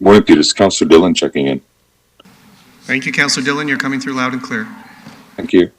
Morning, Peter. It's Councillor Dillon checking in. Thank you, Councillor Dillon. You're coming through loud and clear. Thank you.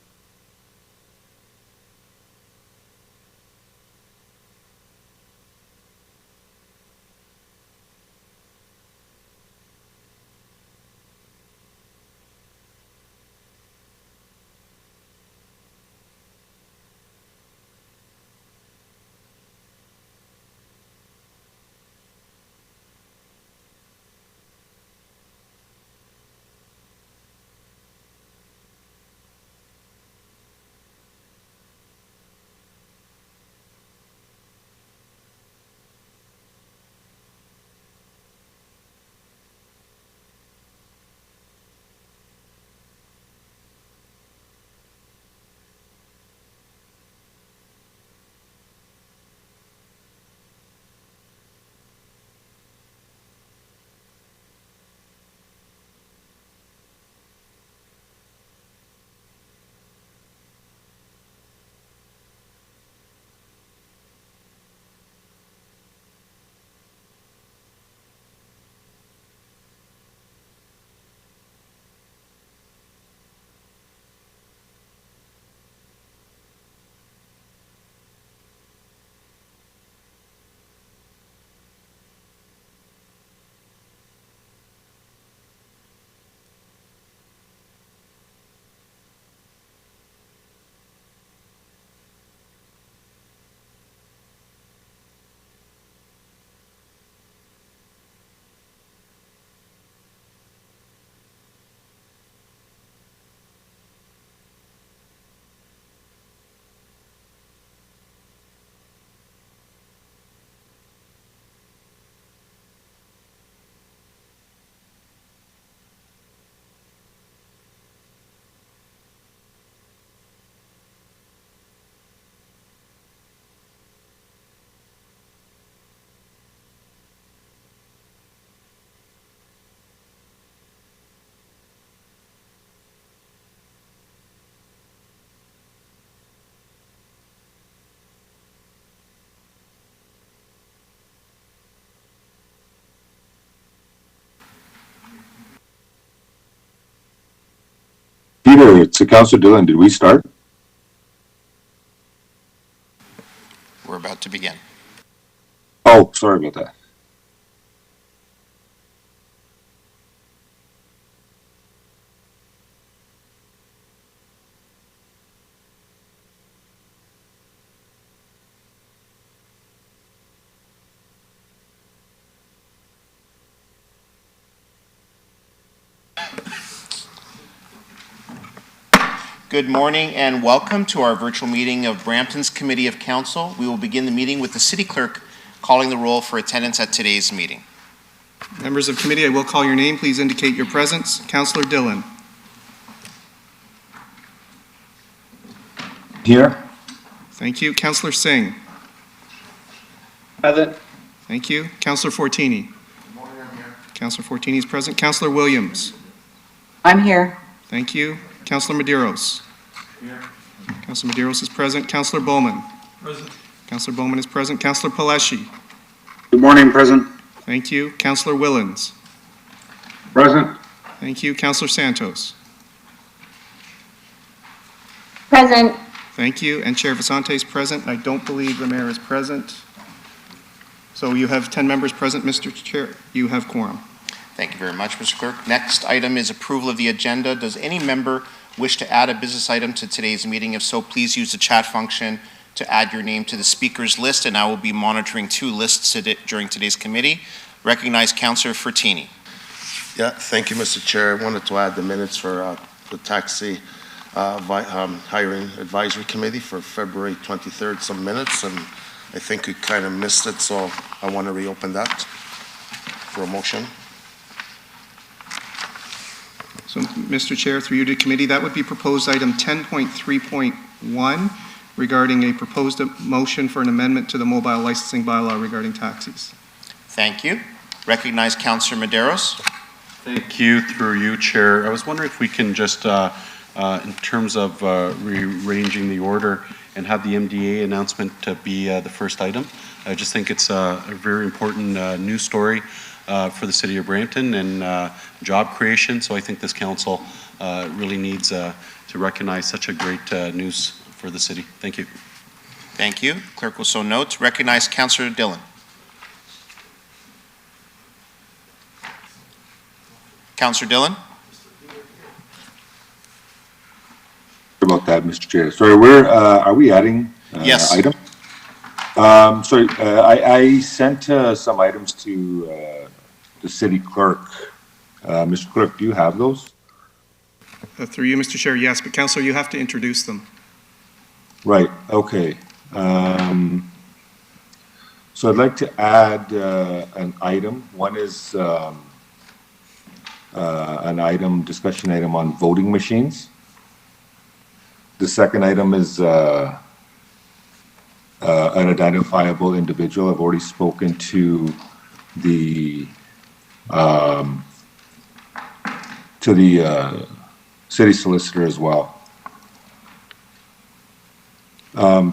Peter, it's Councillor Dillon. Did we start? We're about to begin. Oh, sorry about that. Good morning and welcome to our virtual meeting of Brampton's Committee of Council. We will begin the meeting with the City Clerk calling the roll for attendance at today's meeting. Members of committee, I will call your name. Please indicate your presence. Councillor Dillon. Here. Thank you. Councillor Singh. Present. Thank you. Councillor Fortini. Good morning, I'm here. Councillor Fortini is present. Councillor Williams. I'm here. Thank you. Councillor Medeiros. Here. Councillor Medeiros is present. Councillor Bowman. Present. Councillor Bowman is present. Councillor Paleshi. Good morning, present. Thank you. Councillor Willens. Present. Thank you. Councillor Santos. Present. Thank you. And Chair Vicente is present. I don't believe the mayor is present. So you have 10 members present, Mr. Chair. You have quorum. Thank you very much, Mr. Clerk. Next item is approval of the agenda. Does any member wish to add a business item to today's meeting? If so, please use the chat function to add your name to the speakers list, and I will be monitoring 2 lists during today's committee. Recognize Councillor Fortini. Yeah, thank you, Mr. Chair. I wanted to add the minutes for the taxi hiring advisory committee for February 23rd, some minutes, and I think we kind of missed it, so I want to reopen that for a motion. So, Mr. Chair, through you to committee, that would be proposed item 10.3.1 regarding a proposed motion for an amendment to the mobile licensing bylaw regarding taxis. Thank you. Recognize Councillor Medeiros. Thank you, through you, Chair. I was wondering if we can just, in terms of rearranging the order and have the MDA announcement to be the first item. I just think it's a very important news story for the city of Brampton and job creation. So I think this council really needs to recognize such a great news for the city. Thank you. Thank you. Clerk will so note. Recognize Councillor Dillon. Councillor Dillon? About that, Mr. Chair. Sorry, where, are we adding, Yes. item? Sorry, I sent, some items to, the city clerk. Mr. Clerk, do you have those? Through you, Mr. Chair, yes, but Councillor, you have to introduce them. Right, okay. So I'd like to add, an item. One is, an item, discussion item on voting machines. The second item is an identifiable individual. I've already spoken to the city solicitor as well.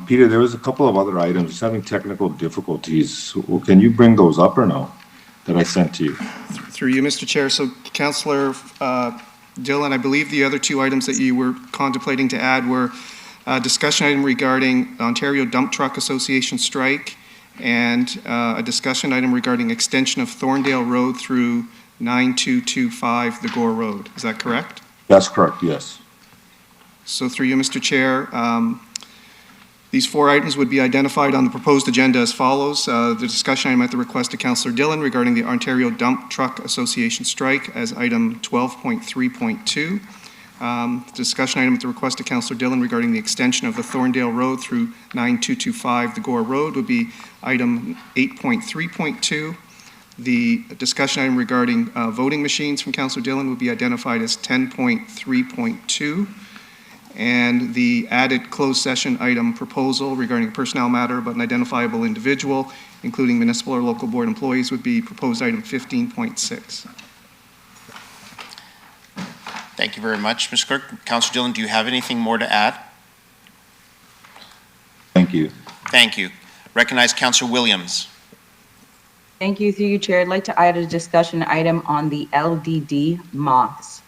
Peter, there was a couple of other items, just having technical difficulties. Can you bring those up or no, that I sent to you? Through you, Mr. Chair. So Councillor Dillon, I believe the other two items that you were contemplating to add were a discussion item regarding Ontario Dump Truck Association strike and a discussion item regarding extension of Thorndale Road through 9225 the Gore Road. Is that correct? That's correct, yes. So through you, Mr. Chair, these four items would be identified on the proposed agenda as follows. The discussion item at the request of Councillor Dillon regarding the Ontario Dump Truck Association strike as item 12.3.2. Discussion item at the request of Councillor Dillon regarding the extension of the Thorndale Road through 9225 the Gore Road would be item 8.3.2. The discussion item regarding voting machines from Councillor Dillon would be identified as 10.3.2. And the added closed session item proposal regarding a personnel matter about an identifiable individual, including municipal or local board employees, would be proposed item 15.6. Thank you very much, Mr. Clerk. Councillor Dillon, do you have anything more to add? Thank you. Thank you. Recognize Councillor Williams. Thank you. Through you, Chair. I'd like to add a discussion item on the LDD moths.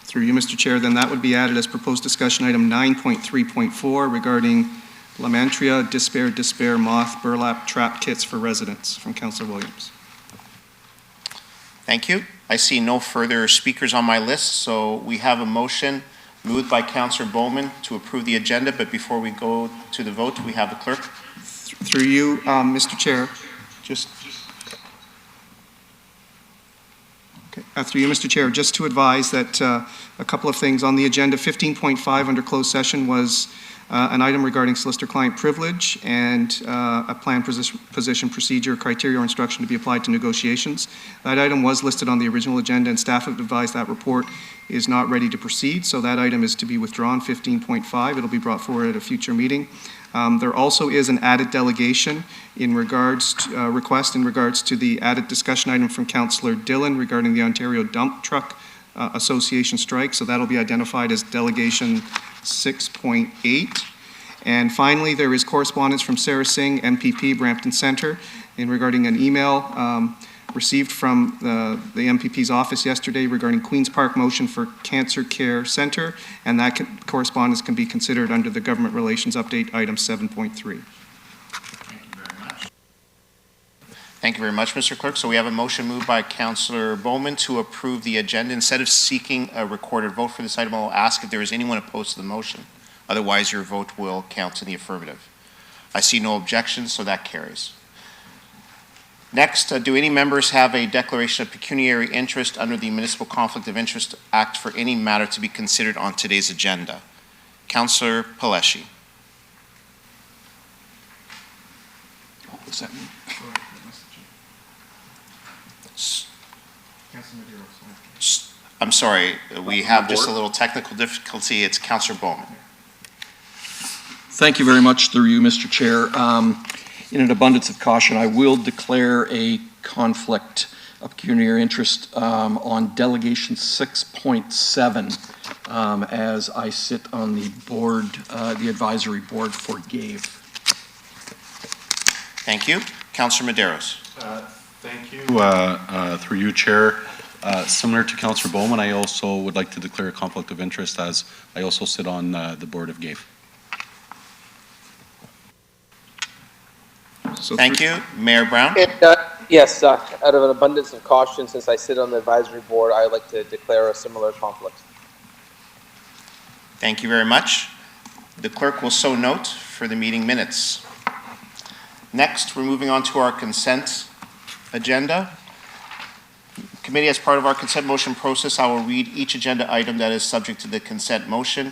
Through you, Mr. Chair, then that would be added as proposed discussion item 9.3.4 regarding Lamantria Despair Moth Burlap Trap Kits for residents from Councillor Williams. Thank you. I see no further speakers on my list, so we have a motion moved by Councillor Bowman to approve the agenda, but before we go to the vote, we have the clerk. Through you, Mr. Chair, through you, Mr. Chair, just to advise that a couple of things on the agenda. 15.5 under closed session was an item regarding solicitor-client privilege and a plan position procedure, criteria, or instruction to be applied to negotiations. That item was listed on the original agenda, and staff have advised that report is not ready to proceed, so that item is to be withdrawn. 15.5, it'll be brought forward at a future meeting. There also is an added delegation in regards to, request in regards to the added discussion item from Councillor Dillon regarding the Ontario Dump Truck Association strike. So that'll be identified as delegation 6.8. And finally, there is correspondence from Sarah Singh, MPP, Brampton Centre, in regarding an email received from the MPP's office yesterday regarding Queen's Park motion for Cancer Care Centre, and that correspondence can be considered under the Government Relations Update, item 7.3. Thank you very much, Mr. Clerk. So we have a motion moved by Councillor Bowman to approve the agenda. Instead of seeking a recorded vote for this item, I'll ask if there is anyone opposed to the motion. Otherwise, your vote will count in the affirmative. I see no objections, so that carries. Next, do any members have a declaration of pecuniary interest under the Municipal Conflict of Interest Act for any matter to be considered on today's agenda? Councillor Paleshi. I'm sorry, we have just a little technical difficulty. It's Councillor Bowman. Thank you very much, through you, Mr. Chair. In an abundance of caution, I will declare a conflict of pecuniary interest on Delegation 6.7 as I sit on the board, the advisory board for GAVE. Thank you. Councillor Medeiros. Thank you. Through you, Chair. Similar to Councillor Bowman, I also would like to declare a conflict of interest as I also sit on the board of GAFE. So Thank you. Mayor Brown? Yes, out of an abundance of caution, since I sit on the advisory board, I would like to declare a similar conflict. Thank you very much. The clerk will so note for the meeting minutes. Next, we're moving on to our consent agenda. Committee, as part of our consent motion process, I will read each agenda item that is subject to the consent motion.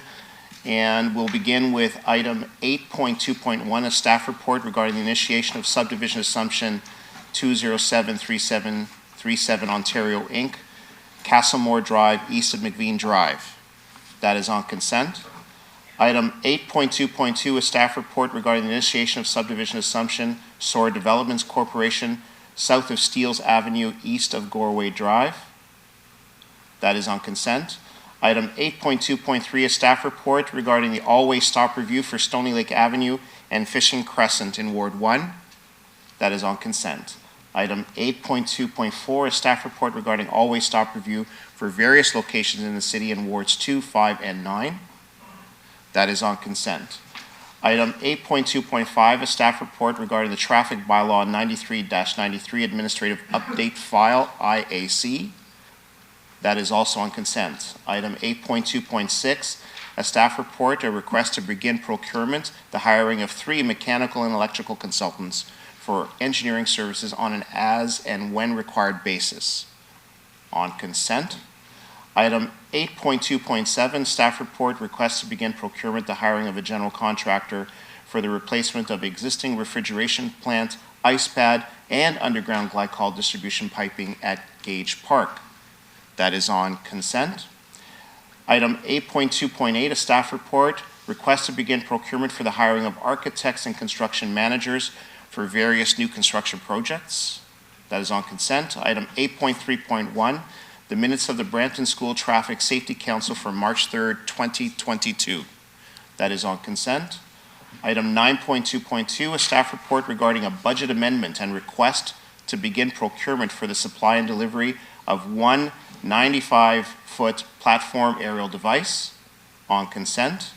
And we'll begin with item 8.2.1, a staff report regarding the initiation of subdivision assumption 2073737 Ontario Inc., Castlemore Drive, east of McVean Drive. That is on consent. Item 8.2.2, a staff report regarding the initiation of subdivision assumption Sora Developments Corporation, south of Steeles Avenue, east of Goreway Drive. That is on consent. Item 8.2.3, a staff report regarding the all-way stop review for Stony Lake Avenue and Fishing Crescent in Ward 1. That is on consent. Item 8.2.4, a staff report regarding all-way stop review for various locations in the city in Wards 2, 5, and 9. That is on consent. Item 8.2.5, a staff report regarding the traffic bylaw 93-93 administrative update file, IAC. That is also on consent. Item 8.2.6, a staff report, a request to begin procurement, the hiring of 3 mechanical and electrical consultants for engineering services on an as and when required basis. On consent. Item 8.2.7, staff report, request to begin procurement, the hiring of a general contractor for the replacement of existing refrigeration plant, ice pad, and underground glycol distribution piping at Gage Park. That is on consent. Item 8.2.8, a staff report, request to begin procurement for the hiring of architects and construction managers for various new construction projects. That is on consent. Item 8.3.1, the minutes of the Brampton School Traffic Safety Council for March 3rd, 2022. That is on consent. Item 9.2.2, a staff report regarding a budget amendment and request to begin procurement for the supply and delivery of one 95-foot platform aerial device. On consent.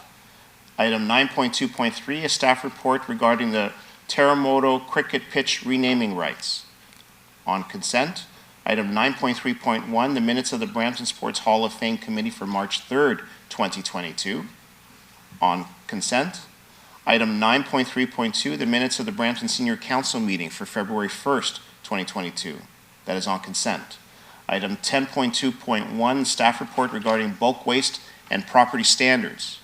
Item 9.2.3, a staff report regarding the Terremoto cricket pitch renaming rights. On consent. Item 9.3.1, the minutes of the Brampton Sports Hall of Fame Committee for March 3rd, 2022. On consent. Item 9.3.2, the minutes of the Brampton Senior Council meeting for February 1st, 2022. That is on consent. Item 10.2.1, staff report regarding bulk waste and property standards.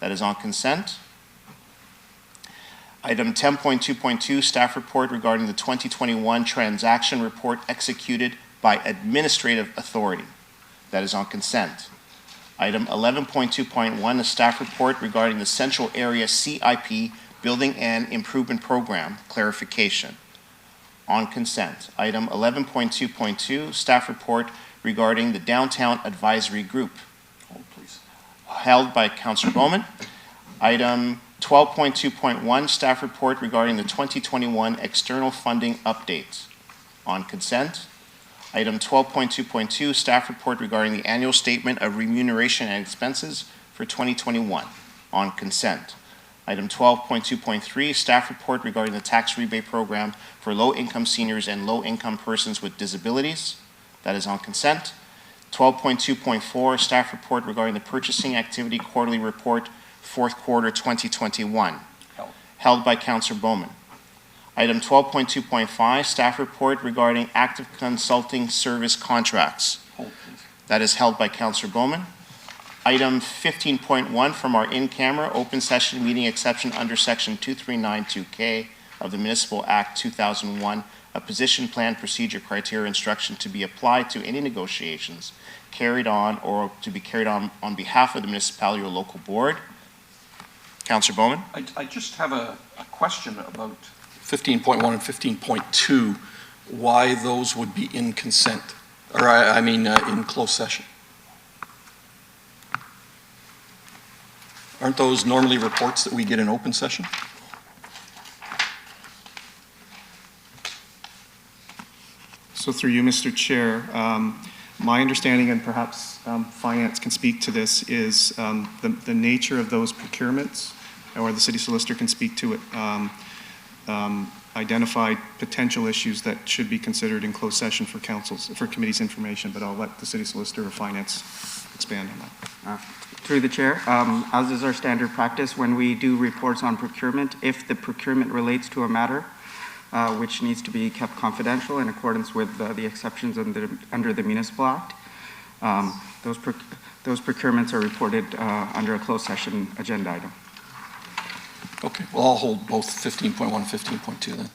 That is on consent. Item 10.2.2, staff report regarding the 2021 transaction report executed by administrative authority. That is on consent. Item 11.2.1, a staff report regarding the Central Area CIP Building and Improvement Program clarification. On consent. Item 11.2.2, staff report regarding the Downtown Advisory Group. Hold, please. Held by Councillor Bowman. Item 12.2.1, staff report regarding the 2021 external funding update. On consent. Item 12.2.2, staff report regarding the annual statement of remuneration and expenses for 2021. On consent. Item 12.2.3, staff report regarding the tax rebate program for low-income seniors and low-income persons with disabilities. That is on consent. 12.2.4, staff report regarding the purchasing activity quarterly report, fourth quarter 2021. Held by Councillor Bowman. Item 12.2.5, staff report regarding active consulting service contracts. That is held by Councillor Bowman. Item 15.1 from our in-camera open session meeting exception under section 2392K of the Municipal Act 2001, a position plan procedure criteria instruction to be applied to any negotiations carried on or to be carried on behalf of the municipality or local board. Councillor Bowman? I just have a question about 15.1 and 15.2, why those would be in consent, or in closed session. Aren't those normally reports that we get in open session? So through you, Mr. Chair, my understanding, and perhaps Finance can speak to this, is the nature of those procurements, or the city solicitor can speak to it, identified potential issues that should be considered in closed session for for committee's information, but I'll let the city solicitor or Finance expand on that. Through the chair, as is our standard practice, when we do reports on procurement, if the procurement relates to a matter which needs to be kept confidential in accordance with the exceptions under the Municipal Act, those procurements are reported under a closed session agenda item. Okay, well, I'll hold both 15.1 and 15.2 then.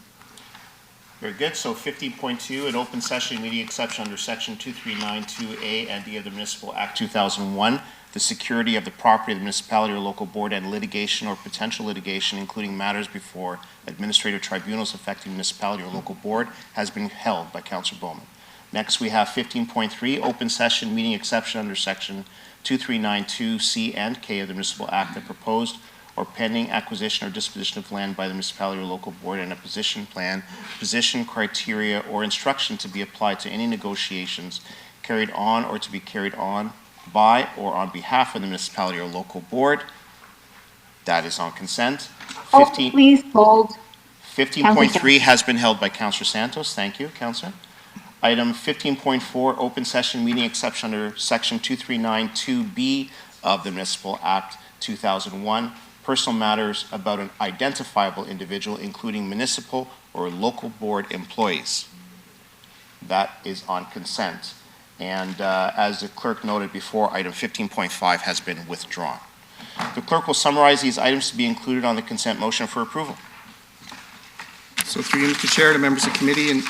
Very good. So 15.2, an open session meeting exception under section 2392A and D of the Municipal Act 2001, the security of the property of the municipality or local board and litigation or potential litigation, including matters before administrative tribunals affecting municipality or local board, has been held by Councillor Bowman. Next, we have 15.3, open session meeting exception under section 2392C and K of the Municipal Act, the proposed or pending acquisition or disposition of land by the municipality or local board, and a position plan, position criteria, or instruction to be applied to any negotiations carried on or to be carried on by or on behalf of the municipality or local board. That is on consent. Please hold. 15.3 has been held by Councillor Santos. Thank you, Councillor. Item 15.4, open session meeting exception under section 2392B of the Municipal Act 2001. Personal matters about an identifiable individual, including municipal or local board employees. That is on consent. And as the clerk noted before, item 15.5 has been withdrawn. The clerk will summarize these items to be included on the consent motion for approval. So through you, Mr. Chair, to members of committee, and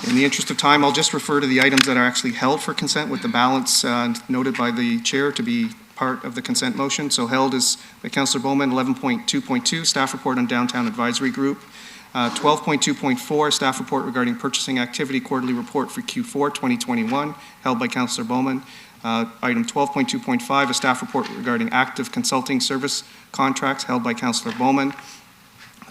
in the interest of time, I'll just refer to the items that are actually held for consent, with the balance noted by the chair to be part of the consent motion. So held is by Councillor Bowman, 11.2.2, staff report on downtown advisory group. 12.2.4, staff report regarding purchasing activity quarterly report for Q4 2021, held by Councillor Bowman. Item 12.2.5, a staff report regarding active consulting service contracts, held by Councillor Bowman.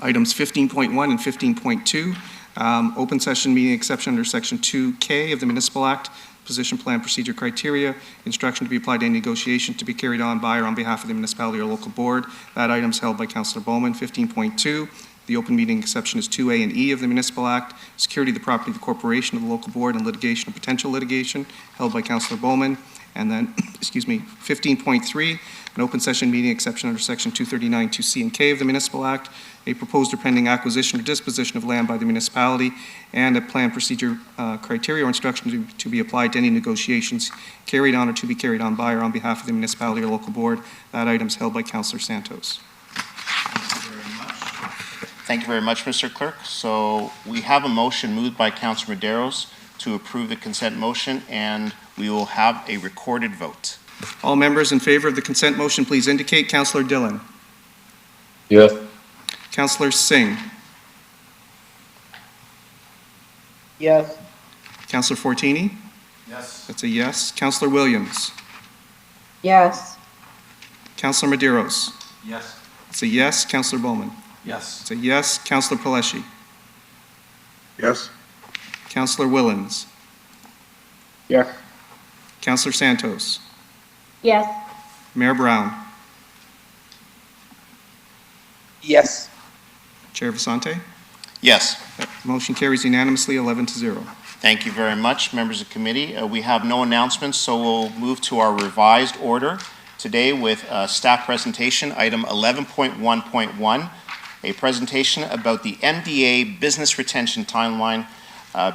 Items 15.1 and 15.2, open session meeting exception under section 2K of the Municipal Act, position plan procedure criteria, instruction to be applied to any negotiation to be carried on by or on behalf of the municipality or local board. That item is held by Councillor Bowman. 15.2, the open meeting exception is 2A and E of the Municipal Act, security of the property of the corporation of the local board and litigation or potential litigation, held by Councillor Bowman. And then, 15.3, an open session meeting exception under section 239(2)C and K of the Municipal Act, a proposed or pending acquisition or disposition of land by the municipality, and a plan procedure criteria or instruction to be applied to any negotiations carried on or to be carried on by or on behalf of the municipality or local board. That item is held by Councillor Santos. Thank you very much, Mr. Clerk. So we have a motion moved by Councillor Medeiros to approve the consent motion, and we will have a recorded vote. All members in favor of the consent motion, please indicate. Councillor Dillon. Yes. Councillor Singh. Yes. Councillor Fortini. Yes. That's a yes. Councillor Williams. Yes. Councillor Medeiros. Yes. It's a yes. Councillor Bowman. Yes. It's a yes. Councillor Paleshi. Yes. Councillor Willens. Yes. Councillor Santos. Yes. Mayor Brown. Yes. Chair Vasante. Yes. Motion carries unanimously, 11-0. Thank you very much, members of committee. We have no announcements, so we'll move to our revised order today with staff presentation, item 11.1.1, a presentation about the MDA business retention timeline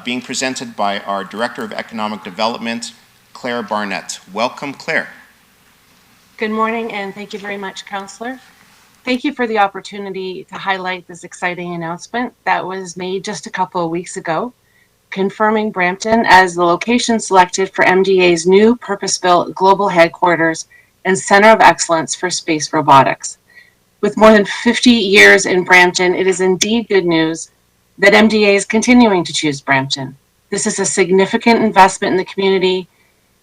being presented by our Director of Economic Development, Claire Barnett. Welcome, Claire. Good morning, and thank you very much, Councillor. Thank you for the opportunity to highlight this exciting announcement that was made just a couple of weeks ago, confirming Brampton as the location selected for MDA's new purpose-built global headquarters and center of excellence for space robotics. With more than 50 years in Brampton, it is indeed good news that MDA is continuing to choose Brampton. This is a significant investment in the community,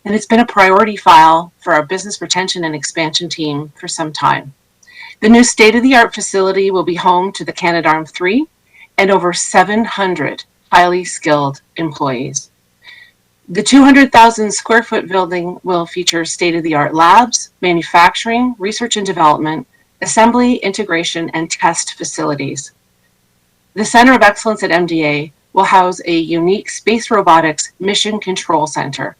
and it's been a priority file for our business retention and expansion team for some time. The new state-of-the-art facility will be home to the Canadarm3 and over 700 highly skilled employees. The 200,000 square foot building will feature state-of-the-art labs, manufacturing, research and development, assembly, integration, and test facilities. The Center of Excellence at MDA will house a unique space robotics mission control center,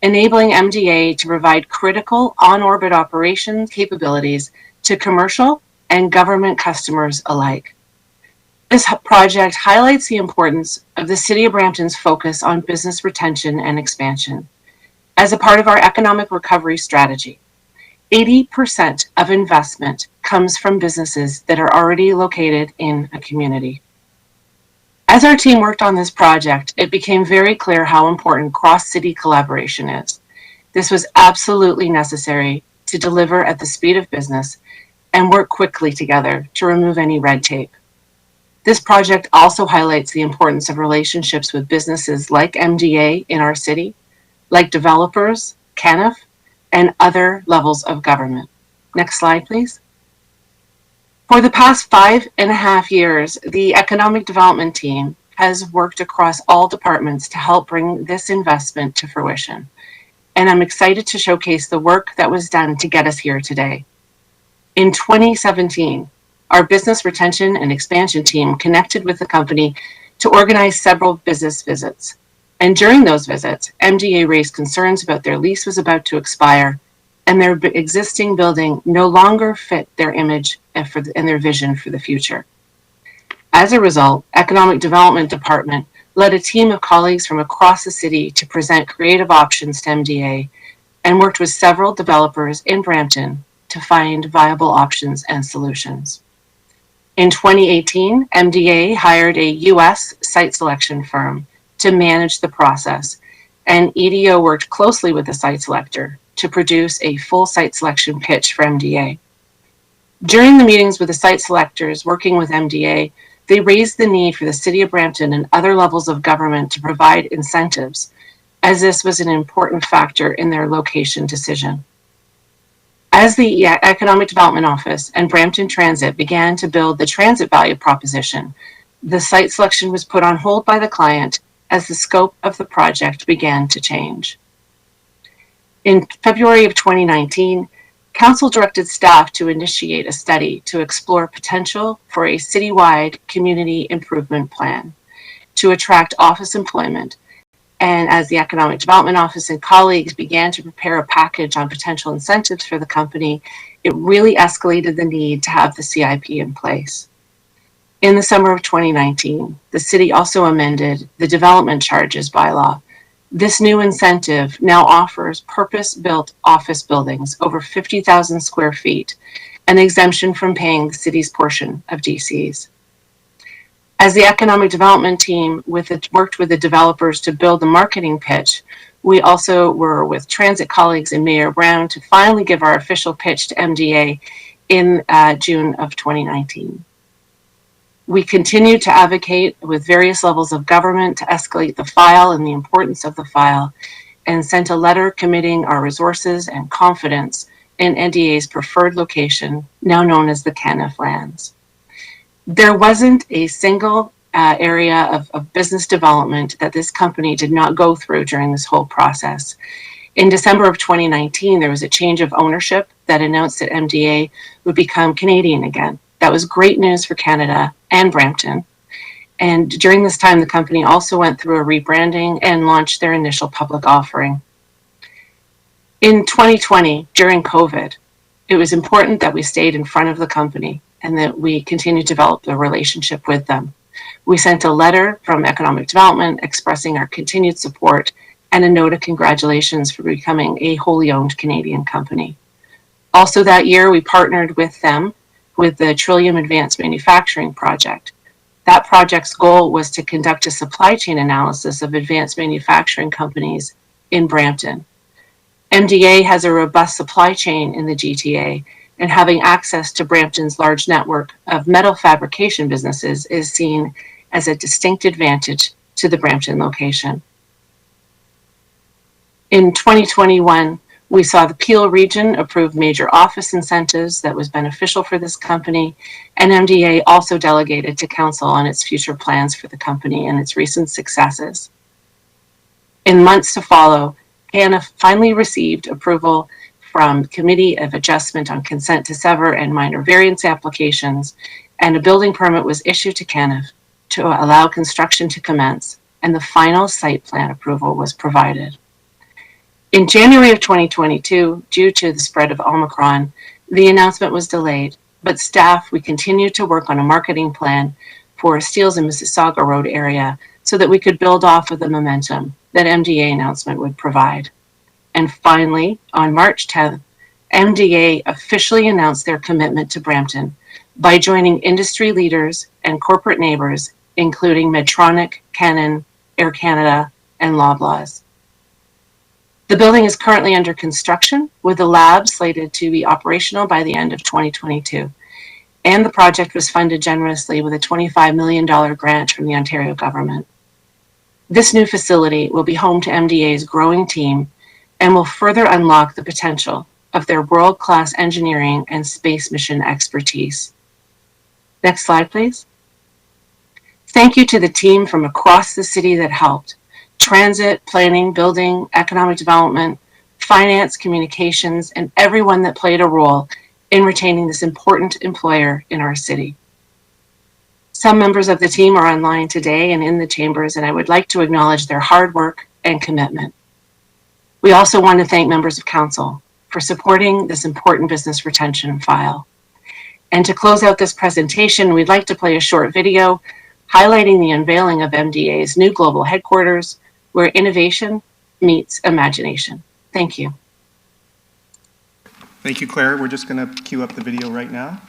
enabling MDA to provide critical on-orbit operations capabilities to commercial and government customers alike. This project highlights the importance of the City of Brampton's focus on business retention and expansion. As a part of our economic recovery strategy, 80% of investment comes from businesses that are already located in a community. As our team worked on this project, it became very clear how important cross-city collaboration is. This was absolutely necessary to deliver at the speed of business and work quickly together to remove any red tape. This project also highlights the importance of relationships with businesses like MDA in our city, like developers, CANF, and other levels of government. Next slide, please. For the past 5.5 years, the Economic Development team has worked across all departments to help bring this investment to fruition. And I'm excited to showcase the work that was done to get us here today. In 2017, our business retention and expansion team connected with the company to organize several business visits. And during those visits, MDA raised concerns about their lease was about to expire and their existing building no longer fit their image and their vision for the future. As a result, Economic Development Department led a team of colleagues from across the city to present creative options to MDA and worked with several developers in Brampton to find viable options and solutions. In 2018, MDA hired a U.S. site selection firm to manage the process, and EDO worked closely with the site selector to produce a full site selection pitch for MDA. During the meetings with the site selectors working with MDA, they raised the need for the City of Brampton and other levels of government to provide incentives, as this was an important factor in their location decision. As the Economic Development Office and Brampton Transit began to build the transit value proposition, the site selection was put on hold by the client as the scope of the project began to change. In February of 2019, Council directed staff to initiate a study to explore potential for a citywide community improvement plan to attract office employment. And as the Economic Development Office and colleagues began to prepare a package on potential incentives for the company, it really escalated the need to have the CIP in place. In the summer of 2019, the city also amended the development charges bylaw. This new incentive now offers purpose-built office buildings over 50,000 square feet, an exemption from paying the city's portion of DCs. As the Economic Development team worked with the developers to build the marketing pitch, we also were with transit colleagues and Mayor Brown to finally give our official pitch to MDA in June of 2019. We continued to advocate with various levels of government to escalate the file and the importance of the file, and sent a letter committing our resources and confidence in MDA's preferred location, now known as the CANF lands. There wasn't a single area of business development that this company did not go through during this whole process. In December of 2019, there was a change of ownership that announced that MDA would become Canadian again. That was great news for Canada and Brampton. And during this time, the company also went through a rebranding and launched their initial public offering. In 2020, during COVID, it was important that we stayed in front of the company and that we continued to develop the relationship with them. We sent a letter from Economic Development expressing our continued support and a note of congratulations for becoming a wholly owned Canadian company. Also that year, we partnered with them with the Trillium Advanced Manufacturing Project. That project's goal was to conduct a supply chain analysis of advanced manufacturing companies in Brampton. MDA has a robust supply chain in the GTA, and having access to Brampton's large network of metal fabrication businesses is seen as a distinct advantage to the Brampton location. In 2021, We saw the Peel region approve major office incentives that was beneficial for this company, and MDA also delegated to council on its future plans for the company and its recent successes. In months to follow, CANF finally received approval from Committee of Adjustment on Consent to Sever and Minor Variance applications, and a building permit was issued to CANF to allow construction to commence, and the final site plan approval was provided. In January of 2022, due to the spread of Omicron, the announcement was delayed, but staff, we continued to work on a marketing plan for Steeles and Mississauga Road area so that we could build off of the momentum that MDA announcement would provide. And finally, on March 10th, MDA officially announced their commitment to Brampton by joining industry leaders and corporate neighbors, including Medtronic, Canon, Air Canada, and Loblaws. The building is currently under construction, with the lab slated to be operational by the end of 2022. And the project was funded generously with a $25 million grant from the Ontario government. This new facility will be home to MDA's growing team and will further unlock the potential of their world-class engineering and space mission expertise. Next slide, please. Thank you to the team from across the city that helped. Transit, planning, building, economic development, finance, communications, and everyone that played a role in retaining this important employer in our city. Some members of the team are online today and in the chambers, and I would like to acknowledge their hard work and commitment. We also want to thank members of council for supporting this important business retention file. And to close out this presentation, we'd like to play a short video highlighting the unveiling of MDA's new global headquarters, where innovation meets imagination. Thank you. Thank you, Claire. We're just going to queue up the video right now.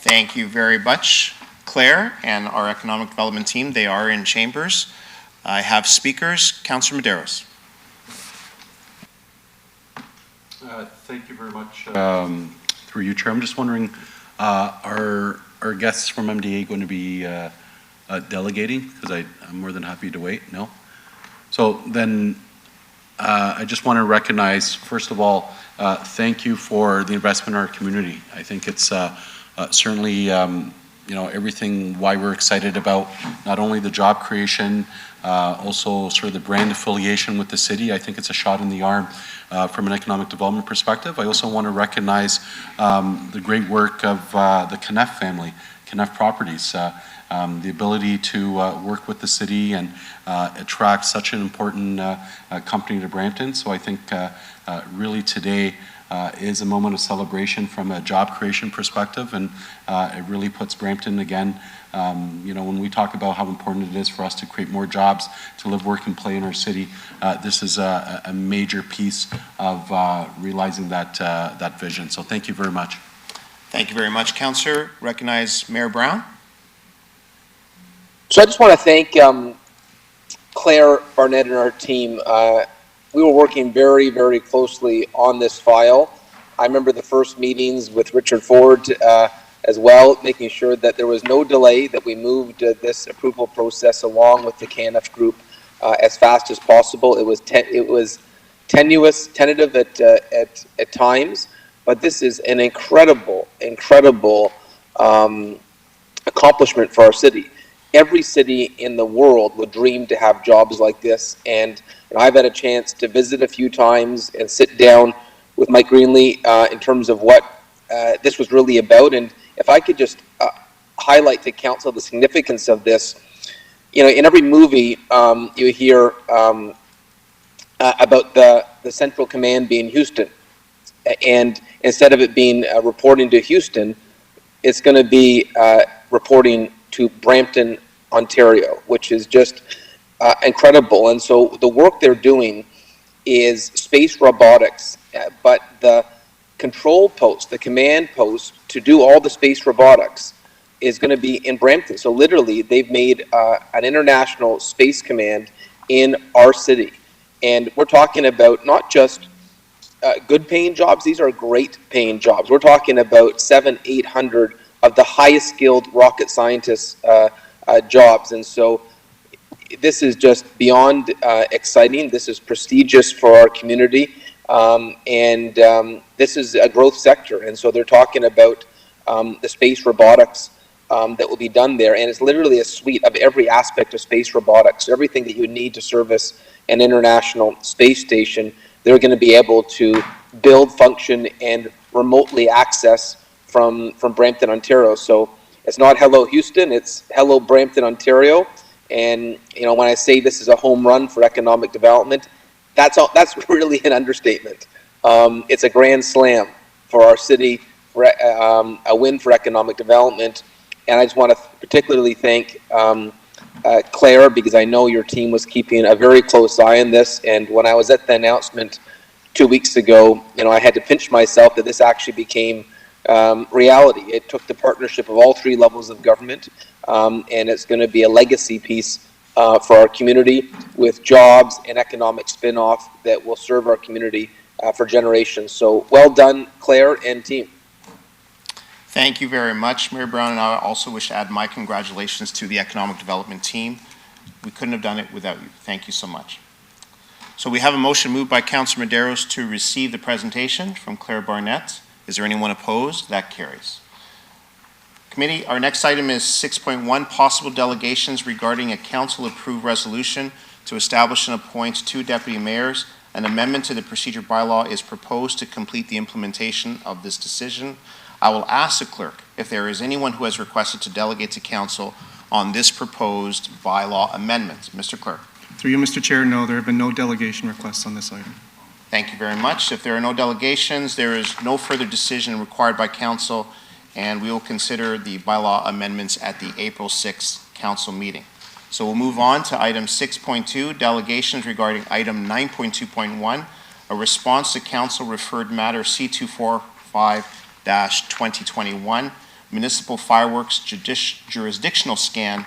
Thank you very much, Claire and our economic development team. They are in chambers. I have speakers. Councillor Medeiros. Thank you very much. Through you, Chair. I'm just wondering, are our guests from MDA going to be delegating? Because I'm more than happy to wait. No? So then I just want to recognize, first of all, thank you for the investment in our community. I think it's certainly, everything why we're excited about not only the job creation, also sort of the brand affiliation with the city. I think it's a shot in the arm from an economic development perspective. I also want to recognize the great work of the Kneff family, Kneff Properties, the ability to work with the city and attract such an important company to Brampton. So I think really today is a moment of celebration from a job creation perspective, and it really puts Brampton again, when we talk about how important it is for us to create more jobs, to live, work, and play in our city, this is a major piece of realizing that vision. So thank you very much. Thank you very much, Councillor. Recognize Mayor Brown. So I just want to thank Claire Barnett and our team. We were working very, very closely on this file. I remember the first meetings with Richard Ford as well, making sure that there was no delay, that we moved this approval process along with the KNF group as fast as possible. It was tenuous, tentative at times, but this is an incredible accomplishment for our city. Every city in the world would dream to have jobs like this, and I've had a chance to visit a few times and sit down with Mike Greenlee in terms of what this was really about. And if I could just highlight to council the significance of this, you know, in every movie you hear about the Central Command being Houston, and instead of it being reporting to Houston, it's going to be reporting to Brampton, Ontario, which is just incredible. And so the work they're doing is space robotics, but the control post, the command post to do all the space robotics is going to be in Brampton. So literally, they've made an international space command in our city. And we're talking about not just good paying jobs, these are great paying jobs. We're talking about 700-800 of the highest skilled rocket scientists jobs. And so this is just beyond exciting. This is prestigious for our community. This is a growth sector. And so they're talking about the space robotics that will be done there. And it's literally a suite of every aspect of space robotics. Everything that you need to service an international space station, they're going to be able to build, function, and remotely access from Brampton, Ontario. So it's not hello Houston, it's hello Brampton, Ontario. And you know, when I say this is a home run for economic development, that's really an understatement. It's a grand slam for our city, for a win for economic development. And I just want to particularly thank Claire, because I know your team was keeping a very close eye on this. And when I was at the announcement 2 weeks ago, you know, I had to pinch myself that this actually became reality. It took the partnership of all three levels of government, and it's going to be a legacy piece for our community with jobs and economic spin-off that will serve our community for generations. So well done, Claire and team. Thank you very much, Mayor Brown, and I also wish to add my congratulations to the Economic Development team. We couldn't have done it without you. Thank you so much. So we have a motion moved by Councillor Medeiros to receive the presentation from Claire Barnett. Is there anyone opposed? That carries. Committee, our next item is 6.1, possible delegations regarding a council-approved resolution to establish and appoint 2 deputy mayors. An amendment to the procedure bylaw is proposed to complete the implementation of this decision. I will ask the clerk if there is anyone who has requested to delegate to council on this proposed bylaw amendment. Mr. Clerk. Through you, Mr. Chair, no, there have been no delegation requests on this item. Thank you very much. If there are no delegations, there is no further decision required by council, and we will consider the bylaw amendments at the April 6th council meeting. So we'll move on to item 6.2, delegations regarding item 9.2.1, a response to council referred matter C245-2021, municipal fireworks jurisdictional scan.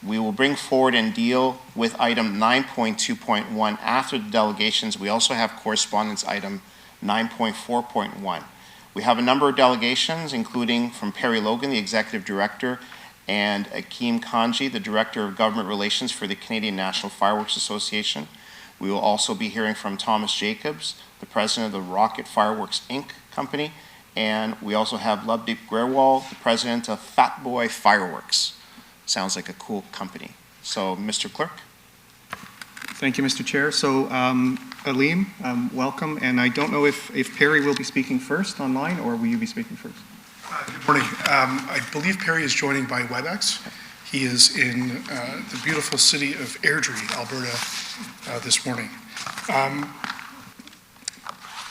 We will bring forward and deal with item 9.2.1 after the delegations. We also have correspondence item 9.4.1. We have a number of delegations, including from Perry Logan, the Executive Director, and Akeem Kanji, the Director of Government Relations for the Canadian National Fireworks Association. We will also be hearing from Thomas Jacobs, the President of the Rocket Fireworks Inc. Company, and we also have Lovedeep Grewal, the President of Fat Boy Fireworks. Sounds like a cool company. So, Mr. Clerk. Thank you, Mr. Chair. So, Aleem, welcome. And I don't know if Perry will be speaking first online, or will you be speaking first? Good morning. I believe Perry is joining by WebEx. He is in the beautiful city of Airdrie, Alberta, this morning.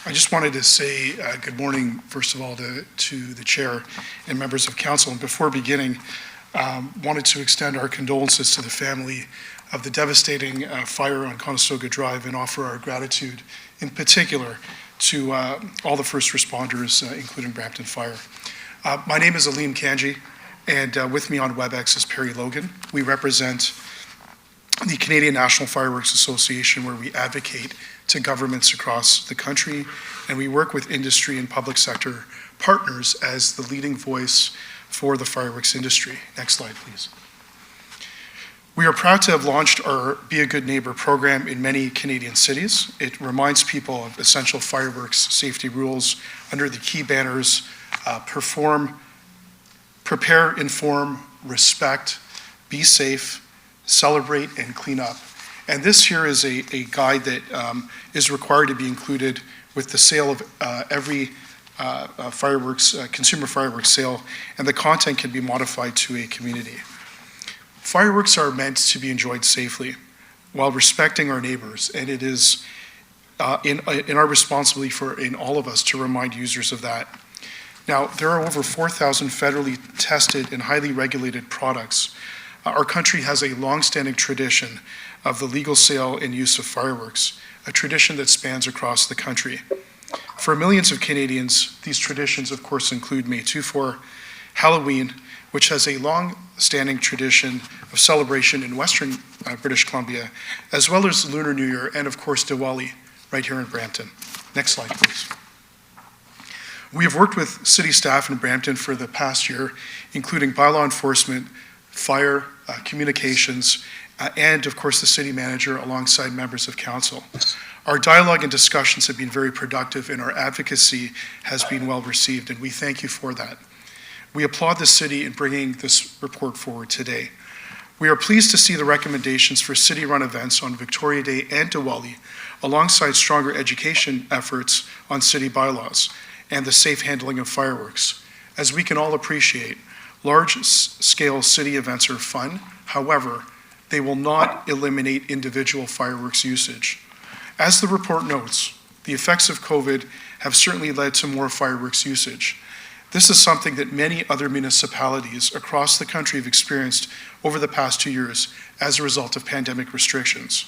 I just wanted to say good morning, first of all, to the chair and members of council. And before beginning, wanted to extend our condolences to the family of the devastating fire on Conestoga Drive and offer our gratitude in particular to all the first responders, including Brampton Fire. My name is Aleem Kanji, and with me on WebEx is Perry Logan. We represent the Canadian National Fireworks Association, where we advocate to governments across the country, and we work with industry and public sector partners as the leading voice for the fireworks industry. Next slide, please. We are proud to have launched our Be a Good Neighbor program in many Canadian cities. It reminds people of essential fireworks safety rules under the key banners, prepare, inform, respect, be safe, celebrate, and clean up. And this here is a guide that is required to be included with the sale of every consumer fireworks sale, and the content can be modified to a community. Fireworks are meant to be enjoyed safely while respecting our neighbors, and it is in our responsibility in all of us to remind users of that. Now, there are over 4,000 federally tested and highly regulated products. Our country has a long-standing tradition of the legal sale and use of fireworks, a tradition that spans across the country. For millions of Canadians, these traditions, of course, include May 2-4, Halloween, which has a long-standing tradition of celebration in Western British Columbia, as well as Lunar New Year, and of course, Diwali, right here in Brampton. Next slide, please. We have worked with city staff in Brampton for the past year, including bylaw enforcement, fire, communications, and of course the city manager alongside members of council. Our dialogue and discussions have been very productive, and our advocacy has been well received, and we thank you for that. We applaud the city in bringing this report forward today. We are pleased to see the recommendations for city-run events on Victoria Day and Diwali, alongside stronger education efforts on city bylaws and the safe handling of fireworks. As we can all appreciate, large-scale city events are fun. However, they will not eliminate individual fireworks usage. As the report notes, the effects of COVID have certainly led to more fireworks usage. This is something that many other municipalities across the country have experienced over the past 2 years as a result of pandemic restrictions.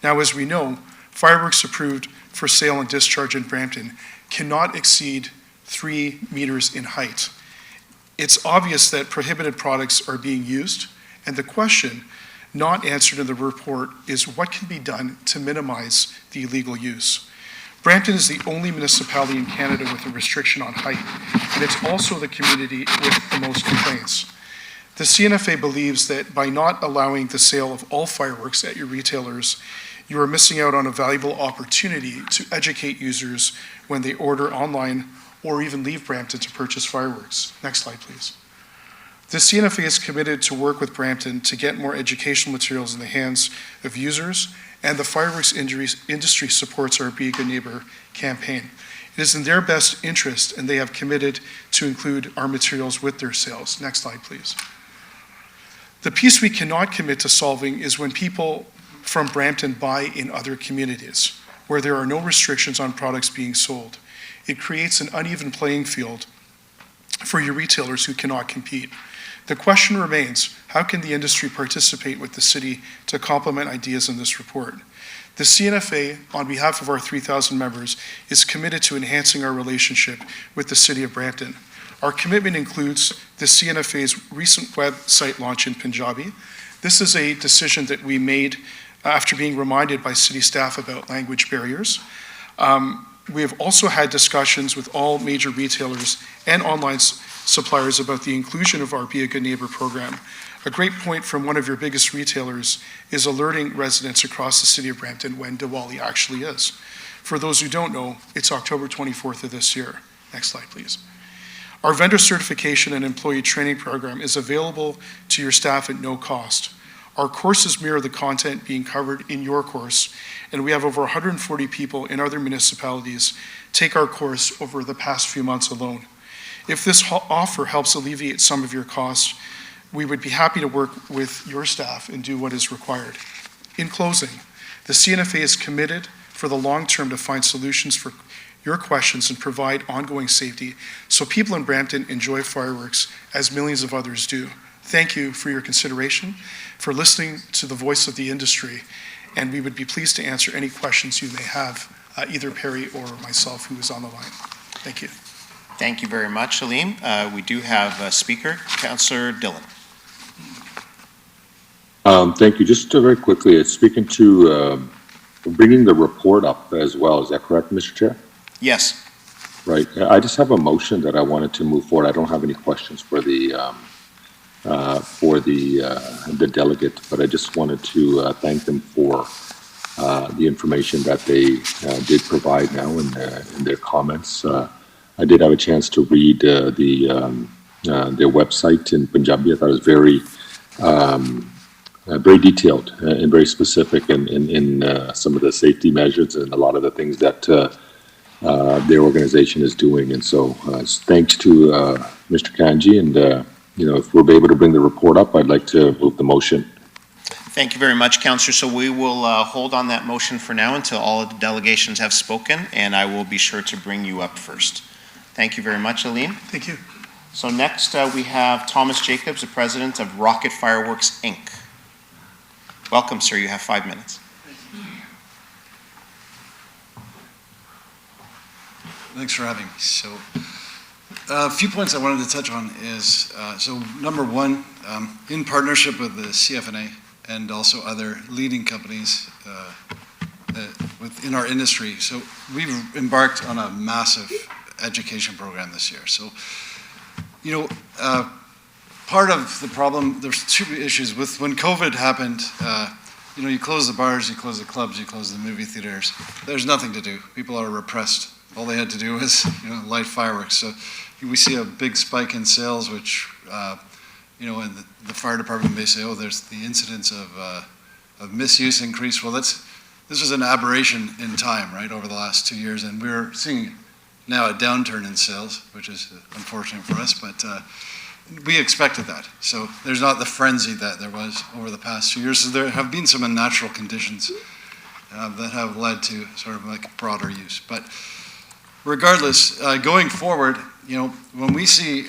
Now, as we know, fireworks approved for sale and discharge in Brampton cannot exceed 3 meters in height. It's obvious that prohibited products are being used, and the question not answered in the report is what can be done to minimize the illegal use. Brampton is the only municipality in Canada with a restriction on height, and it's also the community with the most complaints. The CNFA believes that by not allowing the sale of all fireworks at your retailers, you are missing out on a valuable opportunity to educate users when they order online or even leave Brampton to purchase fireworks. Next slide, please. The CNFA is committed to work with Brampton to get more educational materials in the hands of users, and the fireworks industry supports our Be a Good Neighbor campaign. It is in their best interest, and they have committed to include our materials with their sales. Next slide, please. The piece we cannot commit to solving is when people from Brampton buy in other communities, where there are no restrictions on products being sold. It creates an uneven playing field for your retailers who cannot compete. The question remains, how can the industry participate with the city to complement ideas in this report? The CNFA, on behalf of our 3,000 members, is committed to enhancing our relationship with the city of Brampton. Our commitment includes the CNFA's recent website launch in Punjabi. This is a decision that we made after being reminded by city staff about language barriers. We have also had discussions with all major retailers and online suppliers about the inclusion of our Be a Good Neighbor program. A great point from one of your biggest retailers is alerting residents across the city of Brampton when Diwali actually is. For those who don't know, it's October 24th of this year. Next slide, please. Our vendor certification and employee training program is available to your staff at no cost. Our courses mirror the content being covered in your course, and we have over 140 people in other municipalities take our course over the past few months alone. If this offer helps alleviate some of your costs, we would be happy to work with your staff and do what is required. In closing, the CNFA is committed for the long term to find solutions for your questions and provide ongoing safety so people in Brampton enjoy fireworks as millions of others do. Thank you for your consideration, for listening to the voice of the industry, and we would be pleased to answer any questions you may have, either Perry or myself who is on the line. Thank you. Thank you very much, Aleem. We do have a speaker, Councillor Dillon. Thank you. Just very quickly, speaking to bringing the report up as well. Is that correct, Mr. Chair? Yes. Right. I just have a motion that I wanted to move forward. I don't have any questions for the for the delegate, but I just wanted to thank them for the information that they did provide now in their comments. I did have a chance to read their website in Punjabi. I thought it was very detailed and very specific in some of the safety measures and a lot of the things that their organization is doing. And so thanks to Mr. Kanji, and if we'll be able to bring the report up, I'd like to move the motion. Thank you very much, Councillor. So we will hold on that motion for now until all of the delegations have spoken, and I will be sure to bring you up first. Thank you very much, Aline. Thank you. So next we have Thomas Jacobs, the president of Rocket Fireworks, Inc. Welcome, sir. You have 5 minutes. Thanks for having me. So a few points I wanted to touch on is, so number one, in partnership with the CFNA and also other leading companies within our industry, so we've embarked on a massive education program this year. So, part of the problem, there's two issues with when COVID happened. You close the bars, you close the clubs, you close the movie theaters. There's nothing to do. People are repressed. All they had to do was, light fireworks. So we see a big spike in sales, which, and the fire department may say, oh, there's the incidence of misuse increase. Well, this was an aberration in time, right, over the last 2 years, and we're seeing now a downturn in sales, which is unfortunate for us, but we expected that. So there's not the frenzy that there was over the past 2 years. So there have been some unnatural conditions that have led to sort of like broader use. But regardless, going forward, when we see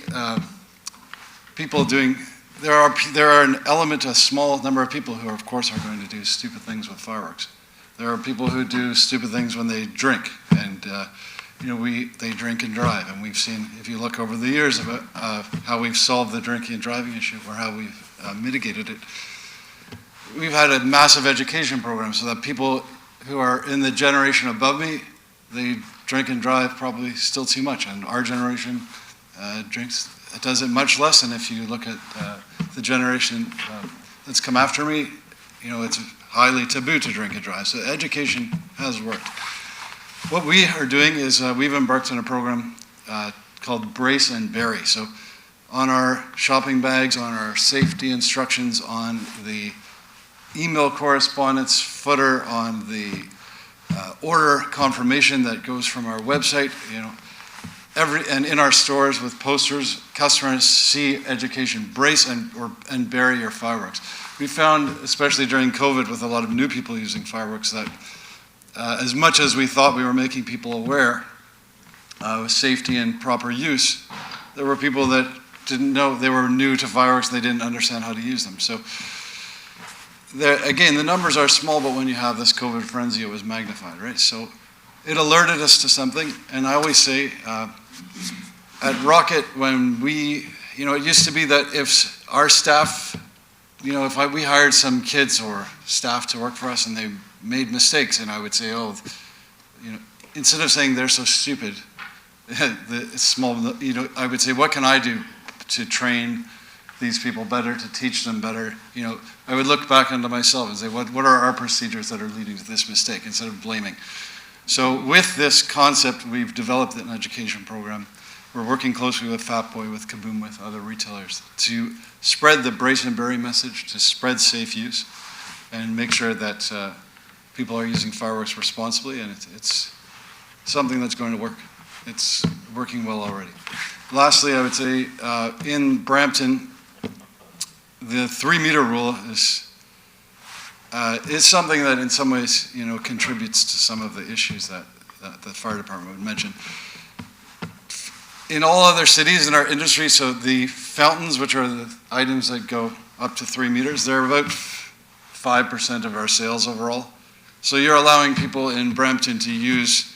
people doing, there are an element, a small number of people who, of course, are going to do stupid things with fireworks. There are people who do stupid things when they drink, and they drink and drive, and we've seen, if you look over the years, about how we've solved the drinking and driving issue, or how we've mitigated it. We've had a massive education program so that people who are in the generation above me, they drink and drive probably still too much, and our generation does it much less. And if you look at the generation that's come after me, it's highly taboo to drink and drive. So education has worked. What we are doing is we've embarked on a program called Brace and Bury. So on our shopping bags, on our safety instructions, on the email correspondence footer, on the order confirmation that goes from our website, and in our stores with posters, customers see education, brace and bury your fireworks. We found, especially during COVID, with a lot of new people using fireworks, that as much as we thought we were making people aware of safety and proper use, there were people that didn't know, they were new to fireworks, they didn't understand how to use them. So again, the numbers are small, but when you have this COVID frenzy, it was magnified, right? So it alerted us to something, and I always say, at Rocket, when it used to be that if our staff, if we hired some kids or staff to work for us and they made mistakes, and I would say, instead of saying they're so stupid, I would say, what can I do to train these people better, to teach them better? I would look back onto myself and say, what are our procedures that are leading to this mistake, instead of blaming. So with this concept, we've developed an education program. We're working closely with Fatboy, with Kaboom, with other retailers to spread the brace and bury message, to spread safe use, and make sure that people are using fireworks responsibly, and it's something that's going to work. It's working well already. Lastly, I would say in Brampton, the 3-meter rule is something that in some ways, contributes to some of the issues that the fire department would mention. In all other cities in our industry, so the fountains, which are the items that go up to 3 meters, they're about 5% of our sales overall. So you're allowing people in Brampton to use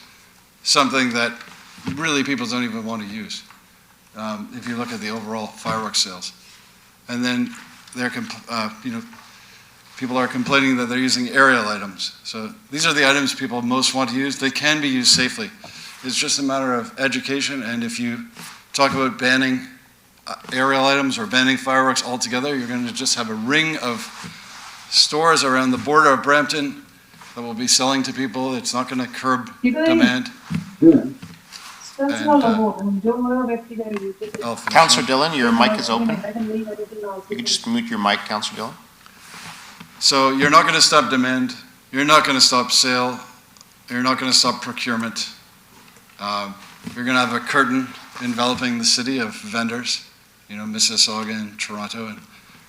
something that really people don't even want to use, if you look at the overall fireworks sales. And then people are complaining that they're using aerial items. So these are the items people most want to use. They can be used safely. It's just a matter of education, and if you talk about banning aerial items or banning fireworks altogether. You're going to just have a ring of stores around the border of Brampton that will be selling to people. It's not going to curb demand. Councillor Dillon, your mic is open. You can just mute your mic, Councillor Dillon. So you're not going to stop demand. You're not going to stop sale. You're not going to stop procurement. You're going to have a curtain enveloping the city of vendors, Mississauga and Toronto and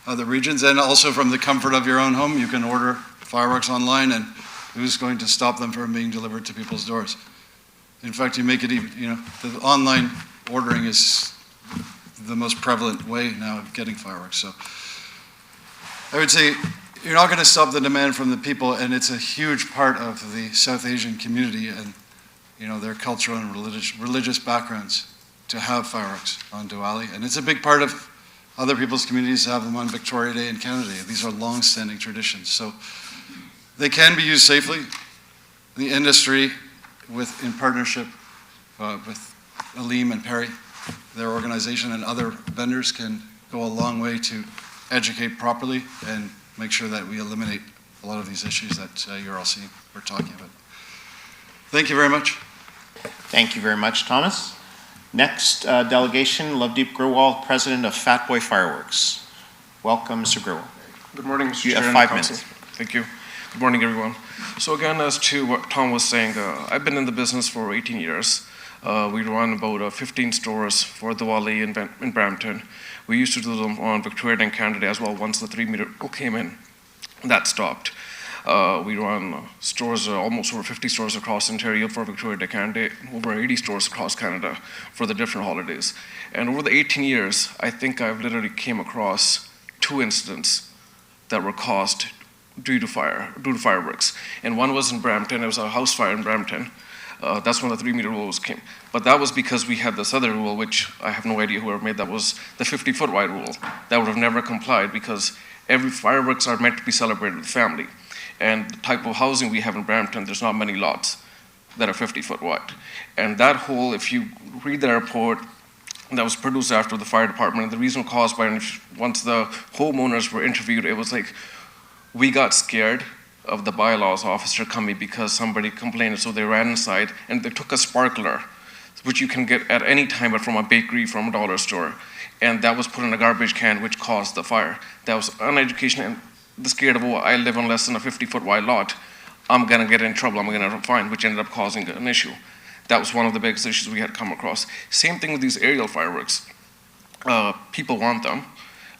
other regions. And also from the comfort of your own home, you can order fireworks online, and who's going to stop them from being delivered to people's doors? In fact, you make it even, the online ordering is the most prevalent way now of getting fireworks. So I would say you're not going to stop the demand from the people, and it's a huge part of the South Asian community and their cultural and religious backgrounds to have fireworks on Diwali. And it's a big part of other people's communities to have them on Victoria Day and Canada Day. These are long-standing traditions. So they can be used safely. The industry, in partnership with Aleem and Perry, their organization, and other vendors, can go a long way to educate properly and make sure that we eliminate a lot of these issues that you're all seeing, we're talking about. Thank you very much. Thank you very much, Thomas. Next delegation, Lovedeep Grewal, President of Fat Boy Fireworks. Welcome, Mr. Grewal. Good morning, Mr. You Chair. have and 5 Council. minutes. Thank you. Good morning, everyone. So again, as to what Tom was saying, I've been in the business for 18 years. We run about 15 stores for Diwali in Brampton. We used to do them on Victoria and Canada as well once the 3-meter rule came in. That stopped. We run stores, almost over 50 stores across Ontario for Victoria and Canada, over 80 stores across Canada for the different holidays. And over the 18 years, I think I've literally came across 2 incidents that were caused due to fireworks. And one was in Brampton. It was a house fire in Brampton. That's when the 3-meter rule came. But that was because we had this other rule, which I have no idea whoever made that, was the 50-foot wide rule. That would have never complied because every fireworks are meant to be celebrated with family. And the type of housing we have in Brampton, there's not many lots that are 50-foot wide. And that whole, if you read the report that was produced after the fire department, and the reason caused by, once the homeowners were interviewed, it was like, we got scared of the bylaws officer coming because somebody complained, so they ran inside and they took a sparkler, which you can get at any time, but from a bakery, from a dollar store, and that was put in a garbage can, which caused the fire. That was uneducation and the scared of, I live on less than a 50-foot wide lot, I'm gonna get in trouble, I'm gonna get fined, which ended up causing an issue. That was one of the biggest issues we had come across. Same thing with these aerial fireworks. People want them.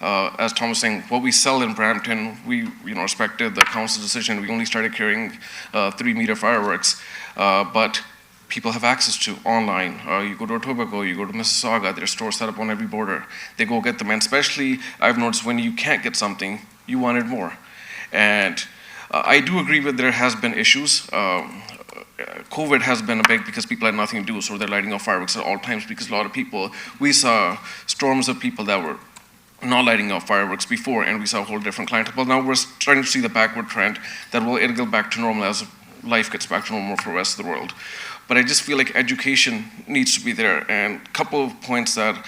As Tom was saying, what we sell in Brampton, we respected the council's decision. We only started carrying 3-meter fireworks, but people have access to online. You go to Etobicoke, you go to Mississauga, there's stores set up on every border. They go get them, and especially I've noticed when you can't get something, you want it more. And I do agree with there has been issues. COVID has been a big, because people had nothing to do, so they're lighting off fireworks at all times, because a lot of people, we saw storms of people that were not lighting off fireworks before, and we saw a whole different clientele. But now we're starting to see the backward trend that it'll go back to normal as life gets back to normal for the rest of the world. But I just feel like education needs to be there, and a couple of points that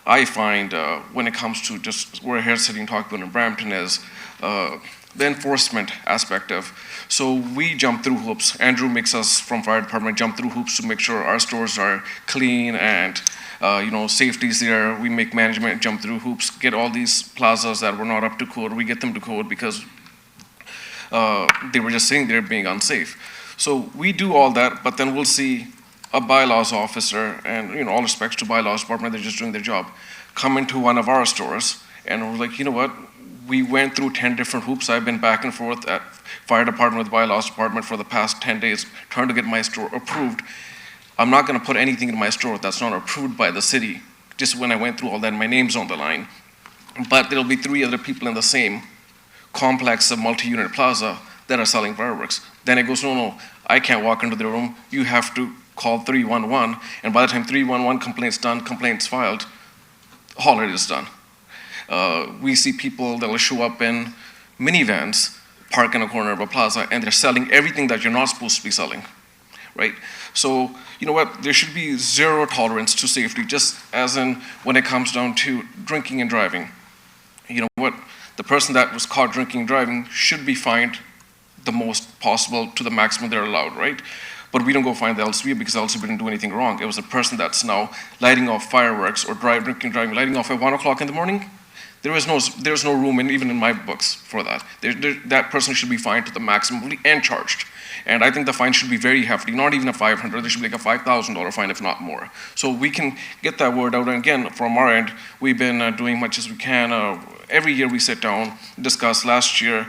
I find when it comes to just we're here sitting talking about in Brampton is the enforcement aspect of. So we jump through hoops. Andrew makes us from fire department jump through hoops to make sure our stores are clean and safety's there. We make management jump through hoops, get all these plazas that were not up to code, we get them to code because they were just sitting there being unsafe. So we do all that, but then we'll see a bylaws officer, and all respects to bylaws department, they're just doing their job, come into one of our stores, and we're like, you know what? We went through 10 different hoops. I've been back and forth at fire department with bylaws department for the past 10 days trying to get my store approved. I'm not going to put anything in my store that's not approved by the city. Just when I went through all that, my name's on the line. But there'll be 3 other people in the same complex of multi-unit plaza that are selling fireworks. Then it goes, no, I can't walk into the room. You have to call 311. And by the time 311 complaint's done, complaint's filed, holiday is done. We see people that will show up in minivans, park in a corner of a plaza, and they're selling everything that you're not supposed to be selling, right? So, you know what, there should be zero tolerance to safety, just as in when it comes down to drinking and driving. You know what, the person that was caught drinking and driving should be fined the most possible to the maximum they're allowed, right? But we don't go find the LCB because the LCB didn't do anything wrong. It was a person that's now lighting off fireworks or drinking, driving, lighting off at 1 o'clock in the morning. There's no room, even in my books, for that. That person should be fined to the maximum and charged. And I think the fine should be very hefty, not even a $500. There should be like a $5,000 fine, if not more. So we can get that word out. And again, from our end, we've been doing much as we can. Every year we sit down, discuss. Last year,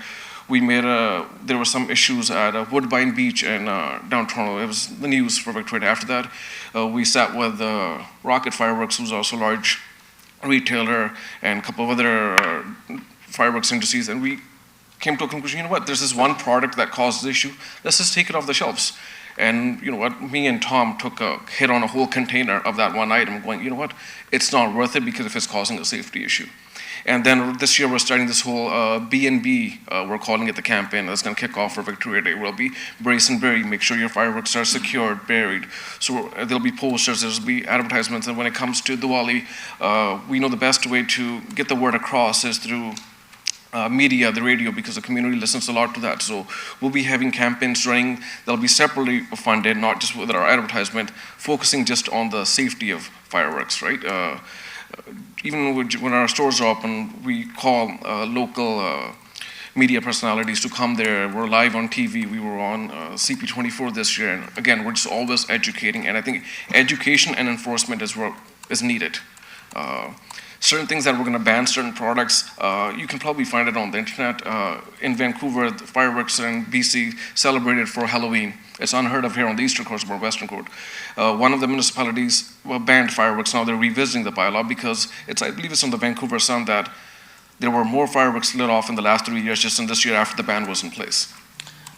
we made there were some issues at Woodbine Beach in down Toronto. It was the news for Victoria. After that, we sat with Rocket Fireworks, who's also a large retailer, and a couple of other fireworks industries, and we came to a conclusion, you know what, there's this one product that causes the issue, let's just take it off the shelves. And you know what, me and Tom took a hit on a whole container of that one item, going, you know what, it's not worth it because if it's causing a safety issue. And then this year we're starting this whole B&B, we're calling it the campaign, that's gonna kick off for Victoria Day. We'll be brace and bury, make sure your fireworks are secured, buried. So there'll be posters, there'll be advertisements, and when it comes to Diwali, we know the best way to get the word across is through media, the radio, because the community listens a lot to that. So we'll be having campaigns running that'll be separately funded, not just with our advertisement, focusing just on the safety of fireworks, right? Even when our stores are open, we call local media personalities to come there. We're live on TV. We were on CP24 this year. And again, we're just always educating. And I think education and enforcement is needed. Certain things that we're going to ban, certain products, you can probably find it on the internet. In Vancouver, the fireworks in BC celebrated for Halloween. It's unheard of here on the eastern coast or western coast. One of the municipalities banned fireworks. Now they're revisiting the bylaw because I believe it's on the Vancouver Sun that there were more fireworks lit off in the last 3 years just in this year after the ban was in place.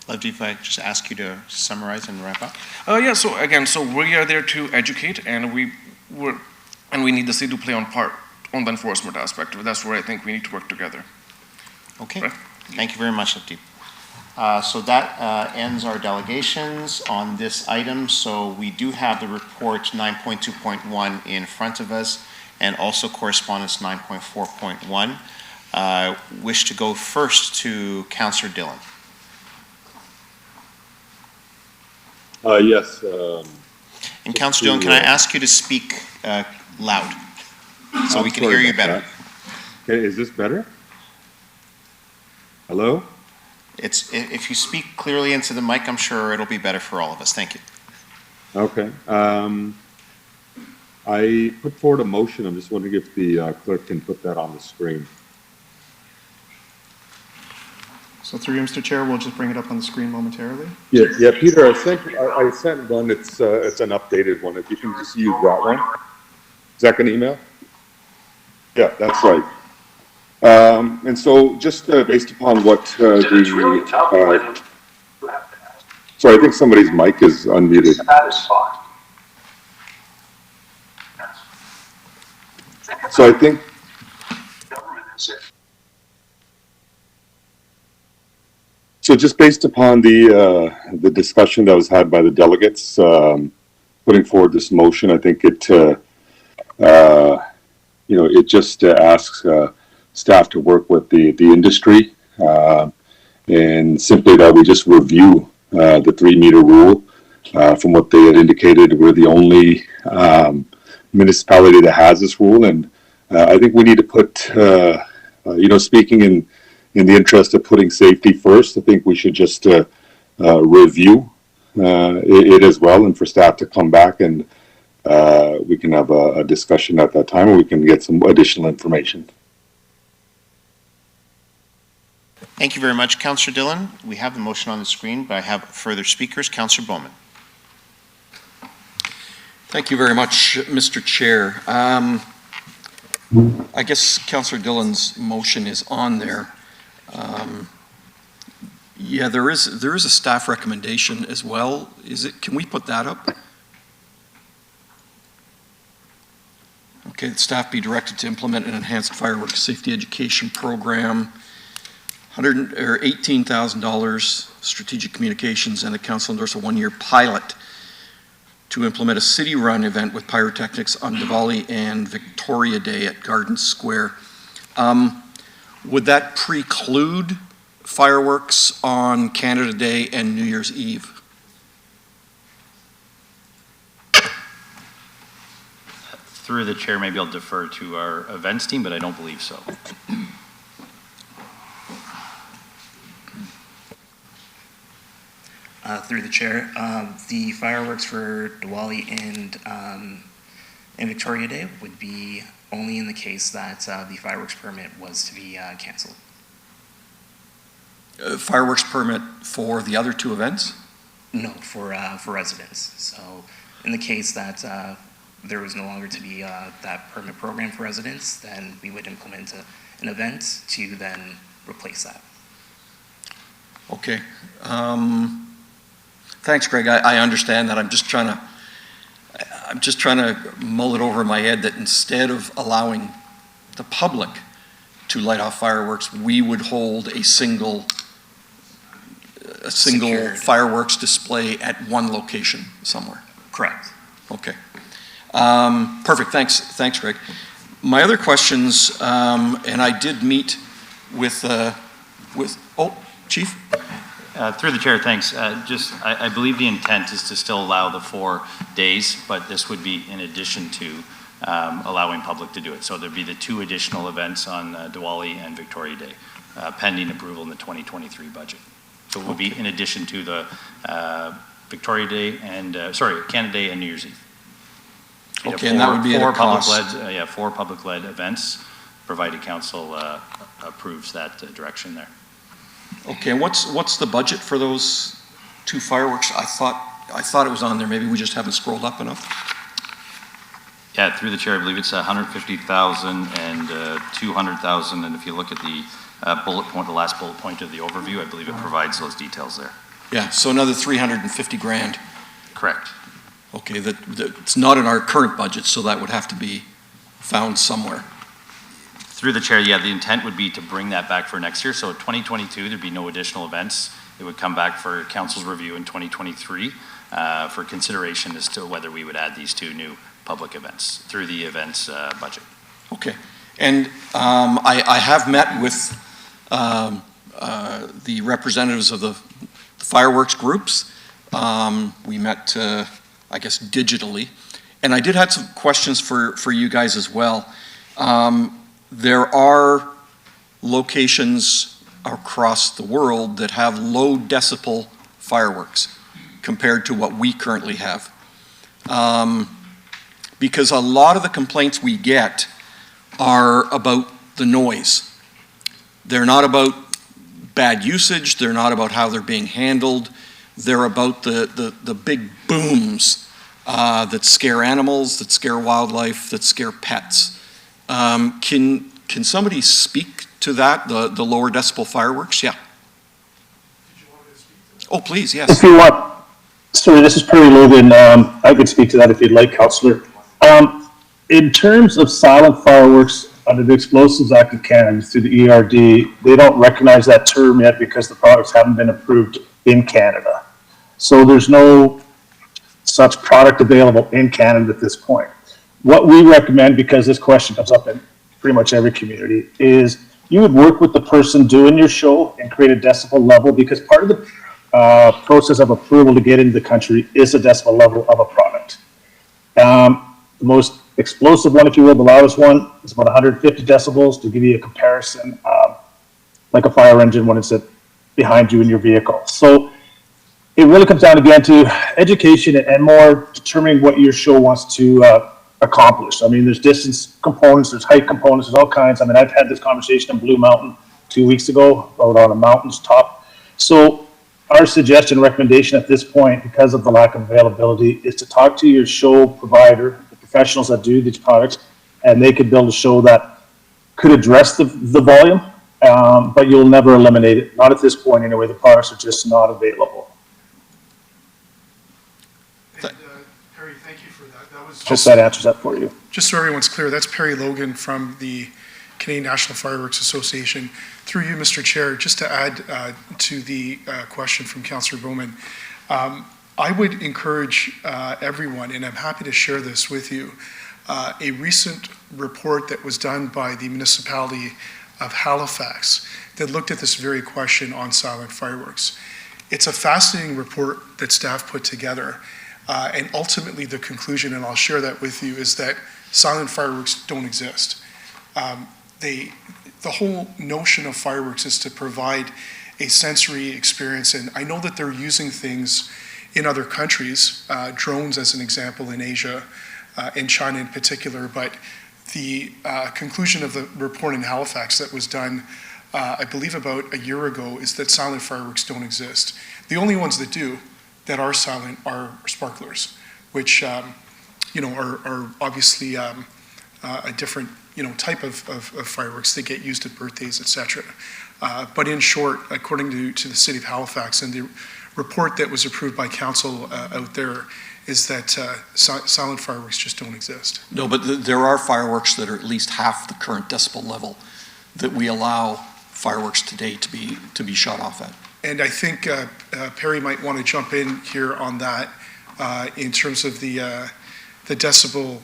Lovely, if I just ask you to summarize and wrap up. Yeah, so again, we are there to educate, and we need the city to play on the enforcement aspect. That's where I think we need to work together. Okay, right. Thank you very much, Lipdeep. So that ends our delegations on this item. So we do have the report 9.2.1 in front of us, and also correspondence 9.4.1. Wish to go first to Councillor Dillon. Yes. And Councillor Dillon, can I ask you to speak loud so we can hear you better? Okay, is this better? Hello? If you speak clearly into the mic, I'm sure it'll be better for all of us. Thank you. Okay. I put forward a motion. I'm just wondering if the clerk can put that on the screen. So through you, Mr. Chair, we'll just bring it up on the screen momentarily. Yeah, Peter, I sent one. It's an updated one. If you can just use that one. Is that an email? Yeah, that's right. And so just based upon what sorry, I think somebody's mic is unmuted. So I think so just based upon the discussion that was had by the delegates, putting forward this motion, I think it it just asks staff to work with the industry, and simply that we just review the 3-meter rule. From what they had indicated, we're the only municipality that has this rule, and I think we need to put, speaking in the interest of putting safety first, I think we should just review it as well, and for staff to come back and we can have a discussion at that time, or we can get some additional information. Thank you very much, Councillor Dillon. We have the motion on the screen, but I have further speakers. Councillor Bowman. Thank you very much, Mr. Chair. I guess Councillor Dillon's motion is on there. Yeah, there is a staff recommendation as well. Can we put that up? Okay, staff be directed to implement an enhanced fireworks safety education program. $18,000 strategic communications, and the council endorse a 1-year pilot to implement a city-run event with pyrotechnics on Diwali and Victoria Day at Garden Square. Would that preclude fireworks on Canada Day and New Year's Eve? Through the chair, maybe I'll defer to our events team, but I don't believe so. Through the chair, the fireworks for Diwali and Victoria Day would be only in the case that the fireworks permit was to be canceled. Fireworks permit for the other two events? No, for residents. So in the case that there was no longer to be that permit program for residents, then we would implement an event to then replace that. Okay. Thanks, Greg. I understand that. I'm just trying to mull it over in my head that instead of allowing the public to light off fireworks, we would hold a single Secured. fireworks display at one location somewhere. Correct. Okay. Perfect. Thanks, Greg. My other questions, and I did meet with Chief? Through the chair, thanks. I believe the intent is to still allow the 4 days, but this would be in addition to allowing public to do it. So there'd be the 2 additional events on Diwali and Victoria Day, pending approval in the 2023 budget. So it will be in addition to the Victoria Day and, Canada Day and New Year's Eve. Okay, and that would be at a cost. 4 public-led events, provided council approves that direction there. Okay, and what's the budget for those 2 fireworks? I thought it was on there. Maybe we just haven't scrolled up enough. Yeah, through the chair, I believe it's 150,000 and 200,000. And if you look at the bullet point, the last bullet point of the overview, I believe it provides those details there. Yeah, so another 350 grand. Correct. Okay, it's not in our current budget, so that would have to be found somewhere. Through the chair, yeah, the intent would be to bring that back for next year. So 2022, there'd be no additional events. It would come back for council's review in 2023 for consideration as to whether we would add these 2 new public events through the events budget. Okay, and I have met with the representatives of the fireworks groups. We met, I guess, digitally, and I did have some questions for you guys as well. There are locations across the world that have low decibel fireworks compared to what we currently have. Because a lot of the complaints we get are about the noise. They're not about bad usage, they're not about how they're being handled, they're about the big booms that scare animals, that scare wildlife, that scare pets. Can somebody speak to that, the lower decibel fireworks? Yeah. Oh, please, yes. If you want, sorry, this is Perry Logan. I could speak to that if you'd like, Councillor. In terms of silent fireworks under the Explosives Act of Canada through the ERD, they don't recognize that term yet because the products haven't been approved in Canada. So there's no such product available in Canada at this point. What we recommend, because this question comes up in pretty much every community, is you would work with the person doing your show and create a decibel level, because part of the process of approval to get into the country is a decibel level of a product. The most explosive one, if you will, the loudest one, is about 150 decibels, to give you a comparison, like a fire engine when it's behind you in your vehicle. So it really comes down again to education and more determining what your show wants to accomplish. I mean, there's distance components, there's height components, there's all kinds. I mean, I've had this conversation in Blue Mountain 2 weeks ago, out on a mountain's top. So our suggestion, recommendation at this point, because of the lack of availability, is to talk to your show provider, the professionals that do these products, and they could build a show that could address the volume, but you'll never eliminate it. Not at this point anyway. The products are just not available. And, Perry, thank you for that. That was Just that answers that for you. Just so everyone's clear, that's Perry Logan from the Canadian National Fireworks Association. Through you, Mr. Chair, just to add to the question from Councillor Bowman, I would encourage everyone, and I'm happy to share this with you, a recent report that was done by the municipality of Halifax that looked at this very question on silent fireworks. It's a fascinating report that staff put together, and ultimately the conclusion, and I'll share that with you, is that silent fireworks don't exist. The whole notion of fireworks is to provide a sensory experience, and I know that they're using things in other countries, drones as an example in Asia, in China in particular, but the conclusion of the report in Halifax that was done, I believe about a year ago, is that silent fireworks don't exist. The only ones that do, that are silent, are sparklers, which are obviously a different type of fireworks that get used at birthdays, etc. But in short, according to the City of Halifax and the report that was approved by council out there, is that silent fireworks just don't exist. No, but there are fireworks that are at least half the current decibel level that we allow fireworks today to be shot off at. And I think Perry might want to jump in here on that in terms of the decibel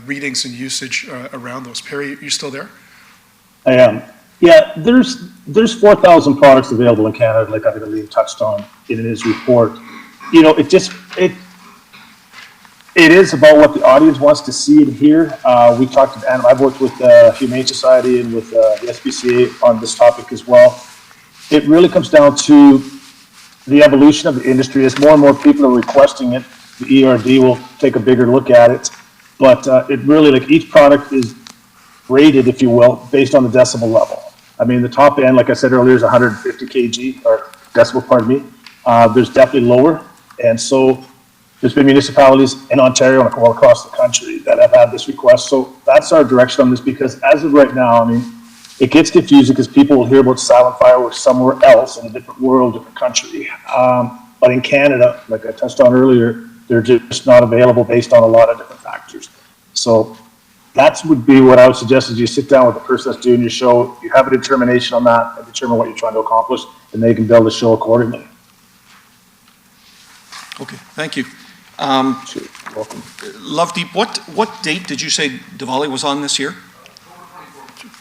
readings and usage around those. Perry, you still there? I am. Yeah, there's 4,000 products available in Canada, like I think Liam touched on in his report. It is about what the audience wants to see and hear. We talked to I've worked with the Humane Society and with the SPCA on this topic as well. It really comes down to the evolution of the industry. As more and more people are requesting it, the ERD will take a bigger look at it. But it really, like, each product is rated, if you will, based on the decibel level. I mean, the top end, like I said earlier, is 150 kg, or decibel, pardon me. There's definitely lower. And so there's been municipalities in Ontario and all across the country that have had this request. So that's our direction on this, because as of right now, I mean, it gets confusing because people will hear about silent fireworks somewhere else in a different world, different country. But in Canada, like I touched on earlier, they're just not available based on a lot of different factors. So that would be what I would suggest, is you sit down with the person that's doing your show, you have a determination on that, and determine what you're trying to accomplish, and they can build a show accordingly. Okay, thank you. Sure, welcome. Lovedeep, what date did you say Diwali was on this year?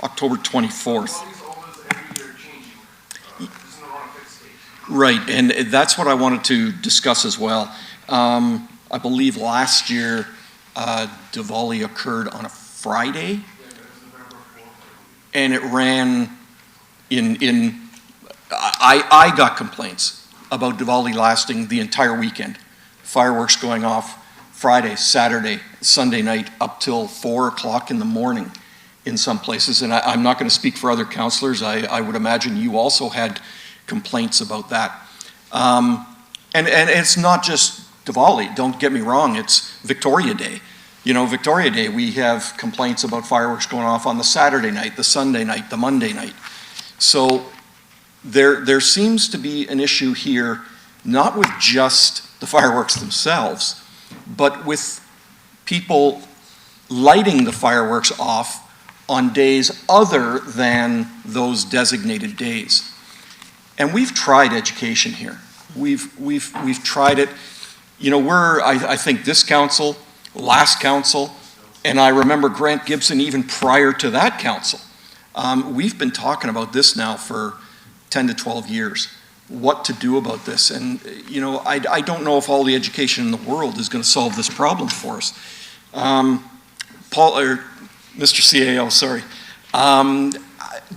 October 24th. Right, and that's what I wanted to discuss as well. I believe last year Diwali occurred on a Friday, and it ran I got complaints about Diwali lasting the entire weekend. Fireworks going off Friday, Saturday, Sunday night up till 4 o'clock in the morning in some places. And I'm not going to speak for other councillors. I would imagine you also had complaints about that. And it's not just Diwali, don't get me wrong, it's Victoria Day. Victoria Day, we have complaints about fireworks going off on the Saturday night, the Sunday night, the Monday night. So there seems to be an issue here, not with just the fireworks themselves, but with people lighting the fireworks off on days other than those designated days. And we've tried education here. We've tried it. I think this council, last council, and I remember Grant Gibson even prior to that council. We've been talking about this now for 10 to 12 years, what to do about this. And, I don't know if all the education in the world is going to solve this problem for us. Mr. CAO, sorry.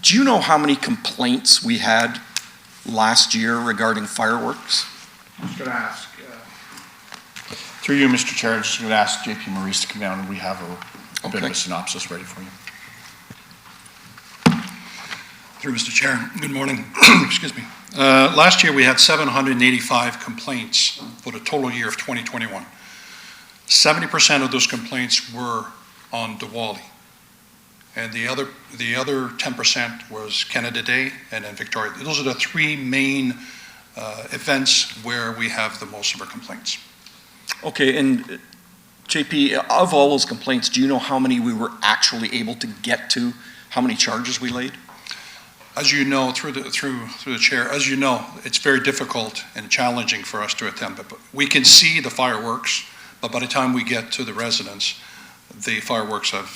Do you know how many complaints we had last year regarding fireworks? I'm just going to ask, through you, Mr. Chair, I'm just going to ask JP Maurice to come down, and we have a bit of a synopsis ready for you. Through Mr. Chair, good morning. Excuse me. Last year we had 785 complaints for the total year of 2021. 70% of those complaints were on Diwali, and the other 10% was Canada Day and then Victoria. Those are the three main events where we have the most of our complaints. Okay, and JP, of all those complaints, do you know how many we were actually able to get to? How many charges we laid? as you know, through the chair, as you know, it's very difficult and challenging for us to attend. But we can see the fireworks, but by the time we get to the residence, the fireworks have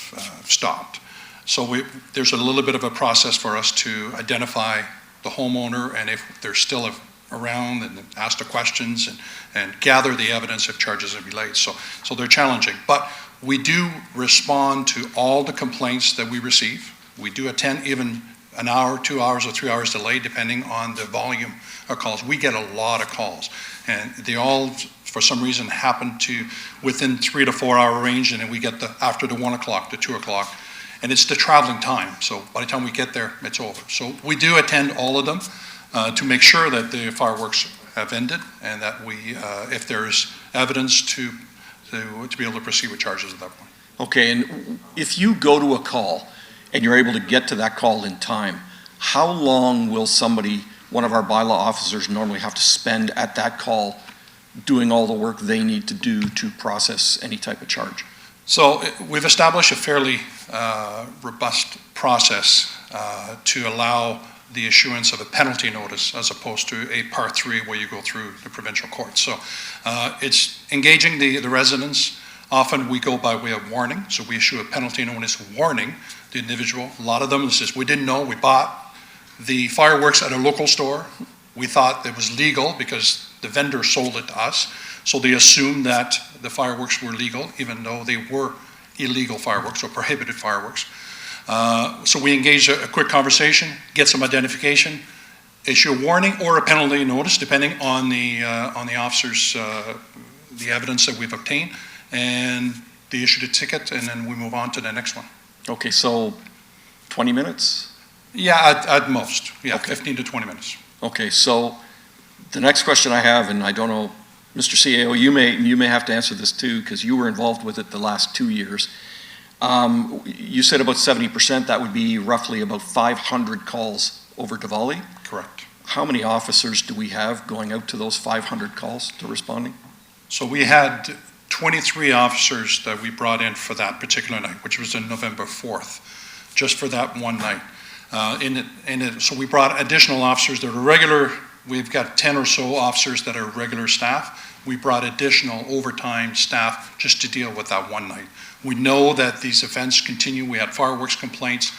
stopped. So there's a little bit of a process for us to identify the homeowner, and if they're still around, and ask the questions and gather the evidence if charges are laid. So they're challenging. But we do respond to all the complaints that we receive. We do attend even an hour, 2 hours, or 3 hours delay, depending on the volume of calls. We get a lot of calls, and they all, for some reason, happen to within 3 to 4 hour range, and then we get after the 1 o'clock, the 2 o'clock, and it's the traveling time. So by the time we get there, it's over. So we do attend all of them to make sure that the fireworks have ended, and that we, if there's evidence to be able to proceed with charges at that point. Okay, and if you go to a call and you're able to get to that call in time, how long will one of our bylaw officers normally have to spend at that call doing all the work they need to do to process any type of charge? So we've established a fairly robust process to allow the issuance of a penalty notice as opposed to a Part 3 where you go through the provincial court. So it's engaging the residents. Often we go by way of warning, so we issue a penalty notice warning the individual. A lot of them says, we didn't know, we bought the fireworks at a local store. We thought it was legal because the vendor sold it to us. So they assumed that the fireworks were legal, even though they were illegal fireworks or prohibited fireworks. So we engage a quick conversation, get some identification, issue a warning or a penalty notice, depending on the officers, the evidence that we've obtained, and they issue the ticket, and then we move on to the next one. Okay, so 20 minutes? Yeah, at most. Yeah, Okay. 15 to 20 minutes. Okay, so the next question I have, and I don't know, Mr. CAO, you may have to answer this too, because you were involved with it the last 2 years. You said about 70%, that would be roughly about 500 calls over Diwali? Correct. How many officers do we have going out to those 500 calls to responding? So we had 23 officers that we brought in for that particular night, which was on November 4th, just for that one night. So we brought additional officers that are regular. We've got 10 or so officers that are regular staff. We brought additional overtime staff just to deal with that one night. We know that these events continue. We had fireworks complaints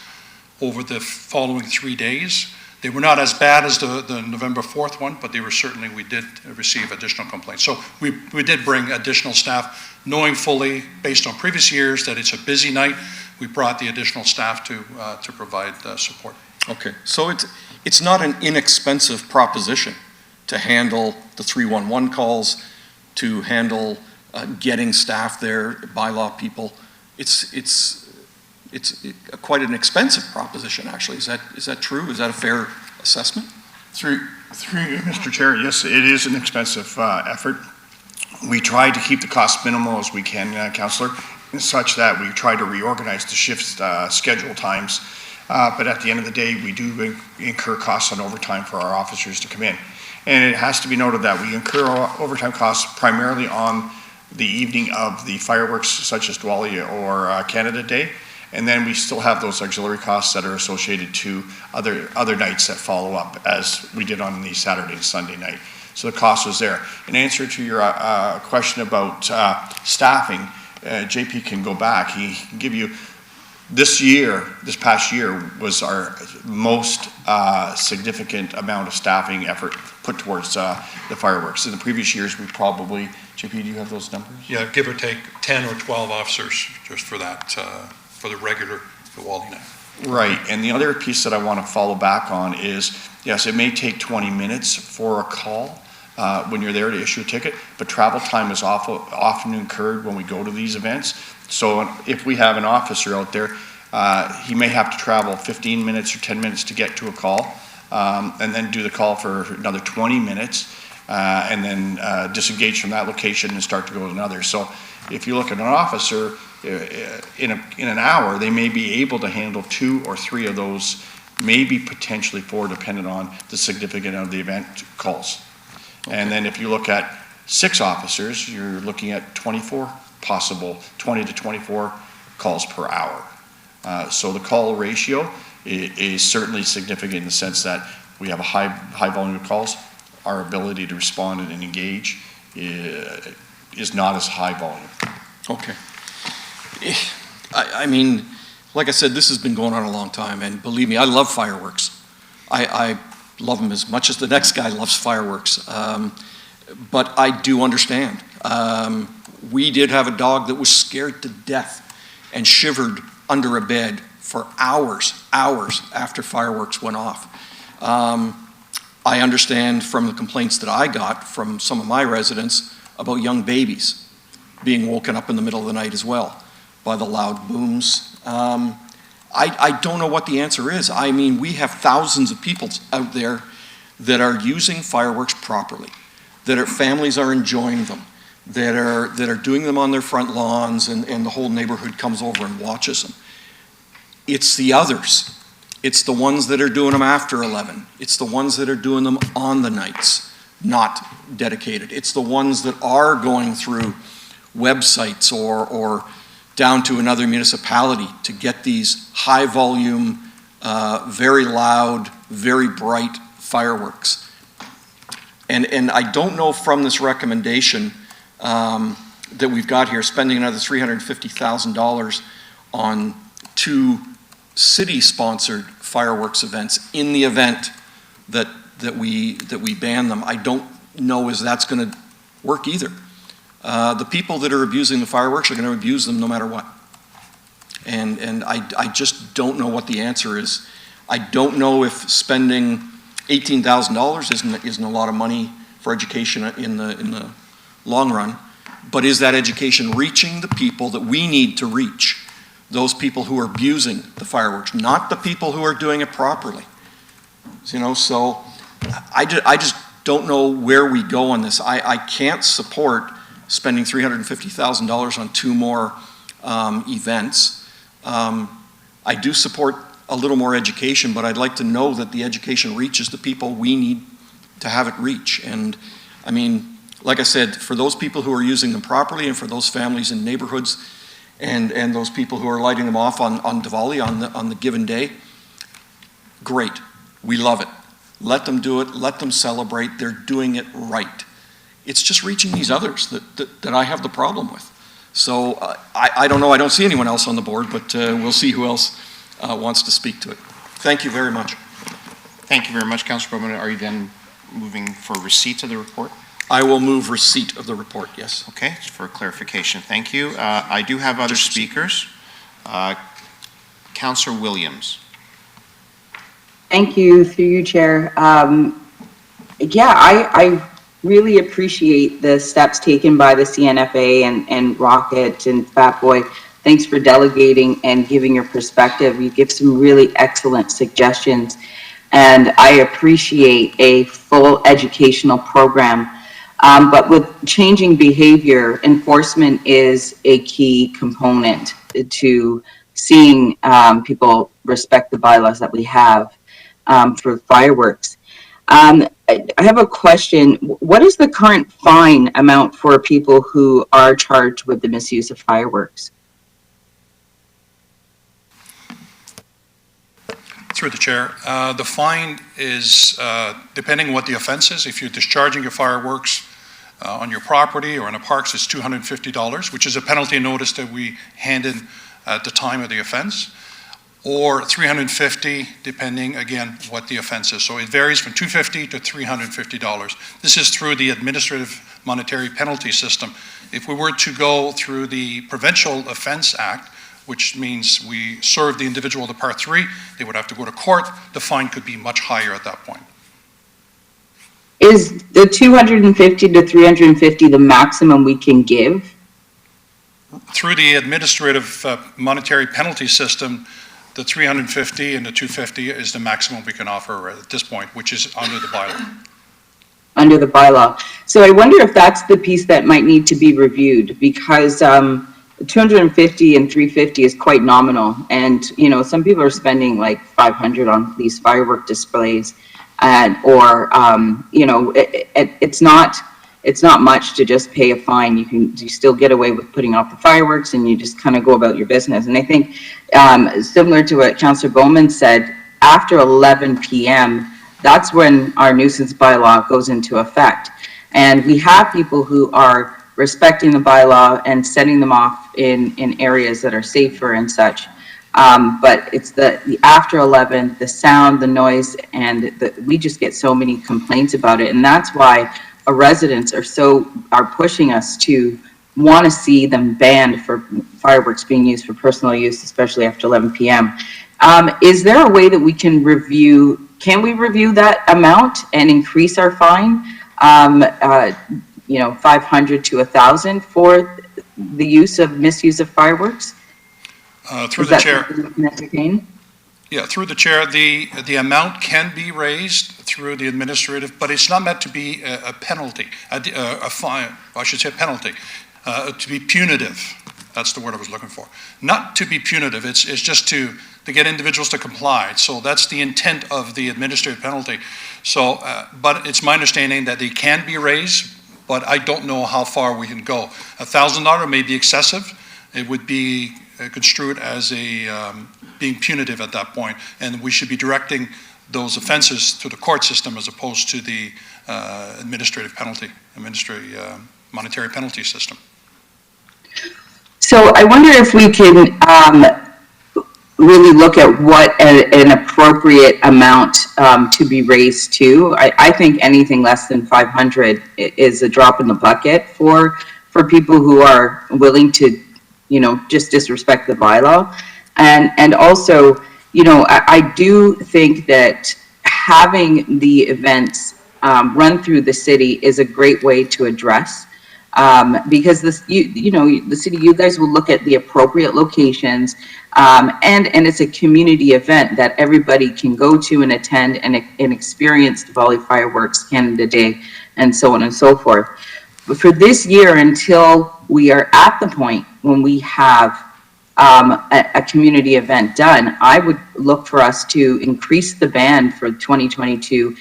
over the following 3 days. They were not as bad as the November 4th one, but they were certainly, we did receive additional complaints. So we did bring additional staff, knowing fully, based on previous years, that it's a busy night. We brought the additional staff to provide support. Okay, so it's not an inexpensive proposition to handle the 311 calls, to handle getting staff there, bylaw people. It's quite an expensive proposition, actually. Is that true? Is that a fair assessment? Through you, Mr. Chair, yes, it is an expensive effort. We try to keep the cost minimal as we can, Councillor, such that we try to reorganize the shift schedule times. But at the end of the day, we do incur costs on overtime for our officers to come in. And it has to be noted that we incur overtime costs primarily on the evening of the fireworks, such as Diwali or Canada Day. And then we still have those auxiliary costs that are associated to other nights that follow up, as we did on the Saturday and Sunday night. So the cost was there. In answer to your question about staffing, JP can go back. He can give you, this past year was our most significant amount of staffing effort put towards the fireworks. In the previous years, we probably, JP, do you have those numbers? Yeah, give or take 10 or 12 officers just for that, for the regular Diwali night. Right, and the other piece that I want to follow back on is, yes, it may take 20 minutes for a call when you're there to issue a ticket, but travel time is often incurred when we go to these events. So if we have an officer out there, he may have to travel 15 minutes or 10 minutes to get to a call, and then do the call for another 20 minutes, and then disengage from that location and start to go to another. So if you look at an officer, in an hour, they may be able to handle 2 or 3 of those, maybe potentially 4, depending on the significance of the event calls. Okay. And then if you look at 6 officers, you're looking at 20 to 24 calls per hour. So the call ratio is certainly significant in the sense that we have a high volume of calls. Our ability to respond and engage is not as high volume. Okay. I mean, like I said, this has been going on a long time, and believe me, I love fireworks. I love them as much as the next guy loves fireworks. But I do understand. We did have a dog that was scared to death and shivered under a bed for hours after fireworks went off. I understand from the complaints that I got from some of my residents about young babies being woken up in the middle of the night as well by the loud booms. I don't know what the answer is. I mean, we have thousands of people out there that are using fireworks properly, that families are enjoying them, that are doing them on their front lawns, and the whole neighborhood comes over and watches them. It's the others. It's the ones that are doing them after 11. It's the ones that are doing them on the nights, not dedicated. It's the ones that are going through websites or down to another municipality to get these high volume, very loud, very bright fireworks. And I don't know from this recommendation that we've got here, spending another $350,000 on 2 city-sponsored fireworks events in the event that we ban them. I don't know as that's going to work either. The people that are abusing the fireworks are going to abuse them no matter what. And I just don't know what the answer is. I don't know if spending $18,000 isn't a lot of money for education in the long run, but is that education reaching the people that we need to reach? Those people who are abusing the fireworks, not the people who are doing it properly. You know, so I just don't know where we go on this. I can't support spending $350,000 on 2 more events. I do support a little more education, but I'd like to know that the education reaches the people we need to have it reach. And I mean, like I said, for those people who are using them properly, and for those families in neighborhoods, and those people who are lighting them off on Diwali on the given day, great. We love it. Let them do it. Let them celebrate. They're doing it right. It's just reaching these others that I have the problem with. So I don't know. I don't see anyone else on the board, but we'll see who else wants to speak to it. Thank you very much. Thank you very much, Councillor Bowman. Are you then moving for receipt of the report? I will move receipt of the report, yes. Okay, for clarification, thank you. I do have other speakers. Councillor Williams. Thank you, through you, Chair. Yeah, I really appreciate the steps taken by the CNFA and Rocket and Fat Boy. Thanks for delegating and giving your perspective. You give some really excellent suggestions, and I appreciate a full educational program. But with changing behavior, enforcement is a key component to seeing people respect the bylaws that we have for fireworks. I have a question. What is the current fine amount for people who are charged with the misuse of fireworks? Through the chair, the fine is, depending on what the offense is, if you're discharging your fireworks on your property or in the parks, it's $250, which is a penalty notice that we hand in at the time of the offense, or $350, depending, again, what the offense is. So it varies from $250 to $350. This is through the administrative monetary penalty system. If we were to go through the Provincial Offense Act, which means we serve the individual to Part 3, they would have to go to court. The fine could be much higher at that point. Is the 250 to 350 the maximum we can give? Through the administrative monetary penalty system, the 350 and the 250 is the maximum we can offer at this point, which is under the bylaw. Under the bylaw. So I wonder if that's the piece that might need to be reviewed, because 250 and 350 is quite nominal, and you know, some people are spending like 500 on these firework displays, and or you know, it's not it's not much to just pay a fine. You still get away with putting off the fireworks, and you just kind of go about your business. And I think, similar to what Councillor Bowman said, after 11 p.m., that's when our nuisance bylaw goes into effect. And we have people who are respecting the bylaw and setting them off in areas that are safer and such. But it's the after 11, the sound, the noise, and we just get so many complaints about it. And that's why our residents are pushing us to want to see them banned for fireworks being used for personal use, especially after 11 p.m. Is there a way that we can review that amount and increase our fine, 500 to 1,000 for the misuse of fireworks? Through the chair. Entertain? Yeah, through the chair, the amount can be raised through the administrative, but it's not meant to be a penalty, a fine, I should say a penalty, to be punitive. That's the word I was looking for. Not to be punitive, it's just to get individuals to comply. So that's the intent of the administrative penalty. So, but it's my understanding that they can be raised, but I don't know how far we can go. $1,000 may be excessive. It would be construed as being punitive at that point, and we should be directing those offenses to the court system as opposed to the monetary penalty system. So I wonder if we can really look at what an appropriate amount to be raised to. I think anything less than 500 is a drop in the bucket for people who are willing to, just disrespect the bylaw. And also, I do think that having the events run through the city is a great way to address, because the city, you guys will look at the appropriate locations, and it's a community event that everybody can go to and attend and experience Diwali fireworks, Canada Day, and so on and so forth. But for this year, until we are at the point when we have a community event done, I would look for us to increase the ban for 2022,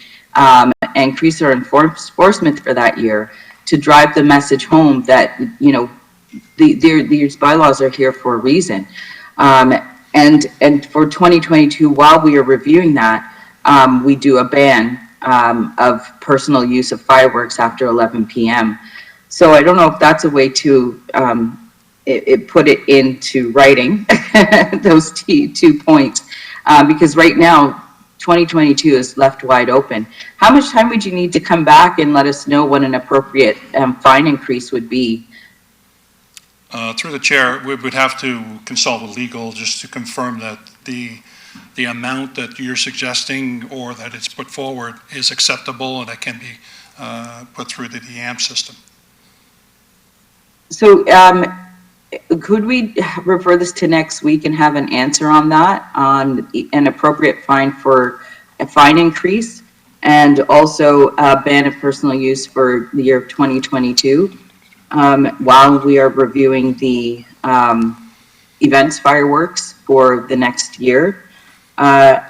increase our enforcement for that year, to drive the message home that, these bylaws are here for a reason. And for 2022, while we are reviewing that, we do a ban of personal use of fireworks after 11 p.m. So I don't know if that's a way to put it into writing, those two points, because right now, 2022 is left wide open. How much time would you need to come back and let us know what an appropriate fine increase would be? Through the chair, we would have to consult with legal just to confirm that the amount that you're suggesting or that it's put forward is acceptable and that can be put through the AMP system. So could we refer this to next week and have an answer on that, on an appropriate fine for a fine increase, and also a ban of personal use for the year of 2022, while we are reviewing the events fireworks for the next year? And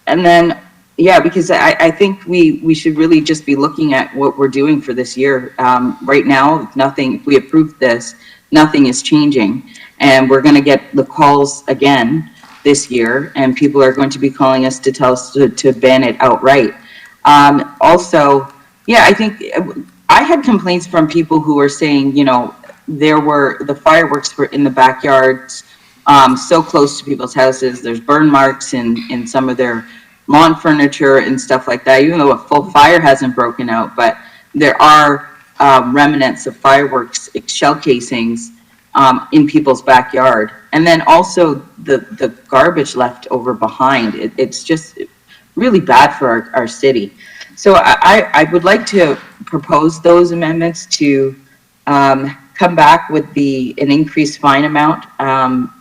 then, yeah, because I think we should really just be looking at what we're doing for this year. Right now, if we approve this, nothing is changing. And we're going to get the calls again this year, and people are going to be calling us to tell us to ban it outright. Also, yeah, I think I had complaints from people who were saying, the fireworks were in the backyards, so close to people's houses. There's burn marks in some of their lawn furniture and stuff like that, even though a full fire hasn't broken out. But there are remnants of fireworks, shell casings, in people's backyard. And then also the garbage left over behind. It's just really bad for our city. So I would like to propose those amendments to come back with an increased fine amount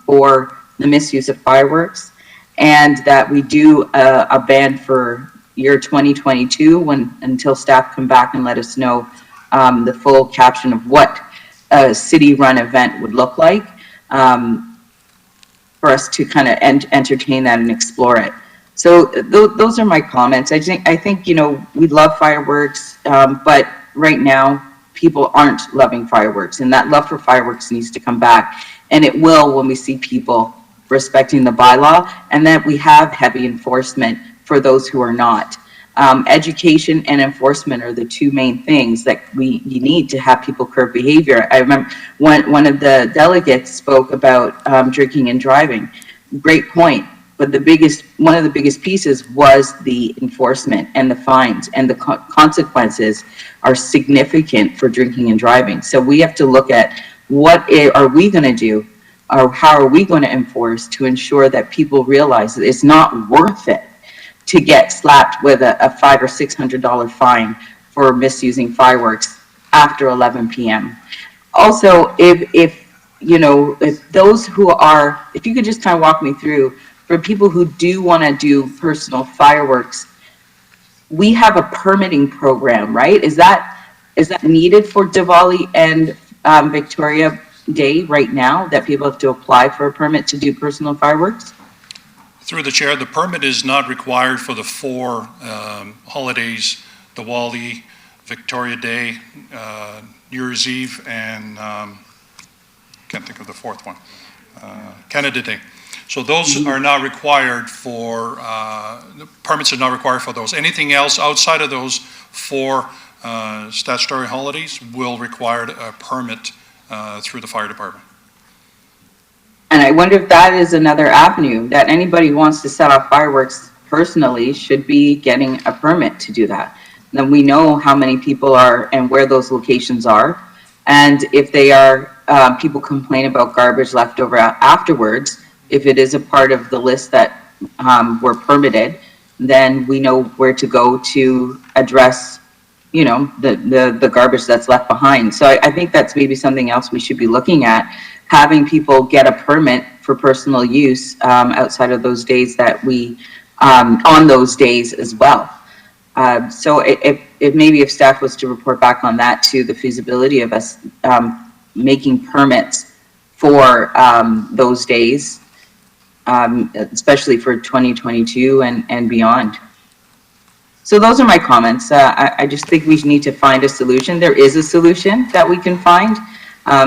for the misuse of fireworks, and that we do a ban for year 2022 until staff come back and let us know the full caption of what a city-run event would look like, for us to kind of entertain that and explore it. So those are my comments. I think we love fireworks, but right now people aren't loving fireworks, and that love for fireworks needs to come back. And it will when we see people respecting the bylaw, and that we have heavy enforcement for those who are not. Education and enforcement are the two main things that you need to have people curb behavior. I remember one of the delegates spoke about drinking and driving. Great point. But one of the biggest pieces was the enforcement and the fines, and the consequences are significant for drinking and driving. So we have to look at what are we going to do, or how are we going to enforce to ensure that people realize that it's not worth it to get slapped with a $500 or $600 fine for misusing fireworks after 11 p.m. Also, if those who are, if you could just kind of walk me through, for people who do want to do personal fireworks, we have a permitting program, right? Is that needed for Diwali and Victoria Day right now, that people have to apply for a permit to do personal fireworks? Through the chair, the permit is not required for the 4 holidays: Diwali, Victoria Day, New Year's Eve, and can't think of the 4th one, Canada Day. So those are not required for, the permits are not required for those. Anything else outside of those 4 statutory holidays will require a permit through the fire department. And I wonder if that is another avenue, that anybody who wants to set off fireworks personally should be getting a permit to do that. Then we know how many people are and where those locations are. And if they are, people complain about garbage left over afterwards, if it is a part of the list that were permitted, then we know where to go to address, the garbage that's left behind. So I think that's maybe something else we should be looking at, having people get a permit for personal use outside of those days that we, on those days as well. So if staff was to report back on that too, the feasibility of us making permits for those days, especially for 2022 and beyond. So those are my comments. I just think we need to find a solution. There is a solution that we can find,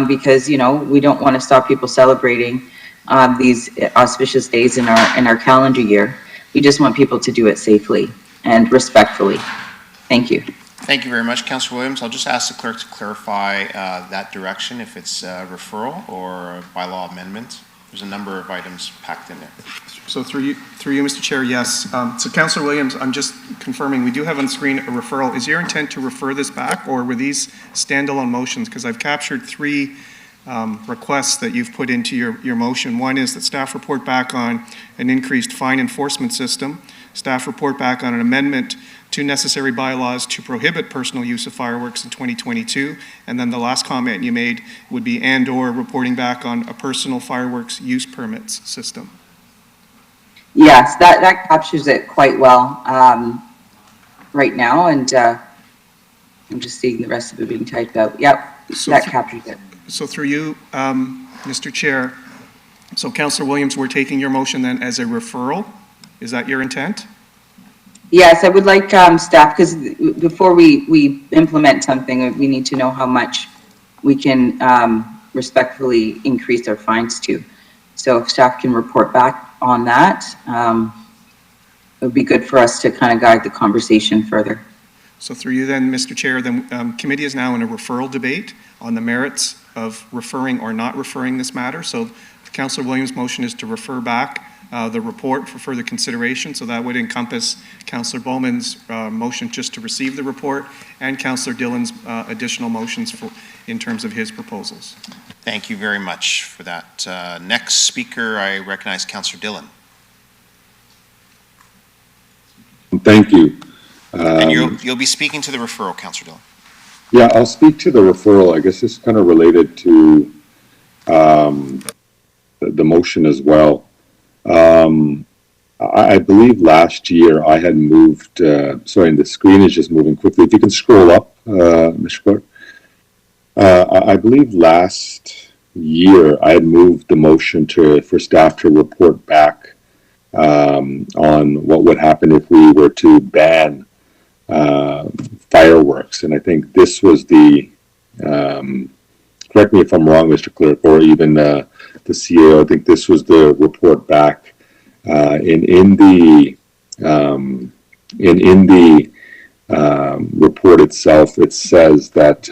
because we don't want to stop people celebrating these auspicious days in our calendar year. We just want people to do it safely and respectfully. Thank you. Thank you very much, Councillor Williams. I'll just ask the clerk to clarify that direction, if it's a referral or a bylaw amendment. There's a number of items packed in there. So through you, Mr. Chair, yes. So Councillor Williams, I'm just confirming, we do have on screen a referral. Is your intent to refer this back, or were these standalone motions? Because I've captured 3 requests that you've put into your motion. One is that staff report back on an increased fine enforcement system. Staff report back on an amendment to necessary bylaws to prohibit personal use of fireworks in 2022. And then the last comment you made would be and/or reporting back on a personal fireworks use permits system. Yes, that captures it quite well right now, and I'm just seeing the rest of it being typed out. Yep, So that captures it. So through you, Mr. Chair, so Councillor Williams, we're taking your motion then as a referral. Is that your intent? Yes, I would like staff, because before we implement something, we need to know how much we can respectfully increase our fines to. So if staff can report back on that, it would be good for us to kind of guide the conversation further. So through you then, Mr. Chair, the committee is now in a referral debate on the merits of referring or not referring this matter. So Councillor Williams' motion is to refer back the report for further consideration. So that would encompass Councillor Bowman's motion just to receive the report, and Councillor Dillon's additional motions in terms of his proposals. Thank you very much for that. Next speaker, I recognize Councillor Dillon. Thank you. And you'll be speaking to the referral, Councillor Dillon. Yeah, I'll speak to the referral. I guess it's kind of related to the motion as well. I believe last year I had moved, sorry, and the screen is just moving quickly. If you can scroll up, Mr. Clerk. I believe last year I had moved the motion for staff to report back on what would happen if we were to ban fireworks. And I think this was the correct me if I'm wrong, Mr. Clerk, or even the CAO. I think this was the report back, and in the report itself, it says that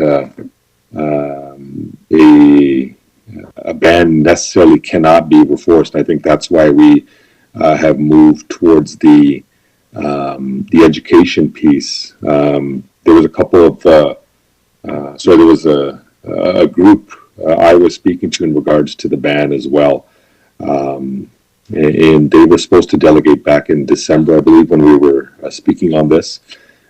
a ban necessarily cannot be enforced. I think that's why we have moved towards the education piece. There was a couple of there was a group I was speaking to in regards to the ban as well. And they were supposed to delegate back in December, I believe, when we were speaking on this.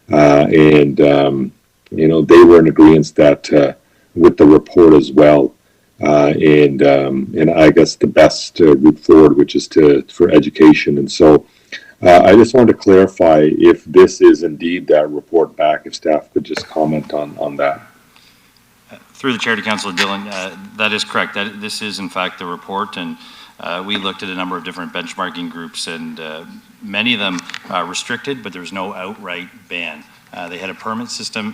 And they were in agreement that with the report as well. And I guess the best route forward, which is for education. And so I just wanted to clarify if this is indeed that report back, if staff could just comment on that. Through the chair to Councillor Dillon, that is correct. This is in fact the report, and we looked at a number of different benchmarking groups, and many of them restricted, but there's no outright ban. They had a permit system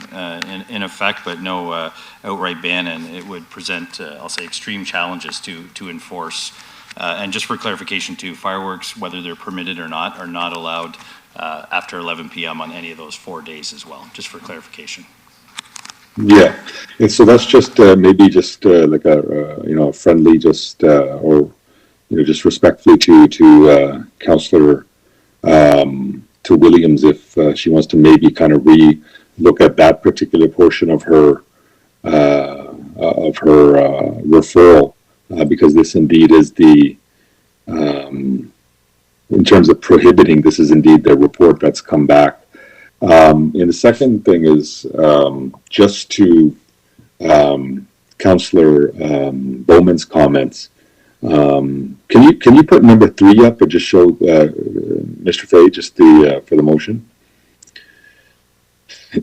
in effect, but no outright ban, and it would present, I'll say, extreme challenges to enforce. And just for clarification too, fireworks, whether they're permitted or not, are not allowed after 11 p.m. on any of those 4 days as well, just for clarification. Yeah, and so that's just maybe just like a friendly, just or just respectfully to Councillor to Williams, if she wants to maybe kind of look at that particular portion of her referral, because this indeed is the in terms of prohibiting, this is indeed the report that's come back. And the second thing is just to Councillor Bowman's comments. Can you put number 3 up and just show Mr. Fay just for the motion?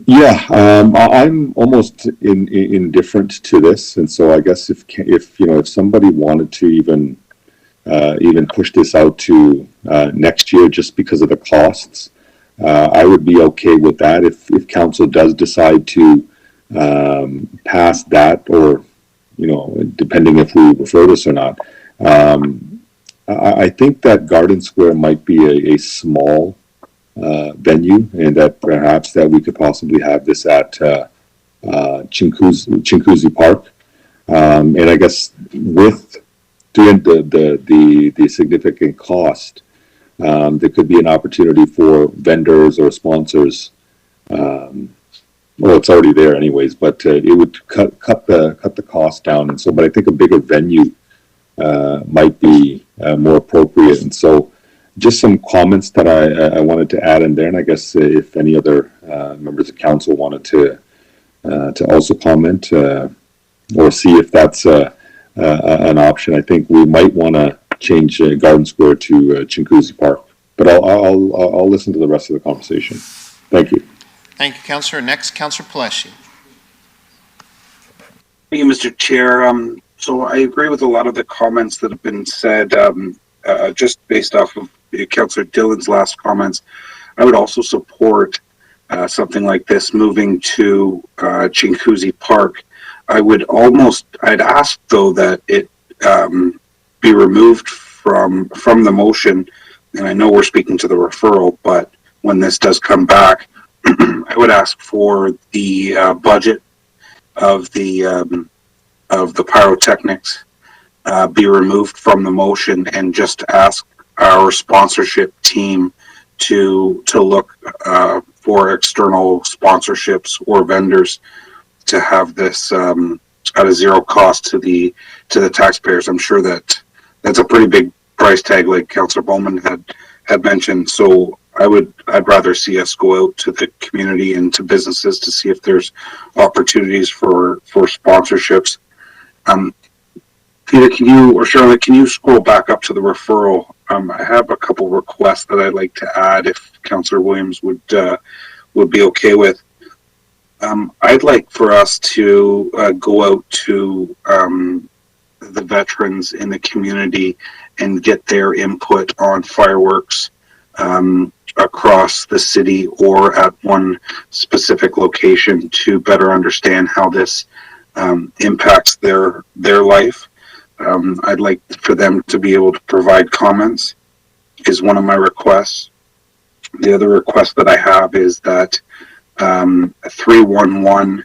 Yeah, I'm almost indifferent to this, and so I guess if somebody wanted to even push this out to next year just because of the costs, I would be okay with that if council does decide to pass that, or depending if we refer this or not. I think that Garden Square might be a small venue, and that perhaps that we could possibly have this at Chinguacousy Park. And I guess with doing the significant cost, there could be an opportunity for vendors or sponsors. Well, it's already there anyways, but it would cut the cost down. And so, but I think a bigger venue might be more appropriate. And so, just some comments that I wanted to add in there. And I guess if any other members of council wanted to also comment or see if that's an option, I think we might want to change Garden Square to Chinguacousy Park. But I'll listen to the rest of the conversation. Thank you. Thank you, Councillor. Next, Councillor Palacio. Thank you, Mr. Chair. So I agree with a lot of the comments that have been said. Just based off of Councillor Dillon's last comments, I would also support something like this moving to Chinguacousy Park. I'd ask though that it be removed from the motion, and I know we're speaking to the referral, but when this does come back, I would ask for the budget of the pyrotechnics be removed from the motion, and just ask our sponsorship team to look for external sponsorships or vendors to have this at a zero cost to the taxpayers. I'm sure that's a pretty big price tag, like Councillor Bowman had mentioned. So I'd rather see us go out to the community and to businesses to see if there's opportunities for sponsorships. Peter, Charlotte, can you scroll back up to the referral? I have a couple requests that I'd like to add if Councillor Williams would be okay with. I'd like for us to go out to the veterans in the community and get their input on fireworks across the city or at one specific location to better understand how this impacts their life. I'd like for them to be able to provide comments is one of my requests. The other request that I have is that 311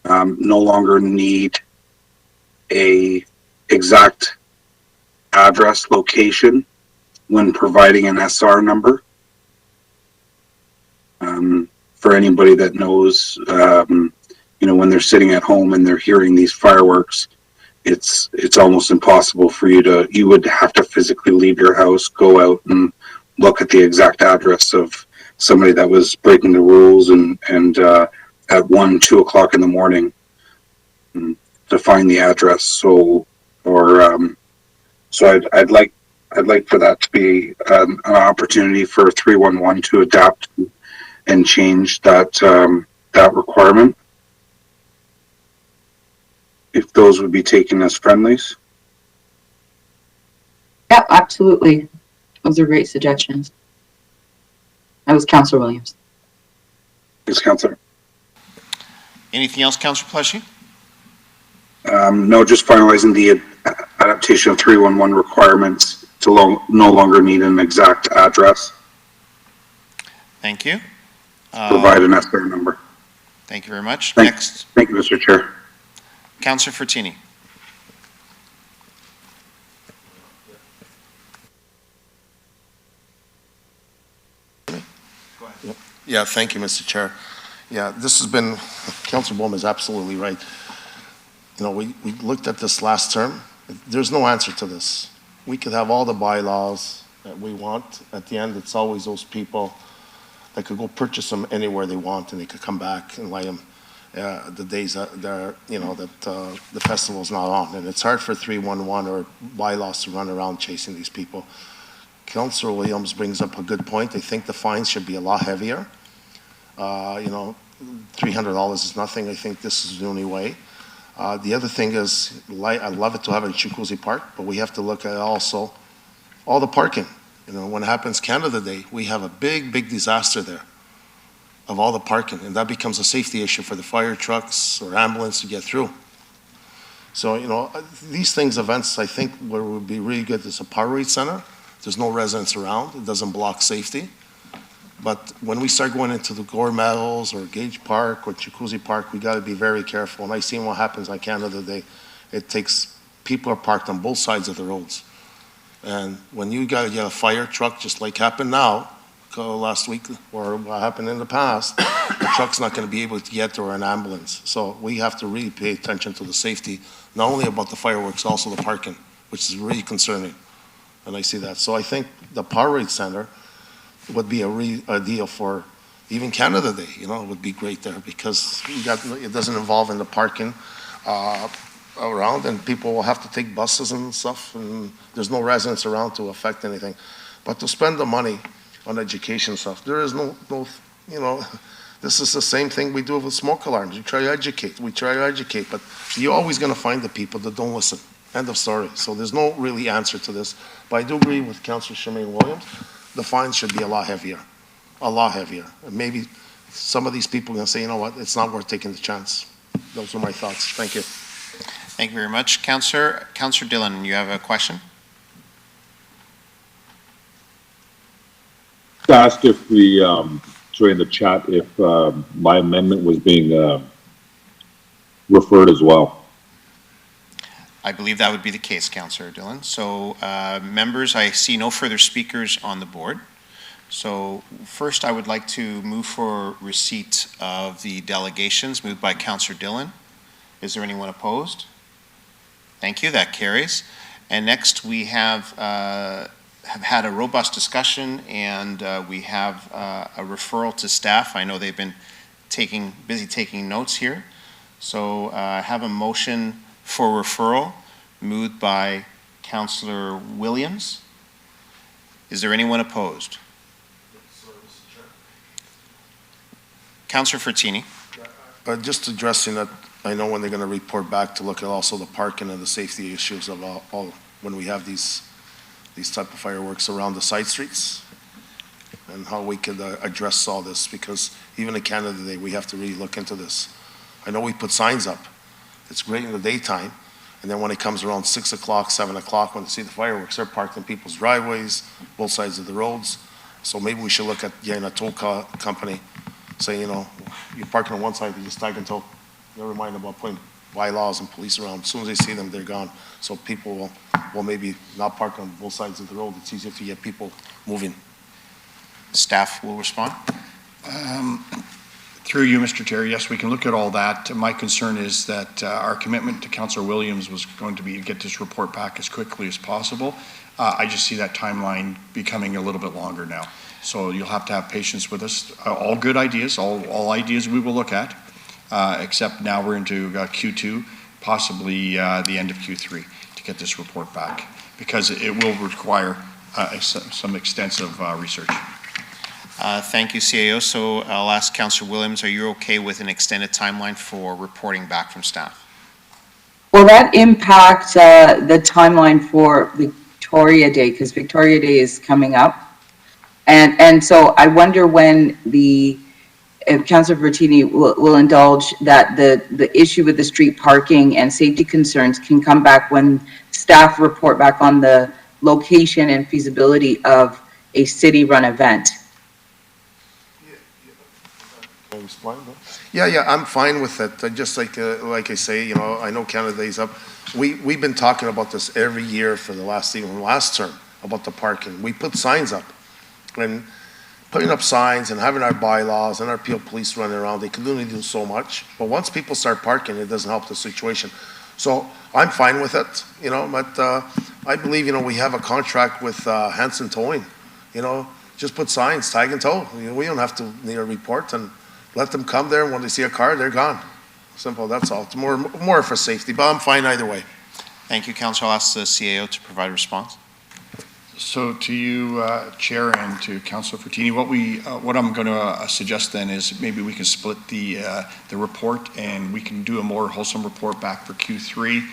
no longer need a exact address location when providing an SR number. For anybody that knows, when they're sitting at home and they're hearing these fireworks, it's almost impossible for you would have to physically leave your house, go out and look at the exact address of somebody that was breaking the rules and at 1, 2 o'clock in the morning to find the address. So I'd like for that to be an opportunity for 311 to adapt and change that requirement. If those would be taken as friendlies. Yeah, absolutely. Those are great suggestions. That was Councillor Williams. Yes, Councillor. Anything else, Councillor Pleshy? No, just finalizing the adaptation of 311 requirements to no longer need an exact address. Thank you. Provide an SR number. Thank you very much. Thank you, Mr. Chair. Councillor Fortini. Yeah, thank you, Mr. Chair. Yeah, this has been, Councillor Bowman is absolutely right. We looked at this last term. There's no answer to this. We could have all the bylaws that we want. At the end, it's always those people that could go purchase them anywhere they want, and they could come back and lay them the days that the festival's not on. And it's hard for 311 or bylaws to run around chasing these people. Councillor Williams brings up a good point. I think the fines should be a lot heavier. $300 is nothing. I think this is the only way. The other thing is, I'd love it to have it in Chukuzi Park, but we have to look at also all the parking. When it happens Canada Day, we have a big, big disaster there of all the parking, and that becomes a safety issue for the fire trucks or ambulance to get through. So, these things, events, I think where it would be really good is a power rate center. There's no residents around. It doesn't block safety. But when we start going into the Gore Meadows or Gage Park or Chukuzi Park, we got to be very careful. And I've seen what happens on Canada Day. People are parked on both sides of the roads. And when you got to get a fire truck, just like happened now, last week, or what happened in the past, the truck's not going to be able to get there, or an ambulance. So we have to really pay attention to the safety, not only about the fireworks, also the parking, which is really concerning. And I see that. So I think the Power Rate Center would be a deal for even Canada Day. It would be great there, because it doesn't involve in the parking around, and people will have to take buses and stuff, and there's no residents around to affect anything. But to spend the money on education stuff, there is no, this is the same thing we do with smoke alarms. We try to educate, but you're always going to find the people that don't listen. End of story. So there's no really answer to this. But I do agree with Councillor Shemaine Williams. The fines should be a lot heavier. And maybe some of these people are going to say, you know what, it's not worth taking the chance. Those are my thoughts. Thank you. Thank you very much. Councillor Dillon, you have a question? Asked if we, during the chat, if my amendment was being referred as well. I believe that would be the case, Councillor Dillon. So, members, I see no further speakers on the board. So, first I would like to move for receipt of the delegations, moved by Councillor Dillon. Is there anyone opposed? Thank you, that carries. And next we have had a robust discussion, and we have a referral to staff. I know they've been busy taking notes here. So I have a motion for referral, moved by Councillor Williams. Is there anyone opposed? Councillor Fortini. Just addressing that, I know when they're going to report back to look at also the parking and the safety issues of all when we have these type of fireworks around the side streets, and how we could address all this, because even in Canada Day, we have to really look into this. I know we put signs up, it's great in the daytime. And then when it comes around 6 o'clock, 7 o'clock, when they see the fireworks, they're parked in people's driveways, both sides of the roads. So maybe we should look at getting a tow company, say, you know, you're parking on one side, you just tag and tow. Never mind about putting bylaws and police around. As soon as they see them, they're gone. So people will maybe not park on both sides of the road. It's easier to get people moving. Staff will respond. Through you, Mr. Chair, yes, we can look at all that. My concern is that our commitment to Councillor Williams was going to be to get this report back as quickly as possible. I just see that timeline becoming a little bit longer now. So you'll have to have patience with us. All good ideas, all ideas we will look at, except now we're into Q2, possibly the end of Q3 to get this report back, because it will require some extensive research. Thank you, CAO. So I'll ask Councillor Williams, are you okay with an extended timeline for reporting back from staff? Will that impact the timeline for Victoria Day? Because Victoria Day is coming up. And so I wonder when if Councillor Bertini will indulge that the issue with the street parking and safety concerns can come back when staff report back on the location and feasibility of a city-run event. Yeah, I'm fine with it. Just like I say, you know, I know Canada Day's up. We've been talking about this every year for the even last term about the parking. We put signs up, and putting up signs and having our bylaws and our police running around, they can only do so much. But once people start parking, it doesn't help the situation. So I'm fine with it, you know, but I believe, you know, we have a contract with Hanson Towing, you know, just put signs, tag and tow. You know, we don't have to need a report, and let them come there, and when they see a car, they're gone. Simple, that's all. It's more for safety, but I'm fine either way. Thank you, Councillor. I'll ask the CAO to provide a response. So to you, Chair, and to Councillor Fertini, what I'm going to suggest then is maybe we can split the report, and we can do a more wholesome report back for Q3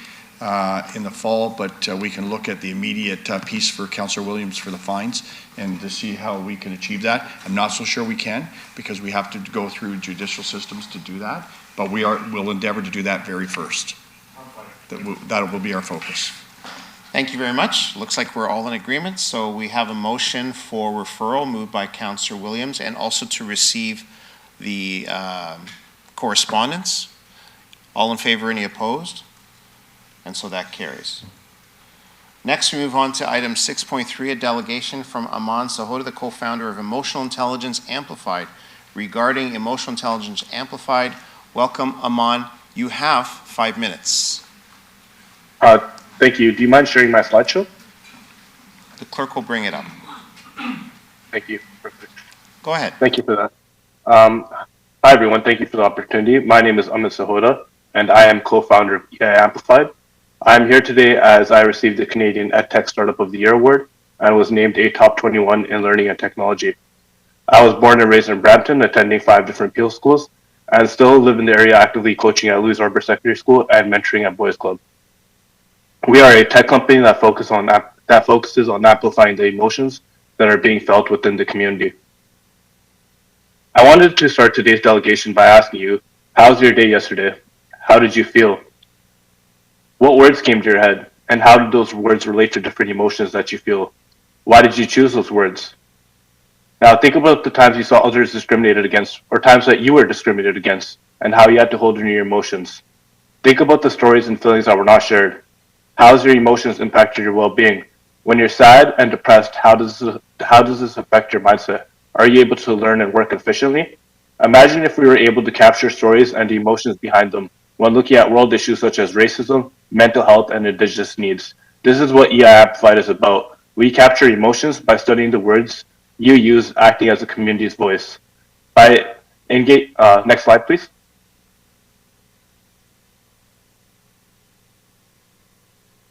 in the fall, but we can look at the immediate piece for Councillor Williams for the fines and to see how we can achieve that. I'm not so sure we can, because we have to go through judicial systems to do that, but we'll endeavor to do that very first. That will be our focus. Thank you very much. Looks like we're all in agreement. So we have a motion for referral moved by Councillor Williams, and also to receive the correspondence. All in favor, any opposed? And so that carries. Next, we move on to item 6.3, a delegation from Aman Sahota, the co-founder of Emotional Intelligence Amplified, regarding Emotional Intelligence Amplified. Welcome, Aman. You have 5 minutes. Thank you. Do you mind sharing my slideshow? The clerk will bring it up. Thank you. Perfect. Go ahead. Thank you for that. Hi, everyone. Thank you for the opportunity. My name is Amit Sahota, and I am co-founder of EI Amplified. I'm here today as I received the Canadian EdTech Startup of the Year award and was named a top 21 in learning and technology. I was born and raised in Brampton, attending 5 different Peel schools, and still live in the area, actively coaching at Louis Arbor Secondary School and mentoring at Boys Club. We are a tech company that focuses on amplifying the emotions that are being felt within the community. I wanted to start today's delegation by asking you, how was your day yesterday? How did you feel? What words came to your head, and how did those words relate to different emotions that you feel? Why did you choose those words? Now think about the times you saw others discriminated against, or times that you were discriminated against, and how you had to hold in your emotions. Think about the stories and feelings that were not shared. How has your emotions impacted your well-being? When you're sad and depressed, how does this affect your mindset? Are you able to learn and work efficiently? Imagine if we were able to capture stories and the emotions behind them when looking at world issues such as racism, mental health, and Indigenous needs. This is what EI Amplified is about. We capture emotions by studying the words you use, acting as a community's voice. Next slide, please.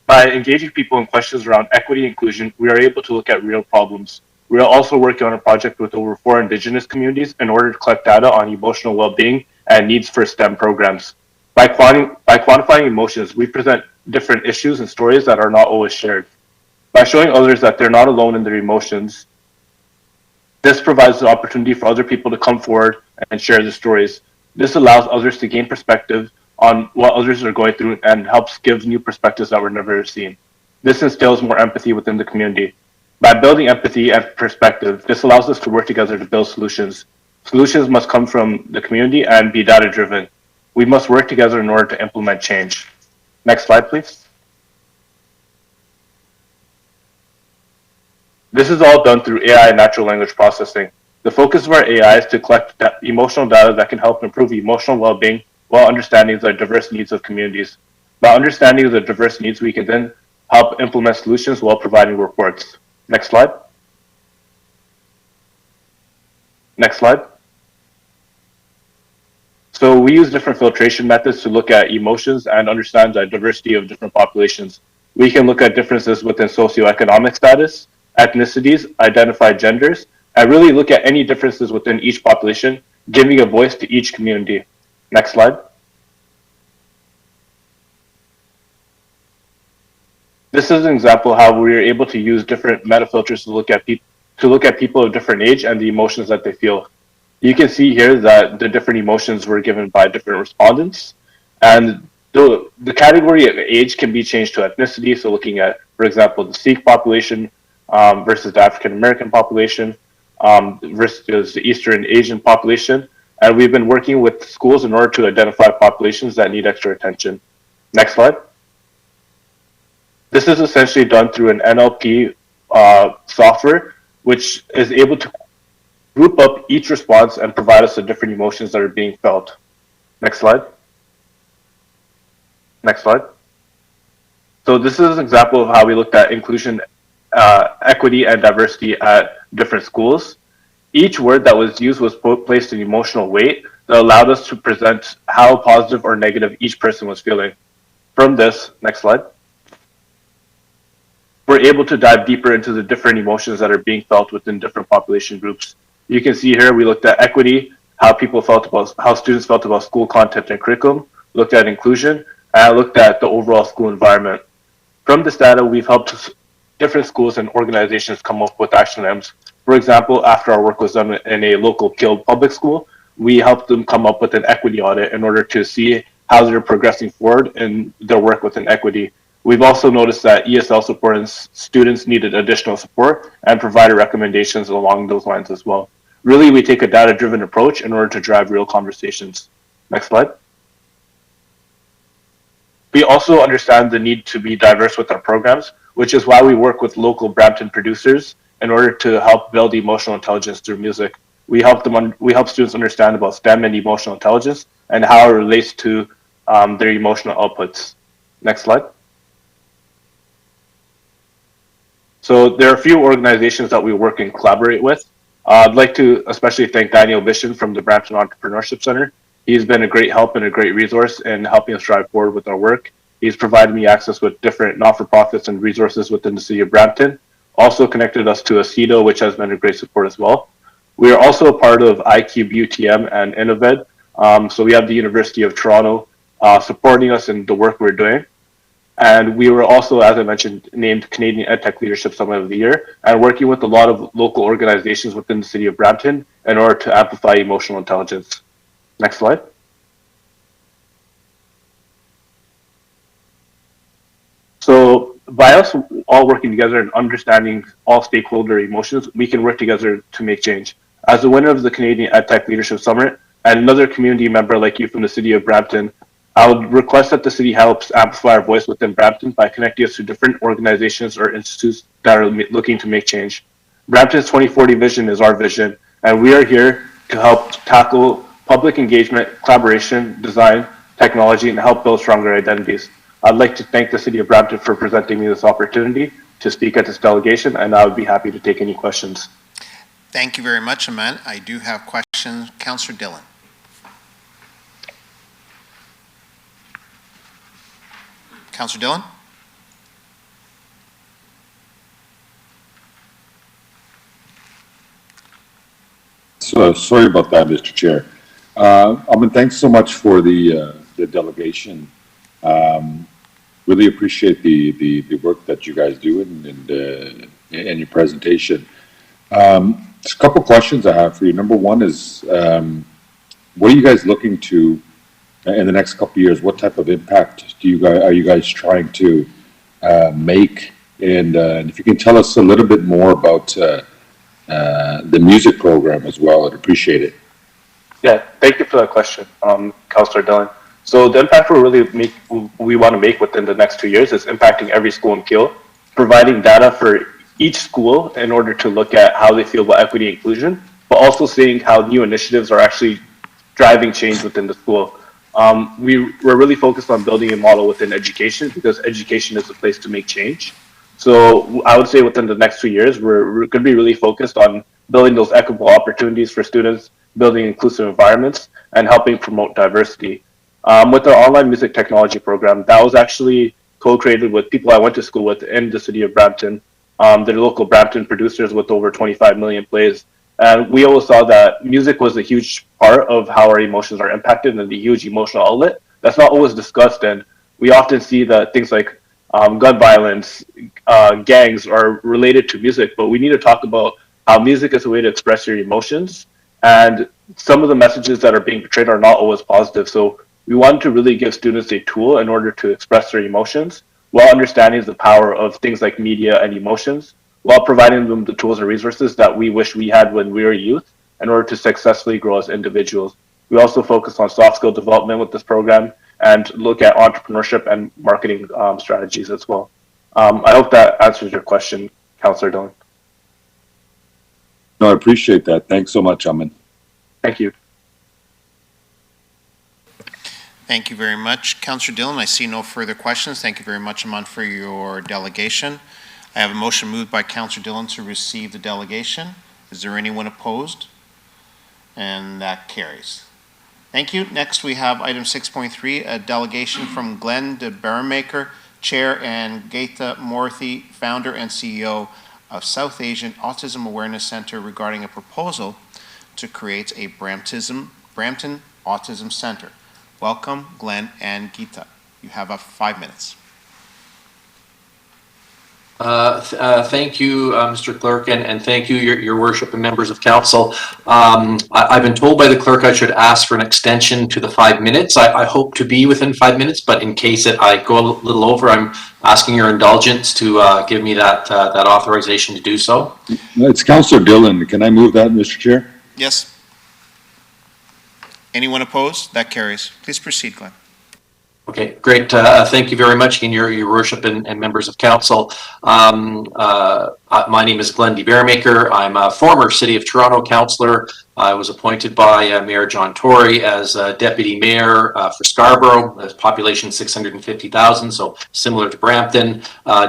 By engaging people in questions around equity and inclusion, we are able to look at real problems. We are also working on a project with over 4 Indigenous communities in order to collect data on emotional well-being and needs for STEM programs. By quantifying emotions, we present different issues and stories that are not always shared. By showing others that they're not alone in their emotions, this provides the opportunity for other people to come forward and share their stories. This allows others to gain perspective on what others are going through and helps give new perspectives that were never seen. This instills more empathy within the community. By building empathy and perspective, this allows us to work together to build solutions. Solutions must come from the community and be data-driven. We must work together in order to implement change. Next slide, please. This is all done through AI and natural language processing. The focus of our AI is to collect emotional data that can help improve emotional well-being while understanding the diverse needs of communities. By understanding the diverse needs, we can then help implement solutions while providing reports. Next slide. Next slide. So we use different filtration methods to look at emotions and understand the diversity of different populations. We can look at differences within socioeconomic status, ethnicities, identify genders, and really look at any differences within each population, giving a voice to each community. Next slide. This is an example how we are able to use different meta filters to look at people of different age and the emotions that they feel. You can see here that the different emotions were given by different respondents, and the category of age can be changed to ethnicity. So looking at, for example, the Sikh population versus the African American population versus the Eastern Asian population. And we've been working with schools in order to identify populations that need extra attention. Next slide. This is essentially done through an NLP software, which is able to group up each response and provide us the different emotions that are being felt. Next slide. Next slide. So this is an example of how we looked at inclusion, equity, and diversity at different schools. Each word that was used was placed in emotional weight that allowed us to present how positive or negative each person was feeling. From this, next slide, we're able to dive deeper into the different emotions that are being felt within different population groups. You can see here we looked at equity, how students felt about school content and curriculum, looked at inclusion, and looked at the overall school environment. From this data, we've helped different schools and organizations come up with action items. For example, after our work was done in a local Guild public school, we helped them come up with an equity audit in order to see how they're progressing forward in their work within equity. We've also noticed that ESL support and students needed additional support and provided recommendations along those lines as well. Really, we take a data-driven approach in order to drive real conversations. Next slide. We also understand the need to be diverse with our programs, which is why we work with local Brampton producers in order to help build emotional intelligence through music. We help students understand about STEM and emotional intelligence and how it relates to their emotional outputs. Next slide. So there are a few organizations that we work and collaborate with. I'd like to especially thank Daniel Bishon from the Brampton Entrepreneurship Center. He's been a great help and a great resource in helping us drive forward with our work. He's provided me access with different not-for-profits and resources within the city of Brampton. Also connected us to ACEDO, which has been a great support as well. We are also a part of iCube UTM and Innoved. So we have the University of Toronto supporting us in the work we're doing. And we were also, as I mentioned, named Canadian EdTech Leadership Summit of the Year, and working with a lot of local organizations within the city of Brampton in order to amplify emotional intelligence. Next slide. So by us all working together and understanding all stakeholder emotions, we can work together to make change. As the winner of the Canadian EdTech Leadership Summit and another community member like you from the city of Brampton, I would request that the city helps amplify our voice within Brampton by connecting us to different organizations or institutes that are looking to make change. Brampton's 2040 vision is our vision, and we are here to help tackle public engagement, collaboration, design, technology, and help build stronger identities. I'd like to thank the city of Brampton for presenting me this opportunity to speak at this delegation, and I would be happy to take any questions. Thank you very much, Aman. I do have questions. Councillor Dillon. Councillor Dillon? So sorry about that, Mr. Chair. Thanks so much for the delegation. Really appreciate the work that you guys do and your presentation. There's a couple questions I have for you. Number one is, what are you guys looking to in the next couple of years, what type of impact are you guys trying to make? And if you can tell us a little bit more about the music program as well, I'd appreciate it. Yeah, thank you for that question, Councillor Dillon. So the impact we want to make within the next 2 years is impacting every school in Peel, providing data for each school in order to look at how they feel about equity and inclusion, but also seeing how new initiatives are actually driving change within the school. We're really focused on building a model within education because education is the place to make change. So I would say within the next 2 years, we're going to be really focused on building those equitable opportunities for students, building inclusive environments, and helping promote diversity. With our online music technology program, that was actually co-created with people I went to school with in the city of Brampton. They're local Brampton producers with over 25 million plays. And we always saw that music was a huge part of how our emotions are impacted and the huge emotional outlet. That's not always discussed, and we often see that things like gun violence, gangs are related to music, but we need to talk about how music is a way to express your emotions. And some of the messages that are being portrayed are not always positive. So we want to really give students a tool in order to express their emotions while understanding the power of things like media and emotions, while providing them the tools and resources that we wish we had when we were youth in order to successfully grow as individuals. We also focus on soft skill development with this program and look at entrepreneurship and marketing strategies as well. I hope that answers your question, Councillor Dillon. No, I appreciate that. Thanks so much, Amin. Thank you. Thank you very much, Councillor Dillon. I see no further questions. Thank you very much, Aman, for your delegation. I have a motion moved by Councillor Dillon to receive the delegation. Is there anyone opposed? And that carries. Thank you. Next, we have item 6.3, a delegation from Glenn de Barrowmaker, Chair, and Gaita Morthy, Founder and CEO of South Asian Autism Awareness Center regarding a proposal to create a Brampton Autism Center. Welcome, Glenn and Geeta. You have 5 minutes. Thank you, Mr. Clerk, and thank you, your worship and members of council. I've been told by the clerk I should ask for an extension to the 5 minutes. I hope to be within 5 minutes, but in case I go a little over, I'm asking your indulgence to give me that authorization to do so. It's Councillor Dillon. Can I move that, Mr. Chair? Yes. Anyone opposed? That carries. Please proceed, Glenn. Okay, great. Thank you very much, again, your worship and members of council. My name is Glenn de Barrowmaker. I'm a former City of Toronto councillor. I was appointed by Mayor John Tory as Deputy Mayor for Scarborough, population 650,000, so similar to Brampton.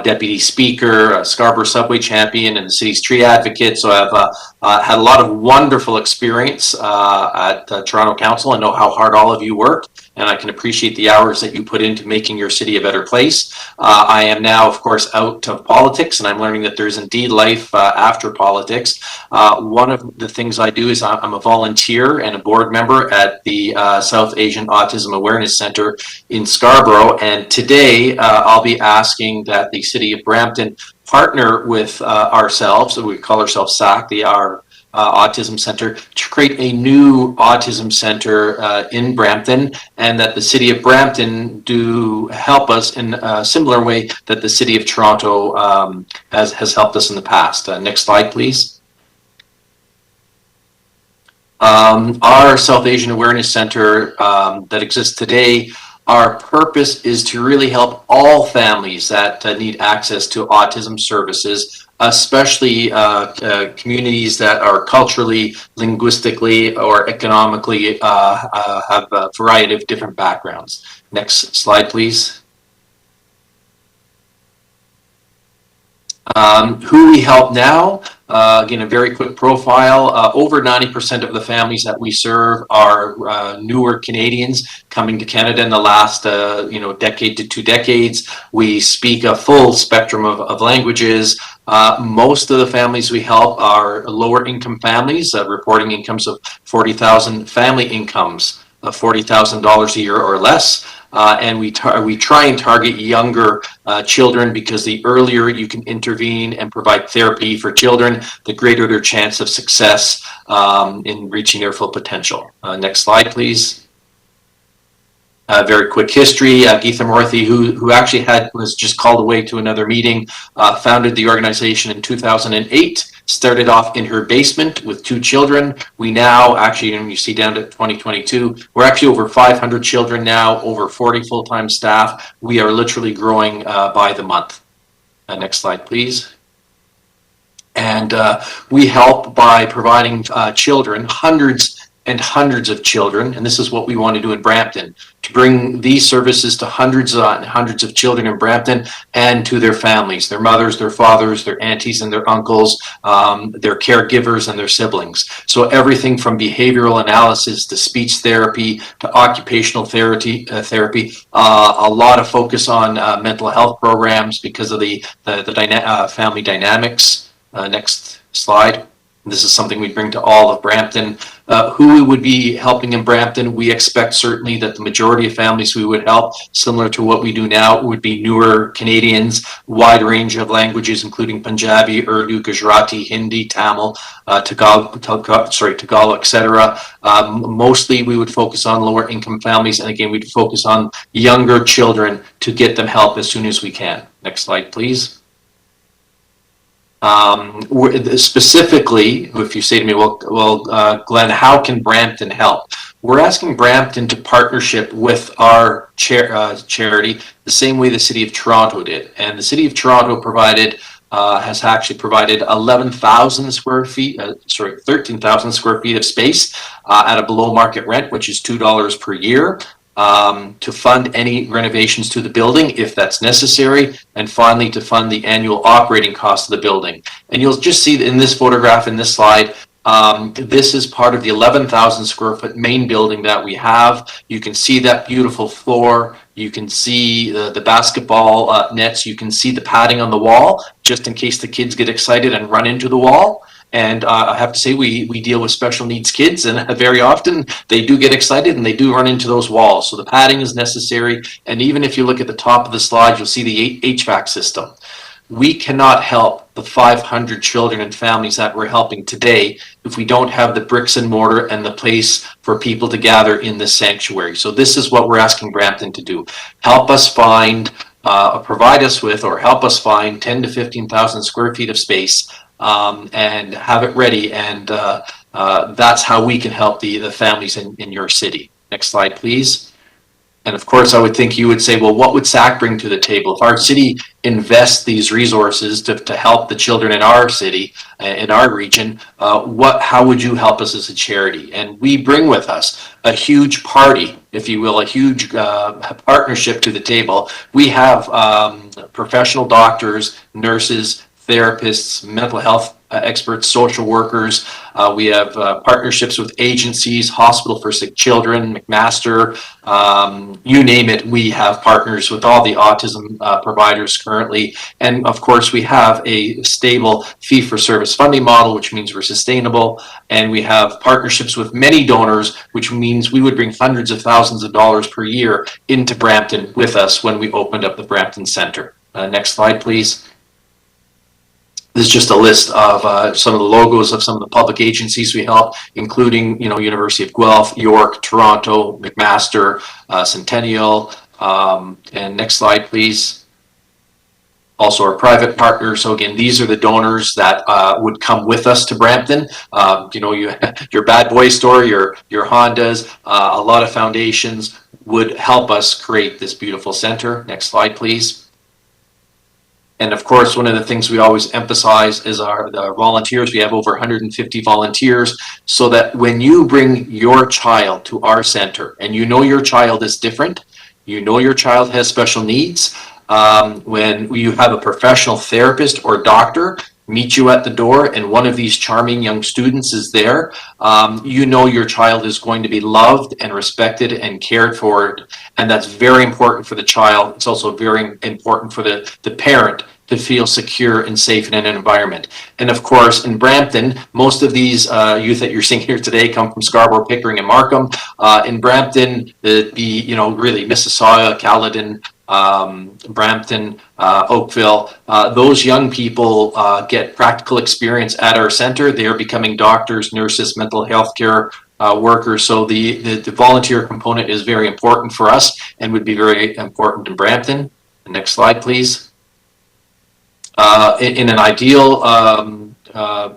Deputy Speaker, Scarborough Subway Champion, and the city's tree advocate. So I've had a lot of wonderful experience at Toronto Council. I know how hard all of you work, and I can appreciate the hours that you put into making your city a better place. I am now, of course, out of politics, and I'm learning that there's indeed life after politics. One of the things I do is I'm a volunteer and a board member at the South Asian Autism Awareness Center in Scarborough, and today I'll be asking that the City of Brampton partner with ourselves, we call ourselves SAC, our Autism Center, to create a new autism center in Brampton, and that the City of Brampton do help us in a similar way that the City of Toronto has helped us in the past. Next slide, please. Our South Asian Awareness Center that exists today, our purpose is to really help all families that need access to autism services, especially communities that are culturally, linguistically, or economically have a variety of different backgrounds. Next slide, please. Who we help now, again, a very quick profile. Over 90% of the families that we serve are newer Canadians coming to Canada in the last decade to 2 decades. We speak a full spectrum of languages. Most of the families we help are lower income families, reporting incomes of 40,000, family incomes of $40,000 a year or less. And we try and target younger children, because the earlier you can intervene and provide therapy for children, the greater their chance of success in reaching their full potential. Next slide, please. Very quick history. Geetha Murthy, who actually was just called away to another meeting, founded the organization in 2008. Started off in her basement with 2 children. We now actually, and you see down to 2022, we're actually over 500 children now, over 40 full-time staff. We are literally growing by the month. Next slide, please. And we help by providing children, hundreds and hundreds of children, and this is what we want to do in Brampton, to bring these services to hundreds and hundreds of children in Brampton and to their families, their mothers, their fathers, their aunties and their uncles, their caregivers and their siblings. So everything from behavioral analysis to speech therapy to occupational therapy, a lot of focus on mental health programs because of the family dynamics. Next slide. This is something we bring to all of Brampton. Who we would be helping in Brampton, we expect certainly that the majority of families we would help, similar to what we do now, would be newer Canadians, wide range of languages, including Punjabi, Urdu, Gujarati, Hindi, Tamil, Tagalog, etc. Mostly we would focus on lower income families, and again, we'd focus on younger children to get them help as soon as we can. Next slide, please. Specifically, if you say to me, well, Glenn, how can Brampton help? We're asking Brampton to partnership with our charity the same way the City of Toronto did. And the City of Toronto has actually provided 11,000 square feet, 13,000 square feet of space at a below market rent, which is $2 per year. To fund any renovations to the building if that's necessary, and finally to fund the annual operating cost of the building. And you'll just see in this photograph, in this slide, this is part of the 11,000 square foot main building that we have. You can see that beautiful floor. You can see the basketball nets. You can see the padding on the wall, just in case the kids get excited and run into the wall. And I have to say, we deal with special needs kids, and very often they do get excited and they do run into those walls. So the padding is necessary. And even if you look at the top of the slide, you'll see the HVAC system. We cannot help the 500 children and families that we're helping today if we don't have the bricks and mortar and the place for people to gather in this sanctuary. So this is what we're asking Brampton to do. Help us find, provide us with, or help us find 10 to 15,000 square feet of space and have it ready, and that's how we can help the families in your city. Next slide, please. And of course, I would think you would say, well, what would SAC bring to the table? If our city invests these resources to help the children in our city, in our region, how would you help us as a charity? And we bring with us a huge party, if you will, a huge partnership to the table. We have professional doctors, nurses, therapists, mental health experts, social workers. We have partnerships with agencies, Hospital for Sick Children, McMaster, you name it. We have partners with all the autism providers currently. And of course, we have a stable fee-for-service funding model, which means we're sustainable. And we have partnerships with many donors, which means we would bring hundreds of thousands of dollars per year into Brampton with us when we opened up the Brampton Center. Next slide, please. This is just a list of some of the logos of some of the public agencies we help, including, University of Guelph, York, Toronto, McMaster, Centennial. And next slide, please. Also our private partners. So again, these are the donors that would come with us to Brampton. Your Bad Boy store, your Hondas, a lot of foundations would help us create this beautiful center. Next slide, please. And of course, one of the things we always emphasize is the volunteers. We have over 150 volunteers, so that when you bring your child to our center and your child is different, your child has special needs, when you have a professional therapist or doctor meet you at the door and one of these charming young students is there, your child is going to be loved and respected and cared for. And that's very important for the child. It's also very important for the parent to feel secure and safe in an environment. And of course, in Brampton, most of these youth that you're seeing here today come from Scarborough, Pickering, and Markham. In Brampton, really Mississauga, Caledon, Brampton, Oakville, those young people get practical experience at our center. They are becoming doctors, nurses, mental health care workers. So the volunteer component is very important for us and would be very important in Brampton. The next slide, please. In an ideal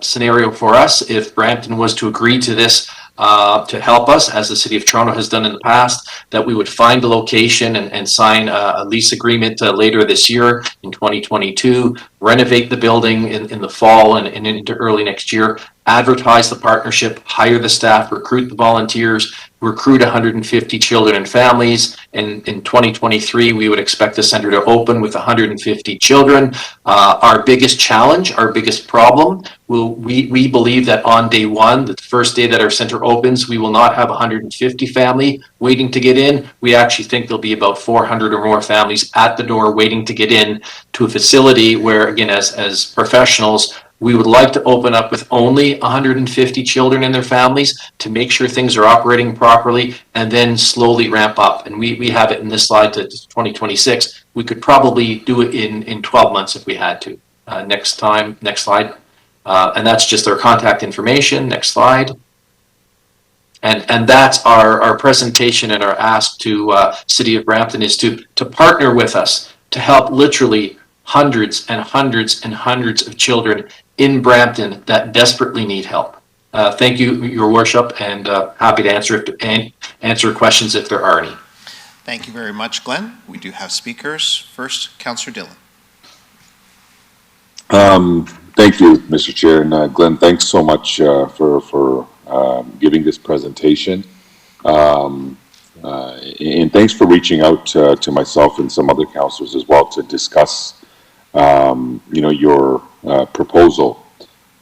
scenario for us, if Brampton was to agree to this, to help us, as the City of Toronto has done in the past, that we would find a location and sign a lease agreement later this year in 2022, renovate the building in the fall and into early next year, advertise the partnership, hire the staff, recruit the volunteers, recruit 150 children and families. And in 2023, we would expect the center to open with 150 children. Our biggest challenge, our biggest problem, we believe that on day one, the first day that our center opens, we will not have 150 family waiting to get in. We actually think there'll be about 400 or more families at the door waiting to get in to a facility where, again, as professionals, we would like to open up with only 150 children and their families to make sure things are operating properly and then slowly ramp up. And we have it in this slide to 2026. We could probably do it in 12 months if we had to. Next slide. And that's just our contact information. Next slide. And that's our presentation and our ask to City of Brampton is to partner with us to help literally hundreds and hundreds and hundreds of children in Brampton that desperately need help. Thank you, Your Worship, and happy to answer questions if there are any. Thank you very much, Glenn. We do have speakers. First, Councillor Dillon. Thank you, Mr. Chair, and Glenn, thanks so much for giving this presentation. And thanks for reaching out to myself and some other councillors as well to discuss your proposal.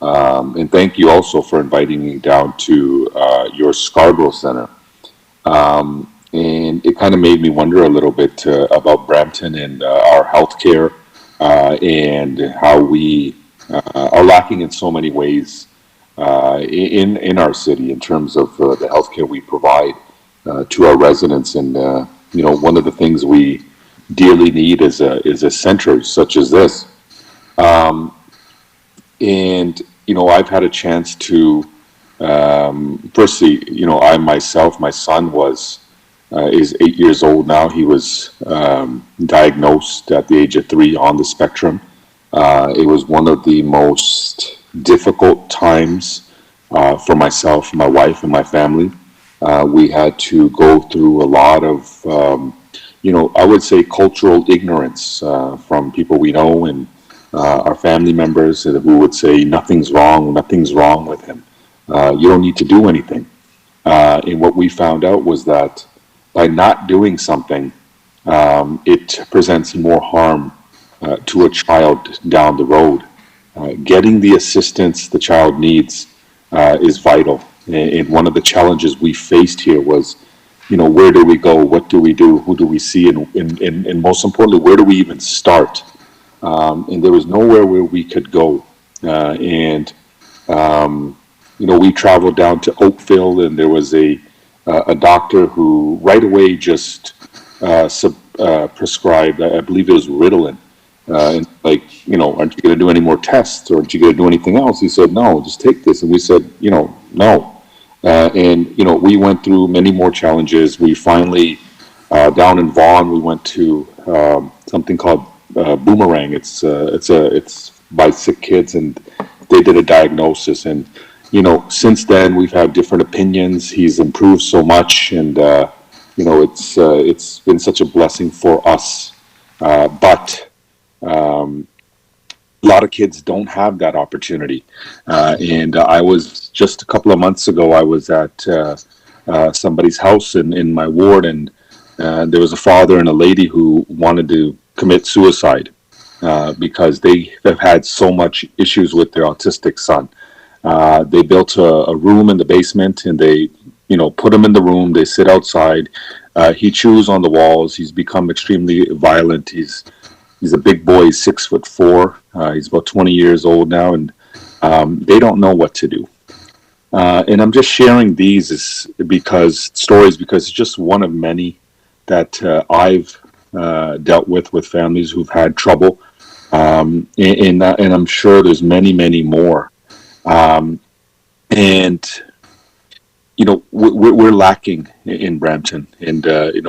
And thank you also for inviting me down to your Scarborough Center. And it kind of made me wonder a little bit about Brampton and our healthcare and how we are lacking in so many ways in our city in terms of the healthcare we provide to our residents. And one of the things we dearly need is a center such as this. And I've had a chance to firstly, my son is 8 years old now. He was diagnosed at the age of 3 on the spectrum. It was one of the most difficult times for myself, my wife, and my family. We had to go through a lot of I would say cultural ignorance from people we know and our family members who would say nothing's wrong with him. You don't need to do anything. And what we found out was that by not doing something, it presents more harm to a child down the road. Getting the assistance the child needs is vital. And one of the challenges we faced here was where do we go? What do we do? Who do we see? And most importantly, where do we even start? And there was nowhere where we could go. We traveled down to Oakville, and there was a doctor who right away just prescribed, I believe it was Ritalin. And aren't you going to do any more tests, or aren't you going to do anything else? He said, no, just take this. And we said, no. We went through many more challenges. We finally, down in Vaughan, we went to something called Boomerang. It's by sick kids, and they did a diagnosis. And since then we've had different opinions. He's improved so much, and it's been such a blessing for us. But a lot of kids don't have that opportunity. And I was just a couple of months ago, I was at somebody's house in my ward, and there was a father and a lady who wanted to commit suicide because they have had so much issues with their autistic son. They built a room in the basement, and they put him in the room. They sit outside. He chews on the walls. He's become extremely violent. He's a big boy. He's 6'4". He's about 20 years old now, and they don't know what to do. And I'm just sharing these because it's just one of many that I've dealt with families who've had trouble, and I'm sure there's many more. And we're lacking in Brampton, and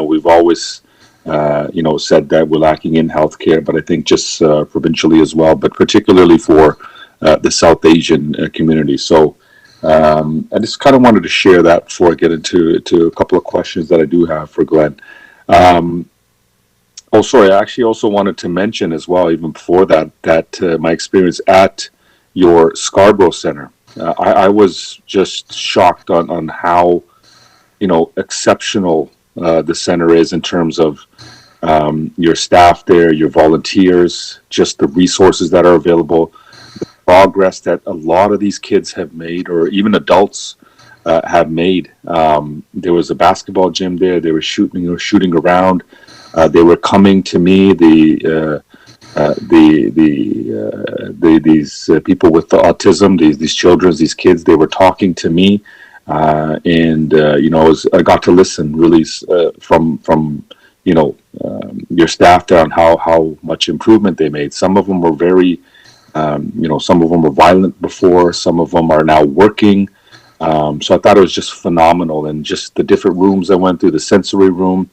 we've always said that we're lacking in healthcare, but I think just provincially as well, but particularly for the South Asian community. So I just kind of wanted to share that before I get into a couple of questions that I do have for Glenn. I actually also wanted to mention as well, even before that my experience at your Scarborough Center. I was just shocked on how, exceptional the center is in terms of your staff there, your volunteers, just the resources that are available, the progress that a lot of these kids have made, or even adults have made. There was a basketball gym there. They were shooting around. They were coming to me. These people with the autism, these children, these kids, they were talking to me, and I got to listen really from your staff there on how much improvement they made. Some of them were very, some of them were violent before. Some of them are now working. So I thought it was just phenomenal, and just the different rooms I went through, the sensory room.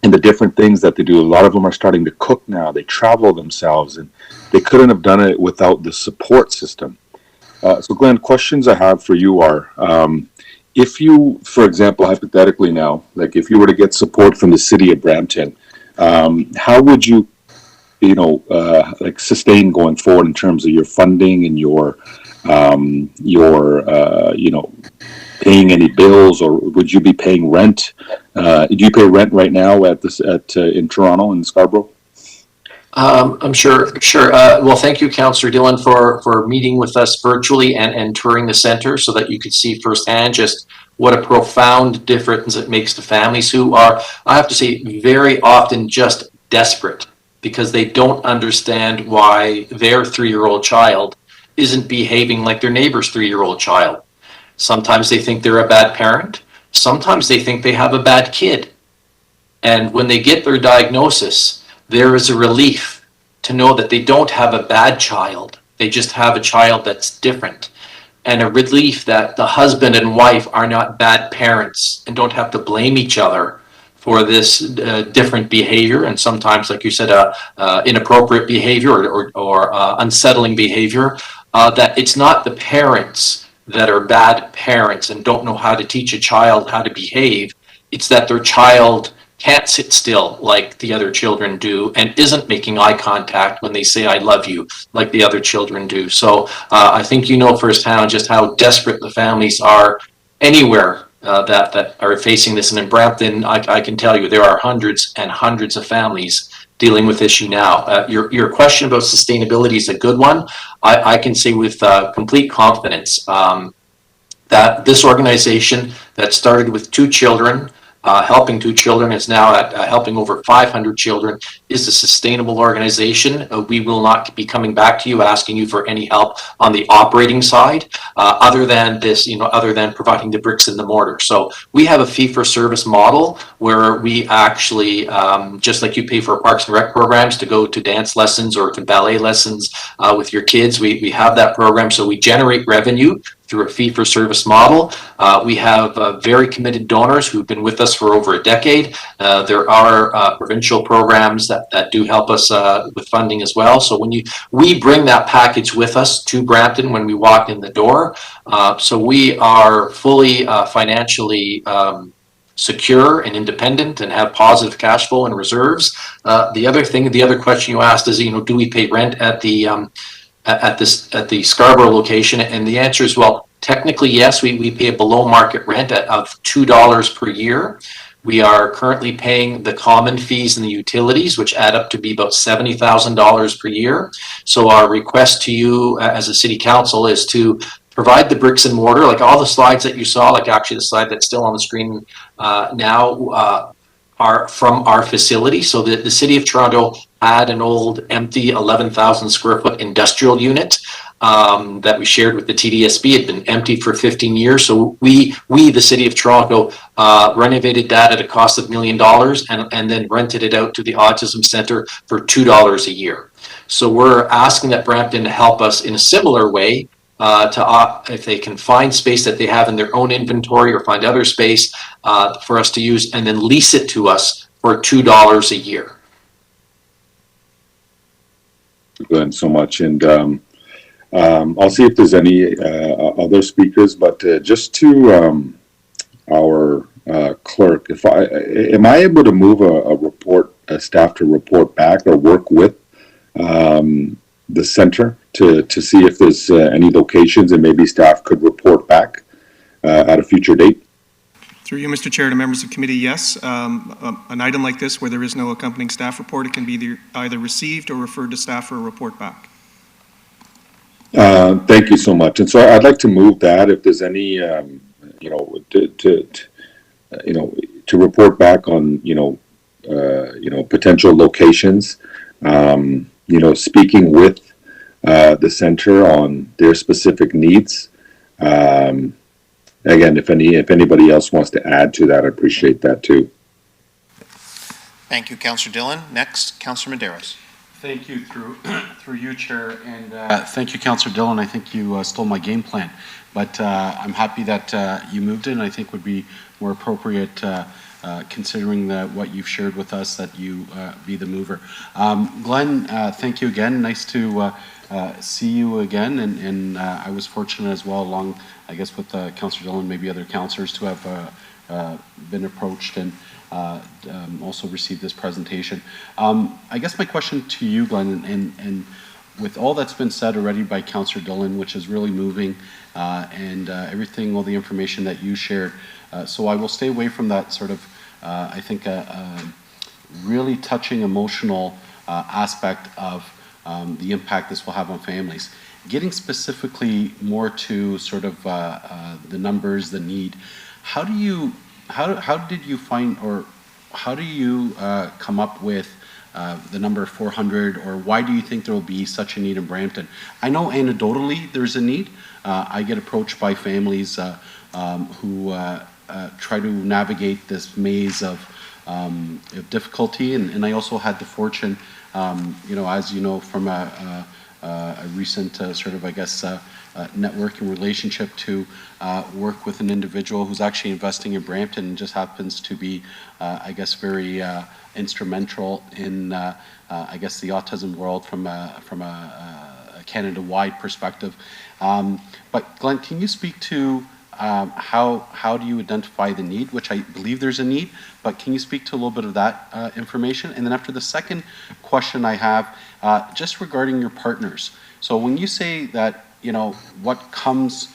And the different things that they do. A lot of them are starting to cook now. They travel themselves, and they couldn't have done it without the support system. So Glenn, questions I have for you are, if you, for example, hypothetically now, like if you were to get support from the city of Brampton, how would you, sustain going forward in terms of your funding and your paying any bills, or would you be paying rent? Do you pay rent right now in Toronto and Scarborough? I'm sure. Well, thank you, Councillor Dillon, for meeting with us virtually and touring the center so that you could see firsthand just what a profound difference it makes to families who are, I have to say, very often just desperate because they don't understand why their 3-year-old child isn't behaving like their neighbor's 3-year-old child. Sometimes they think they're a bad parent. Sometimes they think they have a bad kid. And when they get their diagnosis, there is a relief to know that they don't have a bad child. They just have a child that's different. And a relief that the husband and wife are not bad parents and don't have to blame each other for this different behavior. And sometimes, like you said, inappropriate behavior or unsettling behavior, that it's not the parents that are bad parents and don't know how to teach a child how to behave. It's that their child can't sit still like the other children do and isn't making eye contact when they say I love you like the other children do. So I think you know firsthand just how desperate the families are anywhere that are facing this. And in Brampton, I can tell you there are hundreds and hundreds of families dealing with this issue now. Your question about sustainability is a good one. I can say with complete confidence that this organization that started with 2 children, helping 2 children, is now at helping over 500 children, is a sustainable organization. We will not be coming back to you asking you for any help on the operating side, other than this, other than providing the bricks and the mortar. So we have a fee-for-service model where we actually, just like you pay for Parks and Rec programs to go to dance lessons or to ballet lessons with your kids, we have that program. So we generate revenue through a fee-for-service model. We have very committed donors who've been with us for over a decade. There are provincial programs that do help us with funding as well. So when we bring that package with us to Brampton when we walk in the door, so we are fully financially secure and independent and have positive cash flow and reserves. The other question you asked is, do we pay rent at the Scarborough location? And the answer is, well, technically, yes, we pay a below market rent of $2 per year. We are currently paying the common fees and the utilities, which add up to be about $70,000 per year. So our request to you as a city council is to provide the bricks and mortar, like all the slides that you saw, like actually the slide that's still on the screen now, are from our facility. So the City of Toronto had an old empty 11,000 square foot industrial unit that we shared with the TDSB. It had been empty for 15 years. So we the City of Toronto, renovated that at a cost of $1 million and then rented it out to the Autism Center for $2 a year. So we're asking that Brampton help us in a similar way if they can find space that they have in their own inventory or find other space for us to use, and then lease it to us for $2 a year. Glenn, so much. And I'll see if there's any other speakers, but just to our clerk, am I able to move a staff to report back or work with the center to see if there's any locations and maybe staff could report back at a future date? Through you, Mr. Chair, to members of committee, yes. An item like this where there is no accompanying staff report, it can be either received or referred to staff for a report back. Thank you so much. And so I'd like to move that if there's any, to report back on, potential locations, speaking with the center on their specific needs. Again, if anybody else wants to add to that, I appreciate that too. Thank you, Councillor Dillon. Next, Councillor Medeiros. Thank you through you, Chair, and thank you, Councillor Dillon. I think you stole my game plan, but I'm happy that you moved it, and I think would be more appropriate considering what you've shared with us that you be the mover. Glenn, thank you again. Nice to see you again, and I was fortunate as well, along, I guess, with Councillor Dillon, maybe other councillors, to have been approached and also received this presentation. I guess my question to you, Glenn, and with all that's been said already by Councillor Dillon, which is really moving, and everything, all the information that you shared, so I will stay away from that sort of, I think, really touching emotional aspect of the impact this will have on families. Getting specifically more to sort of the numbers, the need, how did you find, or how do you come up with the number 400, or why do you think there will be such a need in Brampton? I know anecdotally there's a need. I get approached by families who try to navigate this maze of difficulty, and I also had the fortune, as you know, from a recent sort of, I guess, networking relationship to work with an individual who's actually investing in Brampton and just happens to be, I guess, very instrumental in, I guess, the autism world from a Canada-wide perspective. But Glenn, can you speak to how do you identify the need, which I believe there's a need, but can you speak to a little bit of that information? And then after the second question I have, just regarding your partners. So when you say that, what comes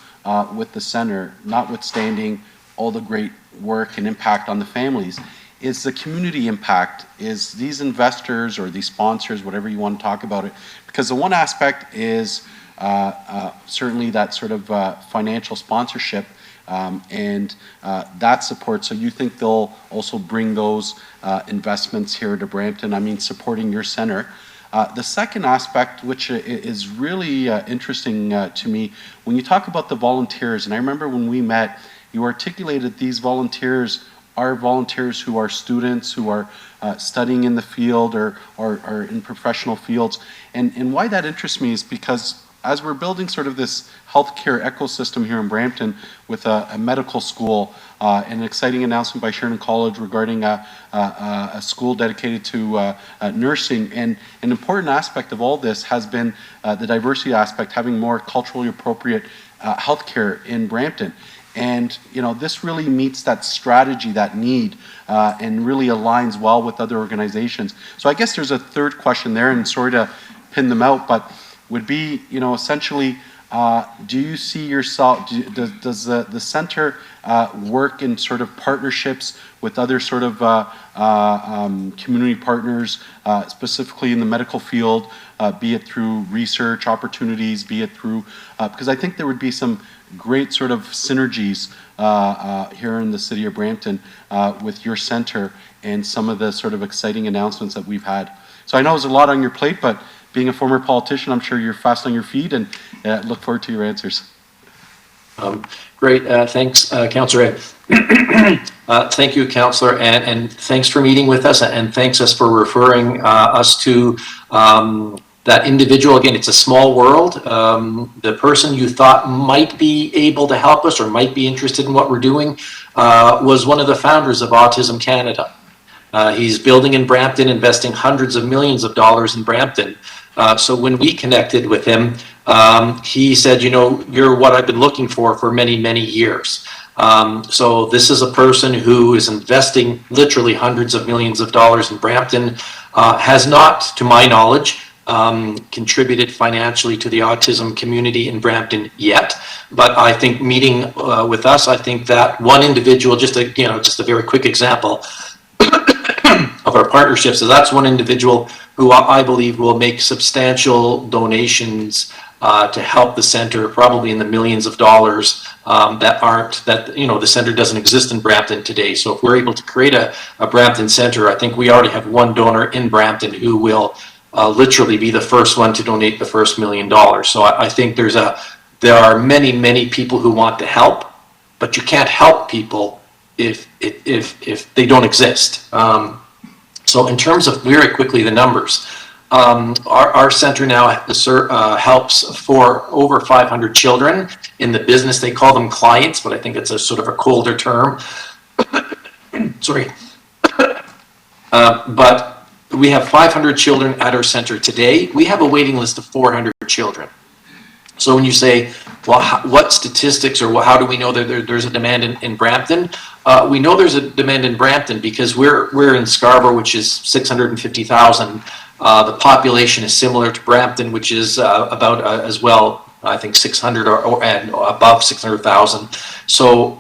with the center, notwithstanding all the great work and impact on the families, is the community impact, is these investors or these sponsors, whatever you want to talk about it, because the one aspect is certainly that sort of financial sponsorship and that support. So you think they'll also bring those investments here to Brampton, I mean, supporting your center. The second aspect, which is really interesting to me, when you talk about the volunteers, and I remember when we met, you articulated these volunteers are volunteers who are students, who are studying in the field or in professional fields. And why that interests me is because as we're building sort of this healthcare ecosystem here in Brampton with a medical school, and an exciting announcement by Sheridan College regarding a school dedicated to nursing. And an important aspect of all this has been the diversity aspect, having more culturally appropriate healthcare in Brampton. And this really meets that strategy, that need, and really aligns well with other organizations. So I guess there's a third question there, and sorry to pin them out, but would be, essentially, do you see yourself, does the center work in sort of partnerships with other sort of community partners, specifically in the medical field, be it through research opportunities, be it through, because I think there would be some great sort of synergies here in the city of Brampton with your center and some of the sort of exciting announcements that we've had. So I know there's a lot on your plate, but being a former politician, I'm sure you're fast on your feet, and look forward to your answers. Great, thanks, Councillor Ed. Thank you, Councillor, and thanks for meeting with us, and thanks us for referring us to that individual, again, it's a small world. The person you thought might be able to help us or might be interested in what we're doing was one of the founders of Autism Canada. He's building in Brampton, investing hundreds of millions of dollars in Brampton. So when we connected with him, he said, you know, you're what I've been looking for many, many years. So this is a person who is investing literally hundreds of millions of dollars in Brampton, has not, to my knowledge, contributed financially to the autism community in Brampton yet. But I think meeting with us, I think that one individual, just a very quick example of our partnership. So that's one individual who I believe will make substantial donations to help the center, probably in the millions of dollars the center doesn't exist in Brampton today. So if we're able to create a Brampton center, I think we already have one donor in Brampton who will literally be the first one to donate the first $1 million. So I think there are many, many people who want to help, but you can't help people if they don't exist. So in terms of very quickly the numbers, our center now helps for over 500 children. In the business, they call them clients, but I think it's a sort of a colder term. Sorry. But we have 500 children at our center today. We have a waiting list of 400 children. So when you say, well, what statistics or how do we know that there's a demand in Brampton? We know there's a demand in Brampton because we're in Scarborough, which is 650,000. The population is similar to Brampton, which is about as well, I think 600 and above 600,000. So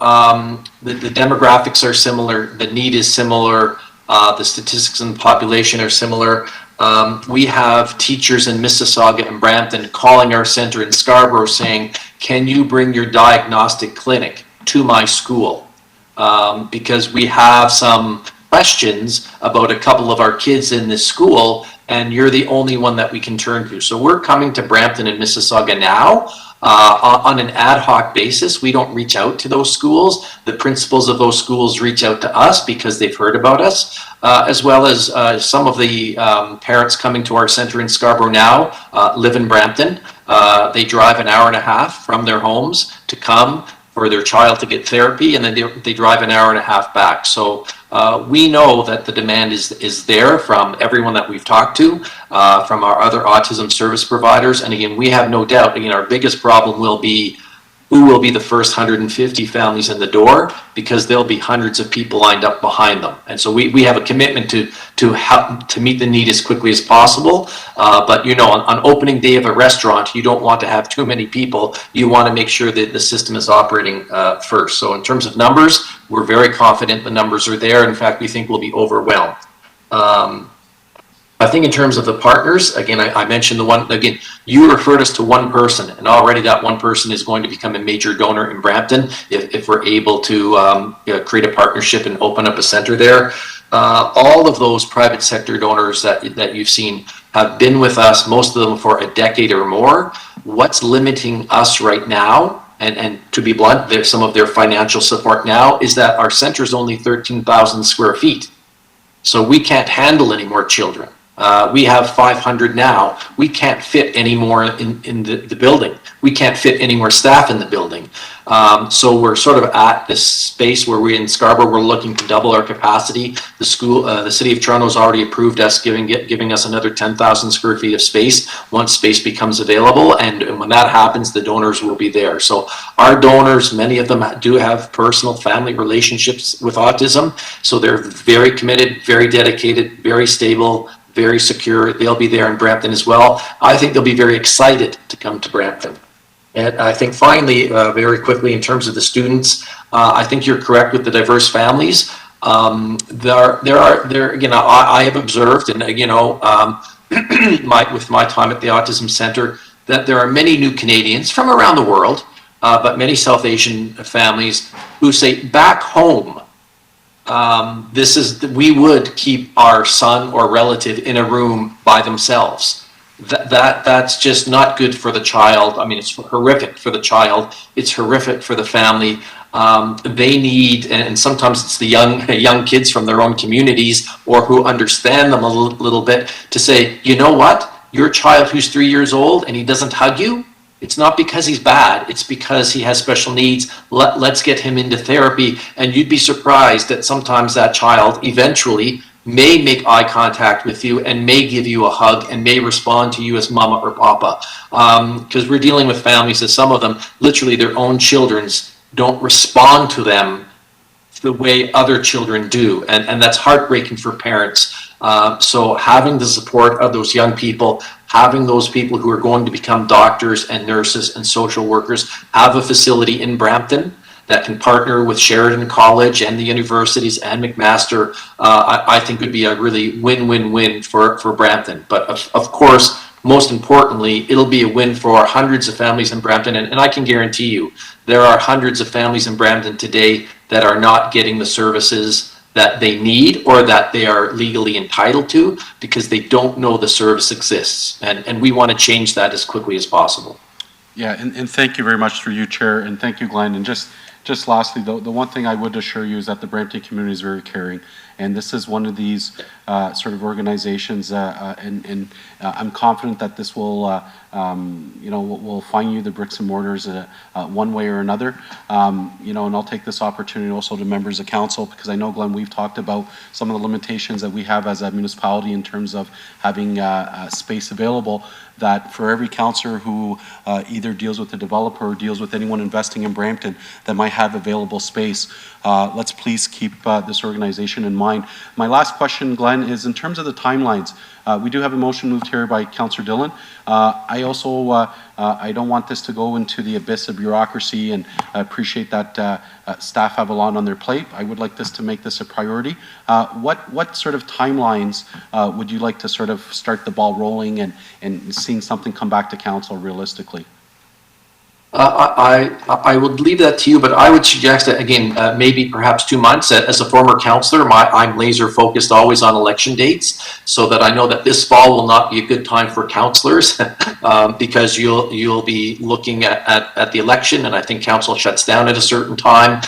the demographics are similar, the need is similar, the statistics in the population are similar. We have teachers in Mississauga and Brampton calling our center in Scarborough saying, can you bring your diagnostic clinic to my school? Because we have some questions about a couple of our kids in this school, and you're the only one that we can turn to. So we're coming to Brampton and Mississauga now on an ad hoc basis. We don't reach out to those schools. The principals of those schools reach out to us because they've heard about us, as well as some of the parents coming to our center in Scarborough now live in Brampton. They drive an hour and a half from their homes to come for their child to get therapy, and then they drive an hour and a half back. So we know that the demand is there from everyone that we've talked to, from our other autism service providers. And again, we have no doubt, again, our biggest problem will be who will be the first 150 families in the door, because there'll be hundreds of people lined up behind them. And so we have a commitment to help to meet the need as quickly as possible. But you know, on opening day of a restaurant, you don't want to have too many people. You want to make sure that the system is operating first. So in terms of numbers, we're very confident the numbers are there. In fact, we think we'll be overwhelmed. I think in terms of the partners, again, I mentioned the one, again, you referred us to one person, and already that one person is going to become a major donor in Brampton if we're able to create a partnership and open up a center there. All of those private sector donors that you've seen have been with us, most of them for a decade or more. What's limiting us right now, and to be blunt, some of their financial support now, is that our center is only 13,000 square feet. So we can't handle any more children. We have 500 now. We can't fit any more in the building. We can't fit any more staff in the building. So we're sort of at this space where we're in Scarborough. We're looking to double our capacity. The City of Toronto has already approved us giving us another 10,000 square feet of space once space becomes available. And when that happens, the donors will be there. So our donors, many of them do have personal family relationships with autism. So they're very committed, very dedicated, very stable, very secure. They'll be there in Brampton as well. I think they'll be very excited to come to Brampton. And I think finally, very quickly, in terms of the students, I think you're correct with the diverse families. Again, I have observed, and with my time at the Autism Center, that there are many new Canadians from around the world, but many South Asian families who say back home, we would keep our son or relative in a room by themselves. That's just not good for the child. I mean, it's horrific for the child. It's horrific for the family. They need, and sometimes it's the young kids from their own communities or who understand them a little bit, to say, you know what? your child who's 3 years old and he doesn't hug you, it's not because he's bad, it's because he has special needs. Let's get him into therapy. And you'd be surprised that sometimes that child eventually may make eye contact with you and may give you a hug and may respond to you as mama or papa. Because we're dealing with families that some of them, literally their own children's don't respond to them the way other children do. And that's heartbreaking for parents. So having the support of those young people, having those people who are going to become doctors and nurses and social workers, have a facility in Brampton that can partner with Sheridan College and the universities and McMaster, I think would be a really win-win-win for Brampton. But of course, most importantly, it'll be a win for hundreds of families in Brampton. And I can guarantee you, there are hundreds of families in Brampton today that are not getting the services that they need or that they are legally entitled to because they don't know the service exists. And we want to change that as quickly as possible. Yeah, and thank you very much through you, Chair, and thank you, Glenn. And just lastly, the one thing I would assure you is that the Brampton community is very caring. And this is one of these sort of organizations, and I'm confident that this will, will find you the bricks and mortars one way or another. And I'll take this opportunity also to members of council, because I know, Glenn, we've talked about some of the limitations that we have as a municipality in terms of having space available, that for every councillor who either deals with the developer or deals with anyone investing in Brampton that might have available space, let's please keep this organization in mind. My last question, Glenn, is in terms of the timelines. We do have a motion moved here by Councillor Dillon. I also, I don't want this to go into the abyss of bureaucracy, and I appreciate that staff have a lot on their plate. I would like this to make this a priority. What sort of timelines would you like to sort of start the ball rolling and seeing something come back to council realistically? I would leave that to you, but I would suggest that, again, maybe perhaps 2 months. As a former councillor, I'm laser focused always on election dates, so that I know that this fall will not be a good time for councillors because you'll be looking at the election, and I think council shuts down at a certain time.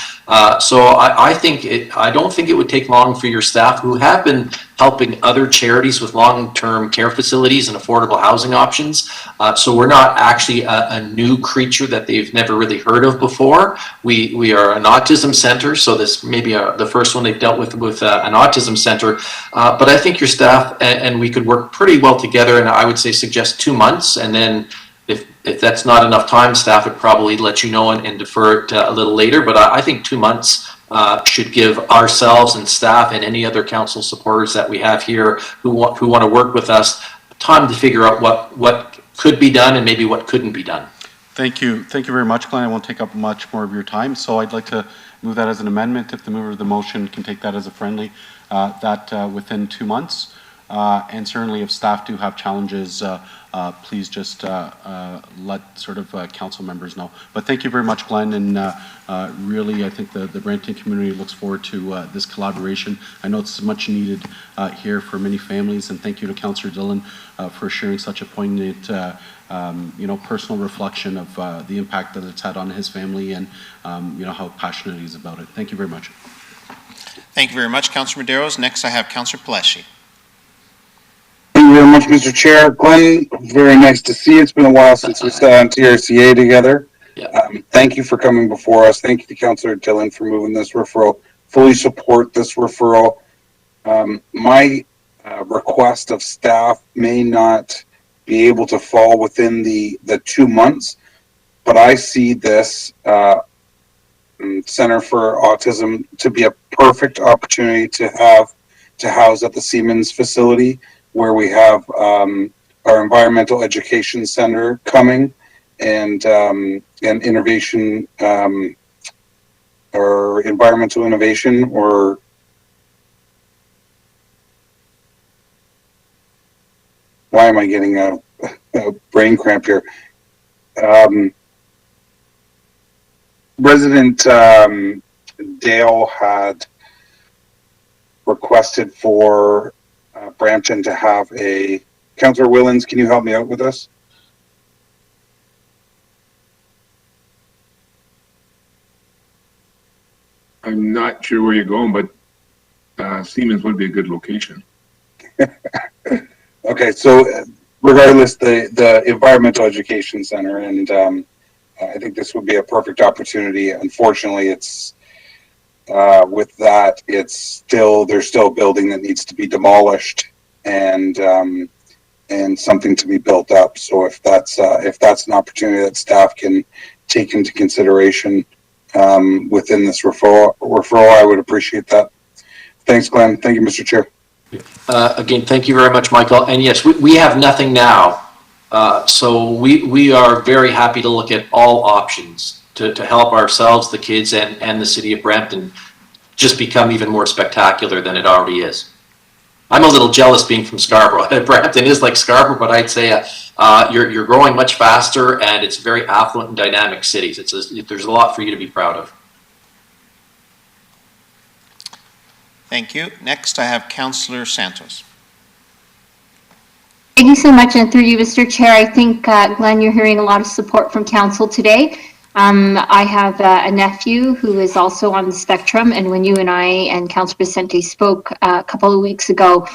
So I don't think it would take long for your staff, who have been helping other charities with long-term care facilities and affordable housing options. So we're not actually a new creature that they've never really heard of before. We are an autism center, so this may be the first one they've dealt with an autism center. But I think your staff and we could work pretty well together, and I would say suggest 2 months, and then if that's not enough time, staff would probably let you know and defer it a little later. But I think 2 months should give ourselves and staff and any other council supporters that we have here who want to work with us time to figure out what could be done and maybe what couldn't be done. Thank you very much, Glenn. I won't take up much more of your time, so I'd like to move that as an amendment. If the mover of the motion can take that as a friendly, that within 2 months. And certainly if staff do have challenges, please just let sort of council members know. But thank you very much, Glenn, and really I think the Brampton community looks forward to this collaboration. I know it's much needed here for many families, and thank you to Councillor Dillon for sharing such a poignant personal reflection of the impact that it's had on his family, and how passionate he is about it. Thank you very much. Thank you very much, Councillor Medeiros. Next, I have Councillor Pelletier. Thank you very much, Mr. Chair. Glenn, very nice to see you. It's been a while since we sat on TRCA together. Thank you for coming before us. Thank you to Councillor Dillon for moving this referral. Fully support this referral. My request of staff may not be able to fall within the 2 months, but I see this Center for Autism to be a perfect opportunity to house at the Siemens facility, where we have our environmental education center coming, and innovation, or environmental innovation, or why am I getting a brain cramp here? Resident Dale had requested for Brampton to have a, Councillor Willens, can you help me out with this? I'm not sure where you're going, but Siemens would be a good location. Okay, so regardless, the Environmental Education Center, and I think this would be a perfect opportunity. Unfortunately, it's with that, there's still a building that needs to be demolished and something to be built up. So if that's an opportunity that staff can take into consideration within this referral, I would appreciate that. Thanks, Glenn. Thank you, Mr. Chair. Again, thank you very much, Michael. And yes, we have nothing now. So we are very happy to look at all options to help ourselves, the kids, and the city of Brampton just become even more spectacular than it already is. I'm a little jealous being from Scarborough. Brampton is like Scarborough, but I'd say you're growing much faster, and it's very affluent and dynamic cities. There's a lot for you to be proud of. Thank you. Next, I have Councillor Santos. Thank you so much, and through you, Mr. Chair, I think, Glenn, you're hearing a lot of support from Council today. I have a nephew who is also on the spectrum, and when you and I and Councillor Vicente spoke a couple of weeks ago,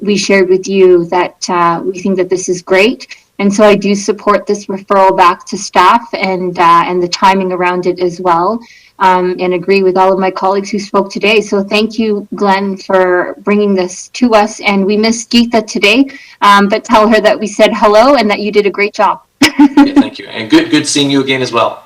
we shared with you that we think that this is great. And so I do support this referral back to staff and the timing around it as well. And agree with all of my colleagues who spoke today. So thank you, Glenn, for bringing this to us. And we missed Geetha today, but tell her that we said hello and that you did a great job. Yeah, thank you. And good seeing you again as well.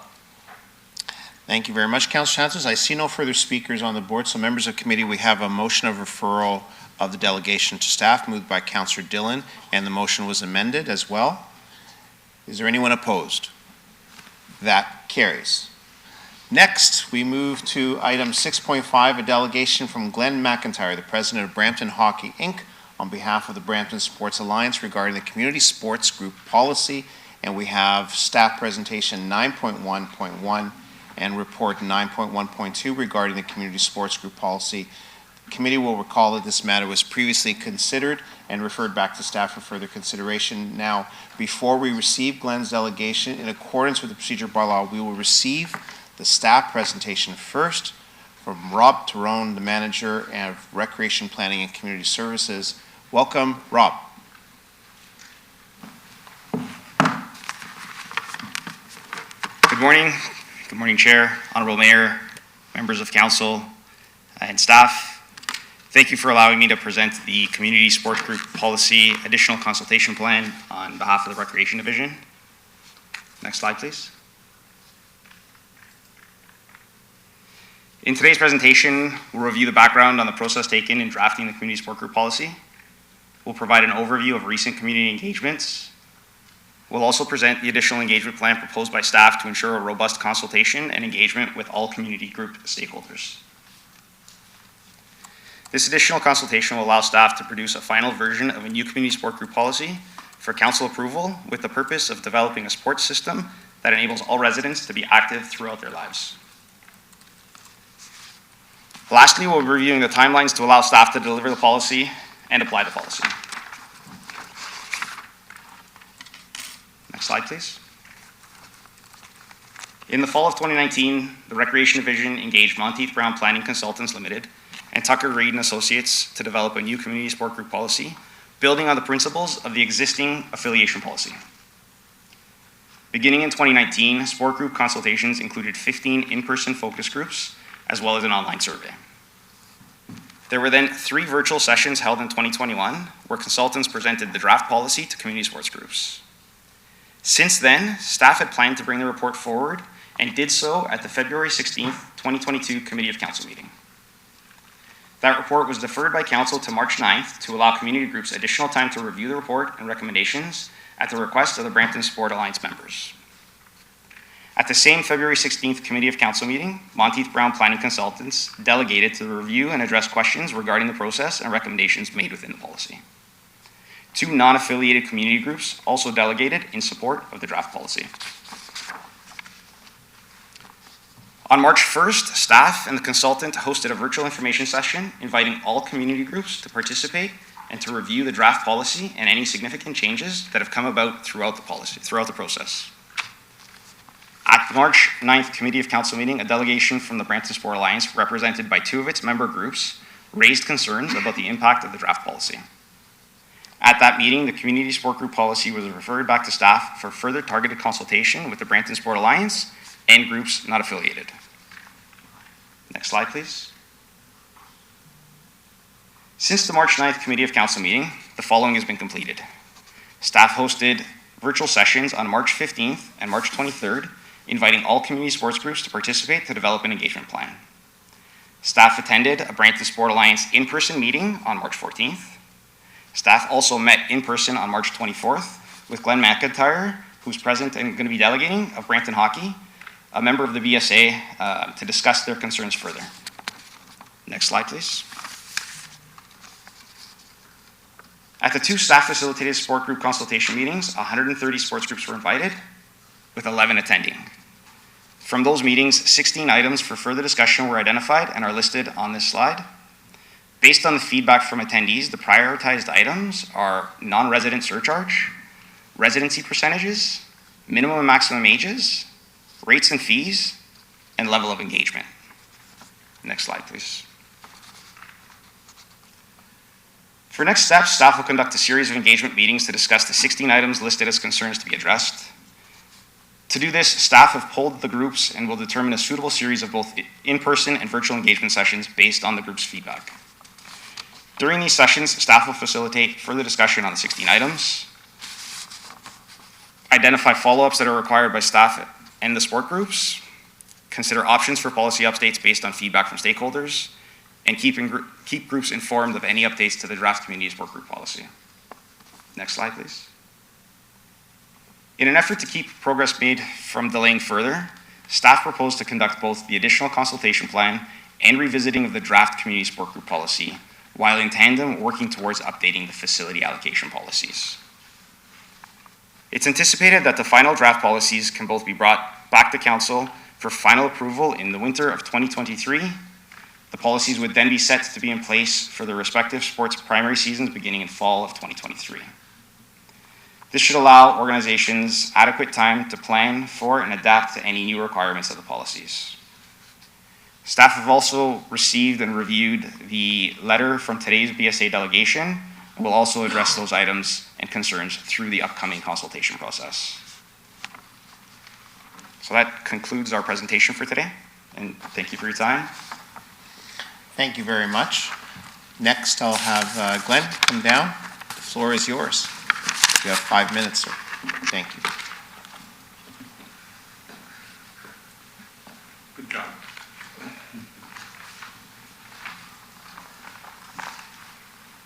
Thank you very much, Councillor Santos. I see no further speakers on the board. So members of committee, we have a motion of referral of the delegation to staff moved by Councillor Dillon, and the motion was amended as well. Is there anyone opposed? That carries. Next, we move to item 6.5, a delegation from Glenn McIntyre, the president of Brampton Hockey, Inc., on behalf of the Brampton Sports Alliance regarding the community sports group policy. And we have staff presentation 9.1.1 and report 9.1.2 regarding the community sports group policy. The committee will recall that this matter was previously considered and referred back to staff for further consideration. Now, before we receive Glenn's delegation, in accordance with the procedure bylaw, we will receive the staff presentation first from Rob Tyrone, the manager of Recreation Planning and Community Services. Welcome, Rob. Good morning. Good morning, Chair, Honorable Mayor, members of Council, and staff. Thank you for allowing me to present the Community Sports Group Policy Additional Consultation Plan on behalf of the Recreation Division. Next slide, please. In today's presentation, we'll review the background on the process taken in drafting the Community Sport Group Policy. We'll provide an overview of recent community engagements. We'll also present the additional engagement plan proposed by staff to ensure a robust consultation and engagement with all community group stakeholders. This additional consultation will allow staff to produce a final version of a new community sport group policy for council approval with the purpose of developing a sports system that enables all residents to be active throughout their lives. Lastly, we'll be reviewing the timelines to allow staff to deliver the policy and apply the policy. Next slide, please. In the fall of 2019, the Recreation Division engaged Monteith Brown Planning Consultants Limited and Tucker Reid and Associates to develop a new community sport group policy, building on the principles of the existing affiliation policy. Beginning in 2019, sport group consultations included 15 in-person focus groups, as well as an online survey. There were then 3 virtual sessions held in 2021, where consultants presented the draft policy to community sports groups. Since then, staff had planned to bring the report forward and did so at the February 16th, 2022 Committee of Council meeting. That report was deferred by Council to March 9th to allow community groups additional time to review the report and recommendations at the request of the Brampton Sport Alliance members. At the same February 16th Committee of Council meeting, Monteith Brown Planning Consultants delegated to review and address questions regarding the process and recommendations made within the policy. 2 non-affiliated community groups also delegated in support of the draft policy. On March 1st, staff and the consultant hosted a virtual information session inviting all community groups to participate and to review the draft policy and any significant changes that have come about throughout the process. At the March 9th Committee of Council meeting, a delegation from the Brampton Sport Alliance, represented by 2 of its member groups, raised concerns about the impact of the draft policy. At that meeting, the community sport group policy was referred back to staff for further targeted consultation with the Brampton Sport Alliance and groups not affiliated. Next slide, please. Since the March 9th Committee of Council meeting, the following has been completed. Staff hosted virtual sessions on March 15th and March 23rd, inviting all community sports groups to participate to develop an engagement plan. Staff attended a Brampton Sport Alliance in-person meeting on March 14th. Staff also met in person on March 24th with Glenn McIntyre, who's present and going to be delegating of Brampton Hockey, a member of the BSA, to discuss their concerns further. Next slide, please. At the 2 staff-facilitated sport group consultation meetings, 130 sports groups were invited, with 11 attending. From those meetings, 16 items for further discussion were identified and are listed on this slide. Based on the feedback from attendees, the prioritized items are non-resident surcharge, residency percentages, minimum and maximum ages, rates and fees, and level of engagement. Next slide, please. For next steps, staff will conduct a series of engagement meetings to discuss the 16 items listed as concerns to be addressed. To do this, staff have polled the groups and will determine a suitable series of both in-person and virtual engagement sessions based on the group's feedback. During these sessions, staff will facilitate further discussion on the 16 items, identify follow-ups that are required by staff and the sport groups, consider options for policy updates based on feedback from stakeholders, and keep groups informed of any updates to the draft community sport group policy. Next slide, please. In an effort to keep progress made from delaying further, staff proposed to conduct both the additional consultation plan and revisiting of the draft community sport group policy, while in tandem working towards updating the facility allocation policies. It's anticipated that the final draft policies can both be brought back to council for final approval in the winter of 2023. The policies would then be set to be in place for the respective sports primary seasons beginning in fall of 2023. This should allow organizations adequate time to plan for and adapt to any new requirements of the policies. Staff have also received and reviewed the letter from today's BSA delegation and will also address those items and concerns through the upcoming consultation process. So that concludes our presentation for today, and thank you for your time. Thank you very much. Next, I'll have Glenn come down. The floor is yours. You have 5 minutes, sir. Thank you. Good job.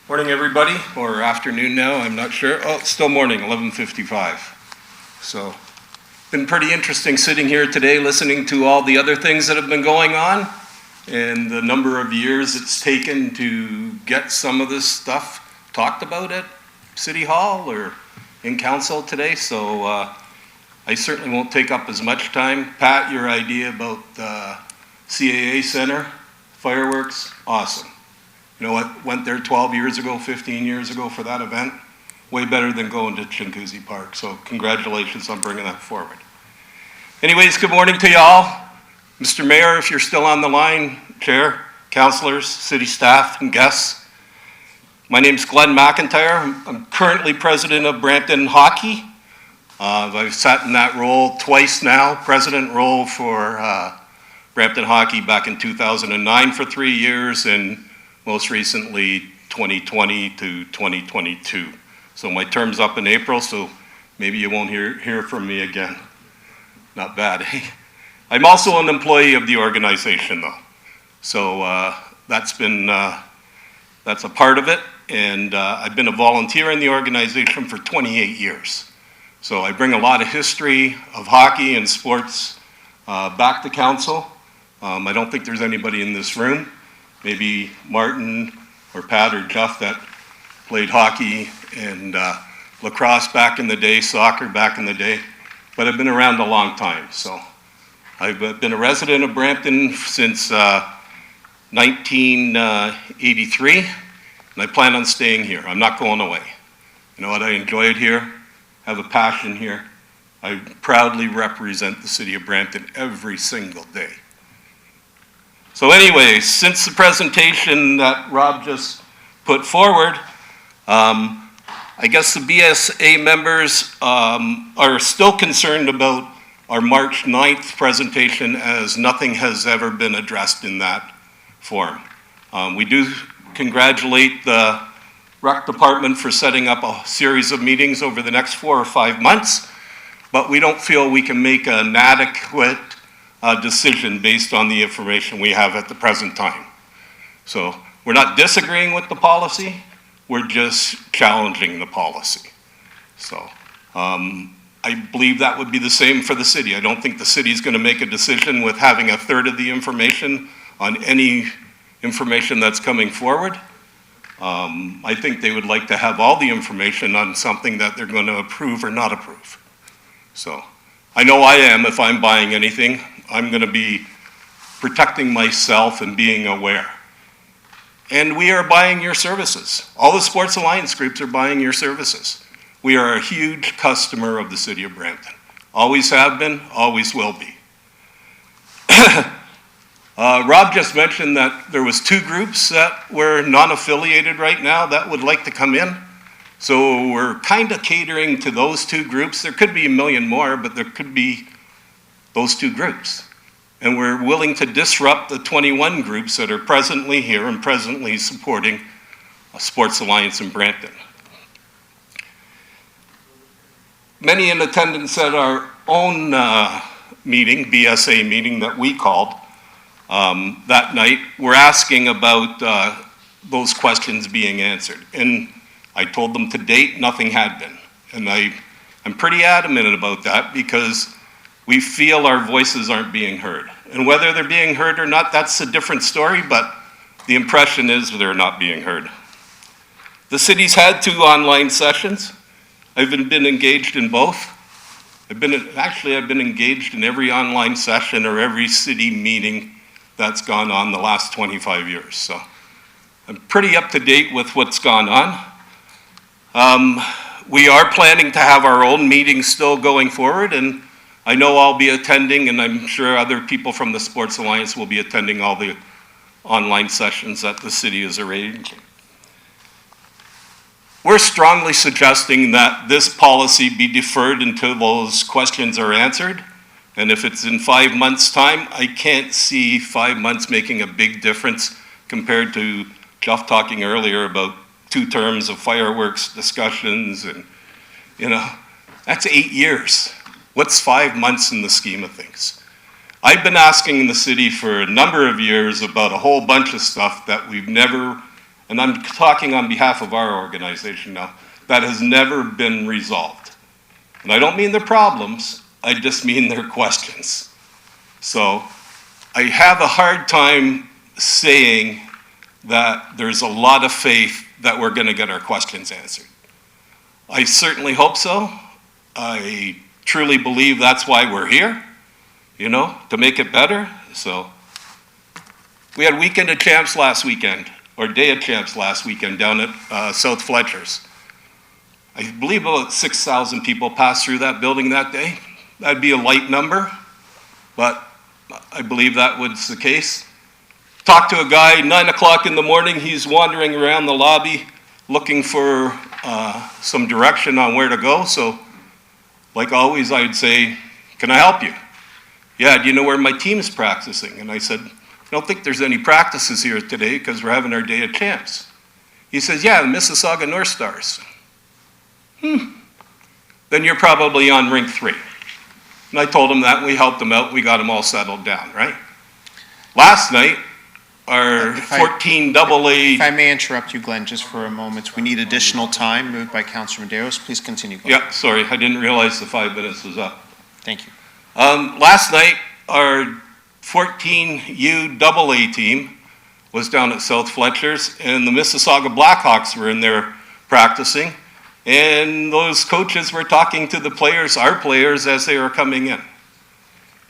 Morning, everybody, or afternoon now, I'm not sure. Oh, it's still morning, 11:55. So, been pretty interesting sitting here today listening to all the other things that have been going on and the number of years it's taken to get some of this stuff talked about at City Hall or in council today. So I certainly won't take up as much time. Pat, your idea about the CAA Center, fireworks, awesome. You know what, went there 12 years ago, 15 years ago for that event. Way better than going to Chinguacousy Park. So congratulations on bringing that forward. Anyways, good morning to y'all. Mr. Mayor, if you're still on the line, Chair, councilors, city staff, and guests. My name's Glenn McIntyre. I'm currently president of Brampton Hockey. I've sat in that role twice now, president role for Brampton Hockey back in 2009 for 3 years, and most recently 2020 to 2022. So my term's up in April, so maybe you won't hear from me again. Not bad, eh? I'm also an employee of the organization, though. So that's a part of it, and I've been a volunteer in the organization for 28 years. So I bring a lot of history of hockey and sports back to council. I don't think there's anybody in this room, maybe Martin or Pat or Jeff, that played hockey and lacrosse back in the day, soccer back in the day, but I've been around a long time. So I've been a resident of Brampton since 1983, and I plan on staying here. I'm not going away. You know what, I enjoy it here, have a passion here. I proudly represent the city of Brampton every single day. So anyways, since the presentation that Rob just put forward, I guess the BSA members are still concerned about our March 9th presentation, as nothing has ever been addressed in that forum. We do congratulate the Rec Department for setting up a series of meetings over the next 4 or 5 months, but we don't feel we can make an adequate decision based on the information we have at the present time. So we're not disagreeing with the policy, we're just challenging the policy. So I believe that would be the same for the city. I don't think the city is going to make a decision with having a third of the information on any information that's coming forward. I think they would like to have all the information on something that they're going to approve or not approve. So I know I am. If I'm buying anything, I'm going to be protecting myself and being aware. And we are buying your services. All the Sports Alliance groups are buying your services. We are a huge customer of the city of Brampton. Always have been, always will be. Rob just mentioned that there was 2 groups that were non-affiliated right now that would like to come in. So we're kind of catering to those 2 groups. There could be a million more, but there could be those 2 groups. And we're willing to disrupt the 21 groups that are presently here and presently supporting a Sports Alliance in Brampton. Many in attendance at our own meeting, BSA meeting that we called that night, were asking about those questions being answered. And I told them to date, nothing had been. And I'm pretty adamant about that because we feel our voices aren't being heard. And whether they're being heard or not, that's a different story, but the impression is they're not being heard. The city's had 2 online sessions. I've been engaged in both. I've been engaged in every online session or every city meeting that's gone on the last 25 years. So I'm pretty up to date with what's gone on. We are planning to have our own meetings still going forward, and I know I'll be attending, and I'm sure other people from the Sports Alliance will be attending all the online sessions that the city is arranging. We're strongly suggesting that this policy be deferred until those questions are answered. And if it's in 5 months' time, I can't see 5 months making a big difference compared to Jeff talking earlier about 2 terms of fireworks discussions and, that's 8 years. What's 5 months in the scheme of things? I've been asking the city for a number of years about a whole bunch of stuff that we've never, and I'm talking on behalf of our organization now, that has never been resolved. And I don't mean they're problems, I just mean they're questions. So I have a hard time saying that there's a lot of faith that we're going to get our questions answered. I certainly hope so. I truly believe that's why we're here, to make it better. So we had Weekend of Champs last weekend, or Day of Champs last weekend down at South Fletcher's. I believe about 6,000 people passed through that building that day. That'd be a light number, but I believe that was the case. Talked to a guy, 9 o'clock in the morning, he's wandering around the lobby looking for some direction on where to go. So, like always, I'd say, can I help you? Yeah, do you know where my team's practicing? And I said, I don't think there's any practices here today because we're having our Day of Champs. He says, yeah, the Mississauga North Stars. Then you're probably on rink 3. And I told him that, and we helped him out, we got him all settled down, right? Last night, our 14 AA... If I may interrupt you, Glenn, just for a moment. We need additional time, moved by Councilor Medeiros. Please continue, Glenn. Yeah, sorry, I didn't realize the 5 minutes was up. Thank you. Last night, our 14U AA team was down at South Fletcher's, and the Mississauga Blackhawks were in there practicing, and those coaches were talking to the players, our players, as they were coming in.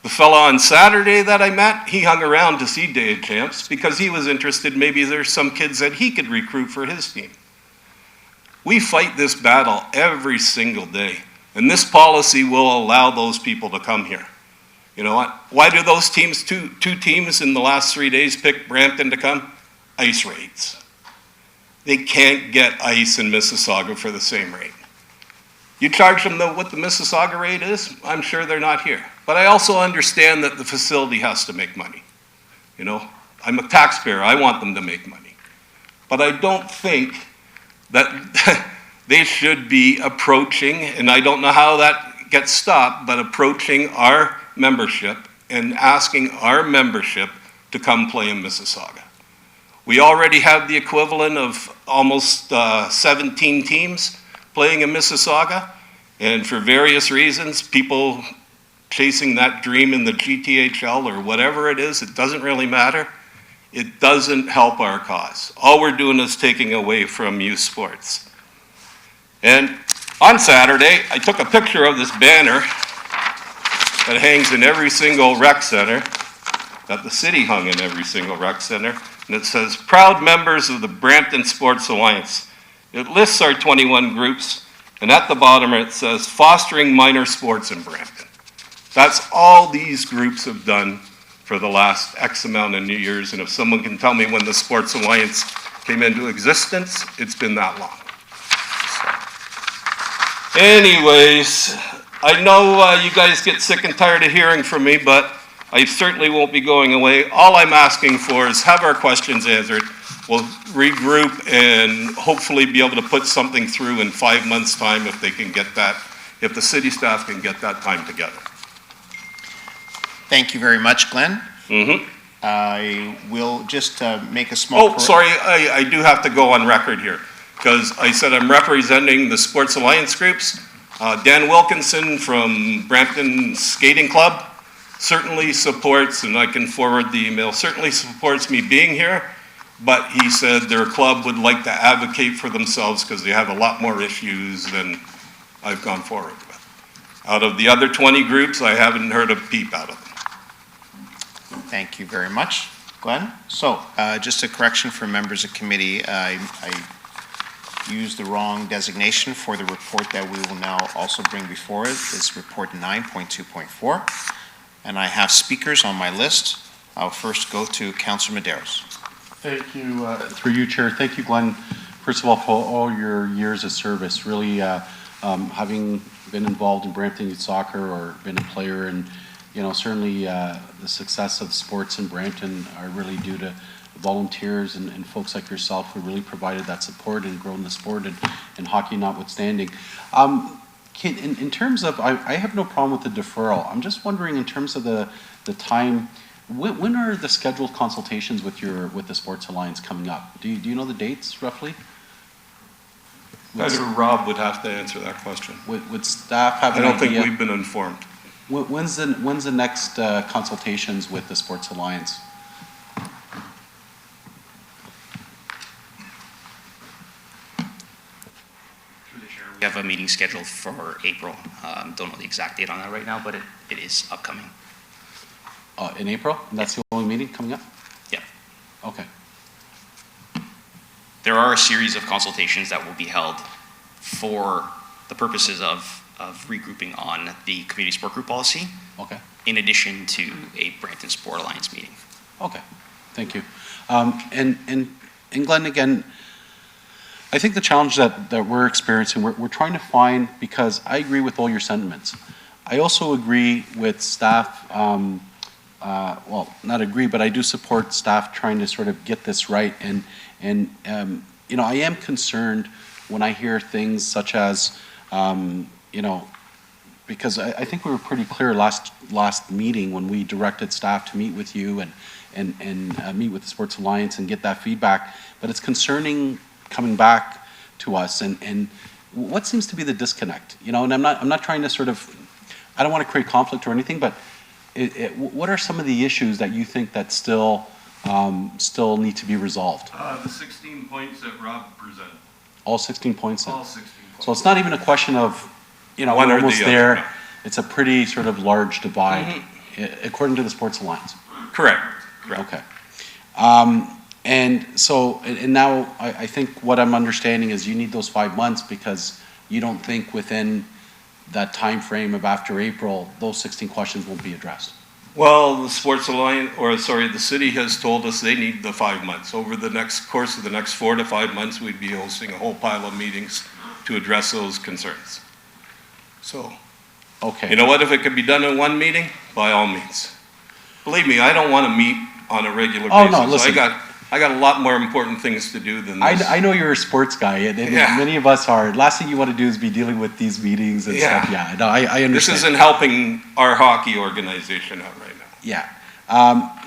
The fella on Saturday that I met, he hung around to see Day of Champs because he was interested maybe there's some kids that he could recruit for his team. We fight this battle every single day, and this policy will allow those people to come here. You know what? Why do those teams, two teams in the last 3 days, pick Brampton to come? Ice raids. they can't get ice in Mississauga for the same rate. You charge them what the Mississauga rate is, I'm sure they're not here. But I also understand that the facility has to make money. You know, I'm a taxpayer, I want them to make money. But I don't think that they should be approaching, and I don't know how that gets stopped, but approaching our membership and asking our membership to come play in Mississauga. We already have the equivalent of almost 17 teams playing in Mississauga, and for various reasons, people chasing that dream in the GTHL or whatever it is, it doesn't really matter. It doesn't help our cause. All we're doing is taking away from youth sports. And on Saturday, I took a picture of this banner that hangs in every single rec center, that the city hung in every single rec center, and it says, "Proud members of the Brampton Sports Alliance." It lists our 21 groups, and at the bottom it says, "Fostering minor sports in Brampton." That's all these groups have done for the last X amount of years, and if someone can tell me when the Sports Alliance came into existence, it's been that long. So. Anyways, I know you guys get sick and tired of hearing from me, but I certainly won't be going away. All I'm asking for is have our questions answered. We'll regroup and hopefully be able to put something through in 5 months' time if they can get that, if the city staff can get that time together. Thank you very much, Glenn. Mm-hmm. I will just make a small... Oh, sorry, I do have to go on record here, because I said I'm representing the Sports Alliance groups. Dan Wilkinson from Brampton Skating Club certainly supports, and I can forward the email, certainly supports me being here, but he said their club would like to advocate for themselves because they have a lot more issues than I've gone forward with. Out of the other 20 groups, I haven't heard a peep out of them. Thank you very much, Glenn. So, just a correction for members of committee. I used the wrong designation for the report that we will now also bring before us. It's report 9.2.4. And I have speakers on my list. I'll first go to Councillor Medeiros. Thank you, through you, Chair. Thank you, Glenn, first of all, for all your years of service. Really, having been involved in Brampton Youth Soccer or been a player, and you know, certainly the success of sports in Brampton are really due to volunteers and folks like yourself who really provided that support and grown the sport, and hockey notwithstanding. In terms of, I have no problem with the deferral. I'm just wondering in terms of the time, when are the scheduled consultations with the Sports Alliance coming up? Do you know the dates roughly? Rob would have to answer that question. Would staff have an idea? I don't think we've been informed. When's the next consultations with the Sports Alliance? We have a meeting scheduled for April. Don't know the exact date on that right now, but it is upcoming. In April? And that's the only meeting coming up? Yeah. Okay. There are a series of consultations that will be held for the purposes of regrouping on the community sport group policy. Okay. In addition to a Brampton Sport Alliance meeting. Okay. Thank you. And Glenn, again, I think the challenge that we're experiencing, we're trying to find, because I agree with all your sentiments. I also agree with staff, well, not agree, but I do support staff trying to sort of get this right. And you know, I am concerned when I hear things such as, you know, because I think we were pretty clear last meeting when we directed staff to meet with you and meet with the Sports Alliance and get that feedback. But it's concerning coming back to us, and what seems to be the disconnect, you know? And I'm not trying to sort of, I don't want to create conflict or anything, but what are some of the issues that you think that still need to be resolved? The 16 points that Rob presented. All 16 points? All 16 points. So it's not even a question of, you know, we're almost there. No. It's a pretty sort of large divide, according to the Sports Alliance. Correct. Okay. And so, and now I think what I'm understanding is you need those 5 months because you don't think within that time frame of after April, those 16 questions won't be addressed. Well, the Sports Alliance, the city has told us they need the 5 months. Over the course of the next 4 to 5 months, we'd be hosting a whole pile of meetings to address those concerns. So, Okay. you know what, if it could be done in one meeting, by all means. Believe me, I don't want to meet on a regular Oh, basis. no, listen. I got a lot more important things to do than this. I know you're a sports guy, and Yeah. many of us are. Last thing you want to do is be dealing with these meetings and Yeah. stuff. Yeah, no, I understand. This isn't helping our hockey organization out right now. Yeah.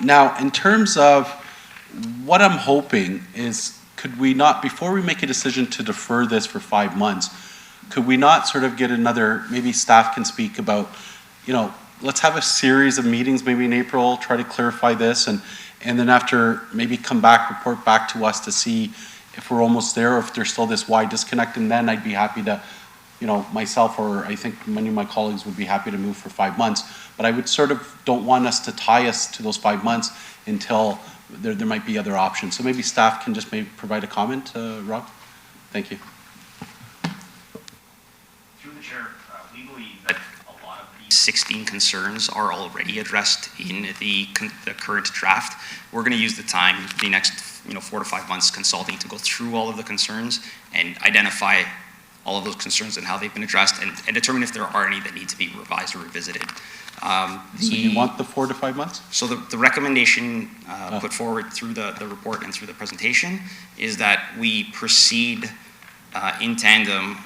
Now, in terms of what I'm hoping is, could we not, before we make a decision to defer this for 5 months, could we not sort of get another, maybe staff can speak about, let's have a series of meetings maybe in April, try to clarify this, and then after, maybe come back, report back to us to see if we're almost there, or if there's still this wide disconnect, and then I'd be happy to, myself, or I think many of my colleagues would be happy to move for 5 months. But I would sort of don't want us to tie us to those 5 months until there might be other options. So maybe staff can just maybe provide a comment, Rob? Thank you. Through the chair, we believe that a lot of these 16 concerns are already addressed in the current draft. We're going to use the time, the next 4 to 5 months consulting, to go through all of the concerns and identify all of those concerns and how they've been addressed, and determine if there are any that need to be revised or revisited. So you want the 4 to 5 months? So the recommendation put forward through the report and through the presentation is that we proceed in tandem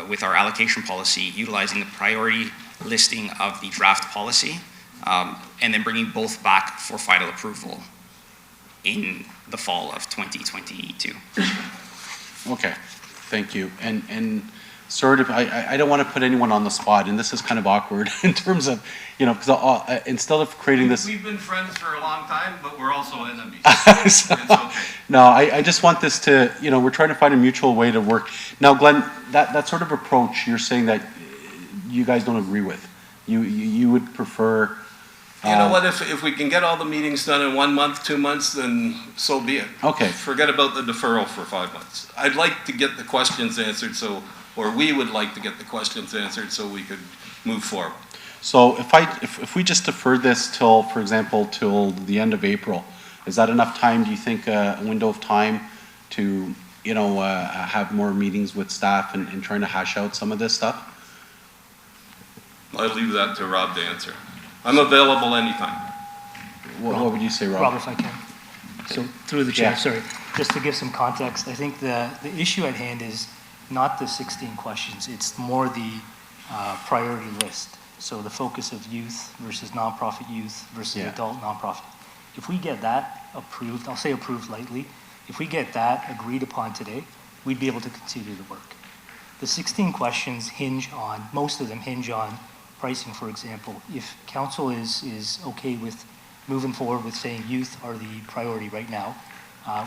with our allocation policy, utilizing the priority listing of the draft policy, and then bringing both back for final approval in the fall of 2022. Okay, thank you. And sort of, I don't want to put anyone on the spot, and this is kind of awkward in terms of, because instead of creating this. We've been friends for a long time, but we're also enemies. No, I just want this to, we're trying to find a mutual way to work. Now, Glenn, that sort of approach you're saying that you guys don't agree with. You would prefer. You know what, if we can get all the meetings done in 1 month, 2 months, then so be it. Okay. Forget about the deferral for 5 months. I'd like to get the questions answered or we would like to get the questions answered so we could move forward. So if we just defer this till, for example, till the end of April, is that enough time, do you think, a window of time to, have more meetings with staff and trying to hash out some of this stuff? I'll leave that to Rob to answer. I'm available anytime. What would you say, Rob? Rob, if I can. So through the chair, Yeah. sorry. Just to give some context, I think the issue at hand is not the 16 questions. It's more the priority list. So the focus of youth versus nonprofit youth versus adult nonprofit. If we get that approved, I'll say approved lightly, if we get that agreed upon today, we'd be able to continue the work. The 16 questions most of them hinge on pricing, for example. If council is okay with moving forward with saying youth are the priority right now,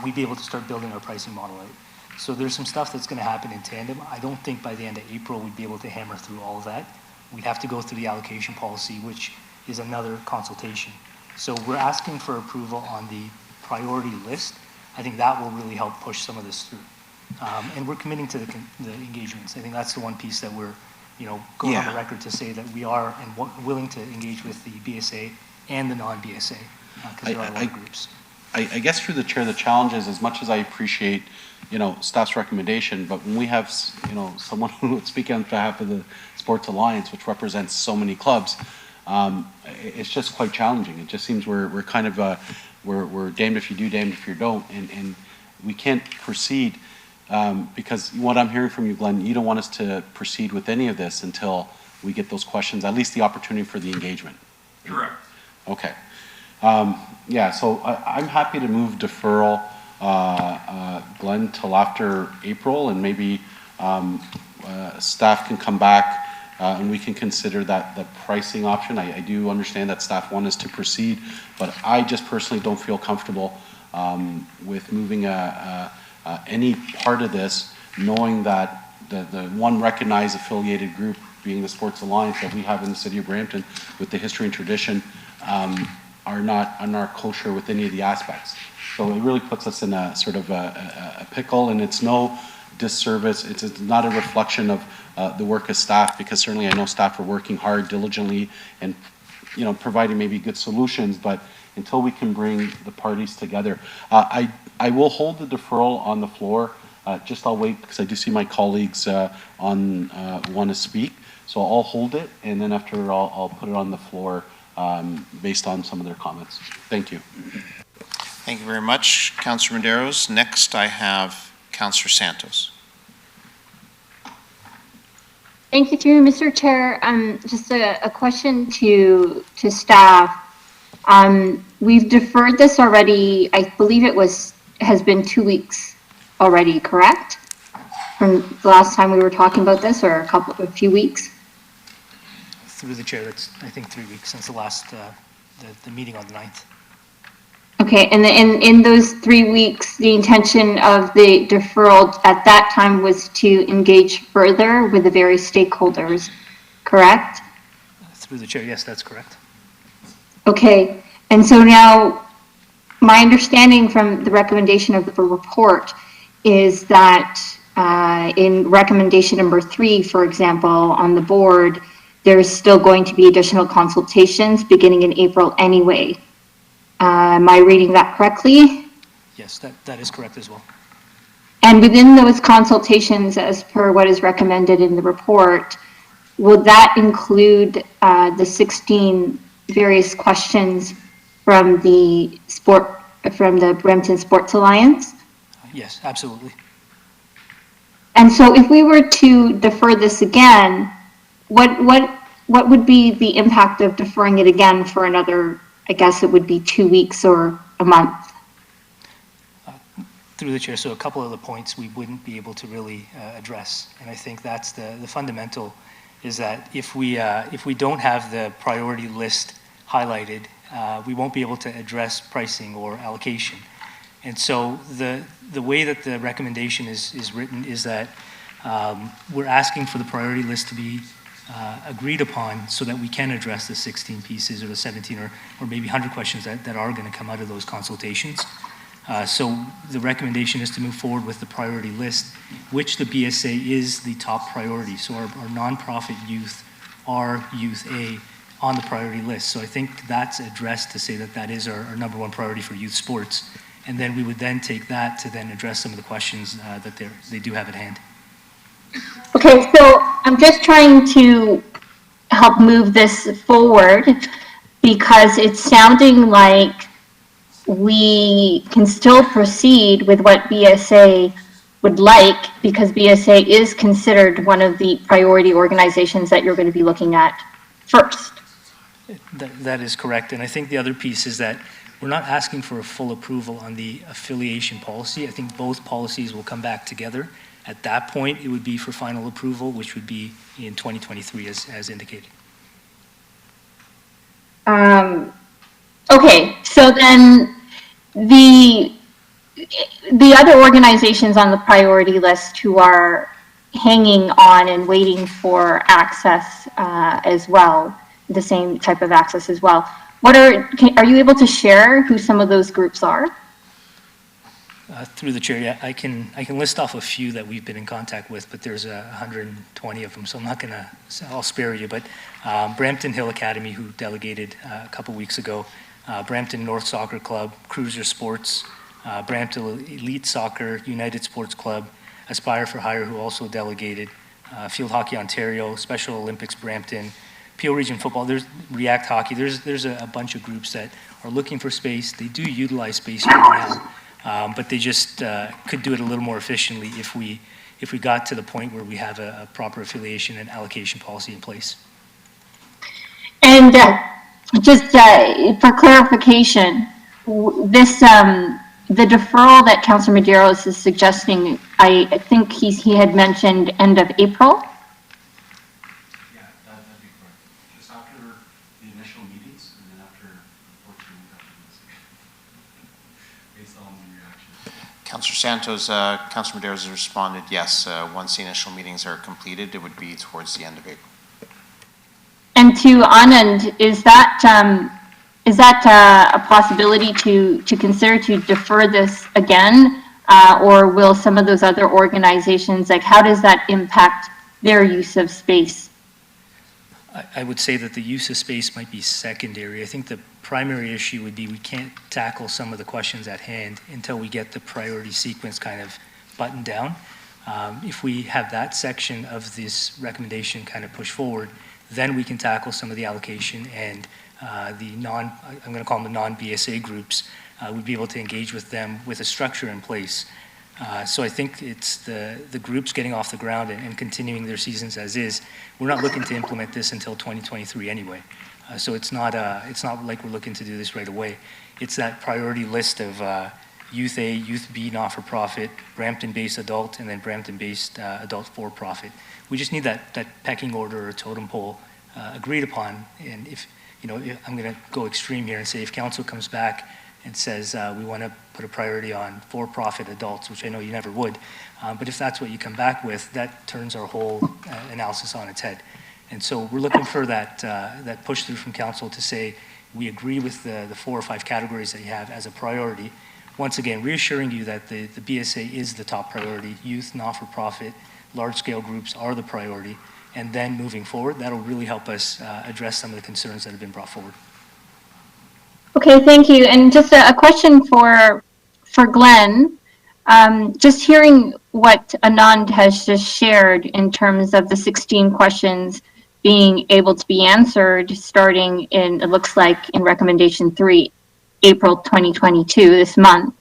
we'd be able to start building our pricing model out. So there's some stuff that's going to happen in tandem. I don't think by the end of April we'd be able to hammer through all of that. We'd have to go through the allocation policy, which is another consultation. So we're asking for approval on the priority list. I think that will really help push some of this through. And we're committing to the engagements. I think that's the one piece that we're going on the record to say that we are willing to engage with the BSA and the non-BSA, because there are a lot of groups. I guess through the chair, the challenge is, as much as I appreciate, staff's recommendation, but when we have, someone who would speak on behalf of the Sports Alliance, which represents so many clubs, it's just quite challenging. It just seems we're kind of, we're damned if you do, damned if you don't, and we can't proceed, because what I'm hearing from you, Glenn, you don't want us to proceed with any of this until we get those questions, at least the opportunity for the engagement. Correct. Okay. So I'm happy to move deferral, Glenn, till after April, and maybe staff can come back and we can consider that the pricing option. I do understand that staff want us to proceed, but I just personally don't feel comfortable with moving any part of this, knowing that the one recognized affiliated group being the Sports Alliance that we have in the city of Brampton with the history and tradition are not kosher with any of the aspects. So it really puts us in a sort of a pickle, and it's no disservice. It's not a reflection of the work of staff, because certainly I know staff are working hard, diligently, and providing maybe good solutions, but until we can bring the parties together, I will hold the deferral on the floor. Just I'll wait because I do see my colleagues want to speak. So I'll hold it, and then after I'll put it on the floor based on some of their comments. Thank you. Thank you very much, Councillor Medeiros. Next, I have Councillor Santos. Thank you, through Mr. Chair. Just a question to staff. We've deferred this already. I believe has been 2 weeks already, correct? From the last time we were talking about this, or a few weeks? Through the chair, that's, I think, 3 weeks since the last, the meeting on the 9th. Okay, and in those 3 weeks, the intention of the deferral at that time was to engage further with the various stakeholders, correct? Through the chair, yes, that's correct. Okay, and so now my understanding from the recommendation of the report is that in recommendation number 3, for example, on the board, there's still going to be additional consultations beginning in April anyway. Am I reading that correctly? Yes, that is correct as well. And within those consultations, as per what is recommended in the report, will that include the 16 various questions from the Brampton Sports Alliance? Yes, absolutely. And so if we were to defer this again, what would be the impact of deferring it again for another, I guess it would be 2 weeks or a month? Through the chair, so a couple of the points we wouldn't be able to really address. And I think that's the fundamental, is that if we don't have the priority list highlighted, we won't be able to address pricing or allocation. And so the way that the recommendation is written is that we're asking for the priority list to be agreed upon so that we can address the 16 pieces or the 17 or maybe 100 questions that are going to come out of those consultations. So the recommendation is to move forward with the priority list, which the BSA is the top priority. So our nonprofit youth are Youth A on the priority list. So I think that's addressed to say that is our #1 priority for youth sports. And then we would then take that to then address some of the questions that they do have at hand. Okay, so I'm just trying to help move this forward because it's sounding like we can still proceed with what BSA would like, because BSA is considered one of the priority organizations that you're going to be looking at first. That is correct. And I think the other piece is that we're not asking for a full approval on the affiliation policy. I think both policies will come back together. At that point, it would be for final approval, which would be in 2023 as indicated. Okay, so then the other organizations on the priority list who are hanging on and waiting for access as well, the same type of access as well, are you able to share who some of those groups are? Through the chair, yeah, I can list off a few that we've been in contact with, but there's 120 of them, so I'm not gonna. I'll spare you. But Brampton Hill Academy, who delegated a couple weeks ago, Brampton North Soccer Club, Cruiser Sports, Brampton Elite Soccer, United Sports Club, Aspire for Hire, who also delegated, Field Hockey Ontario, Special Olympics Brampton, Peel Region Football. There's React Hockey. There's a bunch of groups that are looking for space. They do utilize space right now. But they just could do it a little more efficiently if we got to the point where we have a proper affiliation and allocation policy in place. And just for clarification, this the deferral that Councillor Medeiros is suggesting, I think he had mentioned end of April. Yeah, that'd be correct. Just after the initial meetings, and then after, unfortunately, based on the reaction. Councillor Santos, Councillor Medeiros has responded, yes, once the initial meetings are completed, it would be towards the end of April. And to Anand, is that a possibility to consider to defer this again, or will some of those other organizations, like how does that impact their use of space? I would say that the use of space might be secondary. I think the primary issue would be we can't tackle some of the questions at hand until we get the priority sequence kind of buttoned down. If we have that section of this recommendation kind of push forward, then we can tackle some of the allocation and I'm going to call them the non-BSA groups, we'd be able to engage with them with a structure in place. So I think it's the groups getting off the ground and continuing their seasons as is. We're not looking to implement this until 2023 anyway. So it's not like we're looking to do this right away. It's that priority list of Youth A, Youth B, not-for-profit, Brampton-based adult, and then Brampton-based adult for-profit. We just need that pecking order or totem pole agreed upon. And if I'm going to go extreme here and say if council comes back and says we want to put a priority on for-profit adults, which I know you never would, but if that's what you come back with, that turns our whole analysis on its head. And so we're looking for that push through from council to say we agree with the 4 or 5 categories that you have as a priority. Once again, reassuring you that the BSA is the top priority. Youth, not-for-profit, large-scale groups are the priority. And then moving forward, that'll really help us address some of the concerns that have been brought forward. Okay, thank you. And just a question for Glenn. Just hearing what Anand has just shared in terms of the 16 questions being able to be answered starting in, it looks like in recommendation 3, April 2022, this month.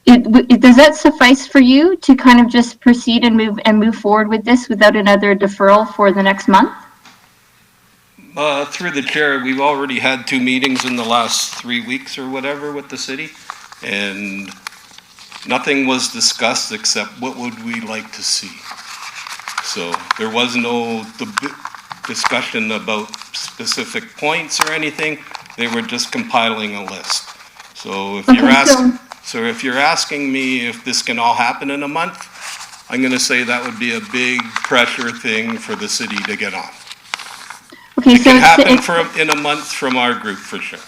Does that suffice for you to kind of just proceed and move forward with this without another deferral for the next month? Through the chair, we've already had 2 meetings in the last 3 weeks or whatever with the city, and nothing was discussed except what would we like to see. So there was no discussion about specific points or anything. They were just compiling a list. So if you're asking me if this can all happen in a month, I'm going to say that would be a big pressure thing for the city to get on. Okay, it can happen in a month from our group for sure.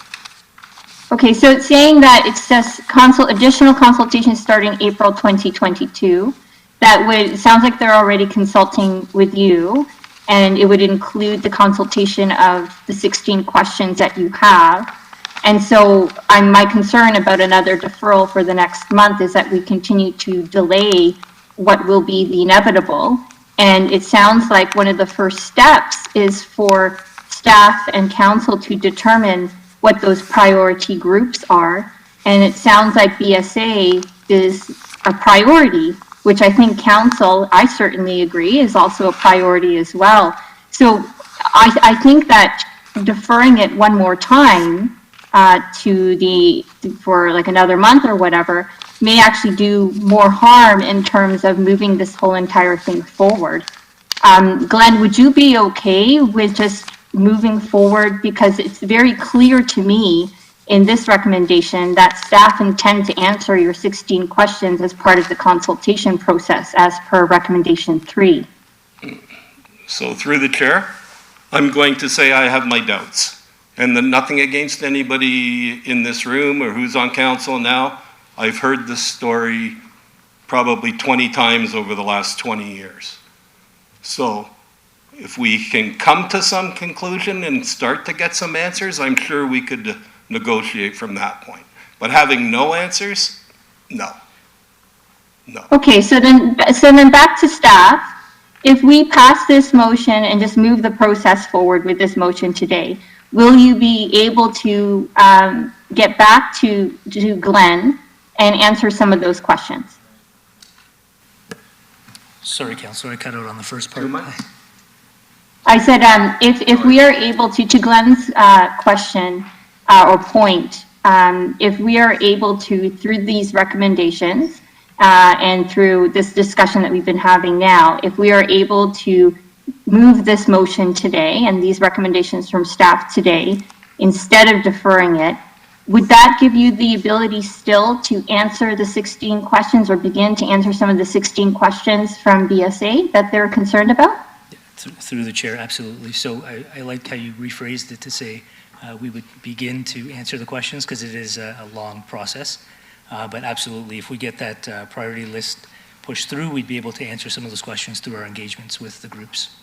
Okay, so it's saying that it says additional consultations starting April 2022. It sounds like they're already consulting with you, and it would include the consultation of the 16 questions that you have. And so my concern about another deferral for the next month is that we continue to delay what will be the inevitable. And it sounds like one of the first steps is for staff and council to determine what those priority groups are. And it sounds like BSA is a priority, which I think council, I certainly agree, is also a priority as well. So I think that deferring it one more time for like another month or whatever may actually do more harm in terms of moving this whole entire thing forward. Glenn, would you be okay with just moving forward? Because it's very clear to me in this recommendation that staff intend to answer your 16 questions as part of the consultation process as per recommendation 3. So through the chair, I'm going to say I have my doubts. And then nothing against anybody in this room or who's on council now. I've heard this story probably 20 times over the last 20 years. So if we can come to some conclusion and start to get some answers, I'm sure we could negotiate from that point. But having no answers, no. No. Okay, so then back to staff. If we pass this motion and just move the process forward with this motion today, will you be able to get back to Glenn and answer some of those questions? Sorry, Councillor, I cut out on the first part. I said if we are able to Glenn's question or point, if we are able to, through these recommendations and through this discussion that we've been having now, if we are able to move this motion today and these recommendations from staff today, instead of deferring it, would that give you the ability still to answer the 16 questions or begin to answer some of the 16 questions from BSA that they're concerned about? Through the chair, absolutely. So I liked how you rephrased it to say we would begin to answer the questions because it is a long process. But absolutely, if we get that priority list pushed through, we'd be able to answer some of those questions through our engagements with the groups.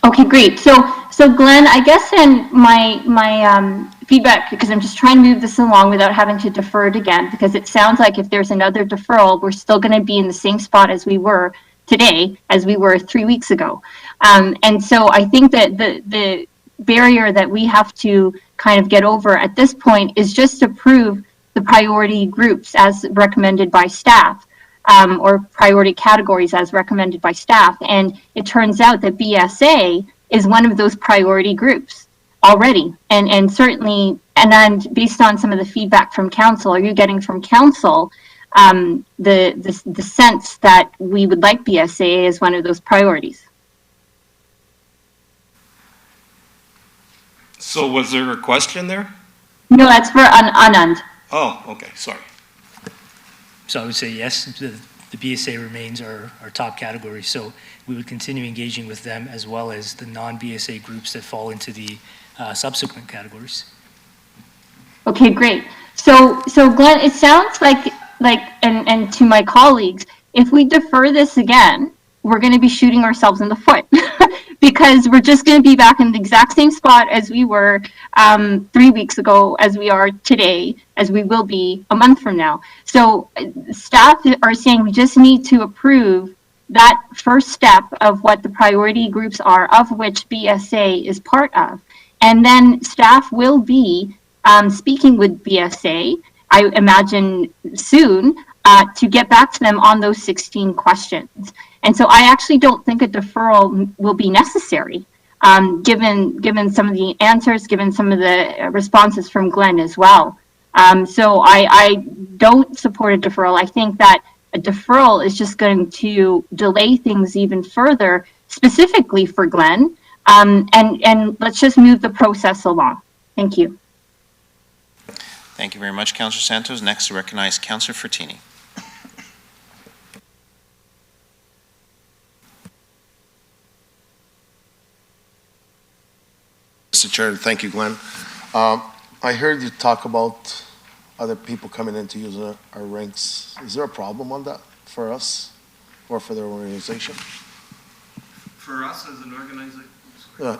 Okay, great. So Glenn, I guess in my feedback, because I'm just trying to move this along without having to defer it again, because it sounds like if there's another deferral, we're still going to be in the same spot as we were today, as we were 3 weeks ago. And so I think that the barrier that we have to kind of get over at this point is just to prove the priority groups as recommended by staff. Or priority categories as recommended by staff. And it turns out that BSA is one of those priority groups already. And certainly, and then based on some of the feedback from council, are you getting from council the sense that we would like BSA as one of those priorities? So was there a question there? No, that's for Anand. Oh, okay, sorry. So I would say yes, the BSA remains our top category. So we would continue engaging with them as well as the non-BSA groups that fall into the subsequent categories. Okay, great. So Glenn, it sounds like and to my colleagues, if we defer this again, we're going to be shooting ourselves in the foot because we're just going to be back in the exact same spot as we were 3 weeks ago, as we are today, as we will be a month from now. So staff are saying we just need to approve that first step of what the priority groups are, of which BSA is part of. And then staff will be speaking with BSA, I imagine soon, to get back to them on those 16 questions. And so I actually don't think a deferral will be necessary, given some of the answers, given some of the responses from Glenn as well. So I don't support a deferral. I think that a deferral is just going to delay things even further, specifically for Glenn. And let's just move the process along. Thank you. Thank you very much, Councillor Santos. Next to recognize Councillor Fertini. Mr. Chair, thank you, Glenn. I heard you talk about other people coming in to use our rinks. Is there a problem on that for us or for their organization? For us as an organization?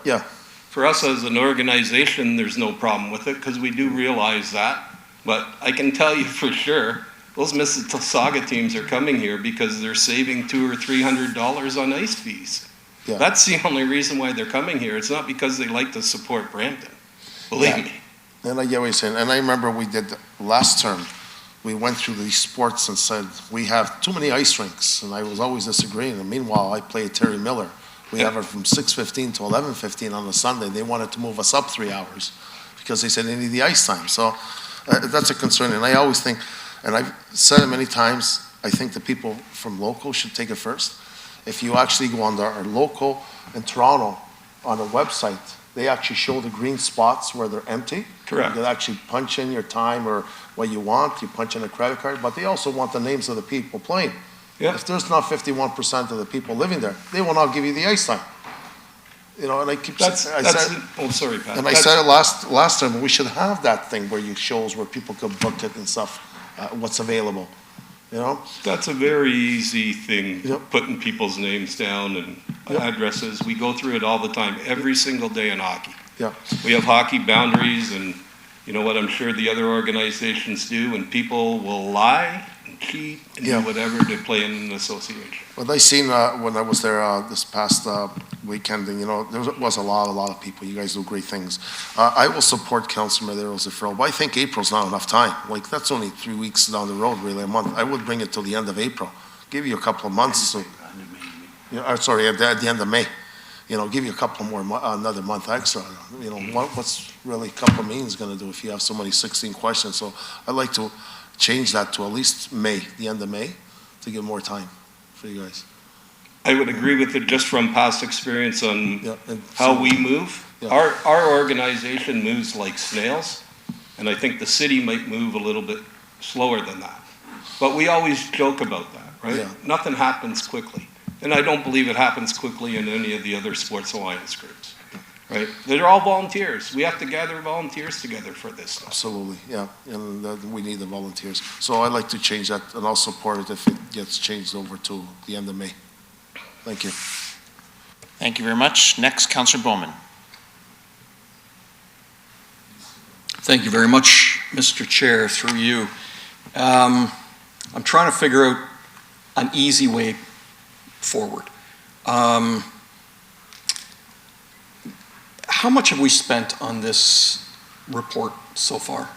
Yeah. For us as an organization, there's no problem with it because we do realize that. But I can tell you for sure, those Mississauga teams are coming here because they're saving $200 or $300 on ice fees. Yeah. That's the only reason why they're coming here. It's not because they like to support Brampton. Believe me. And I get what you're saying. And I remember we did last term, we went through these sports and said, we have too many ice rinks. And I was always disagreeing. And meanwhile, I play at Terry Miller. We have it from 6:15 to 11:15 on a Sunday. They wanted to move us up 3 hours because they said they need the ice time. So that's a concern. And I always think, and I've said it many times, I think the people from local should take it first. If you actually go on our local in Toronto on a website, they actually show the green spots where they're empty. Correct. You can actually punch in your time or what you want. You punch in a credit card, but they also want the names of the people playing. Yeah. If there's not 51% of the people living there, they will not give you the ice time. You know, and I keep saying, oh, sorry, Pat. and I said it last time, we should have that thing where you shows where people could book it and stuff, what's available. You know? That's a very easy thing, putting people's names down and addresses. We go through it all the time, every single day in hockey. Yeah. We have hockey boundaries, and you know what I'm sure the other organizations do, and people will lie and cheat and do whatever to play in an association. Well, I seen when I was there this past weekend, and you know, there was a lot of people. You guys do great things. I will support Councilor Madero's deferral, but I think April's not enough time. Like, that's only 3 weeks down the road, really, a month. I would bring it till the end of April. Give you a couple of months. So, you know, sorry, at the end of May. You know, give you a couple more, another month extra. You know, what's really a couple of meetings going to do if you have so many 16 questions? So I'd like to change that to at least May, the end of May, to give more time for you guys. I would agree with it just from past experience on how we move. Our organization moves like snails, and I think the city might move a little bit slower than that. But we always joke about that, right? Yeah. Nothing happens quickly. And I don't believe it happens quickly in any of the other sports alliance groups, right? They're all volunteers. We have to gather volunteers together for this stuff. Absolutely, yeah, and we need the volunteers. So I'd like to change that, and I'll support it if it gets changed over to the end of May. Thank you. Thank you very much. Next, Councillor Bowman. Thank you very much, Mr. Chair, through you. I'm trying to figure out an easy way forward. How much have we spent on this report so far?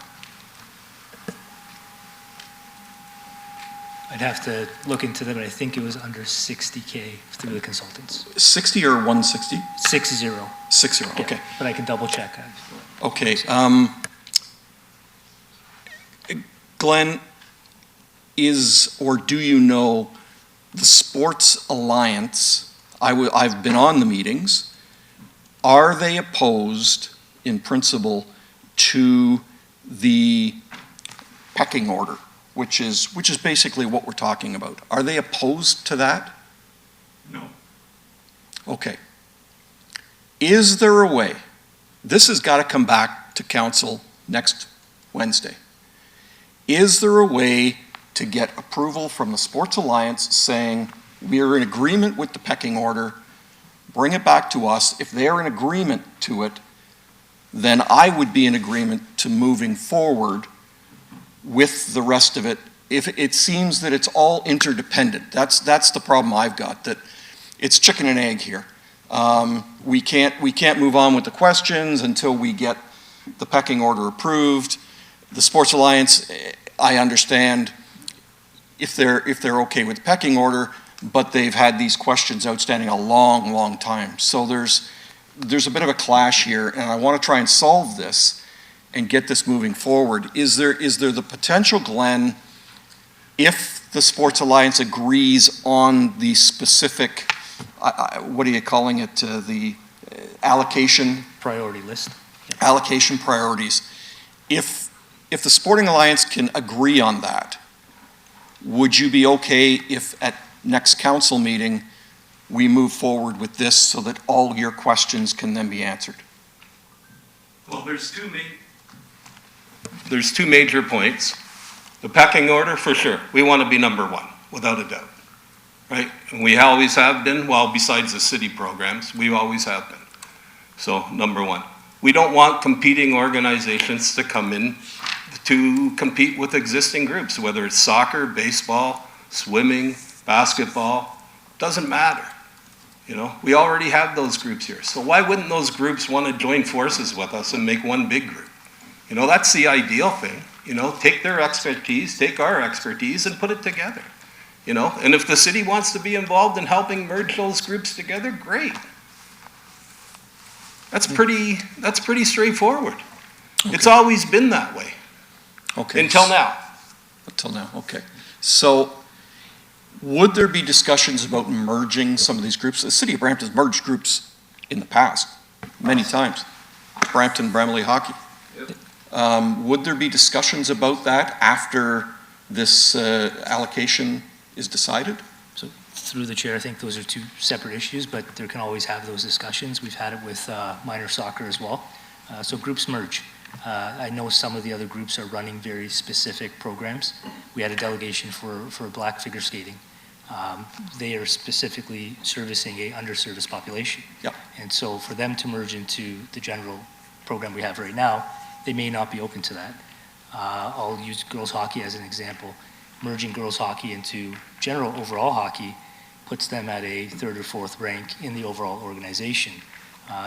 I'd have to look into that, but I think it was under 60K through the consultants. 60 or 160? 60. 60, Yeah, okay. but I can double check. Okay. Glenn, do you know the Sports Alliance? I've been on the meetings. Are they opposed in principle to the pecking order, which is basically what we're talking about? Are they opposed to that? No. Okay. Is there a way, this has got to come back to council next Wednesday. Is there a way to get approval from the Sports Alliance saying we are in agreement with the pecking order, bring it back to us? If they're in agreement to it, then I would be in agreement to moving forward with the rest of it. If it seems that it's all interdependent, that's the problem I've got, that it's chicken and egg here. We can't move on with the questions until we get the pecking order approved. The Sports Alliance, I understand if they're okay with the pecking order, but they've had these questions outstanding a long, long time. So there's a bit of a clash here, and I want to try and solve this and get this moving forward. Is there the potential, Glenn, if the Sports Alliance agrees on the specific, what are you calling it, the allocation? Priority list. Yep. Allocation priorities. If the Sporting Alliance can agree on that, would you be okay if at next council meeting we move forward with this so that all your questions can then be answered? Well, there's two major points. The pecking order, for sure. We want to be number one, without a doubt, right? And we always have been, well, besides the city programs, we always have been. So, number one. We don't want competing organizations to come in to compete with existing groups, whether it's soccer, baseball, swimming, basketball, doesn't matter. You know, we already have those groups here. So why wouldn't those groups want to join forces with us and make one big group? You know, that's the ideal thing. You know, take their expertise, take our expertise, and put it together. You know, and if the city wants to be involved in helping merge those groups together, great. That's pretty straightforward. Okay. It's always been that way. Okay. Until now. Until now, okay. So would there be discussions about merging some of these groups? The city of Brampton's merged groups in the past, many times. Brampton, Bramley Hockey. Yep. Would there be discussions about that after this allocation is decided? So through the chair, I think those are two separate issues, but there can always have those discussions. We've had it with minor soccer as well. So groups merge. I know some of the other groups are running very specific programs. We had a delegation for black figure skating. They are specifically servicing a underserviced population. Yep. And so for them to merge into the general program we have right now, they may not be open to that. I'll use girls hockey as an example. Merging girls hockey into general overall hockey puts them at a third or fourth rank in the overall organization.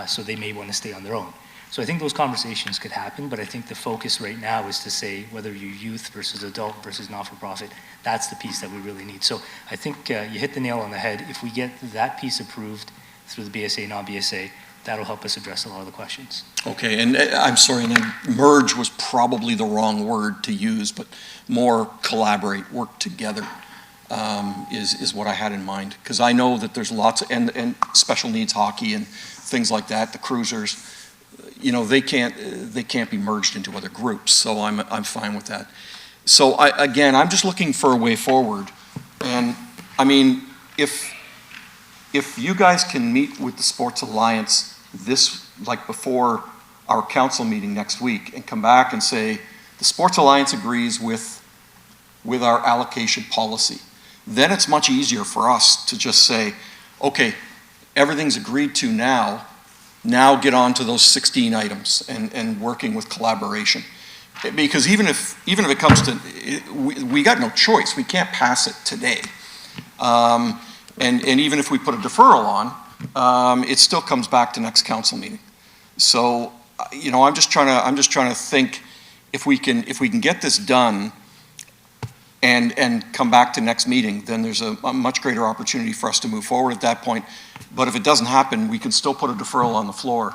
So they may want to stay on their own. So I think those conversations could happen, but I think the focus right now is to say whether you're youth versus adult versus not-for-profit, that's the piece that we really need. So I think you hit the nail on the head. If we get that piece approved through the BSA, non-BSA, that'll help us address a lot of the questions. Okay, and I'm sorry, and then merge was probably the wrong word to use, but more collaborate, work together is what I had in mind. Because I know that there's lots of, and special needs hockey and things like that, the cruisers, you know, they can't be merged into other groups, so I'm fine with that. So I'm just looking for a way forward, and I mean, if you guys can meet with the Sports Alliance before our council meeting next week and come back and say the Sports Alliance agrees with our allocation policy, then it's much easier for us to just say, okay, everything's agreed to now get on to those 16 items and working with collaboration. Because even if it comes to, we got no choice. We can't pass it today. And even if we put a deferral on, it still comes back to next council meeting. So, I'm just trying to think if we can get this done and come back to next meeting, then there's a much greater opportunity for us to move forward at that point. But if it doesn't happen, we can still put a deferral on the floor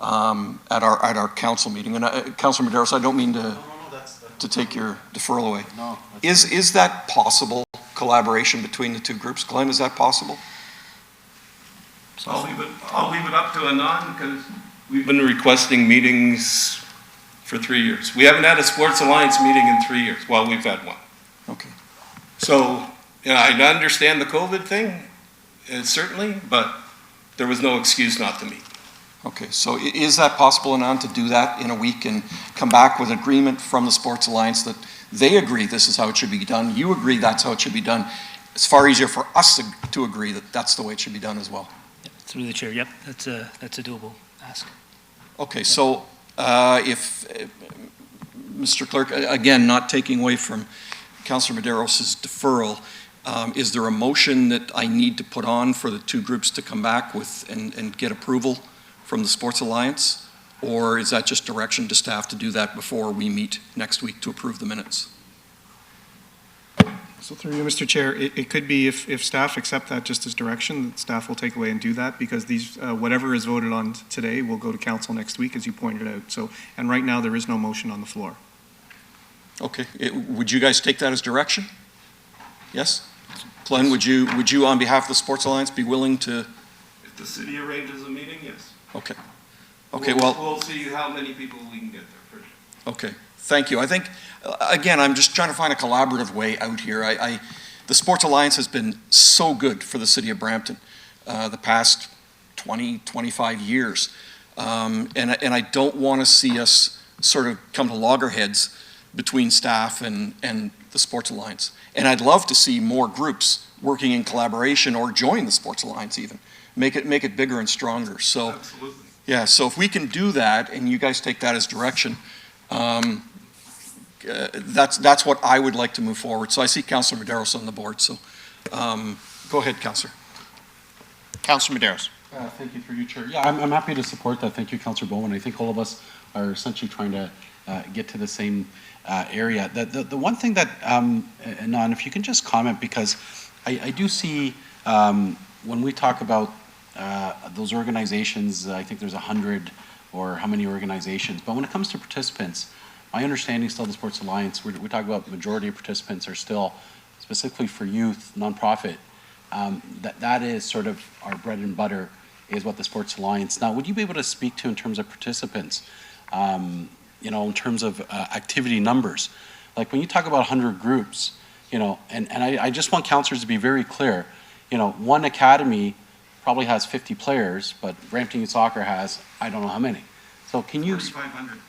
at our council meeting. And Councilor Medeiros, I don't mean to take your deferral away. No. Is that possible, collaboration between the two groups? Glenn, is that possible? I'll leave it up to Anand, because we've been requesting meetings for 3 years. We haven't had a Sports Alliance meeting in 3 years. Well, we've had one. Okay. So, I understand the COVID thing, certainly, but there was no excuse not to meet. Okay, so is that possible, Anand, to do that in a week and come back with agreement from the Sports Alliance that they agree this is how it should be done, you agree that's how it should be done? It's far easier for us to agree that that's the way it should be done as well. Through the chair, yep, that's a doable ask. Okay, so if, Mr. Clerk, again, not taking away from Councilor Medeiros' deferral, is there a motion that I need to put on for the two groups to come back with and get approval from the Sports Alliance? Or is that just direction to staff to do that before we meet next week to approve the minutes? So through you, Mr. Chair, it could be if staff accept that just as direction, that staff will take away and do that, because these, whatever is voted on today will go to council next week, as you pointed out. So, and right now there is no motion on the floor. Okay, would you guys take that as direction? Yes? Glenn, would you on behalf of the Sports Alliance be willing to? If the city arranges a meeting, yes. Okay. Okay, well. We'll see how many people we can get there first. Okay, thank you. I think, again, I'm just trying to find a collaborative way out here. The Sports Alliance has been so good for the city of Brampton the past 20, 25 years. And I don't want to see us sort of come to loggerheads between staff and the Sports Alliance. And I'd love to see more groups working in collaboration or join the Sports Alliance even. Make it bigger and stronger. So, absolutely. Yeah, so if we can do that and you guys take that as direction, that's what I would like to move forward. So I see Councilor Medeiros on the board, so go ahead, Councilor. Councilor Medeiros. Thank you through you, Chair. Yeah, I'm happy to support that. Thank you, Councilor Bowman. I think all of us are essentially trying to get to the same area. The one thing that, Anand, if you can just comment, because I do see when we talk about those organizations, I think there's 100 or how many organizations, but when it comes to participants, my understanding still the Sports Alliance, we talk about the majority of participants are still, specifically for youth, nonprofit, that is sort of our bread and butter, is what the Sports Alliance. Now, would you be able to speak to in terms of participants, in terms of activity numbers? Like when you talk about 100 groups, and I just want councillors to be very clear, one academy probably has 50 players, but Brampton Youth Soccer has, I don't know how many. So can you? 4,500.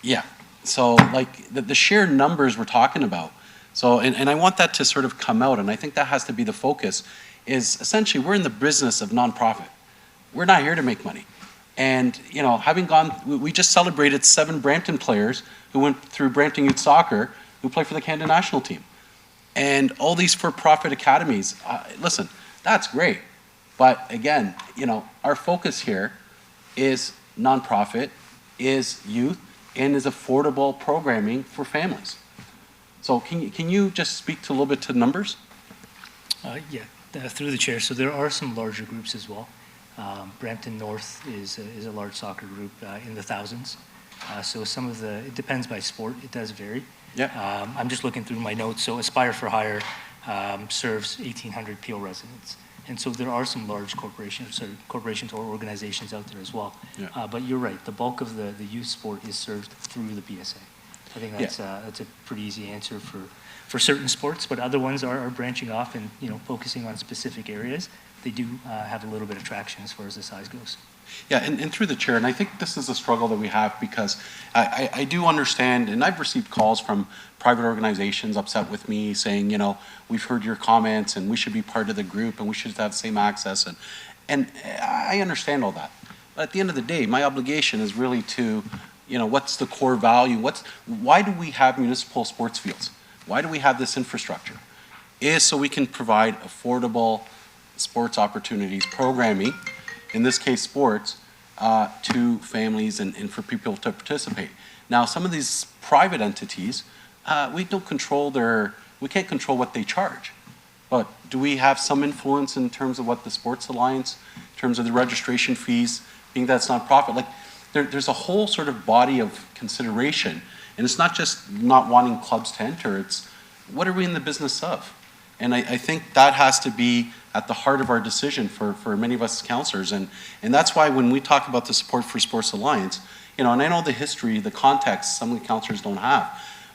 Yeah, so like the sheer numbers we're talking about. So, and I want that to sort of come out, and I think that has to be the focus, is essentially we're in the business of nonprofit. We're not here to make money. And, having gone, we just celebrated 7 Brampton players who went through Brampton Youth Soccer who play for the Canada national team. And all these for-profit academies, listen, that's great. But again, our focus here is nonprofit, is youth, and is affordable programming for families. So can you just speak to a little bit to numbers? Through the chair. So there are some larger groups as well. Brampton North is a large soccer group in the thousands. So it depends by sport, it does vary. Yeah. I'm just looking through my notes. So Aspire for Hire serves 1,800 Peel residents. And so there are some large corporations or organizations out there as well. Yeah. But you're right, the bulk of the youth sport is served through the BSA. I think that's a pretty easy answer for certain sports, but other ones are branching off and focusing on specific areas. They do have a little bit of traction as far as the size goes. Yeah, and through the chair, and I think this is a struggle that we have, because I do understand, and I've received calls from private organizations upset with me saying, we've heard your comments and we should be part of the group and we should have the same access. And I understand all that. But at the end of the day, my obligation is really to, what's the core value? Why do we have municipal sports fields? Why do we have this infrastructure? Is so we can provide affordable sports opportunities, programming, in this case sports, to families and for people to participate. Now, some of these private entities, we can't control what they charge. But do we have some influence in terms of what the Sports Alliance, in terms of the registration fees, being that's nonprofit? Like, there's a whole sort of body of consideration, and it's not just not wanting clubs to enter, it's what are we in the business of? And I think that has to be at the heart of our decision for many of us as councillors. And that's why when we talk about the support for Sports Alliance, and I know the history, the context, some of the councillors don't have,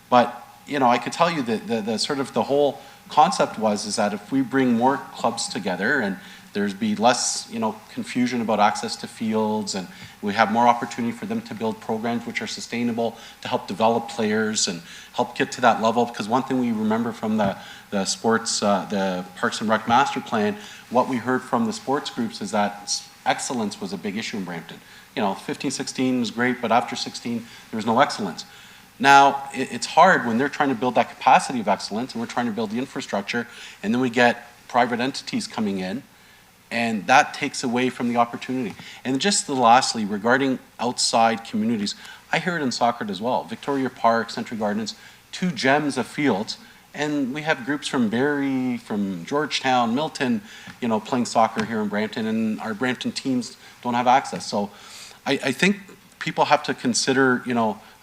but, I could tell you that the sort of the whole concept is that if we bring more clubs together and there's be less, confusion about access to fields, and we have more opportunity for them to build programs which are sustainable to help develop players and help get to that level. Because one thing we remember from the sports, the Parks and Rec Master Plan, what we heard from the sports groups is that excellence was a big issue in Brampton. 15, 16 was great, but after 16, there was no excellence. Now, it's hard when they're trying to build that capacity of excellence, and we're trying to build the infrastructure, and then we get private entities coming in, and that takes away from the opportunity. And just lastly, regarding outside communities, I hear it in soccer as well. Victoria Park, Century Gardens, 2 gems of fields, and we have groups from Barrie, from Georgetown, Milton, playing soccer here in Brampton, and our Brampton teams don't have access. So I think people have to consider,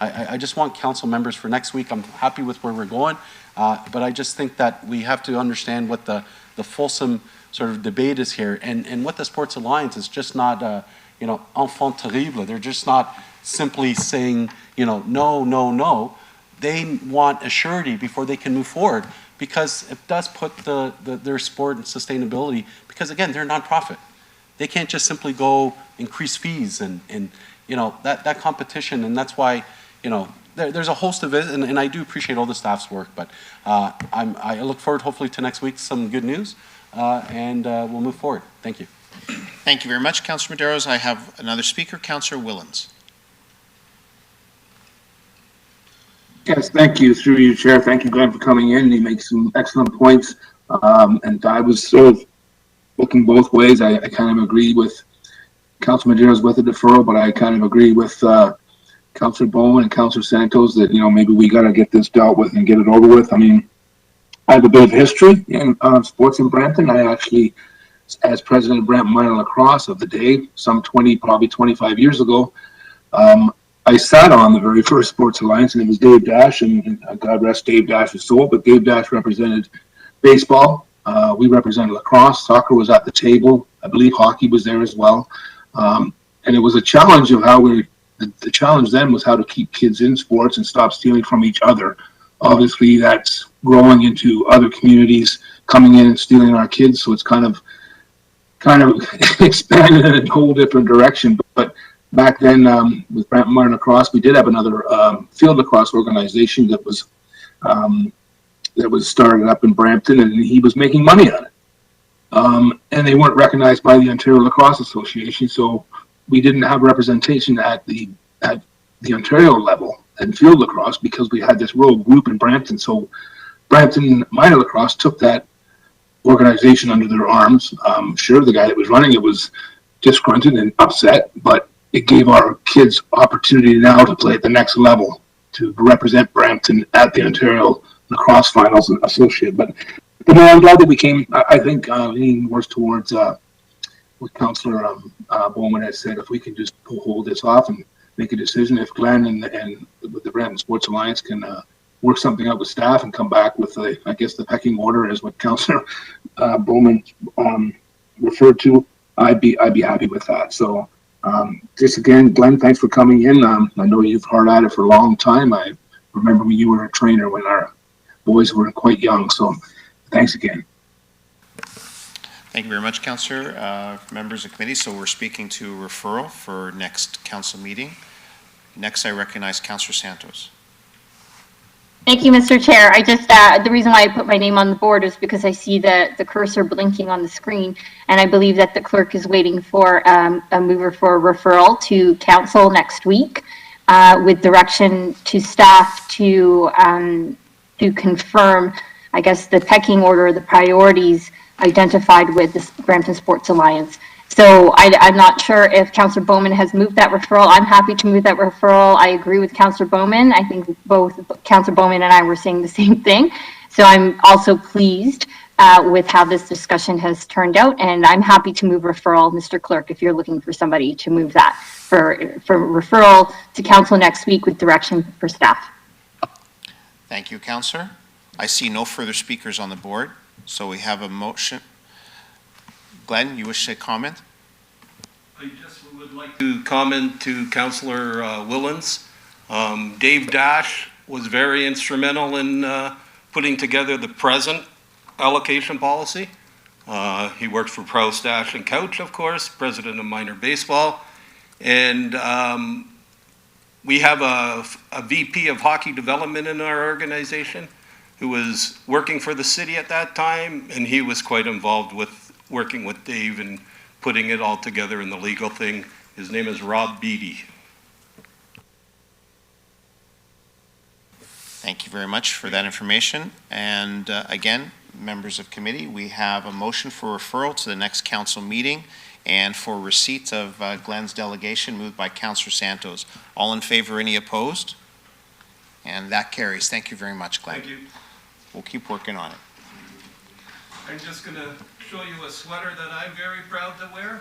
I just want council members for next week. I'm happy with where we're going, but I just think that we have to understand what the fulsome sort of debate is here, and what the Sports Alliance is just not, enfant terrible. They're just not simply saying, no, no, no. They want a surety before they can move forward, because it does put their sport and sustainability, because again, they're a nonprofit. They can't just simply go increase fees and that competition, and that's why, there's a host of it, and I do appreciate all the staff's work, but I look forward hopefully to next week, some good news, and we'll move forward. Thank you. Thank you very much, Councillor Medeiros. I have another speaker, Councillor Willens. Yes, thank you. Through you, Chair. Thank you, Glenn, for coming in. You make some excellent points. And I was sort of looking both ways. I kind of agree with Councillor Medeiros with the deferral, but I kind of agree with Councillor Bowman and Councillor Santos that, maybe we got to get this dealt with and get it over with. I mean, I have a bit of history in sports in Brampton. I actually, as president of Brampton Minor Lacrosse of the day, some 20, probably 25 years ago, I sat on the very first Sports Alliance, and it was Dave Dash, and God rest Dave Dash's soul, but Dave Dash represented baseball. We represented lacrosse. Soccer was at the table. I believe hockey was there as well. And it was a challenge of how the challenge then was how to keep kids in sports and stop stealing from each other. Obviously, that's growing into other communities coming in and stealing our kids, so it's kind of expanded in a whole different direction. But back then, with Brampton Minor Lacrosse, we did have another field lacrosse organization that was started up in Brampton, and he was making money on it. And they weren't recognized by the Ontario Lacrosse Association, so we didn't have representation at the Ontario level in field lacrosse because we had this rogue group in Brampton. So Brampton Minor Lacrosse took that organization under their arms. Sure, the guy that was running it was disgruntled and upset, but it gave our kids opportunity now to play at the next level, to represent Brampton at the Ontario Lacrosse Finals and Associate. But no, I'm glad that we came, I think, leaning more towards what Councillor Bowman has said, if we can just hold this off and make a decision, if Glenn and with the Brampton Sports Alliance can work something out with staff and come back with, I guess, the pecking order is what Councillor Bowman referred to, I'd be happy with that. So just again, Glenn, thanks for coming in. I know you've hard at it for a long time. I remember when you were a trainer when our boys were quite young. So thanks again. Thank you very much, Councillor. Members of committee, so we're speaking to referral for next council meeting. Next, I recognize Councillor Santos. Thank you, Mr. Chair. I just, the reason why I put my name on the board is because I see the cursor blinking on the screen, and I believe that the clerk is waiting for a mover for a referral to council next week with direction to staff to confirm, I guess, the pecking order, the priorities identified with the Brampton Sports Alliance. So I'm not sure if Councillor Bowman has moved that referral. I'm happy to move that referral. I agree with Councillor Bowman. I think both Councillor Bowman and I were saying the same thing. So I'm also pleased with how this discussion has turned out, and I'm happy to move referral, Mr. Clerk, if you're looking for somebody to move that for referral to council next week with direction for staff. Thank you, Councillor. I see no further speakers on the board, so we have a motion. Glenn, you wish to comment? I just would like to comment to Councillor Willens. Dave Dash was very instrumental in putting together the present allocation policy. He worked for Proust, Dash and Couch, of course, president of minor baseball. And we have a VP of hockey development in our organization who was working for the city at that time, and he was quite involved with working with Dave and putting it all together in the legal thing. His name is Rob Beatty. Thank you very much for that information. And again, members of committee, we have a motion for referral to the next council meeting and for receipt of Glenn's delegation moved by Councillor Santos. All in favor, any opposed? And that carries. Thank you very much, Glenn. Thank you. We'll keep working on it. I'm just going to show you a sweater that I'm very proud to wear,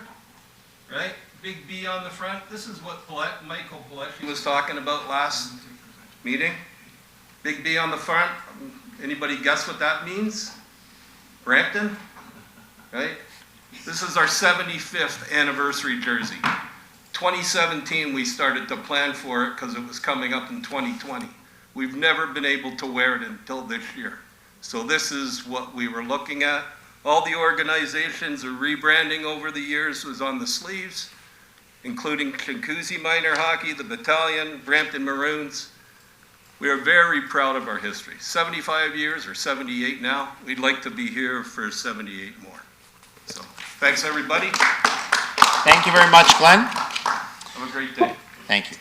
right? Big B on the front. This is what Michael Paletti was talking about last meeting. Big B on the front. Anybody guess what that means? Brampton, right? This is our 75th anniversary jersey. 2017, we started to plan for it because it was coming up in 2020. We've never been able to wear it until this year. So this is what we were looking at. All the organizations are rebranding over the years was on the sleeves, including Chinguacousy Minor Hockey, the Battalion, Brampton Maroons. We are very proud of our history. 75 years or 78 now. We'd like to be here for 78 more. So thanks, everybody. Thank you very much, Glenn. Have a great day. Thank you.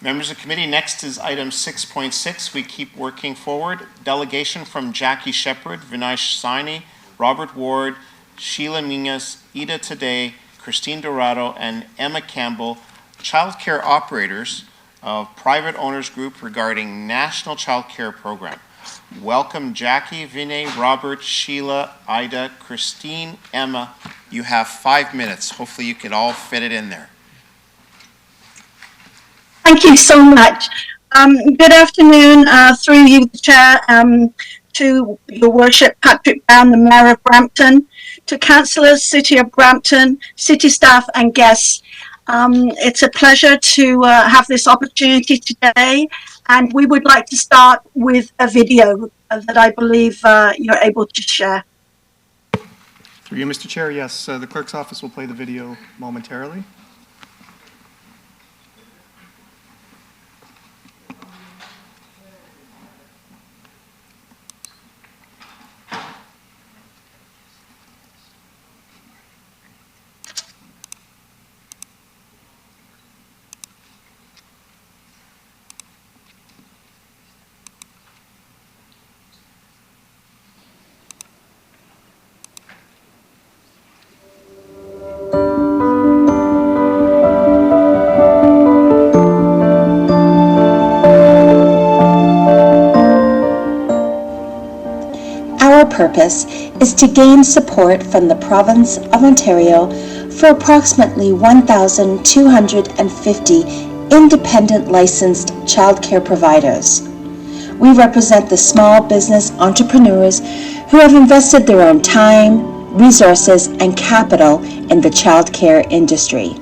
Members of committee, next is item 6.6. We keep working forward. Delegation from Jackie Shepherd, Vinesh Saini, Robert Ward, Sheila Mingas, Ida Today, Christine Dorado, and Emma Campbell, childcare operators of Private Owners Group regarding National Child Care Program. Welcome, Jackie, Vinay, Robert, Sheila, Ida, Christine, Emma. You have 5 minutes. Hopefully you can all fit it in there. Thank you so much. Good afternoon, through you, the Chair, to Your Worship, Patrick Brown, the Mayor of Brampton, to councillors, City of Brampton, city staff and guests. It's a pleasure to have this opportunity today, and we would like to start with a video that I believe you're able to share. Through you, Mr. Chair, yes, the clerk's office will play the video momentarily. Our purpose is to gain support from the Province of Ontario for approximately 1,250 independent licensed childcare providers. We represent the small business entrepreneurs who have invested their own time, resources, and capital in the childcare industry.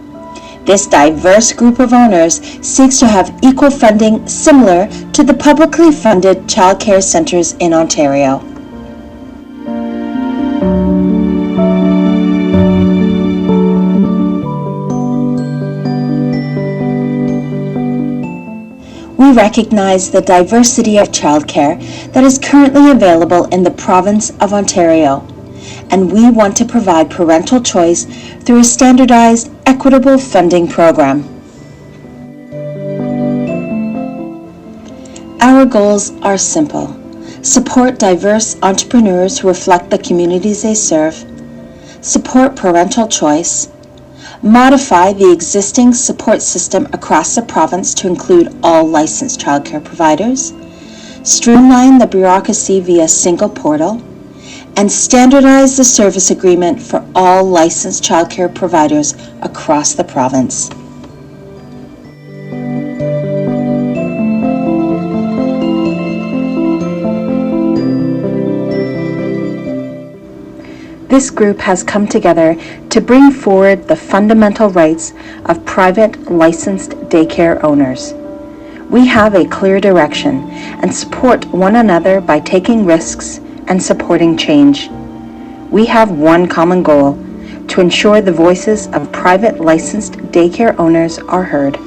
This diverse group of owners seeks to have equal funding similar to the publicly funded childcare centres in Ontario. We we recognize the diversity of childcare that is currently available in the province of Ontario, and we want to provide parental choice through a standardized, equitable funding program. Our goals are simple. Support diverse entrepreneurs who reflect the communities they serve, support parental choice, modify the existing support system across the province to include all licensed childcare providers, streamline the bureaucracy via single portal, and standardize the service agreement for all licensed childcare providers across the province. This group has come together to bring forward the fundamental rights of private licensed daycare owners. We have a clear direction and support one another by taking risks and supporting change. We have one common goal: to ensure the voices of private licensed daycare owners are heard.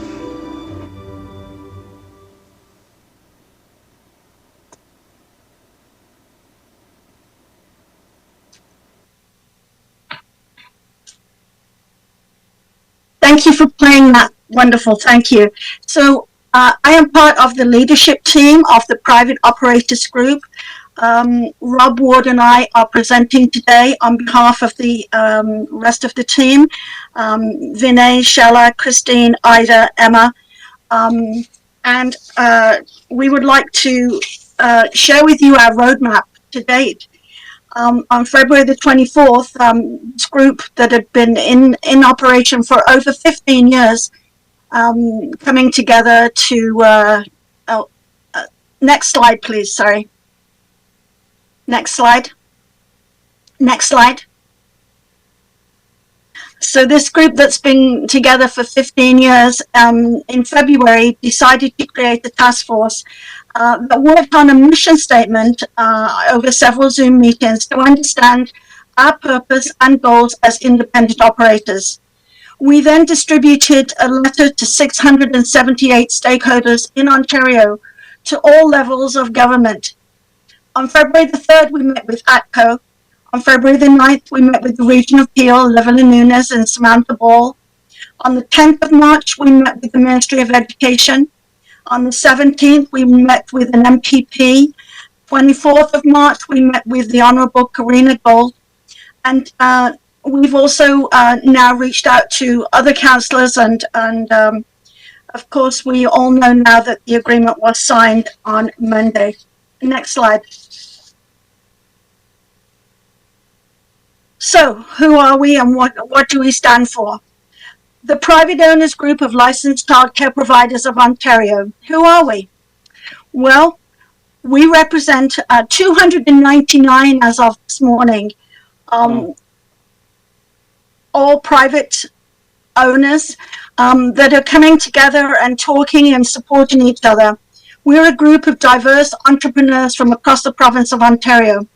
Thank you for playing that. Wonderful. Thank you. So I am part of the leadership team of the Private Operators Group. Rob Ward and I are presenting today on behalf of the rest of the team. Vinay, Shella, Christine, Ida, Emma. And we would like to share with you our roadmap to date. On February the 24th, this group that had been in operation for over 15 years, coming together to, next slide, please, sorry. Next slide. Next slide. So this group that's been together for 15 years, in February, decided to create a task force that worked on a mission statement over several Zoom meetings to understand our purpose and goals as independent operators. We then distributed a letter to 678 stakeholders in Ontario to all levels of government. On February the 3rd, we met with ATCO. On February the 9th, we met with the Region of Peel, Levelyn Nunes and Samantha Ball. On the 10th of March, we met with the Ministry of Education. On the 17th, we met with an MPP. 24th of March, we met with the Honourable Karina Gold. And we've also now reached out to other councillors and of course, we all know now that the agreement was signed on Monday. Next slide. So, who are we and what do we stand for? The Private Owners Group of Licensed Childcare Providers of Ontario. Who are we? Well, we represent 299 as of this morning, all private owners that are coming together and talking and supporting each other. We're a group of diverse entrepreneurs from across the province of Ontario.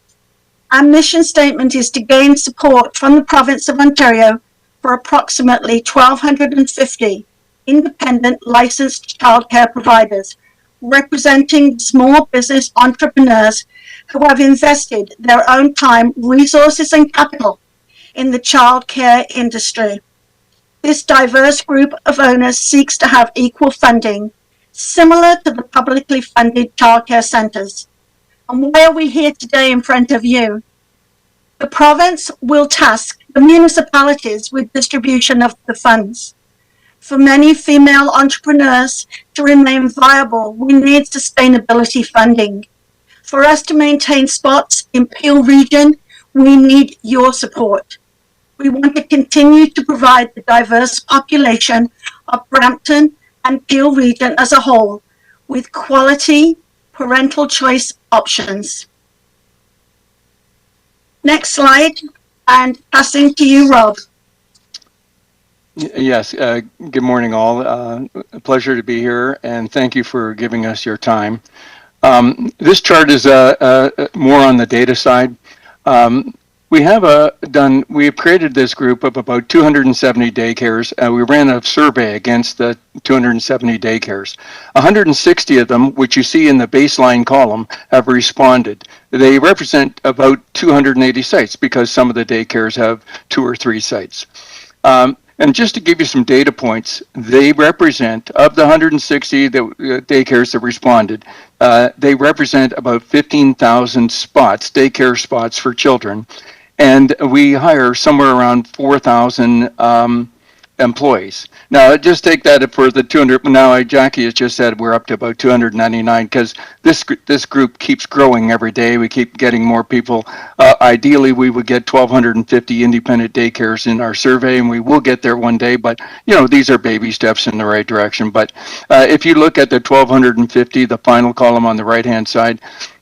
Our mission statement is to gain support from the province of Ontario for approximately 1,250 independent licensed childcare providers, representing small business entrepreneurs who have invested their own time, resources, and capital in the childcare industry. This diverse group of owners seeks to have equal funding, similar to the publicly funded childcare centres. And why are we here today in front of you? The province will task the municipalities with distribution of the funds. For many female entrepreneurs to remain viable, we need sustainability funding. For us to maintain spots in Peel Region, we need your support. We want to continue to provide the diverse population of Brampton and Peel Region as a whole with quality parental choice options. Next slide, and passing to you, Rob. Yes, good morning all. A pleasure to be here, and thank you for giving us your time. This chart is more on the data side. We have created this group of about 270 daycares. We ran a survey against the 270 daycares. 160 of them, which you see in the baseline column, have responded. They represent about 280 sites because some of the daycares have 2 or 3 sites. And just to give you some data points, they represent, of the 160 daycares that responded, they represent about 15,000 spots, daycare spots for children. And we hire somewhere around 4,000 employees. Now, just take that for the 200. Now, Jackie has just said we're up to about 299 because this group keeps growing every day. We keep getting more people. Ideally, we would get 1,250 independent daycares in our survey, and we will get there one day. But these are baby steps in the right direction. But if you look at the 1,250, the final column on the right-hand side,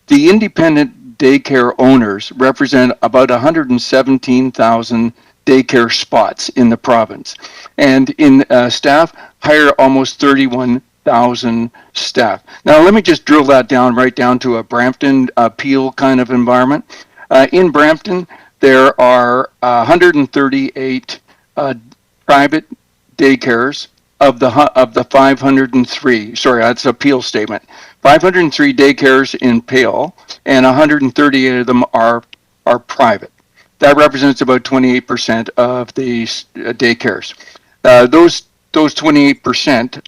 the independent daycare owners represent about 117,000 daycare spots in the province, and in staff hire almost 31,000 staff. Now let me just drill that down right down to a Brampton Peel kind of environment. In Brampton there are 138 private daycares of the 503. Sorry, that's a Peel statement. 503 daycares in Peel, and 138 of them are private. That represents about 28% of the daycares. Those 28%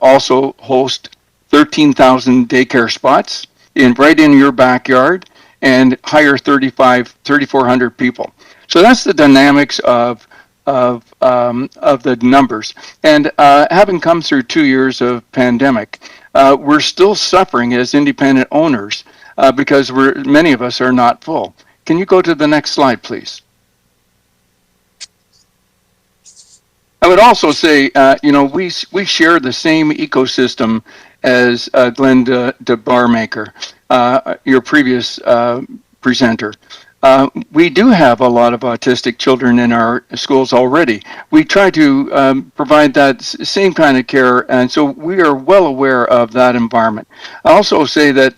also host 13,000 daycare spots right in your backyard and hire 3,400 people. So that's the dynamics of the numbers. And having come through 2 years of pandemic, we're still suffering as independent owners because many of us are not full. Can you go to the next slide, please? I would also say, we share the same ecosystem as Glenn de Barmaker, your previous presenter. We do have a lot of autistic children in our schools already. We try to provide that same kind of care, and so we are well aware of that environment. I also say that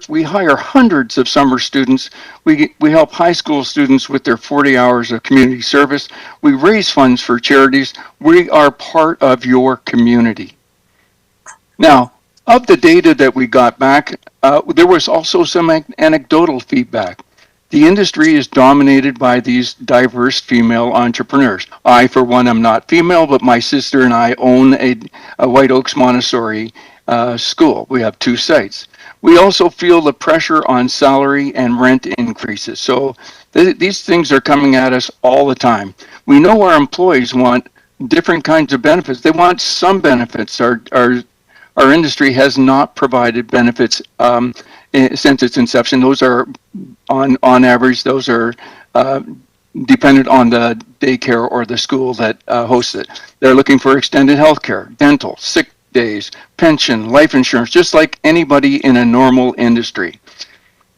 we hire hundreds of summer students. We help high school students with their 40 hours of community service. We raise funds for charities. We are part of your community. Now, of the data that we got back, there was also some anecdotal feedback. The industry is dominated by these diverse female entrepreneurs. I, for one, am not female, but my sister and I own a White Oaks Montessori school. We have 2 sites. We also feel the pressure on salary and rent increases. So these things are coming at us all the time. We know our employees want different kinds of benefits. They want some benefits. Our industry has not provided benefits since its inception. Those are, on average, those are dependent on the daycare or the school that hosts it. They're looking for extended health care, dental, sick days, pension, life insurance, just like anybody in a normal industry.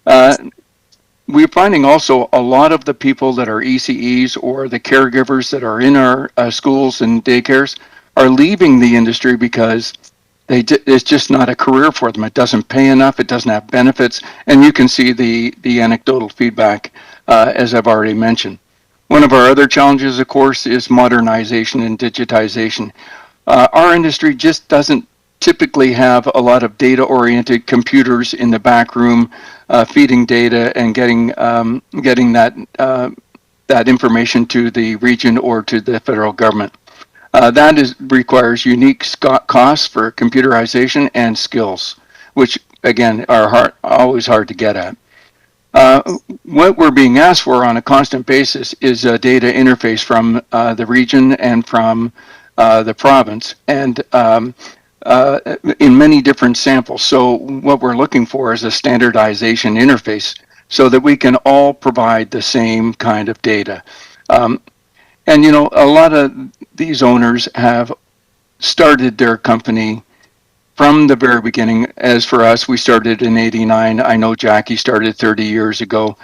We're finding also a lot of the people that are ECEs or the caregivers that are in our schools and daycares are leaving the industry because it's just not a career for them. It doesn't pay enough. It doesn't have benefits. And you can see the anecdotal feedback, as I've already mentioned. One of our other challenges, of course, is modernization and digitization. Our industry just doesn't typically have a lot of data-oriented computers in the back room feeding data and getting that information to the region or to the federal government. That requires unique costs for computerization and skills, which again are always hard to get at. What we're being asked for on a constant basis is a data interface from the region and from the province, and in many different samples. So what we're looking for is a standardization interface so that we can all provide the same kind of data. And a lot of these owners have started their company from the very beginning. As for us, we started in '89. I know Jackie started 30 years ago.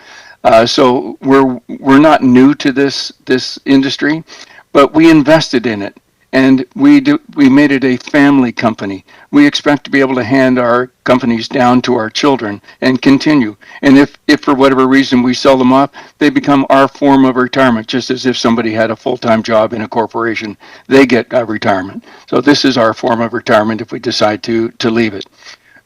So we're not new to this industry, but we invested in it. And we made it a family company. We expect to be able to hand our companies down to our children and continue. And if for whatever reason we sell them off, they become our form of retirement, just as if somebody had a full-time job in a corporation, they get a retirement. So this is our form of retirement if we decide to leave it.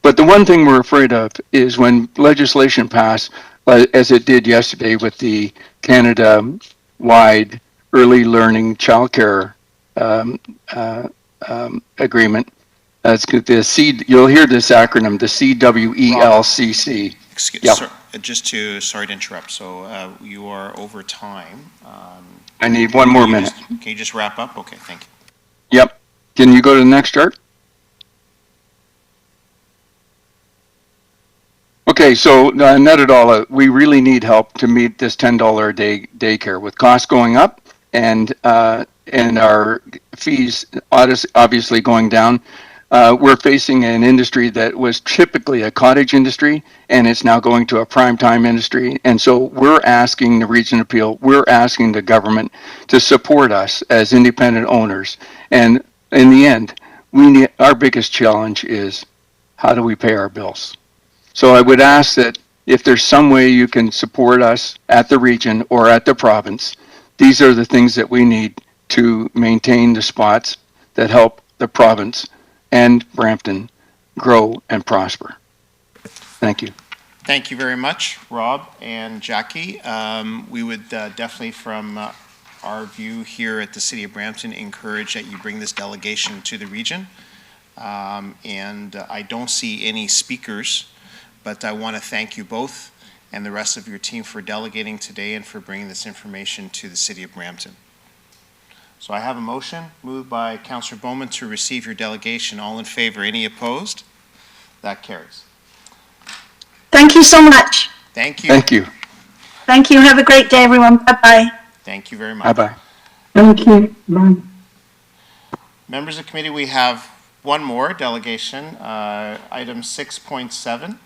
But the one thing we're afraid of is when legislation passed, as it did yesterday with the Canada-wide early learning childcare agreement. You'll hear this acronym, the CWELCC. Sorry to interrupt. So you are over time. I need one more minute. Can you just wrap up? Okay, thank you. Yep. Can you go to the next chart? Okay, so net it all out, we really need help to meet this $10 a day daycare with costs going up and our fees obviously going down. We're facing an industry that was typically a cottage industry, and it's now going to a prime time industry. And so we're asking the Region Appeal, we're asking the government to support us as independent owners. And in the end, our biggest challenge is how do we pay our bills? So I would ask that if there's some way you can support us at the region or at the province, these are the things that we need to maintain the spots that help the province and Brampton grow and prosper. Thank you. Thank you very much, Rob and Jackie. We would definitely, from our view here at the City of Brampton, encourage that you bring this delegation to the region. And I don't see any speakers, but I want to thank you both and the rest of your team for delegating today and for bringing this information to the City of Brampton. So I have a motion moved by Councillor Bowman to receive your delegation. All in favor? Any opposed? That carries. Thank you so much. Thank you. Thank you. Thank you. Have a great day, everyone. Bye-bye. Thank you very much. Bye-bye. Thank you. Bye. Members of the committee, we have one more delegation, item 6.7.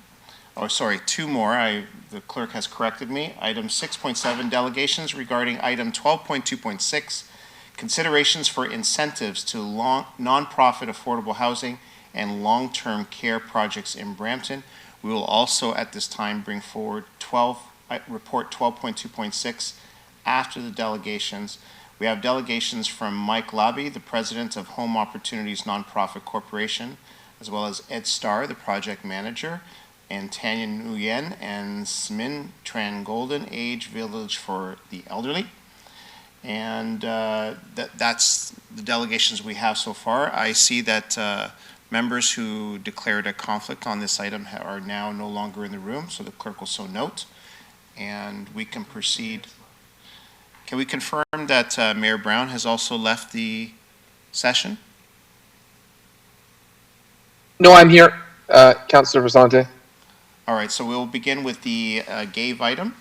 Oh, sorry, two more. The clerk has corrected me. Item 6.7, delegations regarding item 12.2.6, considerations for incentives to nonprofit affordable housing and long-term care projects in Brampton. We will also at this time bring forward report 12.2.6 after the delegations. We have delegations from Mike Labby, the president of Home Opportunities Nonprofit Corporation, as well as Ed Starr, the project manager, and Tanya Nguyen and Smin Tran Golden, Age Village for the Elderly. And that's the delegations we have so far. I see that members who declared a conflict on this item are now no longer in the room, so the clerk will so note. And we can proceed. Can we confirm that Mayor Brown has also left the session? No, I'm here, Councillor Vasante. All right, so we'll begin with the GAVE item.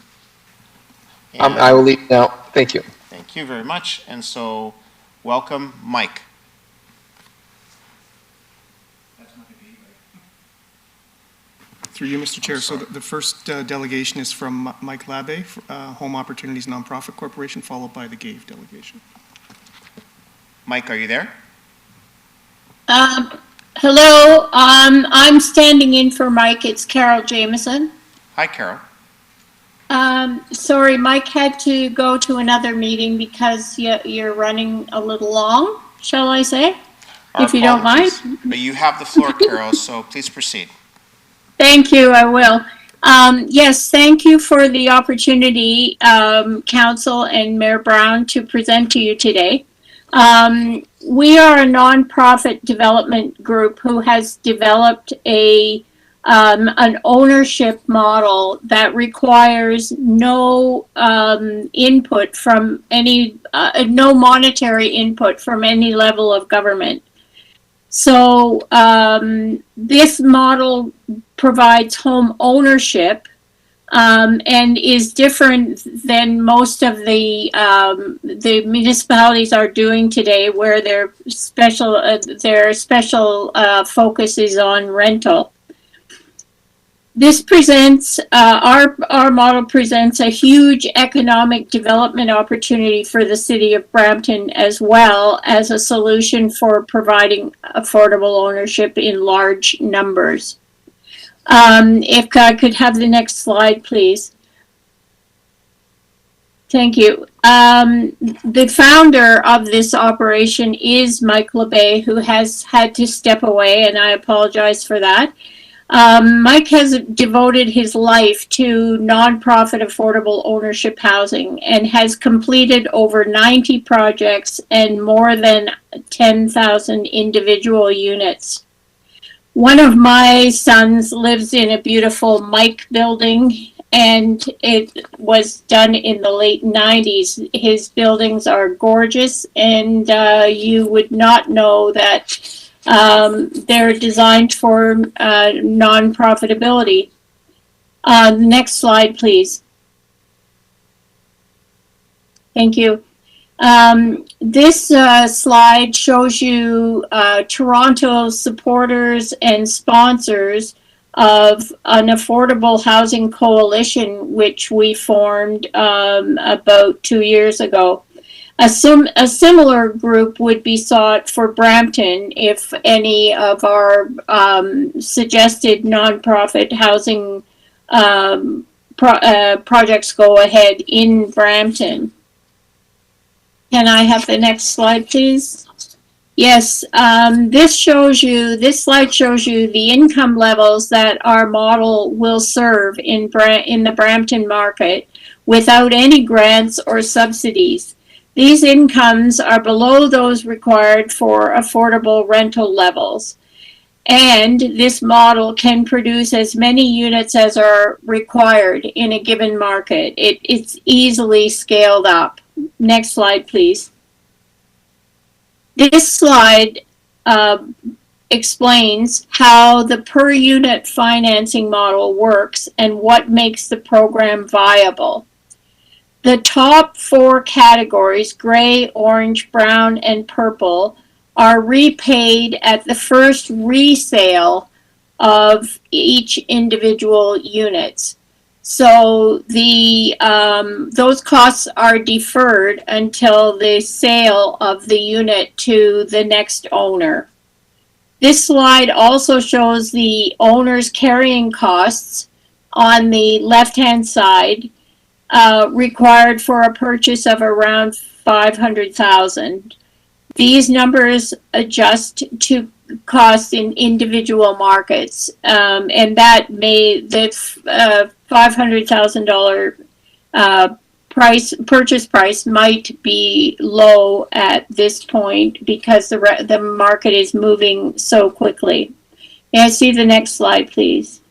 I will leave now. Thank you. Thank you very much. And so, welcome, Mike. Through you, Mr. Chair. So the first delegation is from Mike Labbe, Home Opportunities Nonprofit Corporation, followed by the GAVE delegation. Mike, are you there? Hello, I'm standing in for Mike. It's Carol Jameson. Hi, Carol. Sorry, Mike had to go to another meeting because you're running a little long, shall I say? If you don't mind. But you have the floor, Carol, so please proceed. Thank you, I will. Yes, thank you for the opportunity, Council and Mayor Brown, to present to you today. We are a nonprofit development group who has developed an ownership model that requires no input from any, no monetary input from any level of government. So this model provides home ownership and is different than most of the municipalities are doing today, where their special focus is on rental. This presents, our model presents a huge economic development opportunity for the city of Brampton, as well as a solution for providing affordable ownership in large numbers. If I could have the next slide, please. Thank you. The founder of this operation is Mike LeBay, who has had to step away, and I apologize for that. Mike has devoted his life to nonprofit affordable ownership housing and has completed over 90 projects and more than 10,000 individual units. One of my sons lives in a beautiful Mike building, and it was done in the late 90s. His buildings are gorgeous, and you would not know that they're designed for non-profitability. Next slide, please. Thank you. This slide shows you Toronto supporters and sponsors of an affordable housing coalition, which we formed about 2 years ago. A similar group would be sought for Brampton if any of our suggested nonprofit housing projects go ahead in Brampton. Can I have the next slide, please? Yes, this slide shows you the income levels that our model will serve in the Brampton market without any grants or subsidies. These incomes are below those required for affordable rental levels. And this model can produce as many units as are required in a given market. It's easily scaled up. Next slide, please. This slide explains how the per unit financing model works and what makes the program viable. The top 4 categories, gray, orange, brown, and purple, are repaid at the first resale of each individual units. So those costs are deferred until the sale of the unit to the next owner. This slide also shows the owner's carrying costs on the left-hand side, required for a purchase of around $500,000. These numbers adjust to costs in individual markets, and that the $500,000 purchase price might be low at this point because the market is moving so quickly. May I see the next slide, please?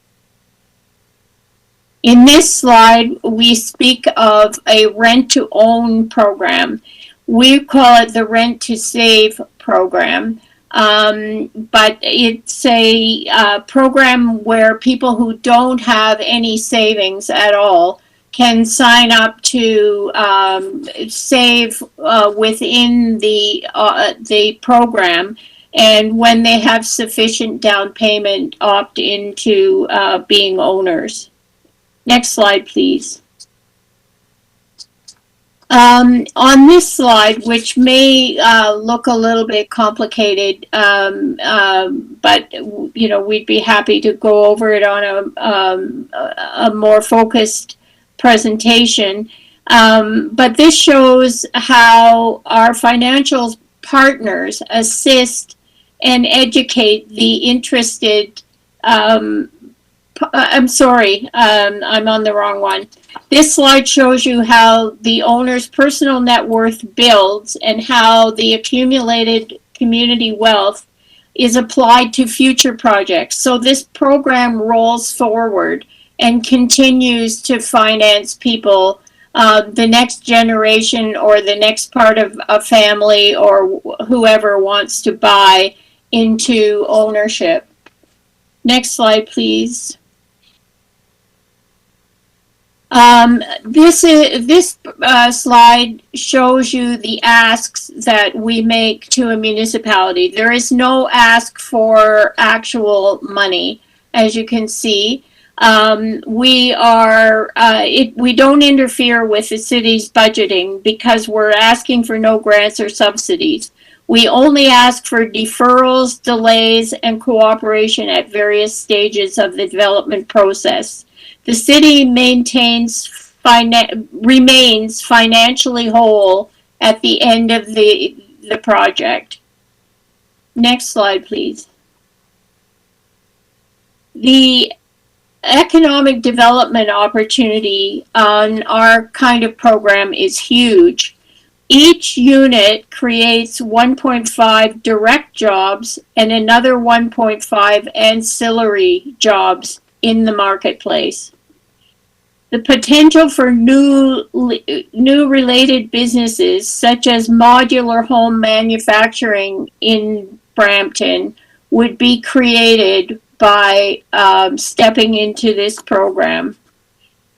In this slide, we speak of a rent-to-own program. We call it the rent-to-save program, but it's a program where people who don't have any savings at all can sign up to save within the program, and when they have sufficient down payment, opt into being owners. Next slide, please. On this slide, which may look a little bit complicated, but we'd be happy to go over it on a more focused presentation. But this shows how our financial partners assist and educate the interested. I'm sorry, I'm on the wrong one. This slide shows you how the owner's personal net worth builds and how the accumulated community wealth is applied to future projects. So this program rolls forward and continues to finance people, the next generation or the next part of a family or whoever wants to buy into ownership. Next slide, please. This slide shows you the asks that we make to a municipality. There is no ask for actual money, as you can see. We don't interfere with the city's budgeting because we're asking for no grants or subsidies. We only ask for deferrals, delays, and cooperation at various stages of the development process. The city remains financially whole at the end of the project. Next slide, please. The economic development opportunity on our kind of program is huge. Each unit creates 1.5 direct jobs and another 1.5 ancillary jobs in the marketplace. The potential for new related businesses, such as modular home manufacturing in Brampton, would be created by stepping into this program.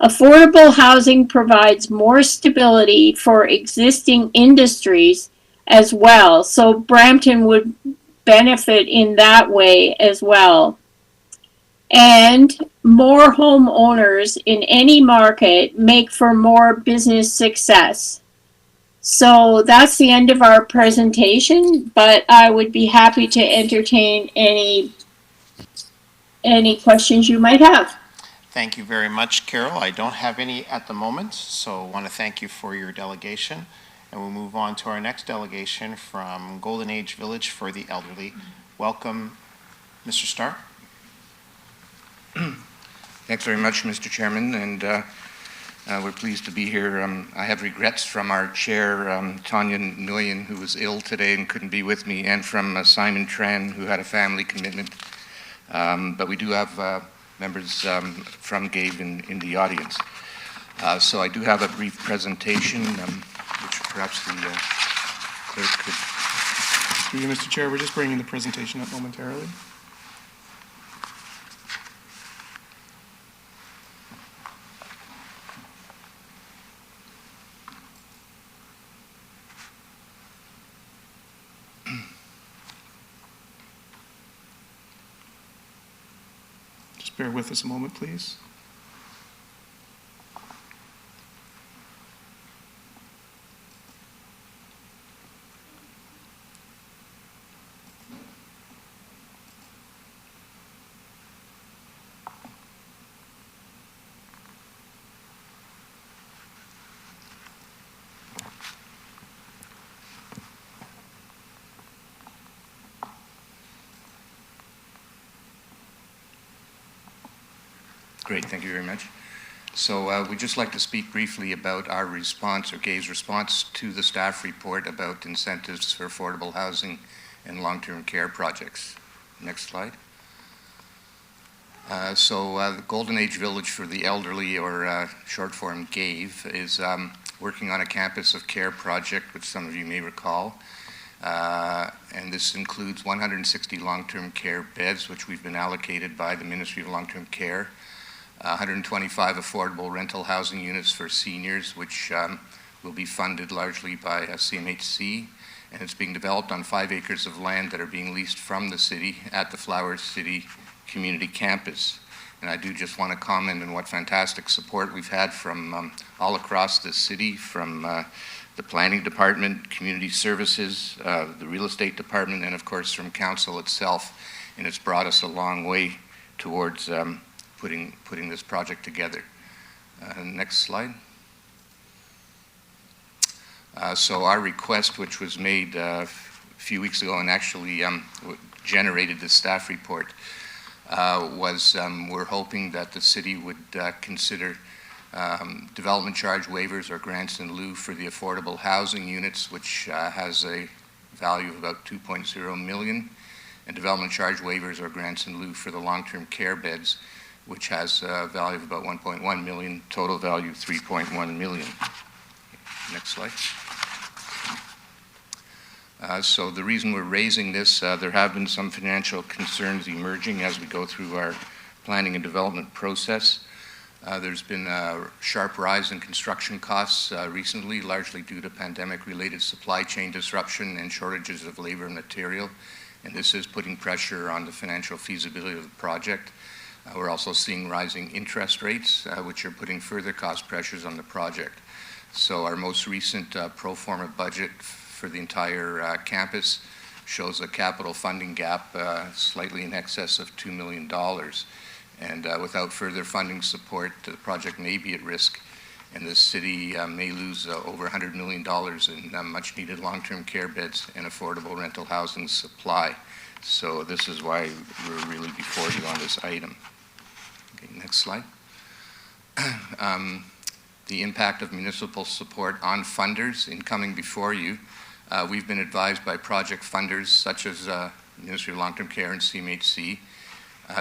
Affordable housing provides more stability for existing industries as well, so Brampton would benefit in that way as well. And more homeowners in any market make for more business success. So that's the end of our presentation, but I would be happy to entertain any questions you might have. Thank you very much, Carol. I don't have any at the moment, so I want to thank you for your delegation. And we'll move on to our next delegation from Golden Age Village for the Elderly. Welcome, Mr. Starr. Thanks very much, Mr. Chairman, and we're pleased to be here. I have regrets from our chair, Tanya Nguyen, who was ill today and couldn't be with me, and from Simon Tran, who had a family commitment. But we do have members from GAVE in the audience. So I do have a brief presentation, which perhaps the clerk could... Through you, Mr. Chair, we're just bringing the presentation up momentarily. Bear with us a moment, please. Great, thank you very much. So we'd just like to speak briefly about our response, or GAVE's response, to the staff report about incentives for affordable housing and long-term care projects. Next slide. The Golden Age Village for the Elderly, or short form GAVE, is working on a campus of care project, which some of you may recall. And this includes 160 long-term care beds, which we've been allocated by the Ministry of Long-Term Care. 125 affordable rental housing units for seniors, which will be funded largely by CMHC, and it's being developed on 5 acres of land that are being leased from the city at the Flowers City Community Campus. And I do just want to comment on what fantastic support we've had from all across the city, from the planning department, community services, the real estate department, and of course from council itself. And it's brought us a long way towards putting this project together. Next slide. So our request, which was made a few weeks ago and actually generated the staff report, was we're hoping that the city would consider development charge waivers or grants in lieu for the affordable housing units, which has a value of about 2.0 million, and development charge waivers or grants in lieu for the long-term care beds, which has a value of about 1.1 million, total value 3.1 million. Next slide. So the reason we're raising this, there have been some financial concerns emerging as we go through our planning and development process. There's been a sharp rise in construction costs recently, largely due to pandemic-related supply chain disruption and shortages of labor and material, and this is putting pressure on the financial feasibility of the project. We're also seeing rising interest rates, which are putting further cost pressures on the project. So our most recent pro forma budget for the entire campus shows a capital funding gap slightly in excess of $2 million. And without further funding support, the project may be at risk, and the city may lose over $100 million in much-needed long-term care beds and affordable rental housing supply. So this is why we're really before you on this item. Okay, next slide. The impact of municipal support on funders in coming before you. We've been advised by project funders such as Ministry of Long-Term Care and CMHC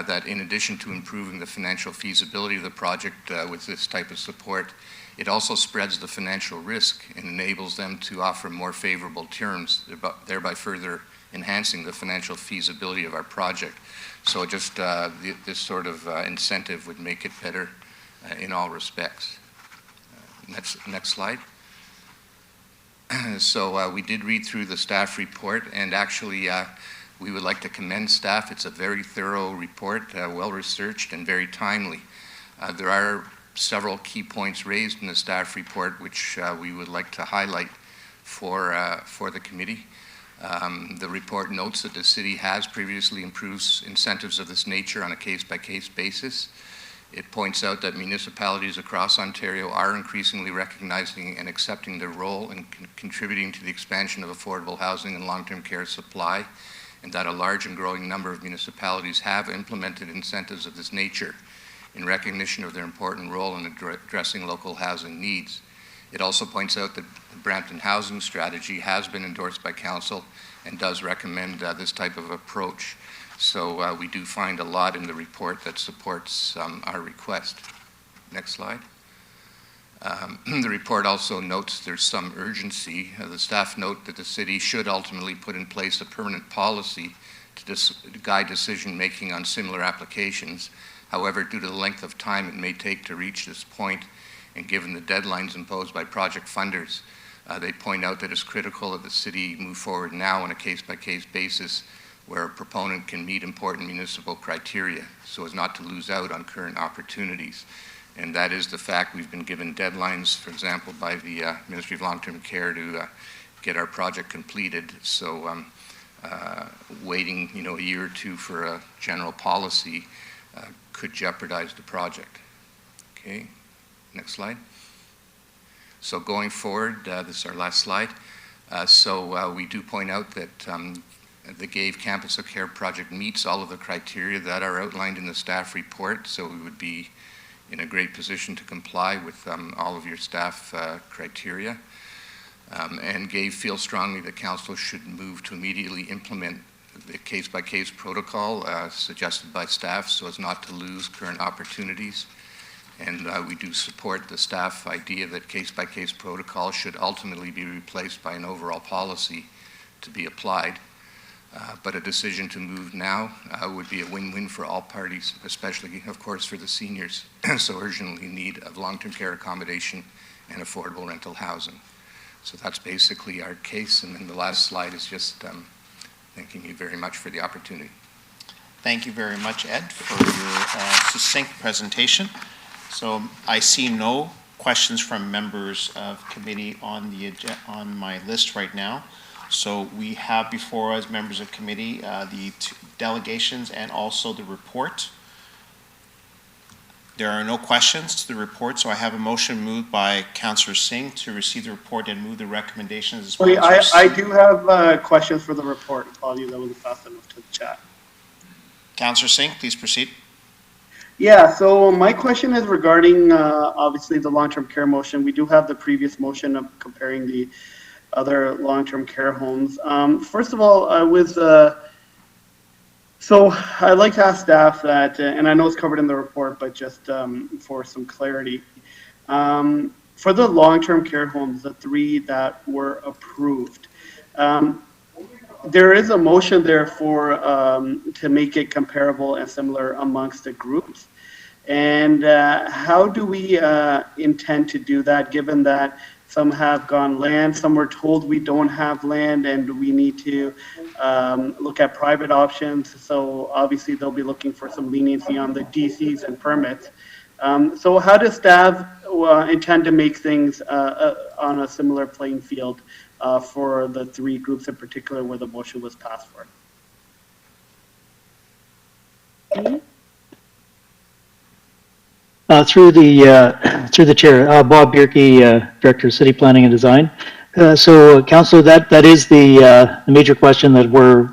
that in addition to improving the financial feasibility of the project with this type of support, it also spreads the financial risk and enables them to offer more favorable terms, thereby further enhancing the financial feasibility of our project. So just this sort of incentive would make it better in all respects. Next slide. So we did read through the staff report, and actually we would like to commend staff. It's a very thorough report, well-researched and very timely. There are several key points raised in the staff report which we would like to highlight for the committee. The report notes that the city has previously improved incentives of this nature on a case-by-case basis. It points out that municipalities across Ontario are increasingly recognizing and accepting their role in contributing to the expansion of affordable housing and long-term care supply, and that a large and growing number of municipalities have implemented incentives of this nature in recognition of their important role in addressing local housing needs. It also points out that the Brampton Housing Strategy has been endorsed by Council and does recommend this type of approach. So we do find a lot in the report that supports our request. Next slide. The report also notes there's some urgency. The staff note that the city should ultimately put in place a permanent policy to guide decision-making on similar applications. However, due to the length of time it may take to reach this point, and given the deadlines imposed by project funders, they point out that it's critical that the city move forward now on a case-by-case basis where a proponent can meet important municipal criteria so as not to lose out on current opportunities. And that is the fact we've been given deadlines, for example, by the Ministry of Long-Term Care to get our project completed. So waiting, a year or two for a general policy could jeopardize the project. Okay, next slide. So going forward, this is our last slide. So we do point out that the GAVE Campus of Care project meets all of the criteria that are outlined in the staff report, so we would be in a great position to comply with all of your staff criteria. And GAVE feels strongly that Council should move to immediately implement the case-by-case protocol suggested by staff so as not to lose current opportunities. And we do support the staff idea that case-by-case protocol should ultimately be replaced by an overall policy to be applied. But a decision to move now would be a win-win for all parties, especially, of course, for the seniors so urgently in need of long-term care accommodation and affordable rental housing. So that's basically our case. And then the last slide is just thanking you very much for the opportunity. Thank you very much, Ed, for your succinct presentation. So I see no questions from members of committee on my list right now. So we have before us, members of committee, the delegations and also the report. There are no questions to the report, so I have a motion moved by Councillor Singh to receive the report and move the recommendations as well. I do have questions for the report. Apologies, I wasn't fast enough to the chat. Councillor Singh, please proceed. Yeah, so my question is regarding obviously the long-term care motion. We do have the previous motion of comparing the other long-term care homes. First of all, so I'd like to ask staff that, and I know it's covered in the report, but just for some clarity, for the long-term care homes, the 3 that were approved, there is a motion there for to make it comparable and similar amongst the groups. And how do we intend to do that, given that some have gone land, some were told we don't have land and we need to look at private options. So obviously they'll be looking for some leniency on the DCs and permits. So how does staff intend to make things on a similar playing field for the three groups in particular where the motion was passed for? Through the chair, Bob Bierke, Director of City Planning and Design. So, Councilor, that is the major question that we're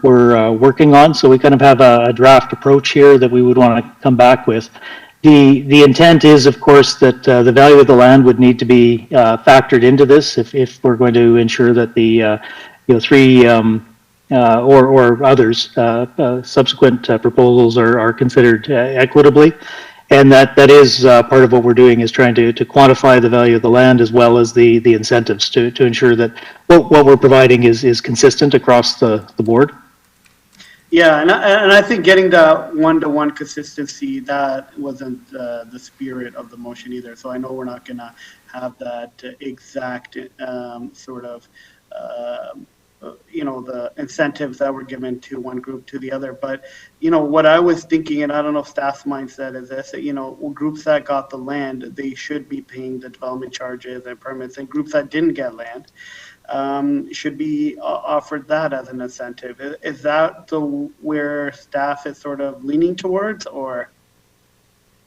working on. So we kind of have a draft approach here that we would want to come back with. The intent is, of course, that the value of the land would need to be factored into this if we're going to ensure that the three or others subsequent proposals are considered equitably. And that is part of what we're doing, is trying to quantify the value of the land as well as the incentives to ensure that what we're providing is consistent across the board. Yeah, and I think getting the one-to-one consistency, that wasn't the spirit of the motion either. So I know we're not going to have that exact sort of the incentives that were given to one group to the other. But, what I was thinking, and I don't know if staff's mindset is this, groups that got the land, they should be paying the development charges and permits, and groups that didn't get land should be offered that as an incentive. Is that where staff is sort of leaning towards, or?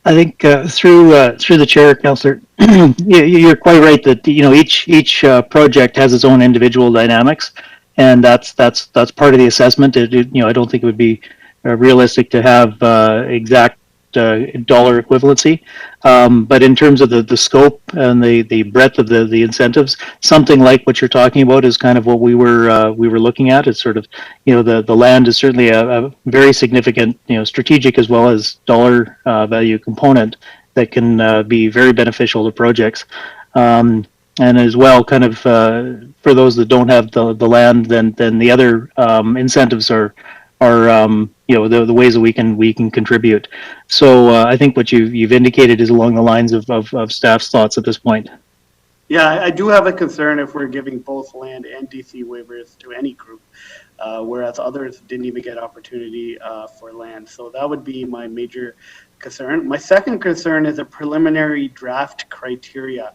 I think through the chair, Councillor, you're quite right that each project has its own individual dynamics, and that's part of the assessment. I don't think it would be realistic to have exact dollar equivalency, but in terms of the scope and the breadth of the incentives, something like what you're talking about is kind of what we were looking at. It's sort of the land is certainly a very significant strategic as well as dollar value component that can be very beneficial to projects. And as well, kind of for those that don't have the land, then the other incentives are the ways that we can contribute. So I think what you've indicated is along the lines of staff's thoughts at this point. Yeah, I do have a concern if we're giving both land and DC waivers to any group, whereas others didn't even get opportunity for land. So that would be my major concern. My second concern is a preliminary draft criteria.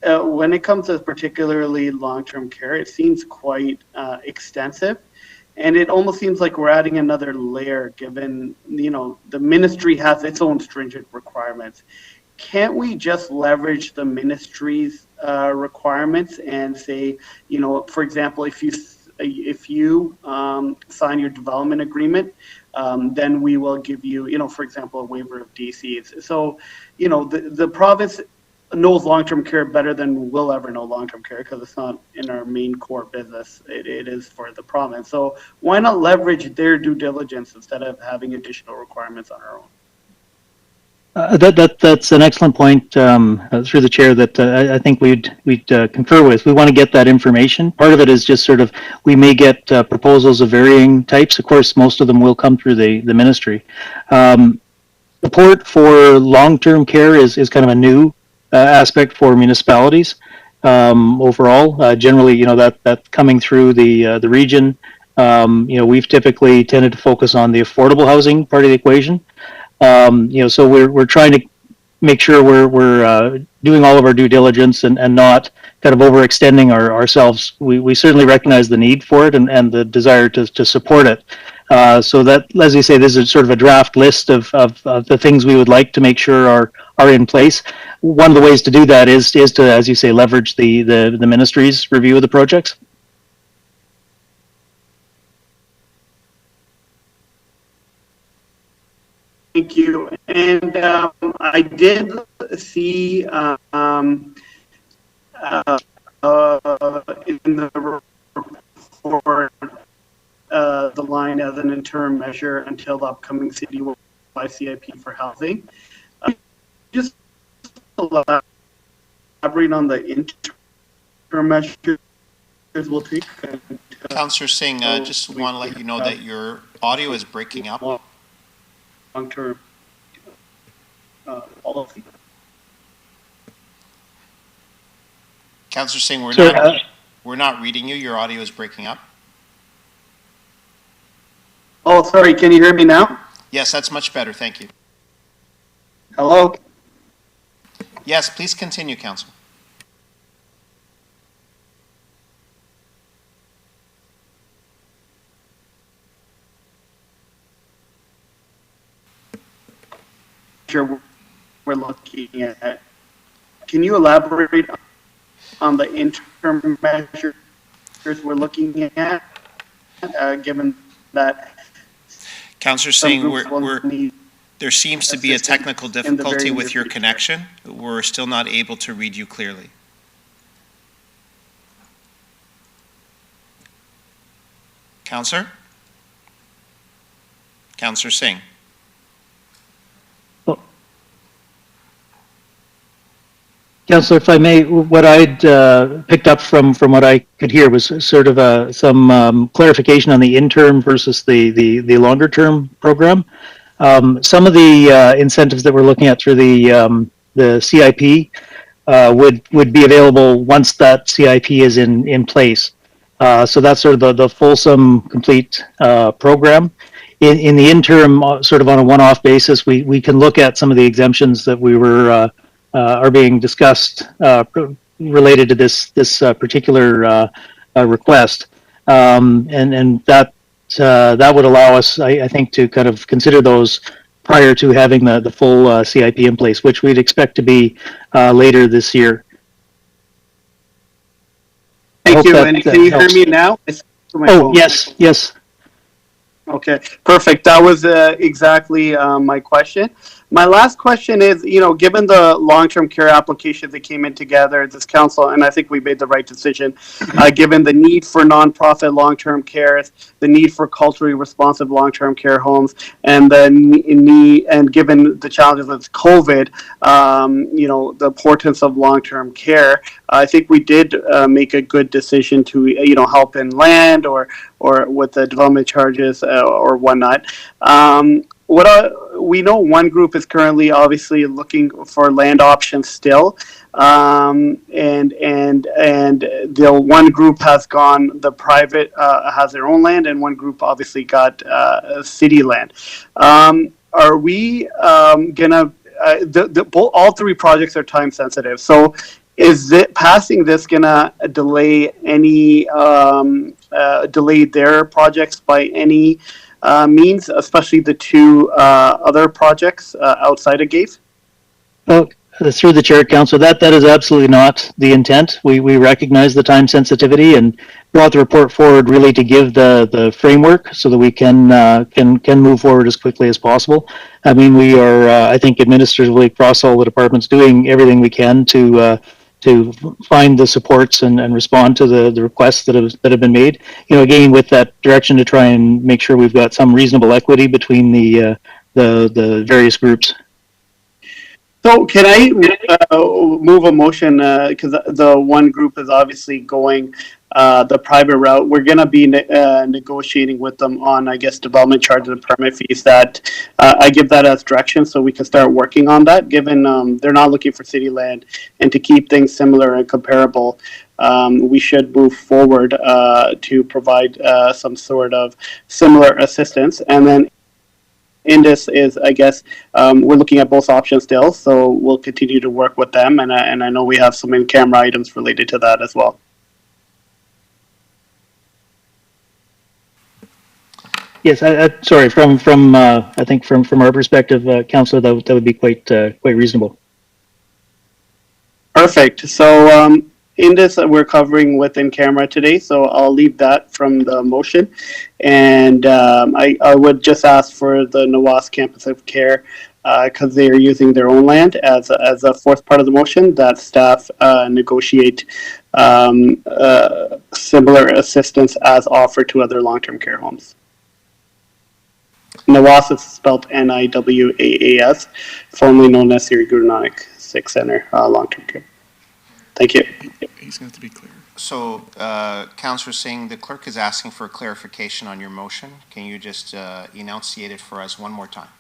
When it comes to particularly long-term care, it seems quite extensive. And it almost seems like we're adding another layer given, the ministry has its own stringent requirements. Can't we just leverage the ministry's requirements and say, for example, if you sign your development agreement, then we will give you, for example, a waiver of DCs. So, the province knows long-term care better than we'll ever know long-term care because it's not in our main core business. It is for the province. So why not leverage their due diligence instead of having additional requirements on our own? That's an excellent point through the chair that I think we'd concur with. We want to get that information. Part of it is just sort of we may get proposals of varying types. Of course, most of them will come through the ministry. Support for long-term care is kind of a new aspect for municipalities overall. Generally, that coming through the region. We've typically tended to focus on the affordable housing part of the equation. So we're trying to make sure we're doing all of our due diligence and not kind of overextending ourselves. We certainly recognize the need for it and the desire to support it. So that, as you say, this is sort of a draft list of the things we would like to make sure are in place. One of the ways to do that is to, as you say, leverage the ministry's review of the projects. Thank you. And I did see in the report the line as an interim measure until the upcoming citywide CIP for housing. Just elaborate on the interim measures we'll take. Councillor Singh, just want to let you know that your audio is breaking up. Long-term policy. Councillor Singh, Sir, we're not reading you. Your audio is breaking up. Oh, sorry, can you hear me now? Yes, that's much better. Thank you. Hello? Yes, please continue, Councillor. Sure, we're looking at. Can you elaborate on the interim measures we're looking at, given that Councillor Singh, there seems to be a technical difficulty with your connection. We're still not able to read you clearly. Councillor? Councillor Singh? Councillor, if I may, what I'd picked up from what I could hear was sort of some clarification on the interim versus the longer term program. Some of the incentives that we're looking at through the CIP would be available once that CIP is in place. So that's sort of the fulsome, complete program. In the interim, sort of on a one-off basis, we can look at some of the exemptions that we were are being discussed related to this particular request, and that would allow us, I think, to kind of consider those prior to having the full CIP in place, which we'd expect to be later this year. Thank you. And can you hear me now? Oh, yes, yes. Okay, perfect. That was exactly my question. My last question is, given the long-term care application that came in together, this council, and I think we made the right decision, given the need for nonprofit long-term care, the need for culturally responsive long-term care homes, and the need, and given the challenges of COVID, the importance of long-term care, I think we did make a good decision to, help in land or with the development charges or whatnot. We know one group is currently obviously looking for land options still, and the one group has gone the private, has their own land, and one group obviously got city land. Are we gonna? All three projects are time sensitive, so is passing this gonna delay any delay their projects by any means, especially the two other projects outside of GAVE? Well, through the chair, council, that is absolutely not the intent. We recognize the time sensitivity and brought the report forward really to give the framework so that we can move forward as quickly as possible. I mean, we are, I think, administratively across all the departments doing everything we can to find the supports and respond to the requests that have been made. Again, with that direction to try and make sure we've got some reasonable equity between the various groups. So can I move a motion, because the one group is obviously going the private route. We're going to be negotiating with them on, I guess, development charges and permit fees. That I give that as direction so we can start working on that, given they're not looking for city land. And to keep things similar and comparable, we should move forward to provide some sort of similar assistance. And then Indus is, I guess, we're looking at both options still, so we'll continue to work with them, and I know we have some in-camera items related to that as well. Yes, sorry. From I think from our perspective, councillor, that would be quite reasonable. Perfect. So Indus we're covering with in-camera today, so I'll leave that from the motion. And I would just ask for the NAWAS Campus of Care, because they are using their own land, as a fourth part of the motion, that staff negotiate similar assistance as offered to other long-term care homes. NAWAS is spelled NIWAAS, formerly known as Sri Guru Nanak Sikh Center long-term care. Thank you. He's going to be clear. So, Councillor Singh, the clerk is asking for a clarification on your motion. Can you just enunciate it for us one more time?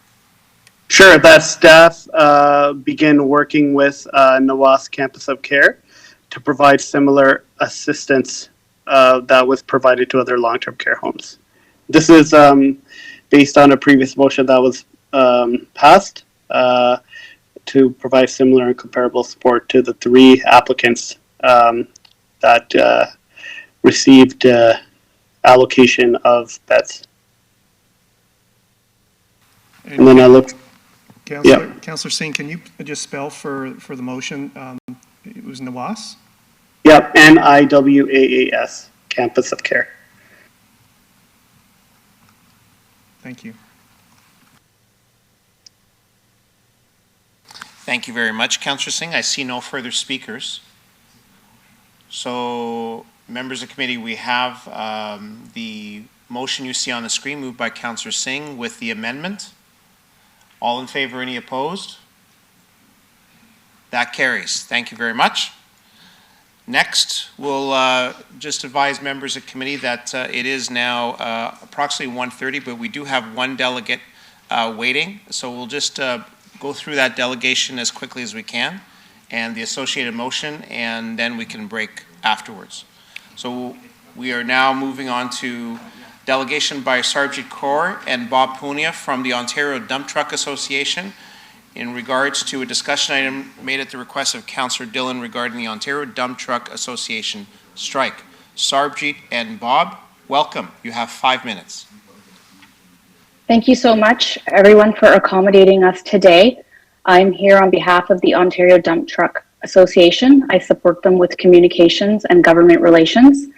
Sure. That staff begin working with NAWAS Campus of Care to provide similar assistance that was provided to other long-term care homes. This is based on a previous motion that was passed to provide similar and comparable support to the 3 applicants that received allocation of beds. And then I looked. Councillor Singh, can you just spell for the motion? It was NIWAS? Yep, NIWAAS, Campus of Care. Thank you. Thank you very much, Councillor Singh. I see no further speakers. So, members of the committee, we have the motion you see on the screen moved by Councillor Singh with the amendment. All in favor, any opposed? That carries. Thank you very much. Next, we'll just advise members of committee that it is now approximately 1:30, but we do have one delegate waiting. So we'll just go through that delegation as quickly as we can and the associated motion, and then we can break afterwards. So we are now moving on to delegation by Sarvjit Kaur and Bob Punia from the Ontario Dump Truck Association in regards to a discussion item made at the request of Councillor Dillon regarding the Ontario Dump Truck Association strike. Sarvjit and Bob, welcome. You have 5 minutes. Thank you so much, everyone, for accommodating us today. I'm here on behalf of the Ontario Dump Truck Association. I support them with communications and government relations.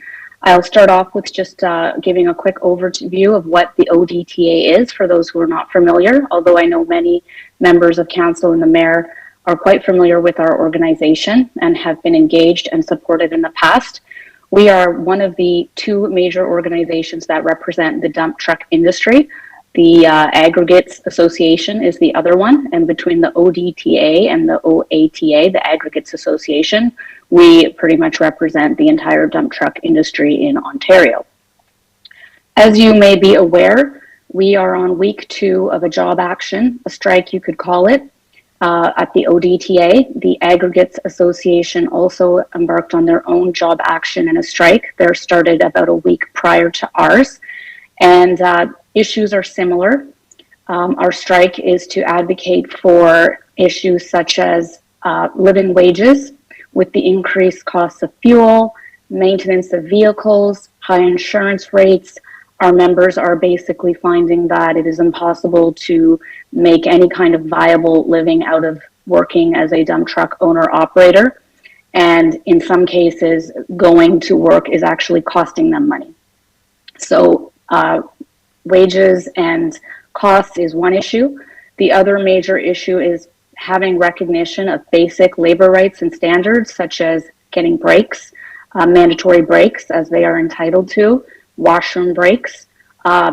I'll start off with just giving a quick overview of what the ODTA is for those who are not familiar, although I know many members of council and the mayor are quite familiar with our organization and have been engaged and supported in the past. We are one of the 2 major organizations that represent the dump truck industry. The Aggregates Association is the other one, and between the ODTA and the OATA, the Aggregates Association, we pretty much represent the entire dump truck industry in Ontario. As you may be aware, we are on week 2 of a job action, a strike you could call it, at the ODTA. The Aggregates Association also embarked on their own job action and a strike. Theirs started about a week prior to ours, and issues are similar. Our strike is to advocate for issues such as living wages with the increased costs of fuel, maintenance of vehicles, high insurance rates. Our members are basically finding that it is impossible to make any kind of viable living out of working as a dump truck owner-operator. And in some cases, going to work is actually costing them money. So wages and costs is one issue. The other major issue is having recognition of basic labor rights and standards, such as getting breaks, mandatory breaks as they are entitled to, washroom breaks,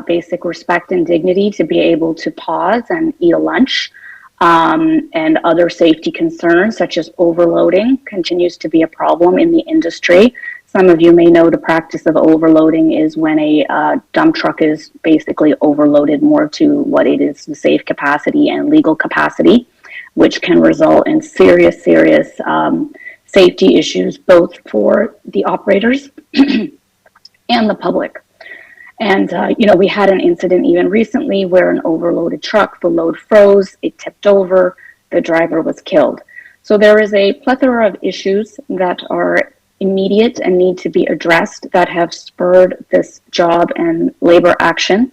basic respect and dignity to be able to pause and eat a lunch, and other safety concerns such as overloading continues to be a problem in the industry. Some of you may know the practice of overloading is when a dump truck is basically overloaded more to what it is the safe capacity and legal capacity, which can result in serious safety issues both for the operators and the public. And, we had an incident even recently where an overloaded truck, the load froze, it tipped over, the driver was killed. So there is a plethora of issues that are immediate and need to be addressed that have spurred this job and labor action.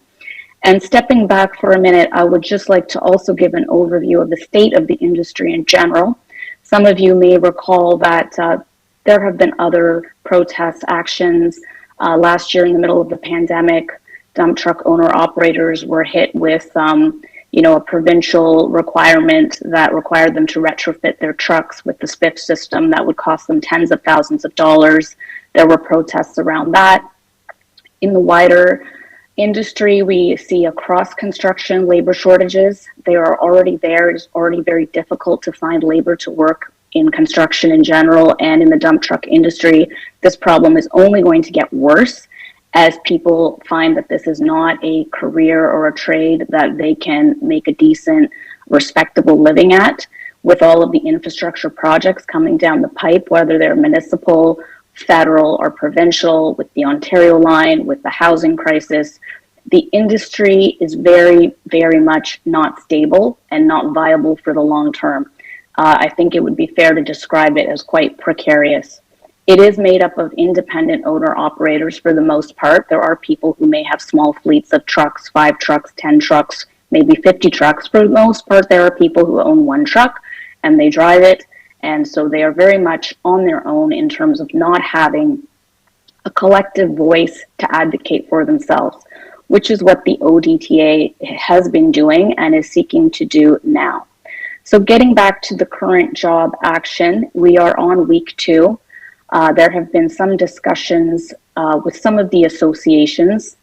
And stepping back for a minute, I would just like to also give an overview of the state of the industry in general. Some of you may recall that there have been other protest actions. Last year in the middle of the pandemic, dump truck owner-operators were hit with a provincial requirement that required them to retrofit their trucks with the SPIF system that would cost them tens of thousands of dollars. There were protests around that. In the wider industry, we see across construction labor shortages. They are already there. It is already very difficult to find labor to work in construction in general and in the dump truck industry. This problem is only going to get worse as people find that this is not a career or a trade that they can make a decent, respectable living at. with all of the infrastructure projects coming down the pipe, whether they're municipal, federal, or provincial, with the Ontario line, with the housing crisis. The industry is very, very much not stable and not viable for the long term. I think it would be fair to describe it as quite precarious. It is made up of independent owner operators for the most part. There are people who may have small fleets of trucks, 5 trucks, 10 trucks, maybe 50 trucks. For the most part, there are people who own 1 truck and they drive it. And so they are very much on their own in terms of not having a collective voice to advocate for themselves, which is what the ODTA has been doing and is seeking to do now. So getting back to the current job action, we are on week 2. There have been some discussions with some of the associations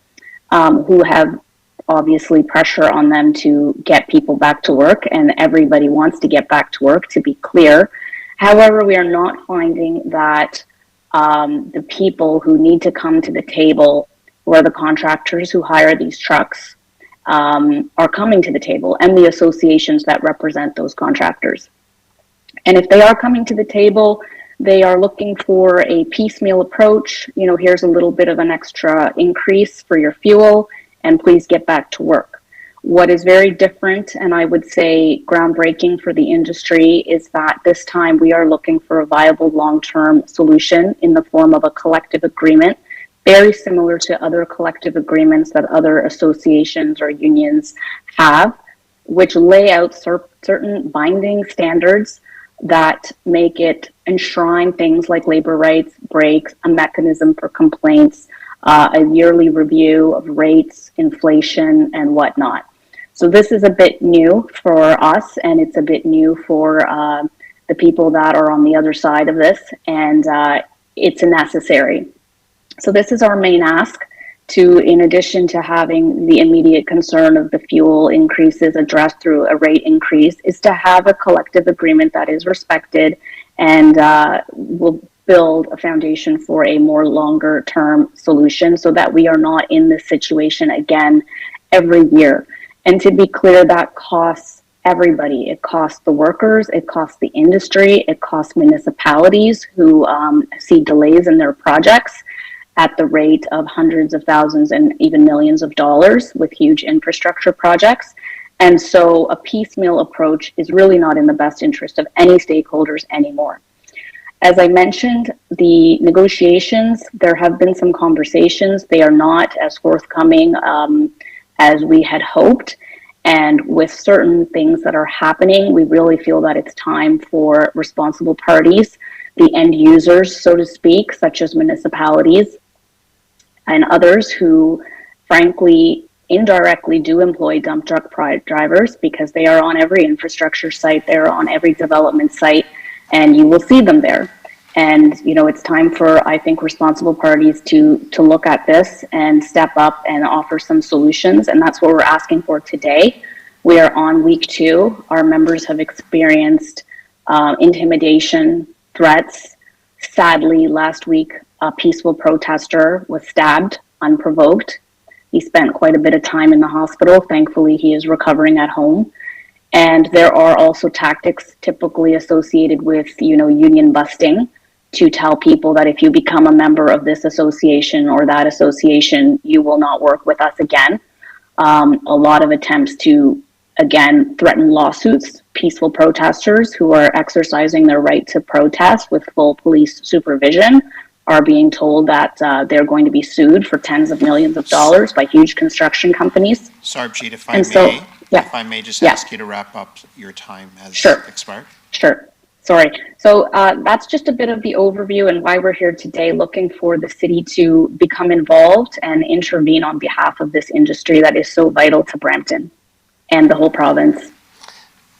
who have obviously pressure on them to get people back to work, and everybody wants to get back to work, to be clear. However, we are not finding that the people who need to come to the table, who are the contractors who hire these trucks, are coming to the table, and the associations that represent those contractors. And if they are coming to the table, they are looking for a piecemeal approach. You know, here's a little bit of an extra increase for your fuel, and please get back to work. What is very different, and I would say groundbreaking for the industry, is that this time we are looking for a viable long-term solution in the form of a collective agreement, very similar to other collective agreements that other associations or unions have, which lay out certain binding standards that make it enshrine things like labor rights, breaks, a mechanism for complaints, a yearly review of rates, inflation, and whatnot. So this is a bit new for us, and it's a bit new for the people that are on the other side of this, and it's necessary. So this is our main ask to, in addition to having the immediate concern of the fuel increases addressed through a rate increase, is to have a collective agreement that is respected and will build a foundation for a more longer term solution so that we are not in this situation again every year. And to be clear, that costs everybody. It costs the workers, it costs the industry, it costs municipalities who see delays in their projects at the rate of hundreds of thousands and even millions of dollars with huge infrastructure projects. And so a piecemeal approach is really not in the best interest of any stakeholders anymore. As I mentioned, the negotiations, there have been some conversations. They are not as forthcoming as we had hoped. And with certain things that are happening, we really feel that it's time for responsible parties, the end users, so to speak, such as municipalities and others who, frankly, indirectly do employ dump truck drivers because they are on every infrastructure site, they're on every development site, and you will see them there. And, you know, it's time for, I think, responsible parties to look at this and step up and offer some solutions. And that's what we're asking for today. We are on week 2. Our members have experienced intimidation, threats. Sadly, last week, a peaceful protester was stabbed unprovoked. He spent quite a bit of time in the hospital. Thankfully, he is recovering at home. And there are also tactics typically associated with, you know, union busting, to tell people that if you become a member of this association or that association, you will not work with us again. A lot of attempts to, again, threaten lawsuits. Peaceful protesters who are exercising their right to protest with full police supervision are being told that they're going to be sued for tens of millions of dollars by huge construction companies. Sarbjeet, if I may just ask you to wrap up, your time has expired. Sure. Sorry. So that's just a bit of the overview and why we're here today, looking for the city to become involved and intervene on behalf of this industry that is so vital to Brampton and the whole province.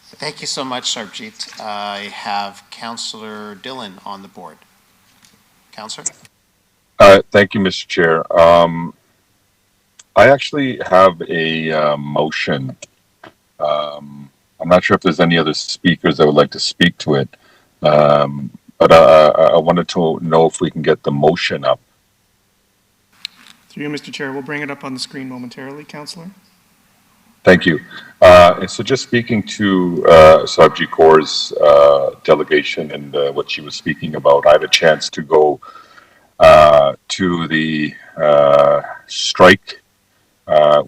Thank you so much, Sarbjeet. I have Councillor Dillon on the board. Councillor? Thank you, Mr. Chair. I actually have a motion. I'm not sure if there's any other speakers that would like to speak to it, but I wanted to know if we can get the motion up. Through you, Mr. Chair, we'll bring it up on the screen momentarily, Councillor. Thank you. And so just speaking to Sabji Kaur's delegation and what she was speaking about, I had a chance to go to the strike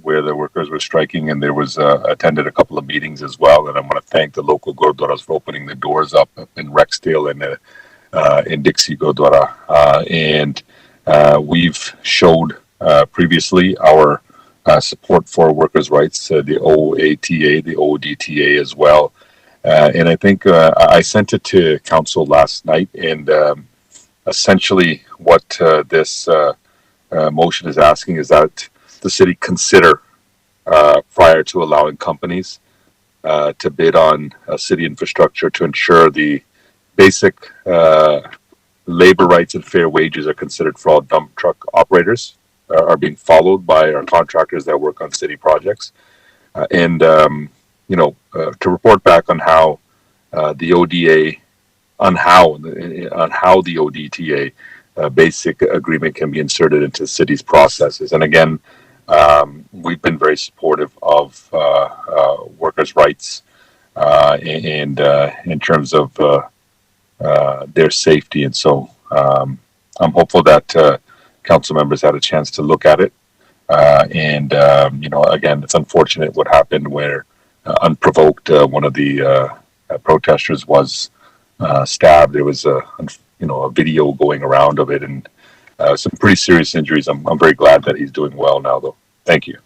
where the workers were striking, and there was attended a couple of meetings as well. And I want to thank the local Gurdwaras for opening the doors up in Rexdale and in Dixie Gurdwara. And we've showed previously our support for workers' rights, the OATA, the ODTA as well. And I think I sent it to council last night, and essentially what this motion is asking is that the city consider, prior to allowing companies to bid on city infrastructure, to ensure the basic labor rights and fair wages are considered for all dump truck operators, are being followed by our contractors that work on city projects. And to report back on how the ODA, on how the ODTA basic agreement can be inserted into cities' processes. And again, we've been very supportive of workers' rights and in terms of their safety. And so I'm hopeful that council members had a chance to look at it. Again, it's unfortunate what happened where unprovoked one of the protesters was stabbed. There was a video going around of it, and some pretty serious injuries. I'm very glad that he's doing well now, though. Thank you.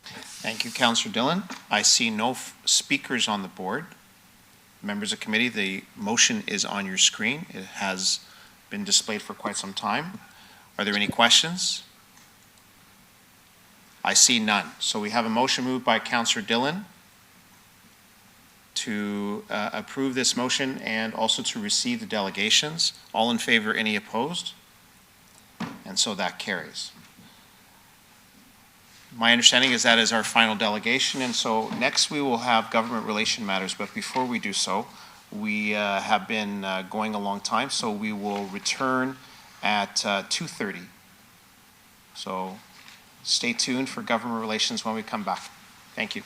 Thank you, Councillor Dillon. I see no speakers on the board. Members of committee, the motion is on your screen. It has been displayed for quite some time. Are there any questions? I see none. So we have a motion moved by Councillor Dillon to approve this motion and also to receive the delegations. All in favor, any opposed? And so that carries. My understanding is that is our final delegation, and so next we will have government relation matters, but before we do so, we have been going a long time, so we will return at 2:30. So stay tuned for government relations when we come back. Thank you.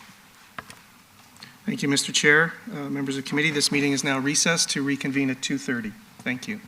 Thank you, Mr. Chair. Members of committee, this meeting is now recessed to reconvene at 2:30. Thank you.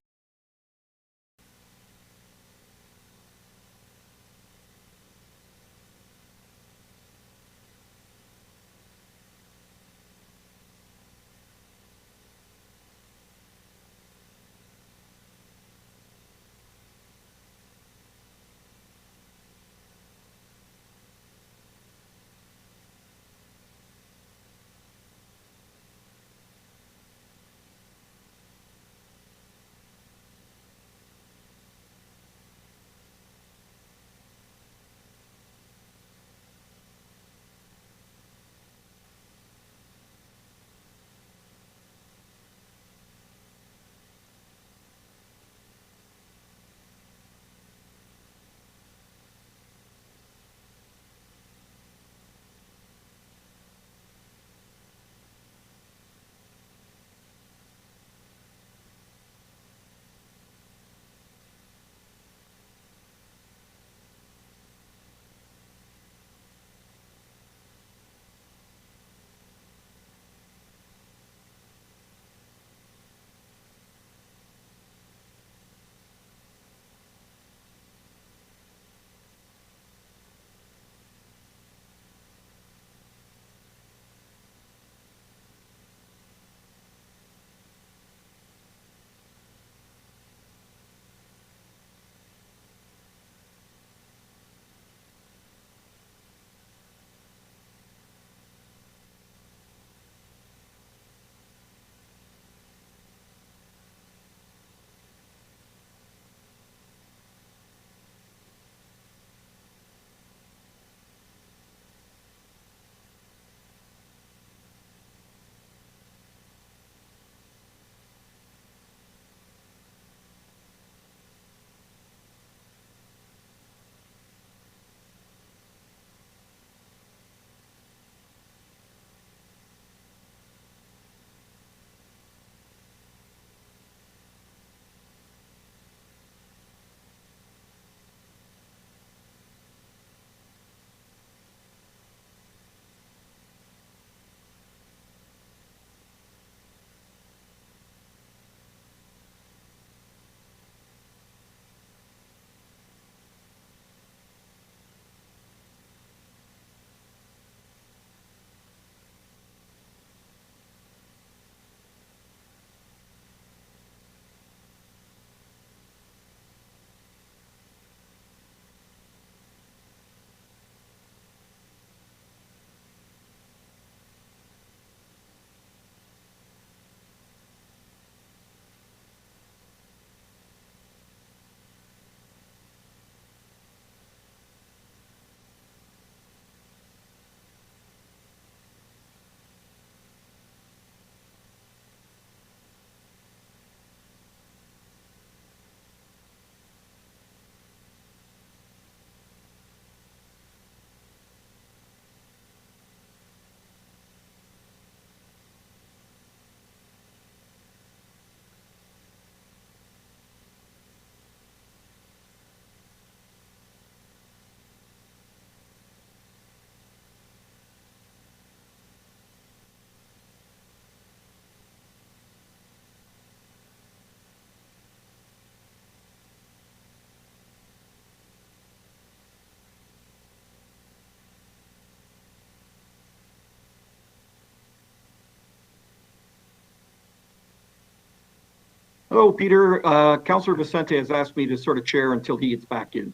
Hello, Peter. Councillor Vicente has asked me to sort of chair until he gets back in.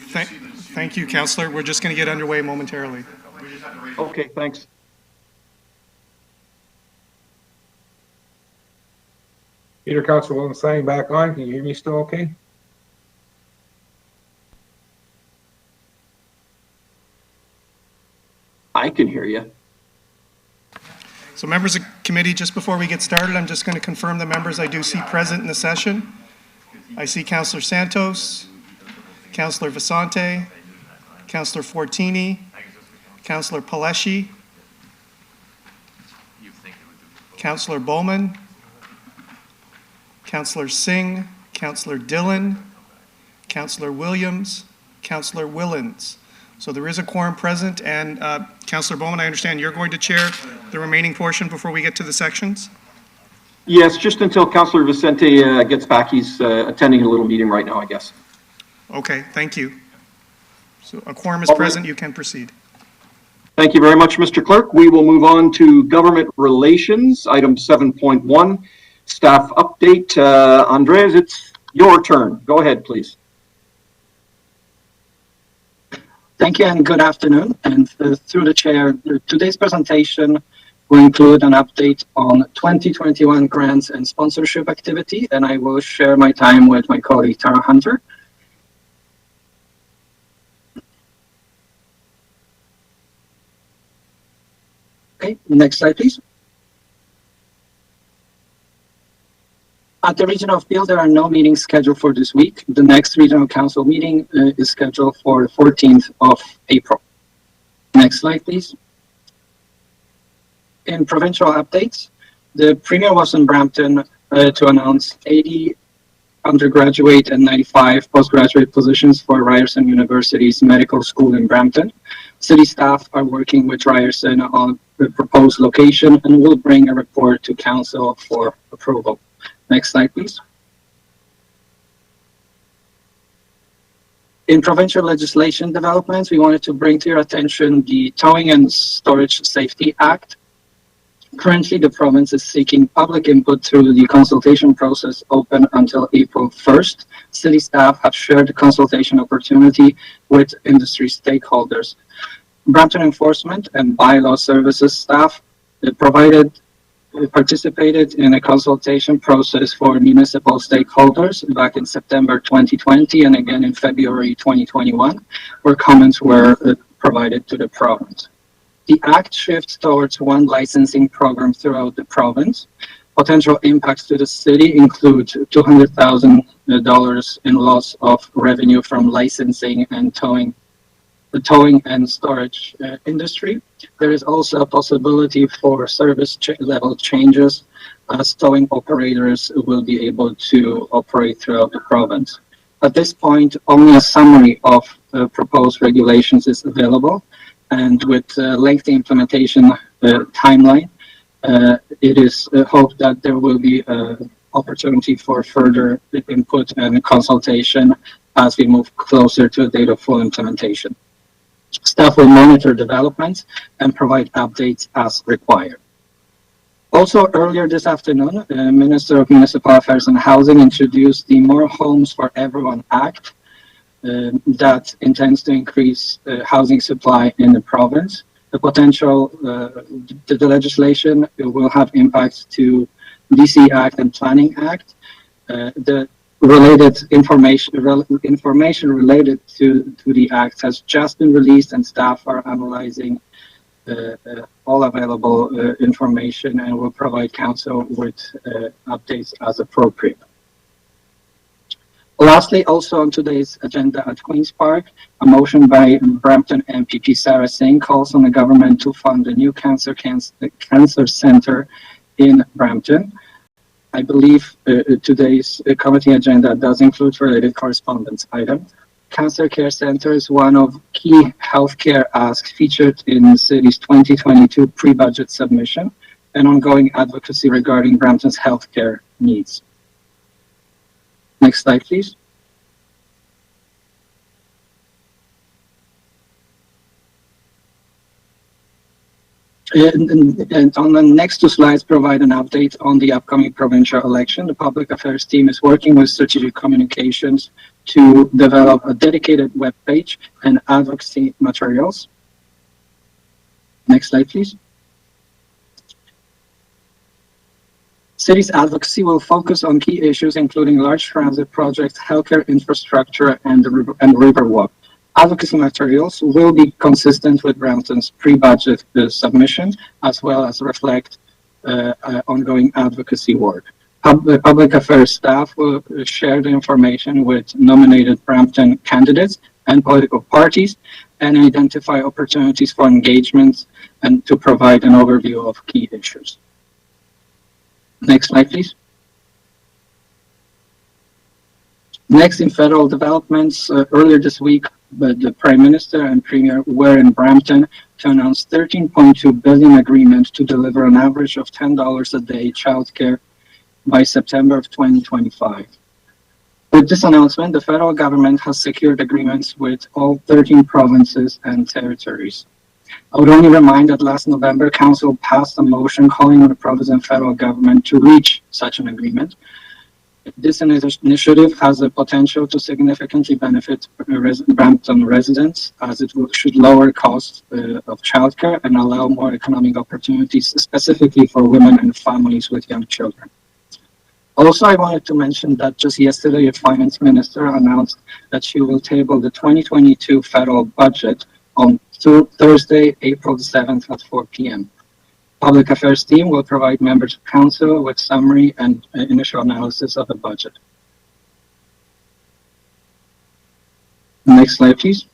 Thank you, Councillor. We're just going to get underway momentarily. Okay, thanks. Peter, Councillor Williams signing back on. Can you hear me still okay? I can hear you. So members of committee, just before we get started, I'm just going to confirm the members I do see present in the session. I see Councillor Santos, Councillor Vicente, Councillor Fortini, Councillor Paleshi, Councillor Bowman, Councillor Singh, Councillor Dillon, Councillor Williams, Councillor Willens. So there is a quorum present, and Councillor Bowman, I understand you're going to chair the remaining portion before we get to the sections? Yes, just until Councillor Vicente gets back. He's attending a little meeting right now, I guess. Okay, thank you. So a quorum is present, you can proceed. Thank you very much, Mr. Clerk. We will move on to government relations, item 7.1, staff update. Andres, it's your turn. Go ahead, please. Thank you and good afternoon. And through the chair, today's presentation will include an update on 2021 grants and sponsorship activity, and I will share my time with my colleague Tara Hunter. Okay, next slide, please. At the Regional Field, there are no meetings scheduled for this week. The next Regional Council meeting is scheduled for the 14th of April. Next slide, please. In provincial updates, the Premier was in Brampton to announce 80 undergraduate and 95 postgraduate positions for Ryerson University's medical school in Brampton. City staff are working with Ryerson on the proposed location and will bring a report to Council for approval. Next slide, please. In provincial legislation developments, we wanted to bring to your attention the Towing and Storage Safety Act. Currently, the province is seeking public input through the consultation process open until April 1st. City staff have shared the consultation opportunity with industry stakeholders. Brampton Enforcement and Bylaw Services staff participated in a consultation process for municipal stakeholders back in September 2020 and again in February 2021, where comments were provided to the province. The Act shifts towards one licensing program throughout the province. Potential impacts to the city include $200,000 in loss of revenue from licensing and the towing and storage industry. There is also a possibility for service level changes as towing operators will be able to operate throughout the province. At this point, only a summary of the proposed regulations is available, and with lengthy implementation timeline, it is hoped that there will be opportunity for further input and consultation as we move closer to a date of full implementation. Staff will monitor developments and provide updates as required. Also, earlier this afternoon, the Minister of Municipal Affairs and Housing introduced the More Homes for Everyone Act that intends to increase housing supply in the province. The the legislation will have impacts to DC Act and Planning Act. The related information related to the act has just been released, and staff are analyzing all available information and will provide council with updates as appropriate. Lastly, also on today's agenda at Queen's Park, a motion by Brampton MPP Sarah Singh calls on the government to fund a new cancer center in Brampton. I believe today's committee agenda does include related correspondence items. Cancer Care Center is one of key healthcare asks featured in the city's 2022 pre-budget submission and ongoing advocacy regarding Brampton's healthcare needs. Next slide, please. And on the next two slides, provide an update on the upcoming provincial election. The public affairs team is working with strategic communications to develop a dedicated web page and advocacy materials. Next slide, please. City's advocacy will focus on key issues, including large transit projects, healthcare infrastructure, and Riverwalk. Advocacy materials will be consistent with Brampton's pre-budget submission, as well as reflect ongoing advocacy work. Public affairs staff will share the information with nominated Brampton candidates and political parties and identify opportunities for engagement and to provide an overview of key issues. Next slide, please. Next, in federal developments, earlier this week, the Prime Minister and Premier were in Brampton to announce $13.2 billion agreement to deliver an average of $10 a day childcare by September of 2025. With this announcement, the federal government has secured agreements with all 13 provinces and territories. I would only remind that last November, Council passed a motion calling on the province and federal government to reach such an agreement. This initiative has the potential to significantly benefit Brampton residents, as it should lower costs of childcare and allow more economic opportunities, specifically for women and families with young children. Also, I wanted to mention that just yesterday, the Finance Minister announced that she will table the 2022 federal budget on Thursday, April 7th at 4 p.m. Public Affairs team will provide members of Council with summary and initial analysis of the budget. Next slide, please.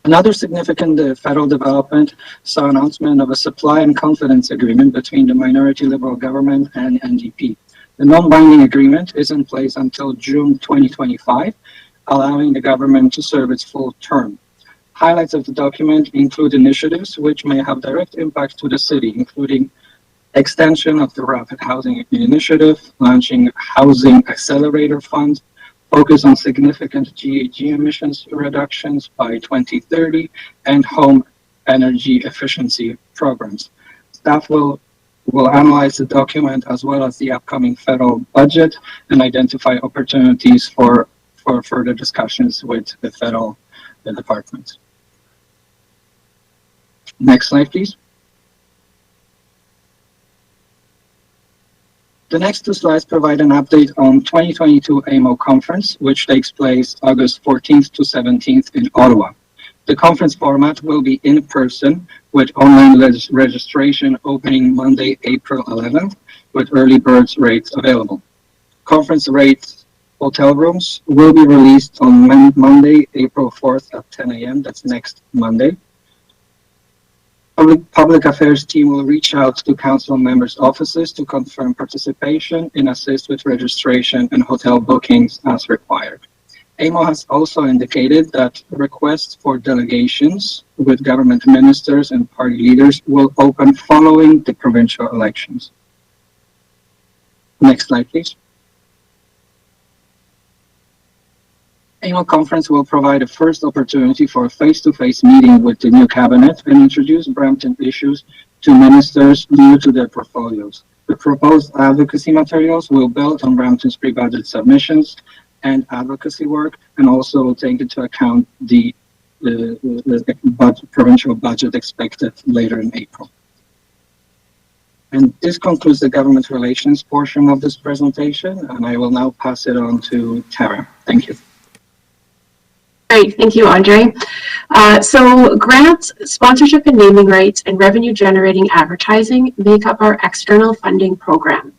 Another significant federal development saw announcement of a supply and confidence agreement between the minority Liberal government and NDP. The non-binding agreement is in place until June 2025, allowing the government to serve its full term. Highlights of the document include initiatives which may have direct impact to the city, including extension of the Rapid Housing Initiative, launching Housing Accelerator Fund, focus on significant GHG emissions reductions by 2030, and home energy efficiency programs. Staff will analyze the document as well as the upcoming federal budget and identify opportunities for further discussions with the federal departments. Next slide, please. The next two slides provide an update on 2022 AMO conference, which takes place August 14th to 17th in Ottawa. The conference format will be in person with online registration opening Monday, April 11th, with early birds rates available. Conference rates hotel rooms will be released on Monday, April 4th at 10 a.m. That's next Monday. Public Affairs team will reach out to Council members' offices to confirm participation and assist with registration and hotel bookings as required. AMO has also indicated that requests for delegations with government ministers and party leaders will open following the provincial elections. Next slide, please. AMO conference will provide a first opportunity for a face-to-face meeting with the new cabinet and introduce Brampton issues to ministers new to their portfolios. The proposed advocacy materials will build on Brampton's pre-budget submissions and advocacy work, and also will take into account the provincial budget expected later in April. And this concludes the government relations portion of this presentation, and I will now pass it on to Tara. Thank you. Great, thank you, Andre. So grants, sponsorship and naming rights, and revenue generating advertising make up our external funding program.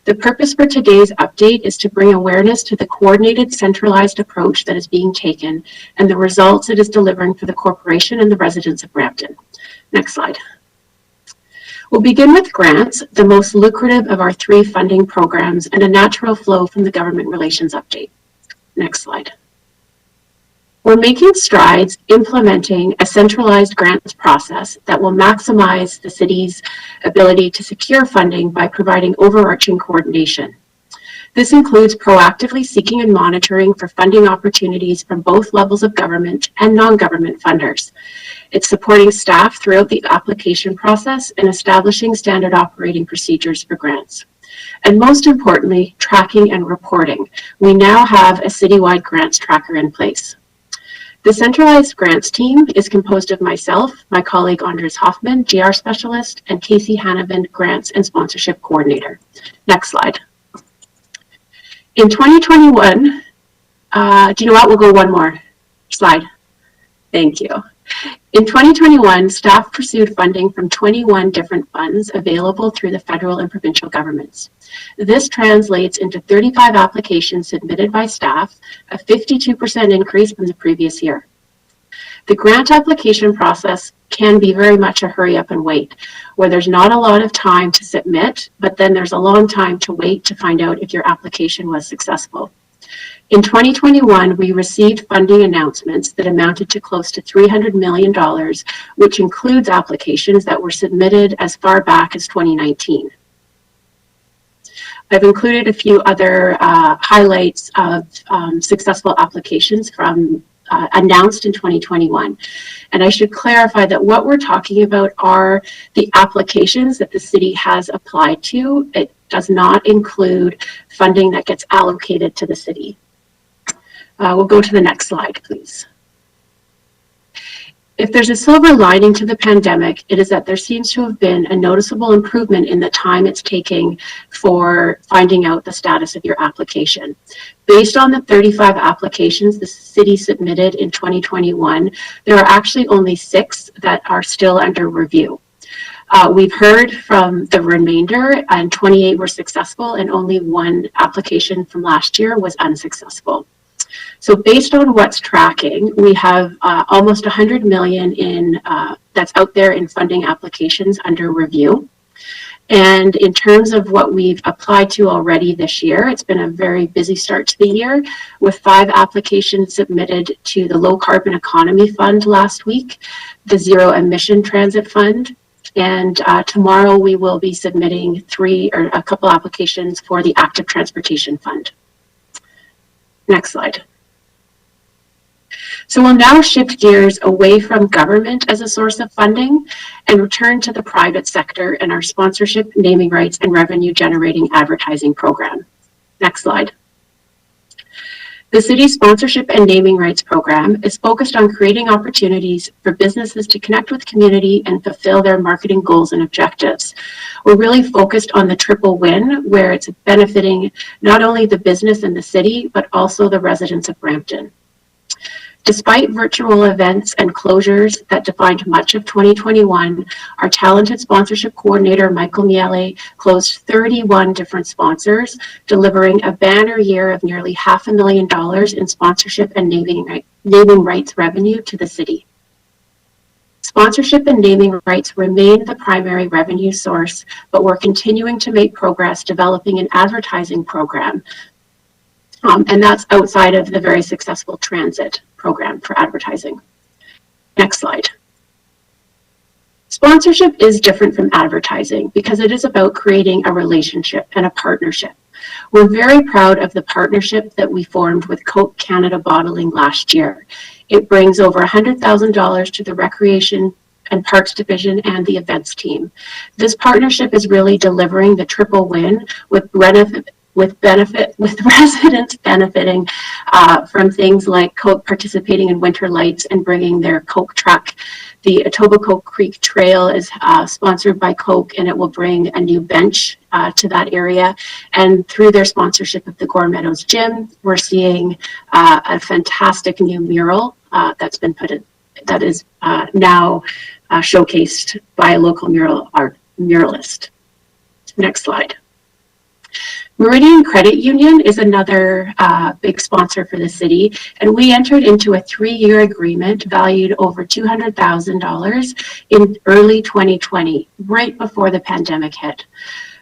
The purpose for today's update is to bring awareness to the coordinated, centralized approach that is being taken and the results it is delivering for the corporation and the residents of Brampton. Next slide. We'll begin with grants, the most lucrative of our three funding programs, and a natural flow from the government relations update. Next slide. We're making strides implementing a centralized grants process that will maximize the city's ability to secure funding by providing overarching coordination. This includes proactively seeking and monitoring for funding opportunities from both levels of government and non-government funders. It's supporting staff throughout the application process and establishing standard operating procedures for grants. And most importantly, tracking and reporting. We now have a citywide grants tracker in place. The centralized grants team is composed of myself, my colleague Andres Hoffman, GR specialist, and Casey Hanavan, grants and sponsorship coordinator. Next slide. In 2021, do you know what? We'll go one more slide. Thank you. In 2021, staff pursued funding from 21 different funds available through the federal and provincial governments. This translates into 35 applications submitted by staff, a 52% increase from the previous year. The grant application process can be very much a hurry up and wait, where there's not a lot of time to submit, but then there's a long time to wait to find out if your application was successful. In 2021, we received funding announcements that amounted to close to $300 million, which includes applications that were submitted as far back as 2019. I've included a few other highlights of successful applications from announced in 2021. And I should clarify that what we're talking about are the applications that the city has applied to. It does not include funding that gets allocated to the city. We'll go to the next slide, please. If there's a silver lining to the pandemic, it is that there seems to have been a noticeable improvement in the time it's taking for finding out the status of your application. Based on the 35 applications the city submitted in 2021, there are actually only 6 that are still under review. We've heard from the remainder, and 28 were successful, and only 1 application from last year was unsuccessful. So based on what's tracking, we have almost 100 million in that's out there in funding applications under review. And in terms of what we've applied to already this year, it's been a very busy start to the year with 5 applications submitted to the Low Carbon Economy Fund last week, the Zero Emission Transit Fund, and tomorrow we will be submitting a couple applications for the Active Transportation Fund. Next slide. So we'll now shift gears away from government as a source of funding and return to the private sector and our sponsorship, naming rights, and revenue generating advertising program. Next slide. The city's sponsorship and naming rights program is focused on creating opportunities for businesses to connect with community and fulfill their marketing goals and objectives. We're really focused on the triple win, where it's benefiting not only the business and the city, but also the residents of Brampton. Despite virtual events and closures that defined much of 2021, our talented sponsorship coordinator, Michael Miele, closed 31 different sponsors, delivering a banner year of nearly $500,000 in sponsorship and naming rights revenue to the city. Sponsorship and naming rights remain the primary revenue source, but we're continuing to make progress developing an advertising program. And that's outside of the very successful transit program for advertising. Next slide. Sponsorship is different from advertising because it is about creating a relationship and a partnership. We're very proud of the partnership that we formed with Coke Canada Bottling last year. It brings over $100,000 to the Recreation and Parks Division and the events team. This partnership is really delivering the triple win with residents benefiting from things like Coke participating in Winter Lights and bringing their Coke truck. The Etobicoke Creek Trail is sponsored by Coke, and it will bring a new bench to that area. And through their sponsorship of the Gore Meadows Gym, we're seeing a fantastic new mural that's been that is now showcased by a local muralist. Next slide. Meridian Credit Union is another big sponsor for the city, and we entered into a 3-year agreement valued over $200,000 in early 2020, right before the pandemic hit.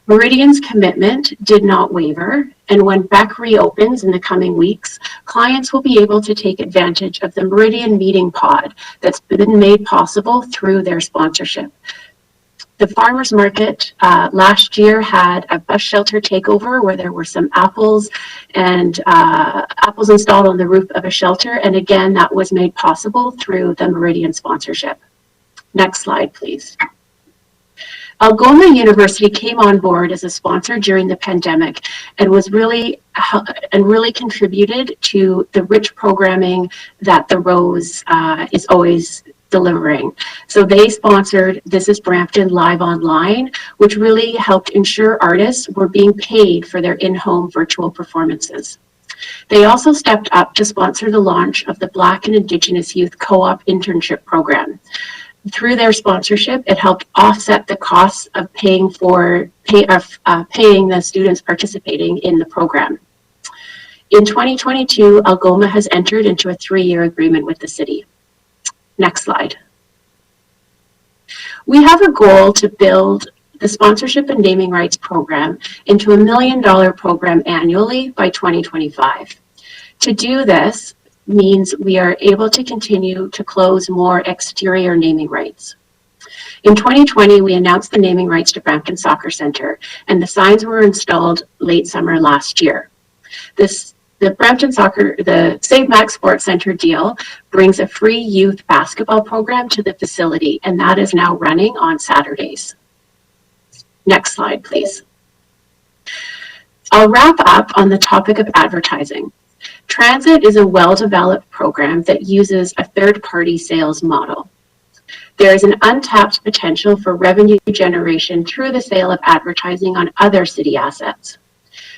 Meridian's commitment did not waver, and when BEC reopens in the coming weeks, clients will be able to take advantage of the Meridian Meeting Pod that's been made possible through their sponsorship. The farmers market last year had a bus shelter takeover where there were some apples and apples installed on the roof of a shelter. And again, that was made possible through the Meridian sponsorship. Next slide, please. Algoma University came on board as a sponsor during the pandemic and was really contributed to the rich programming that the Rose is always delivering. So they sponsored This is Brampton Live Online, which really helped ensure artists were being paid for their in-home virtual performances. They also stepped up to sponsor the launch of the Black and Indigenous Youth Co-op Internship Program. Through their sponsorship, it helped offset the costs of paying the students participating in the program. In 2022, Algoma has entered into a 3-year agreement with the city. Next slide. We have a goal to build the sponsorship and naming rights program into $1 million program annually by 2025. To do this means we are able to continue to close more exterior naming rights. In 2020, we announced the naming rights to Brampton Soccer Centre, and the signs were installed late summer last year. The Save Max Sports Centre deal brings a free youth basketball program to the facility, and that is now running on Saturdays. Next slide, please. I'll wrap up on the topic of advertising. Transit is a well-developed program that uses a third-party sales model. There is an untapped potential for revenue generation through the sale of advertising on other city assets.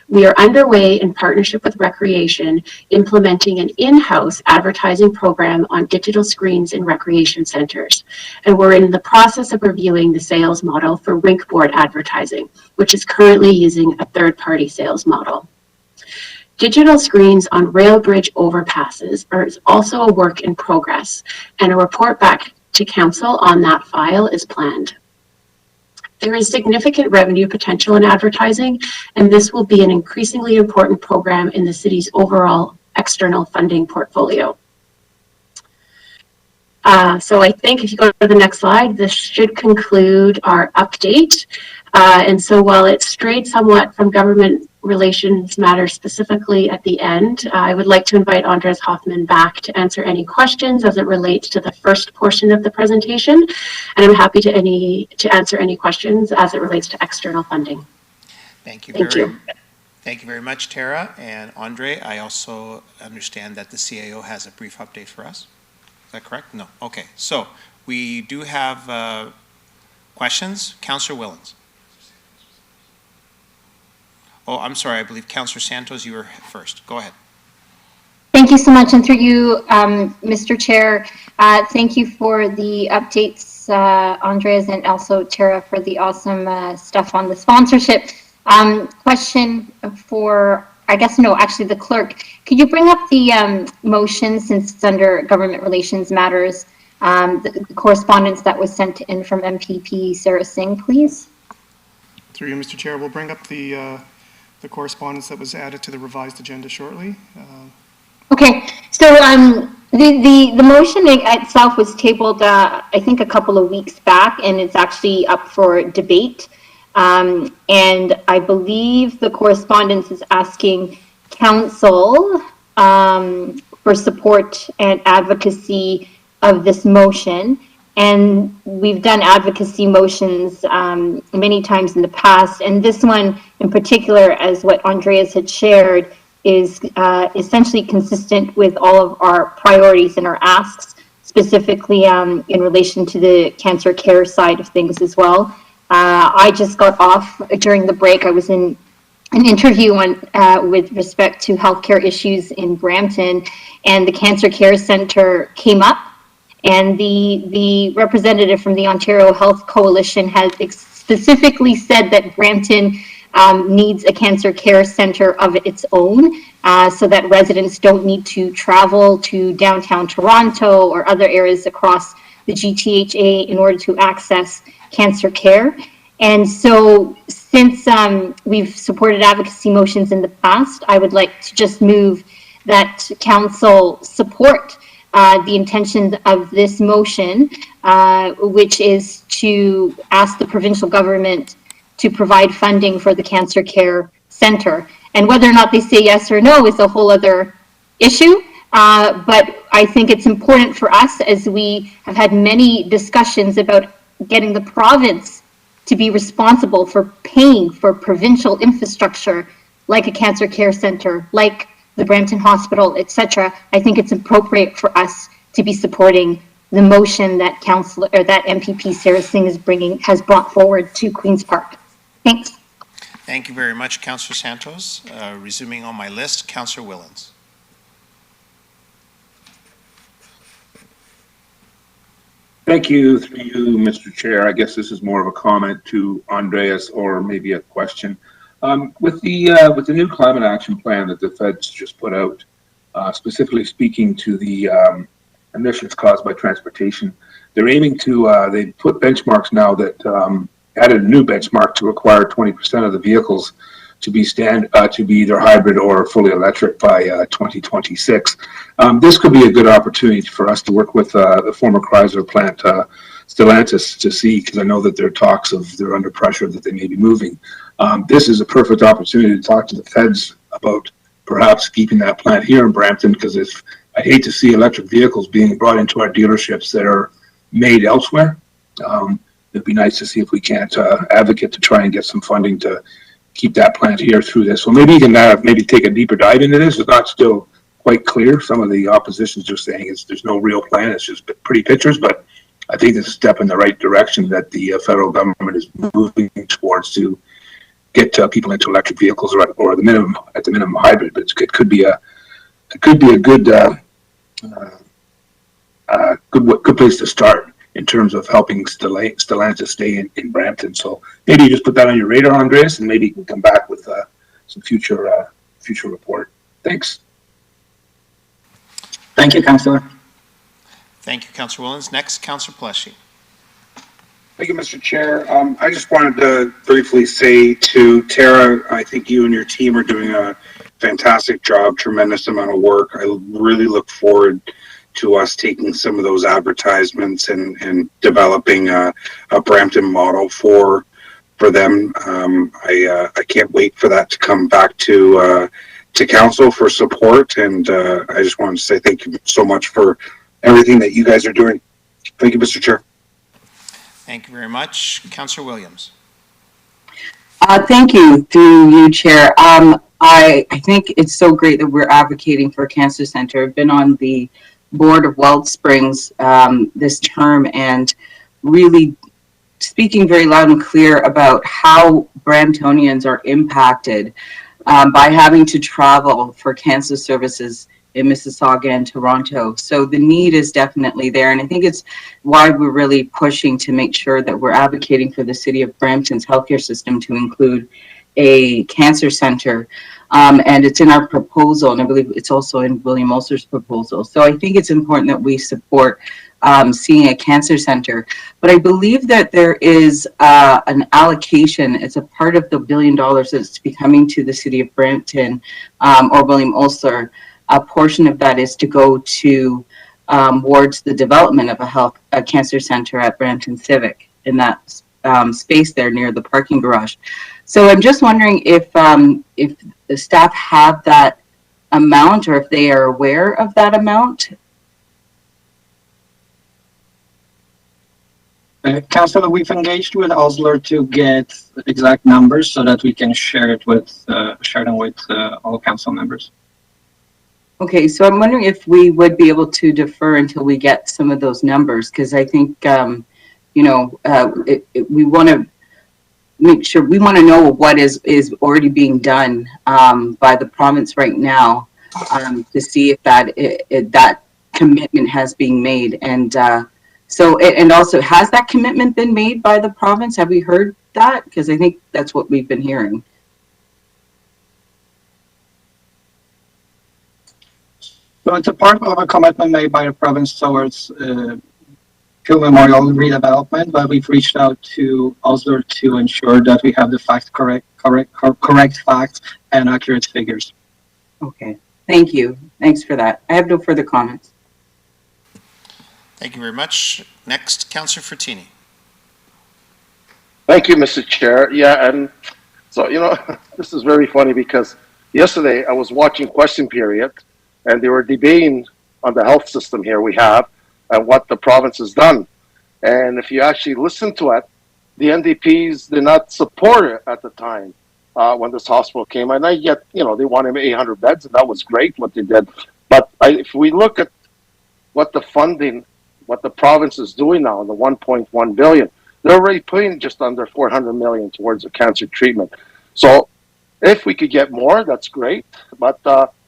We are underway in partnership with Recreation, implementing an in-house advertising program on digital screens in recreation centers. And we're in the process of reviewing the sales model for rink board advertising, which is currently using a third-party sales model. Digital screens on rail bridge overpasses is also a work in progress, and a report back to council on that file is planned. There is significant revenue potential in advertising, and this will be an increasingly important program in the city's overall external funding portfolio. So I think if you go to the next slide, this should conclude our update. And so while it strayed somewhat from government relations matters specifically at the end, I would like to invite Andres Hoffman back to answer any questions as it relates to the first portion of the presentation. And I'm happy to answer any questions as it relates to external funding. Thank you very much, Tara. And Andre, I also understand that the CAO has a brief update for us. Is that correct? No. Okay. So we do have questions. Councillor Willens. Oh, I'm sorry. I believe Councillor Santos, you were first. Go ahead. Thank you so much. And through you, Mr. Chair, thank you for the updates, Andres, and also Tara for the awesome stuff on the sponsorship. Question for, actually the clerk. Could you bring up the motion, since it's under government relations matters, the correspondence that was sent in from MPP Sarah Singh, please? Through you, Mr. Chair, we'll bring up the correspondence that was added to the revised agenda shortly. Okay, so the motion itself was tabled, I think, a couple of weeks back, and it's actually up for debate. And I believe the correspondence is asking council for support and advocacy of this motion. And we've done advocacy motions many times in the past. And this one in particular, as what Andreas had shared, is essentially consistent with all of our priorities and our asks, specifically in relation to the cancer care side of things as well. I just got off during the break. I was in an interview with respect to healthcare issues in Brampton, and the Cancer Care Centre came up. And the representative from the Ontario Health Coalition has specifically said that Brampton needs a cancer care centre of its own, so that residents don't need to travel to downtown Toronto or other areas across the GTHA in order to access cancer care. And so since we've supported advocacy motions in the past, I would like to just move that council support the intention of this motion, which is to ask the provincial government to provide funding for the Cancer Care Center. And whether or not they say yes or no is a whole other issue. But I think it's important for us, as we have had many discussions about getting the province to be responsible for paying for provincial infrastructure like a cancer care center, like the Brampton Hospital, etc. I think it's appropriate for us to be supporting the motion that that MPP Sarah Singh has brought forward to Queen's Park. Thanks. Thank you very much, Councillor Santos. Resuming on my list, Councillor Willens. Thank you, through you, Mr. Chair. I guess this is more of a comment to Andreas, or maybe a question. With the new climate action plan that the feds just put out, specifically speaking to the emissions caused by transportation, they're aiming to, they put benchmarks now that added a new benchmark to require 20% of the vehicles to be either hybrid or fully electric by 2026. This could be a good opportunity for us to work with the former Chrysler plant, Stellantis, to see, because I know that there are talks of they're under pressure that they may be moving. This is a perfect opportunity to talk to the feds about perhaps keeping that plant here in Brampton, because I'd hate to see electric vehicles being brought into our dealerships that are made elsewhere. It'd be nice to see if we can't advocate to try and get some funding to keep that plant here through this. So maybe you can maybe take a deeper dive into this. It's not still quite clear. Some of the opposition's just saying there's no real plan. It's just pretty pictures, but I think it's a step in the right direction that the federal government is moving towards to get people into electric vehicles, or at the minimum hybrid. But it could be a good place to start in terms of helping Stellantis stay in Brampton. So maybe you just put that on your radar, Andreas, and maybe you can come back with some future report. Thanks. Thank you, Councillor. Thank you, Councillor Willens. Next, Councillor Pleshy. Thank you, Mr. Chair. I just wanted to briefly say to Tara, I think you and your team are doing a fantastic job, tremendous amount of work. I really look forward to us taking some of those advertisements and developing a Brampton model for them. I can't wait for that to come back to council for support, and I just wanted to say thank you so much for everything that you guys are doing. Thank you, Mr. Chair. Thank you very much. Councillor Williams. Thank you, through you, Chair. I think it's so great that we're advocating for a cancer center. I've been on the board of Wellsprings this term, and really speaking very loud and clear about how Bramptonians are impacted by having to travel for cancer services in Mississauga and Toronto. So the need is definitely there, and I think it's why we're really pushing to make sure that we're advocating for the City of Brampton's healthcare system to include a cancer center. And it's in our proposal, and I believe it's also in William Ulster's proposal. So I think it's important that we support seeing a cancer center. But I believe that there is an allocation, it's a part of the $1 billion that's becoming to the City of Brampton or William Ulster. A portion of that is to go to towards the development of a cancer center at Brampton Civic in that space there near the parking garage. So I'm just wondering if the staff have that amount, or if they are aware of that amount. Councillor, we've engaged with Osler to get exact numbers so that we can share them with all council members. Okay, so I'm wondering if we would be able to defer until we get some of those numbers, because I think we want to make sure, we want to know what is already being done by the province right now to see if that commitment has been made. And and also, has that commitment been made by the province? Have we heard that? Because I think that's what we've been hearing. So it's a part of a commitment made by the province towards Hill Memorial redevelopment, but we've reached out to Osler to ensure that we have the correct facts and accurate figures. Okay, thank you. Thanks for that. I have no further comments. Thank you very much. Next, Councillor Fertini. Thank you, Mr. Chair. Yeah, and so, this is very funny because yesterday I was watching Question Period and they were debating on the health system here we have and what the province has done. And if you actually listen to it, the NDPs did not support it at the time when this hospital came. And I get, they wanted 800 beds and that was great what they did. But if we look at what the funding, what the province is doing now, the 1.1 billion, they're already putting just under 400 million towards the cancer treatment. So if we could get more, that's great. But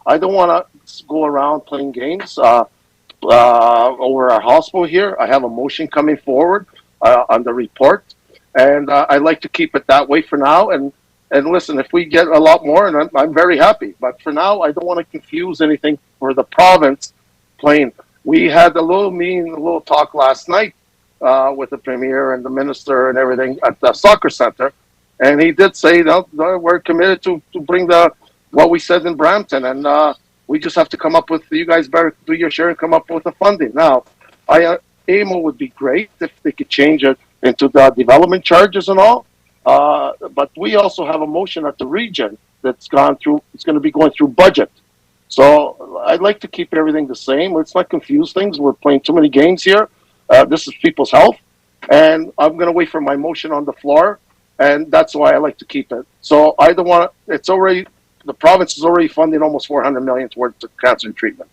I don't want to go around playing games over our hospital here. I have a motion coming forward on the report, and I'd like to keep it that way for now. And listen, if we get a lot more, and I'm very happy. But for now, I don't want to confuse anything for the province playing. We had a little meeting, a little talk last night with the premier and the minister and everything at the soccer center, and he did say that we're committed to bring what we said in Brampton, and we just have to come up with. You guys better do your share and come up with the funding. Now, AMO would be great if they could change it into the development charges and all, but we also have a motion at the region that's gone through. It's going to be going through budget. So I'd like to keep everything the same. Let's not confuse things. We're playing too many games here. This is people's health, and I'm going to wait for my motion on the floor, and that's why I like to keep it. So I don't want to. It's already the province is already funding almost 400 million towards the cancer treatment.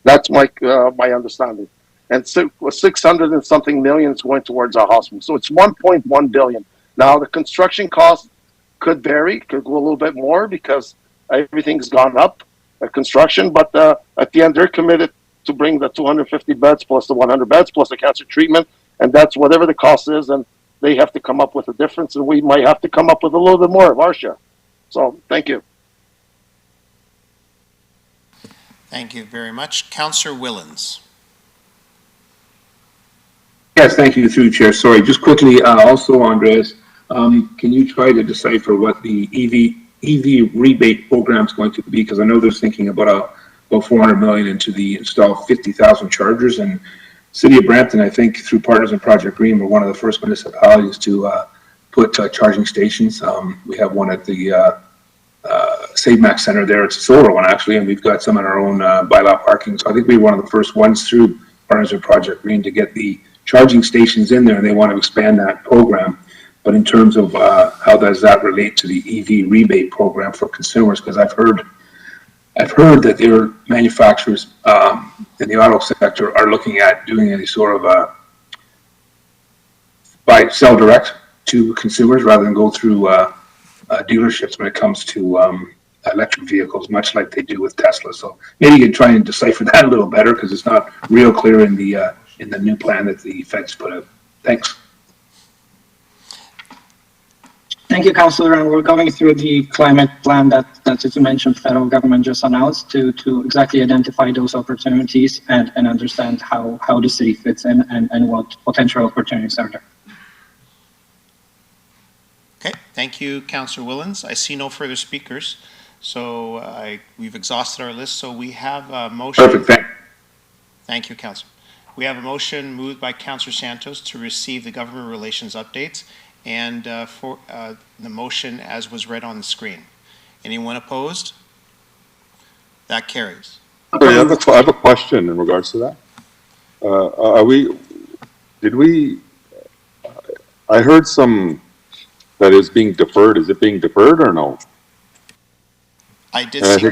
That's my understanding, and 600 and something million is going towards our hospital. So it's 1.1 billion. Now the construction cost could vary, could go a little bit more because everything's gone up. Construction, but at the end they're committed to bring the 250 beds plus the 100 beds plus the cancer treatment, and that's whatever the cost is, and they have to come up with a difference, and we might have to come up with a little bit more of our share. So thank you. Thank you very much. Councillor Willens. Yes, thank you, through Chair. Sorry, just quickly, also, Andres, can you try to decipher what the EV rebate program is going to be? Because I know there's thinking about 400 million into the install 50,000 chargers, and City of Brampton, I think through Partners in Project Green, we're one of the first municipalities to put charging stations. We have one at the Save Max Center there. It's a solar one actually, and we've got some in our own bylaw parking. So I think we're one of the first ones through Partners in Project Green to get the charging stations in there, and they want to expand that program. But in terms of how does that relate to the EV rebate program for consumers? Because I've heard that their manufacturers in the auto sector are looking at doing any sort of sell direct to consumers rather than go through dealerships when it comes to electric vehicles, much like they do with Tesla. So maybe you can try and decipher that a little better because it's not real clear in the new plan that the feds put out. Thanks. Thank you, Councillor. And we're going through the climate plan that as you mentioned, federal government just announced to exactly identify those opportunities and understand how the city fits in and what potential opportunities are there. Okay, thank you, Councillor Willens. I see no further speakers, so we've exhausted our list. So we have a motion. Perfect. Thank you, Councillor. We have a motion moved by Councillor Santos to receive the government relations updates, and for the motion as was read on the screen. Anyone opposed? That carries. I have a question in regards to that. I heard some that is being deferred. Is it being deferred or no? I did see.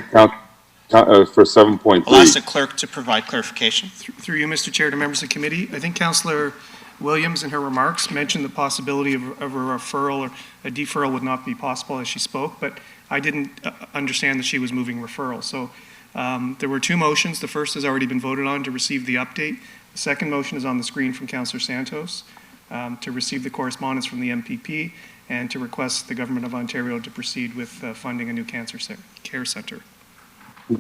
For 7.3. I'll ask the clerk to provide clarification. Through you, Mr. Chair, to members of the committee, I think Councillor Williams in her remarks mentioned the possibility of a referral or a deferral would not be possible as she spoke, but I didn't understand that she was moving referral. So there were two motions. The first has already been voted on to receive the update. The second motion is on the screen from Councillor Santos to receive the correspondence from the MPP and to request the Government of Ontario to proceed with funding a new cancer care centre.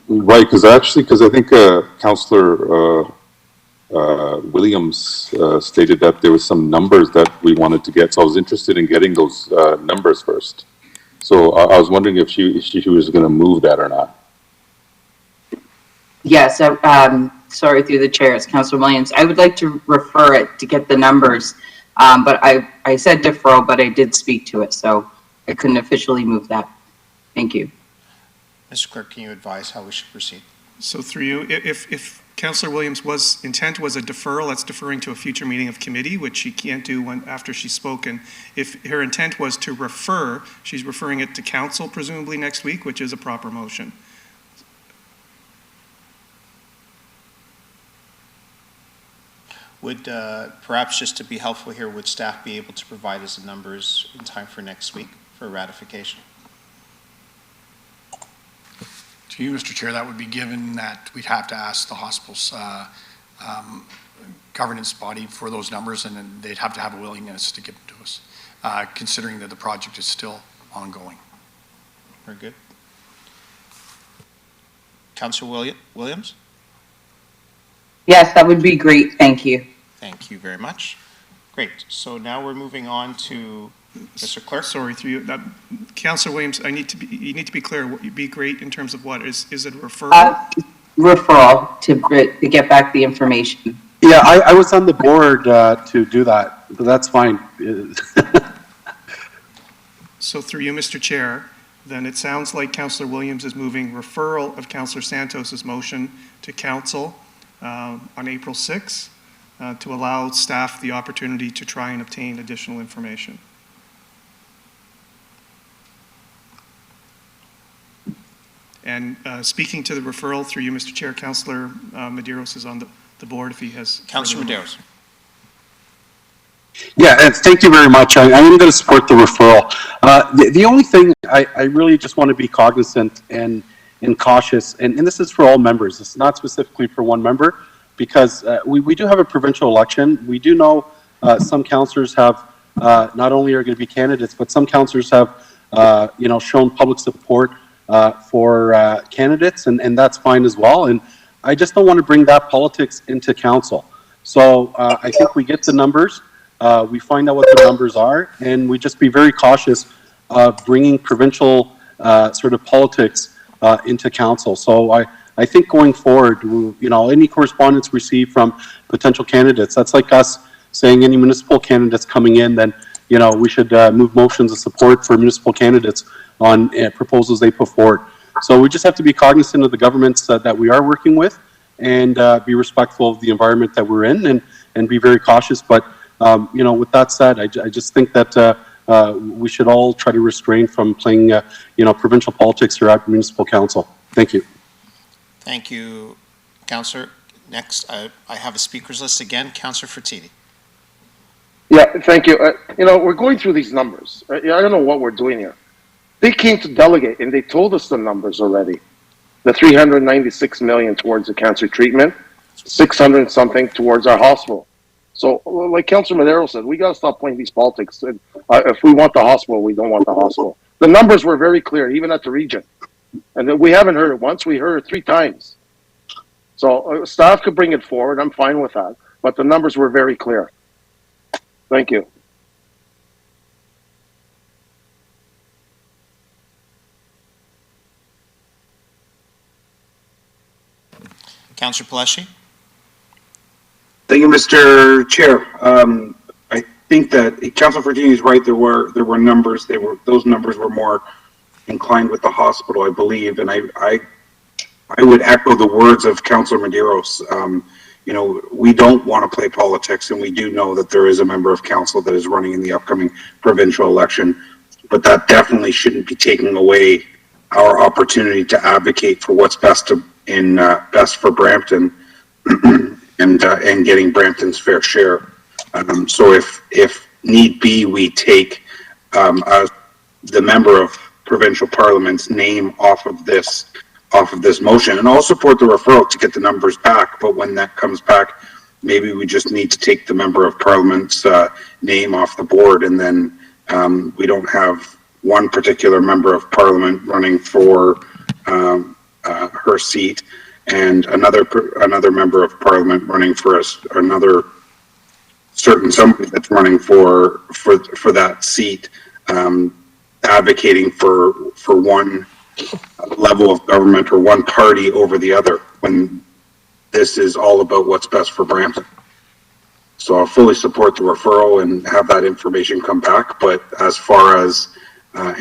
Right, because I think Councillor Williams stated that there was some numbers that we wanted to get, so I was interested in getting those numbers first. So I was wondering if she was going to move that or not. Yes, sorry, through the chair, it's Councillor Williams. I would like to refer it to get the numbers. But I said deferral, but I did speak to it, so I couldn't officially move that. Thank you. Mr. Clerk, can you advise how we should proceed? So through you, if Councillor Williams' intent was a deferral, that's deferring to a future meeting of committee, which she can't do after she's spoken. If her intent was to refer, she's referring it to council presumably next week, which is a proper motion. Would, perhaps just to be helpful here, would staff be able to provide us the numbers in time for next week for ratification? To you, Mr. Chair, that would be given that we'd have to ask the hospital's governance body for those numbers, and then they'd have to have a willingness to give them to us, considering that the project is still ongoing. Very good. Councillor Williams? Yes, that would be great. Thank you. Thank you very much. Great. So now we're moving on to Mr. Clerk. Sorry, through you. Councillor Williams, you need to be clear. What would be great in terms of what? Is it a referral? Referral to get back the information. Yeah, I was on the board to do that, but that's fine. So through you, Mr. Chair, then it sounds like Councillor Williams is moving referral of Councillor Santos's motion to council on April 6th to allow staff the opportunity to try and obtain additional information. And speaking to the referral through you, Mr. Chair, Councillor Medeiros is on the board if he has. Councillor Medeiros. Yeah, and thank you very much. I am going to support the referral. The only thing I really just want to be cognizant and cautious, and this is for all members, it's not specifically for one member, because we do have a provincial election. We do know some councillors have, not only are going to be candidates, but some councillors have, shown public support for candidates, and that's fine as well. And I just don't want to bring that politics into council. So I think we get the numbers, we find out what the numbers are, and we just be very cautious of bringing provincial sort of politics into council. So I think going forward, any correspondence received from potential candidates, that's like us saying any municipal candidates coming in, then we should move motions of support for municipal candidates on proposals they put forward. So we just have to be cognizant of the governments that we are working with, and be respectful of the environment that we're in, and be very cautious. But with that said, I just think that we should all try to restrain from playing provincial politics throughout municipal council. Thank you. Thank you, Councillor. Next, I have a speakers list again. Councillor Fertitti. Yeah, thank you. We're going through these numbers. I don't know what we're doing here. They came to delegate, and they told us the numbers already. The 396 million towards the cancer treatment, 600 something towards our hospital. So, like Councillor Medeiros said, we got to stop playing these politics. And, if we want the hospital, we don't want the hospital. The numbers were very clear, even at the region. And we haven't heard it once, we heard it 3 times. So staff could bring it forward, I'm fine with that. But the numbers were very clear. Thank you. Councillor Palashi. Thank you, Mr. Chair. I think that Councillor Fertitti is right. There were numbers. Those numbers were more inclined with the hospital, I believe, and I would echo the words of Councillor Medeiros. We don't want to play politics, and we do know that there is a member of council that is running in the upcoming provincial election, but that definitely shouldn't be taking away our opportunity to advocate for what's best for Brampton and getting Brampton's fair share. So if need be, we take the member of provincial parliament's name off of this motion, and I'll support the referral to get the numbers back. But when that comes back, maybe we just need to take the member of parliament's name off the board, and then we don't have one particular member of parliament running for her seat, and another member of parliament running for another certain somebody that's running for that seat, advocating for one level of government or one party over the other, when this is all about what's best for Brampton. So I'll fully support the referral and have that information come back. But as far as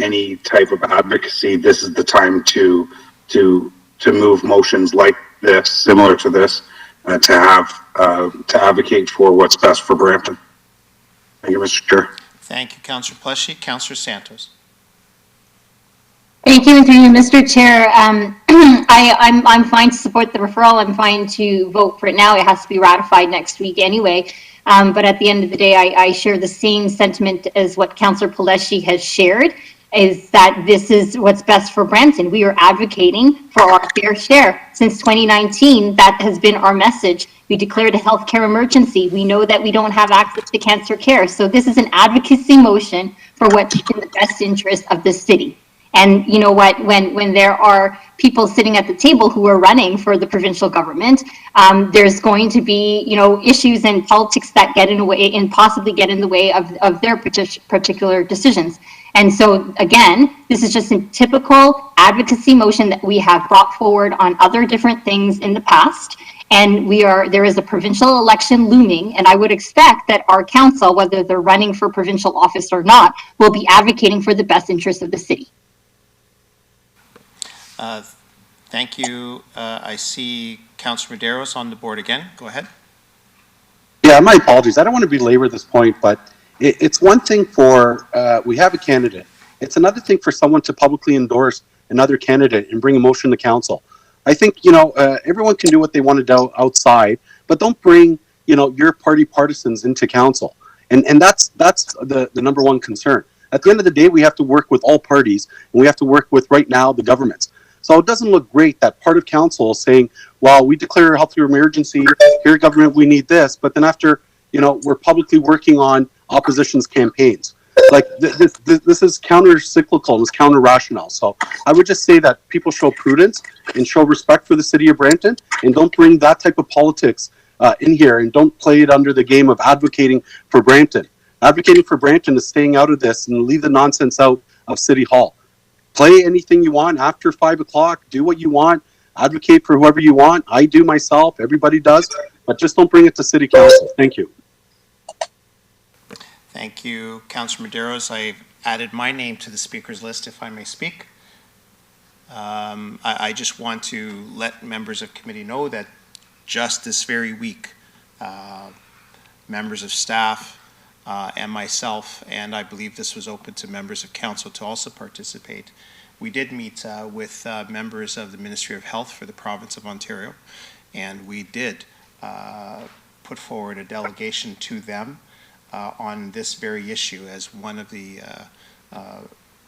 any type of advocacy, this is the time to move motions like this, similar to this, to advocate for what's best for Brampton. Thank you, Mr. Chair. Thank you, Councillor Pleshy. Councillor Santos. Thank you, and through you, Mr. Chair. I'm fine to support the referral. I'm fine to vote for it now. It has to be ratified next week anyway. But at the end of the day, I share the same sentiment as what Councillor Pleshy has shared, is that this is what's best for Brampton. We are advocating for our fair share. Since 2019, that has been our message. We declared a healthcare emergency. We know that we don't have access to cancer care. So this is an advocacy motion for what's in the best interest of the city. And you know what, when there are people sitting at the table who are running for the provincial government, there's going to be, you know, issues and politics that get in the way and possibly get in the way of their particular decisions. And so again, this is just a typical advocacy motion that we have brought forward on other different things in the past. And there is a provincial election looming, and I would expect that our council, whether they're running for provincial office or not, will be advocating for the best interest of the city. Thank you. I see Councillor Medeiros on the board again. Go ahead. Yeah, my apologies. I don't want to belabor this point, but it's one thing for, we have a candidate. It's another thing for someone to publicly endorse another candidate and bring a motion to council. I think, you know, everyone can do what they want to do outside, but don't bring, you know, your party partisans into council. And that's the number one concern. At the end of the day, we have to work with all parties, and we have to work with, right now, the governments. So it doesn't look great that part of council is saying, well, we declare a health emergency, here government, we need this, but then after, you know, we're publicly working on opposition's campaigns. Like, this is counter-cyclical and it's counter-rational. So I would just say that people show prudence and show respect for the city of Brampton, and don't bring that type of politics in here, and don't play it under the game of advocating for Brampton. Advocating for Brampton is staying out of this and leave the nonsense out of City Hall. Play anything you want after 5 o'clock. Do what you want. Advocate for whoever you want. I do myself. Everybody does. But just don't bring it to City Council. Thank you. Thank you, Councillor Medeiros. I've added my name to the speakers list, if I may speak. I just want to let members of committee know that just this very week, members of staff and myself, and I believe this was open to members of council to also participate. We did meet with members of the Ministry of Health for the province of Ontario, and we did put forward a delegation to them on this very issue as one of the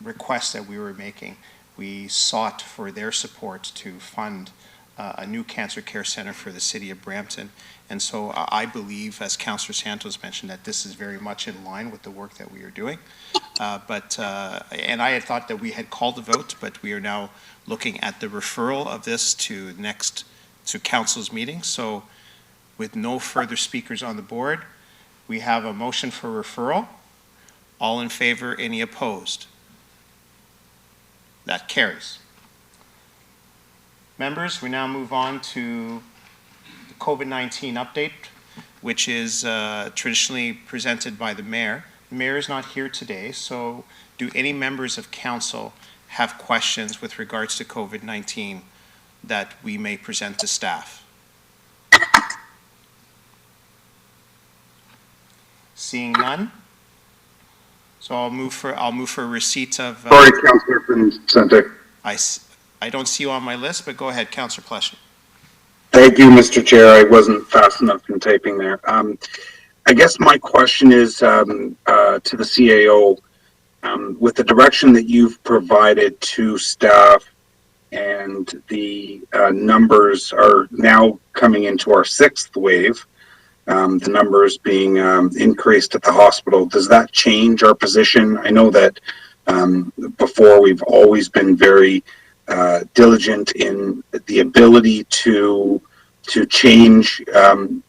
requests that we were making. We sought for their support to fund a new cancer care center for the city of Brampton. And so I believe, as Councillor Santos mentioned, that this is very much in line with the work that we are doing. And I had thought that we had called the vote, but we are now looking at the referral of this to council's meeting. So with no further speakers on the board, we have a motion for referral. All in favor, any opposed? That carries. Members, we now move on to the COVID-19 update, which is traditionally presented by the mayor. The mayor is not here today, so do any members of council have questions with regards to COVID-19 that we may present to staff? Seeing none, so I'll move for receipt of. Sorry, Councillor Vincente. I don't see you on my list, but go ahead, Councillor Pleshy. Thank you, Mr. Chair. I wasn't fast enough in typing there. I guess my question is to the CAO, with the direction that you've provided to staff, and the numbers are now coming into our 6th wave, the numbers being increased at the hospital, does that change our position? I know that before we've always been very diligent in the ability to change, and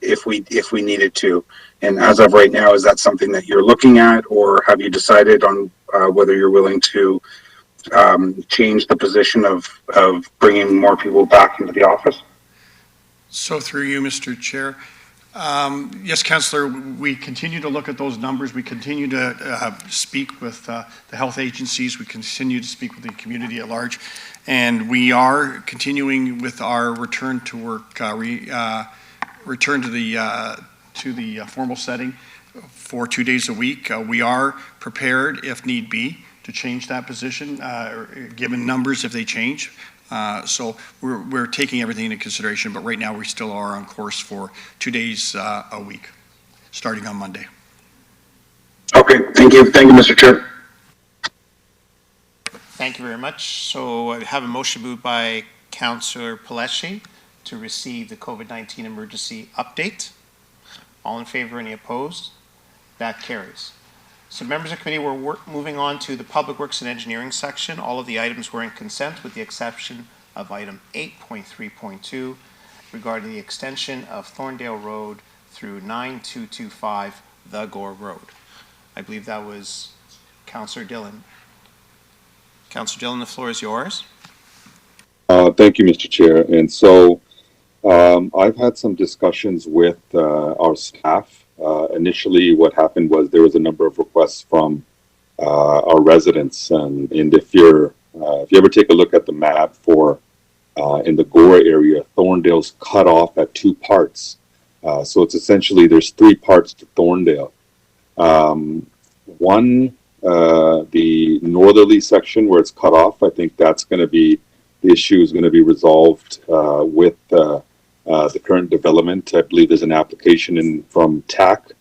if we needed to. And as of right now, is that something that you're looking at, or have you decided on whether you're willing to change the position of bringing more people back into the office? So through you, Mr. Chair. Yes, Councillor, we continue to look at those numbers. We continue to speak with the health agencies. We continue to speak with the community at large. And we are continuing with our return to work, return to the formal setting for 2 days a week. We are prepared, if need be, to change that position, given numbers if they change. So we're taking everything into consideration, but right now we still are on course for 2 days a week, starting on Monday. Okay, thank you. Thank you, Mr. Chair. Thank you very much. So I have a motion moved by Councillor Pelletier to receive the COVID-19 emergency update. All in favor, any opposed? That carries. So members of the committee, we're moving on to the Public Works and Engineering section. All of the items were in consent with the exception of item 8.3.2 regarding the extension of Thorndale Road through 9225 The Gore Road. I believe that was Councillor Dillon. Councillor Dillon, the floor is yours. Thank you, Mr. Chair. And so I've had some discussions with our staff. Initially, what happened was there was a number of requests from our residents, and if you ever take a look at the map for in the Gore area, Thorndale's cut off at two parts. So it's essentially there's three parts to Thorndale. One, the northerly section where it's cut off, I think that's going to be the issue is going to be resolved with the current development. I believe there's an application in from TAC,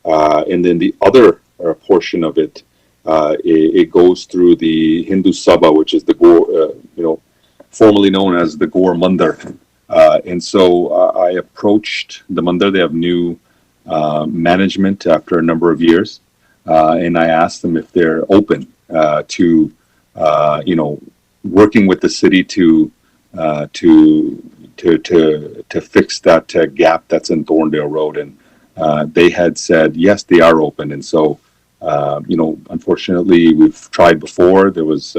and then the other portion of it, it goes through the Hindu Sabha, which is the Gore, formerly known as the Gore Mandir. And so I approached the Mandir. They have new management after a number of years, and I asked them if they're open to, working with the city to fix that gap that's in Thorndale Road. And they had said, yes, they are open. And so, unfortunately, we've tried before. There was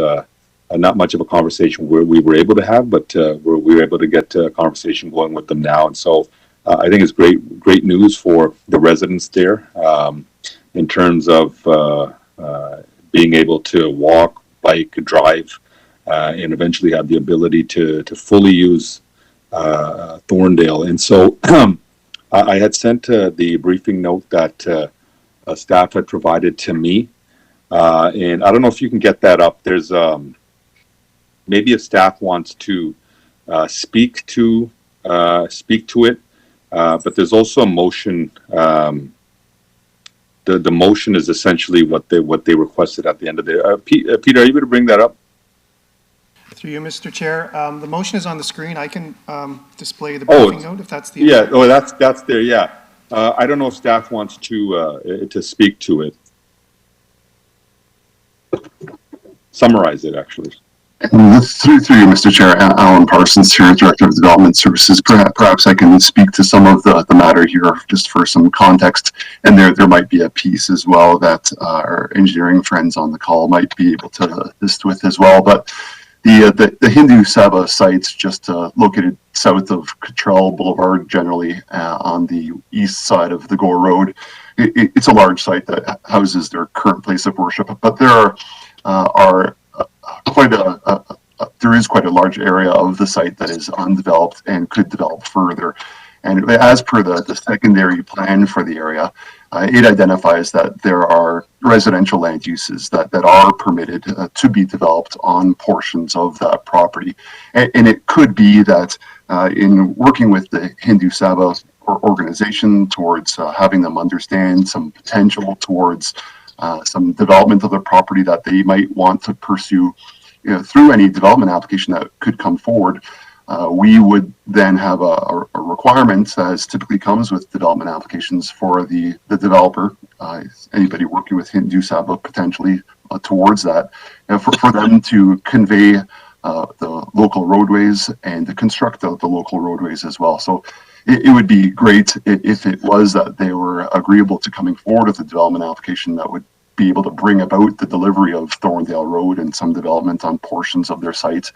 not much of a conversation where we were able to have, but we were able to get a conversation going with them now. And so I think it's great news for the residents there in terms of being able to walk, bike, drive, and eventually have the ability to fully use Thorndale. And so I had sent the briefing note that staff had provided to me. And I don't know if you can get that up. There's maybe if staff wants to speak to it, but there's also a motion. The motion is essentially what they requested at the end of the. Peter, are you able to bring that up? Through you, Mr. Chair. The motion is on the screen. I can display the briefing note if that's the. Yeah. Oh, that's there. Yeah. I don't know if staff wants to speak to it. Summarize it, actually. Through you, Mr. Chair, Alan Parsons here, Director of Development Services. Perhaps I can speak to some of the matter here just for some context, and there might be a piece as well that our engineering friends on the call might be able to assist with as well. But the Hindu Sabha site's just located south of Cottrell Boulevard, generally on the east side of the Gore Road. It's a large site that houses their current place of worship, but there there is quite a large area of the site that is undeveloped and could develop further. And as per the secondary plan for the area, it identifies that there are residential land uses that are permitted to be developed on portions of that property. And it could be that in working with the Hindu Sabha organization towards having them understand some potential towards some development of the property that they might want to pursue through any development application that could come forward, we would then have a requirement, as typically comes with development applications, for the developer, anybody working with Hindu Sabha potentially towards that, for them to convey the local roadways and to construct the local roadways as well. So it would be great if it was that they were agreeable to coming forward with a development application that would be able to bring about the delivery of Thorndale Road and some development on portions of their site.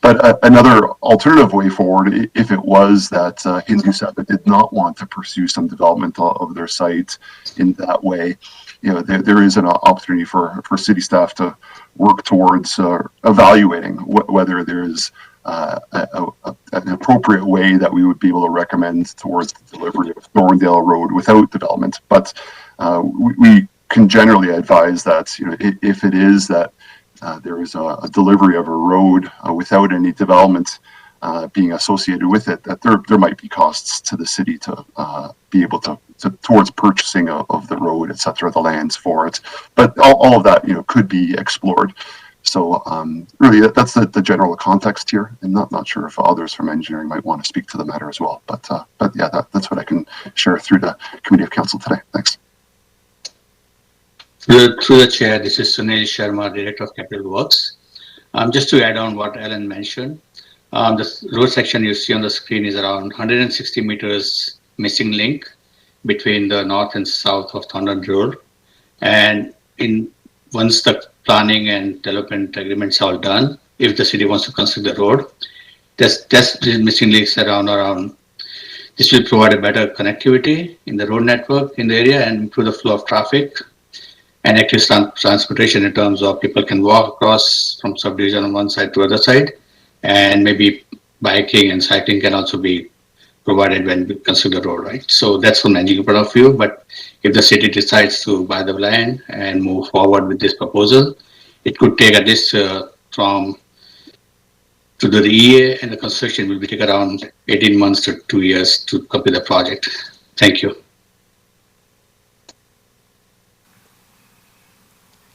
But another alternative way forward, if it was that Hindu Sabha did not want to pursue some development of their site in that way, there is an opportunity for city staff to work towards evaluating whether there's an appropriate way that we would be able to recommend towards the delivery of Thorndale Road without development. But we can generally advise that if it is that there is a delivery of a road without any development being associated with it, that there might be costs to the city to be able to towards purchasing of the road, etc., the lands for it. But all of that could be explored. So really, that's the general context here, and not sure if others from engineering might want to speak to the matter as well. But yeah, that's what I can share through the Committee of Council today. Thanks. Through the chair, this is Sunil Sharma, Director of Capital Works. Just to add on what Alan mentioned, the road section you see on the screen is around 160 meters missing link between the north and south of Thorndale Road. And once the planning and development agreements are all done, if the city wants to construct the road, there's missing links around. This will provide a better connectivity in the road network in the area and improve the flow of traffic and active transportation in terms of people can walk across from subdivision on one side to other side, and maybe biking and cycling can also be provided when we construct the road, right? So that's from an engineering point of view. But if the city decides to buy the land and move forward with this proposal, it could take at least to do the EA and the construction will be take around 18 months to 2 years to complete the project. Thank you.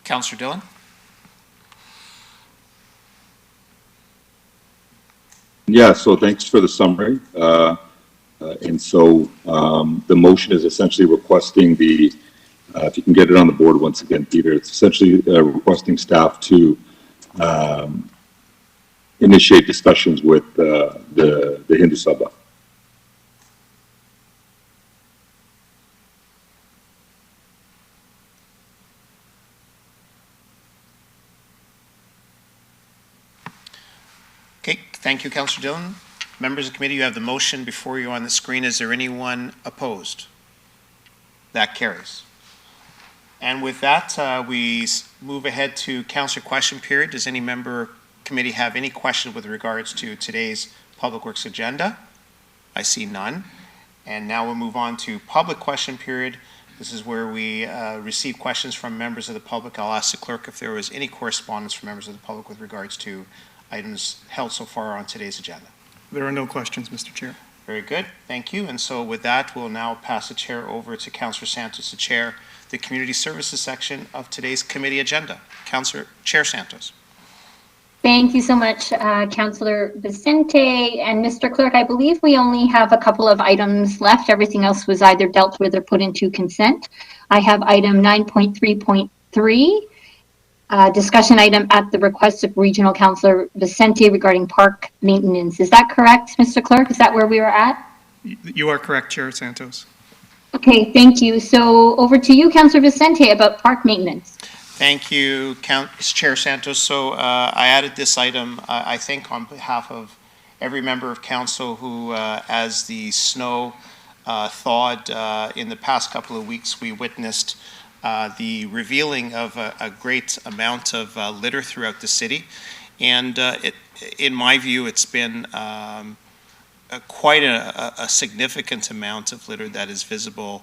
Councillor Dillon? Yeah, so thanks for the summary. And so the motion is essentially requesting if you can get it on the board once again, Peter, it's essentially requesting staff to initiate discussions with the Hindu Sabha. Okay, thank you, Councillor Dillon. Members of the committee, you have the motion before you on the screen. Is there anyone opposed? That carries. And with that, we move ahead to councillor question period. Does any member committee have any questions with regards to today's Public Works agenda? I see none. And now we'll move on to public question period. This is where we receive questions from members of the public. I'll ask the clerk if there was any correspondence from members of the public with regards to items held so far on today's agenda. There are no questions, Mr. Chair. Very good, thank you. And so with that, we'll now pass the chair over to Councillor Santos to chair the Community Services section of today's committee agenda. Chair Santos. Thank you so much, Councillor Vicente. And Mr. Clerk, I believe we only have a couple of items left. Everything else was either dealt with or put into consent. I have item 9.3.3. Discussion item at the request of Regional Councillor Vicente regarding park maintenance. Is that correct, Mr. Clerk? Is that where we are at? You are correct, Chair Santos. Okay, thank you. So over to you, Councillor Vicente, about park maintenance. Thank you, Chair Santos. So I added this item, I think, on behalf of every member of council who, as the snow thawed in the past couple of weeks, we witnessed the revealing of a great amount of litter throughout the city. And in my view, it's been quite a significant amount of litter that is visible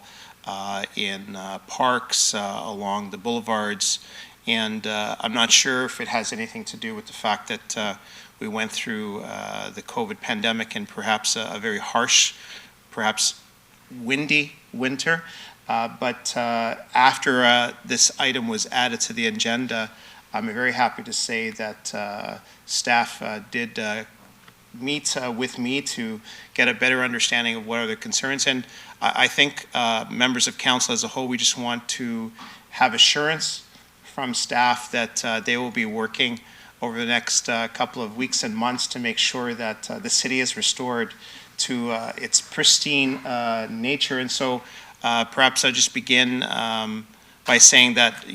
in parks, along the boulevards. And I'm not sure if it has anything to do with the fact that we went through the COVID pandemic and perhaps a very harsh, perhaps windy winter. But after this item was added to the agenda, I'm very happy to say that staff did meet with me to get a better understanding of what are the concerns. And I think members of council as a whole, we just want to have assurance from staff that they will be working over the next couple of weeks and months to make sure that the city is restored to its pristine nature. And so perhaps I'll just begin by saying that,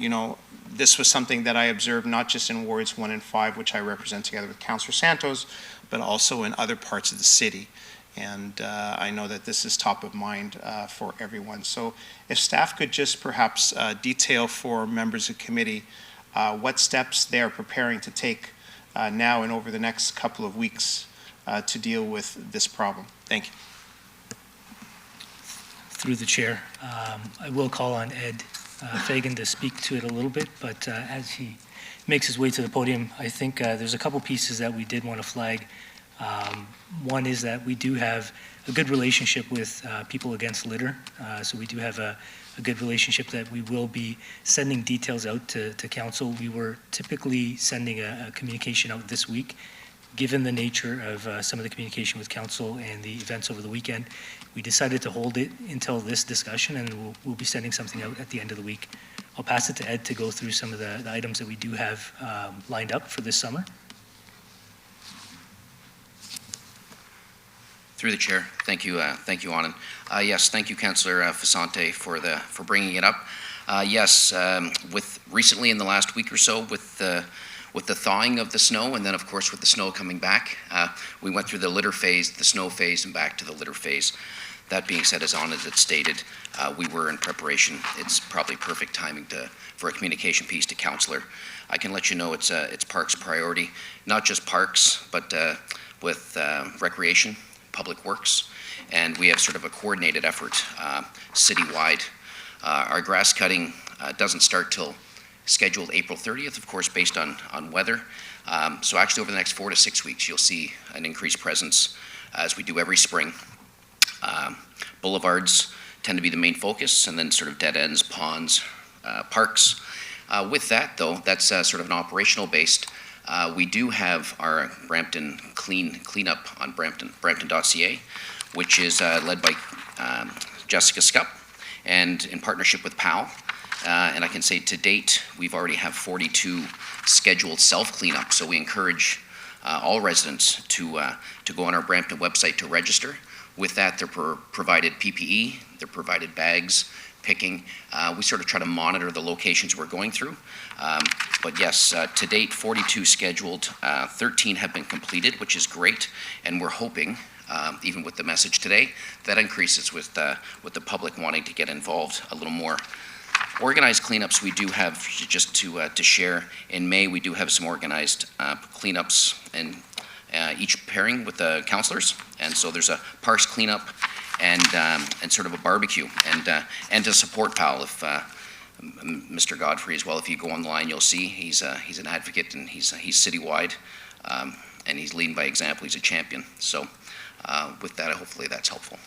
this was something that I observed not just in wards 1 and 5, which I represent together with Councillor Santos, but also in other parts of the city. And I know that this is top of mind for everyone. So if staff could just perhaps detail for members of committee what steps they are preparing to take now and over the next couple of weeks to deal with this problem. Thank you. Through the chair, I will call on Ed Fagan to speak to it a little bit, but as he makes his way to the podium, I think there's a couple pieces that we did want to flag. One is that we do have a good relationship with People Against Litter, so we do have a good relationship that we will be sending details out to council. We were typically sending a communication out this week. Given the nature of some of the communication with council and the events over the weekend, we decided to hold it until this discussion, and we'll be sending something out at the end of the week. I'll pass it to Ed to go through some of the items that we do have lined up for this summer. Through the chair, thank you, Anand. Yes, thank you, Councillor Fasante, for bringing it up. Yes, with recently in the last week or so, with the thawing of the snow, and then of course with the snow coming back, we went through the litter phase, the snow phase, and back to the litter phase. That being said, as Anand had stated, we were in preparation. It's probably perfect timing for a communication piece to Councillor. I can let you know it's Parks priority, not just Parks, but with Recreation, Public Works, and we have sort of a coordinated effort citywide. Our grass cutting doesn't start till scheduled April 30th, of course, based on weather. So actually over the next 4 to 6 weeks, you'll see an increased presence as we do every spring. Boulevards tend to be the main focus, and then sort of dead ends, ponds, parks. With that, though, that's sort of an operational based. We do have our Brampton cleanup on Brampton.ca, which is led by Jessica Scupp and in partnership with PAL. And I can say to date, we've already have 42 scheduled self-cleanups. So we encourage all residents to go on our Brampton website to register. With that, they're provided PPE, they're provided bags, picking. We sort of try to monitor the locations we're going through. But yes, to date, 42 scheduled, 13 have been completed, which is great. And we're hoping, even with the message today, that increases with the public wanting to get involved a little more. Organized cleanups we do have, just to share. In May, we do have some organized cleanups in each pairing with the councillors. And so there's a parks cleanup and sort of a barbecue. And to support PAL, if Mr. Godfrey as well, if you go online, you'll see he's an advocate, and he's citywide, and he's leading by example. He's a champion. So with that, hopefully that's helpful.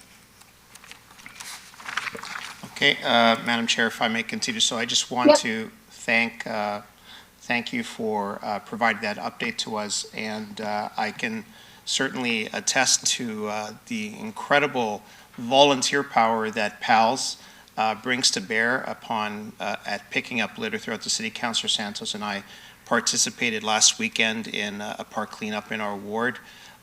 Okay, Madam Chair, if I may continue. So I just want to thank you for providing that update to us, and I can certainly attest to the incredible volunteer power that PALS brings to bear upon at picking up litter throughout the city. Councillor Santos and I participated last weekend in a park cleanup in our ward.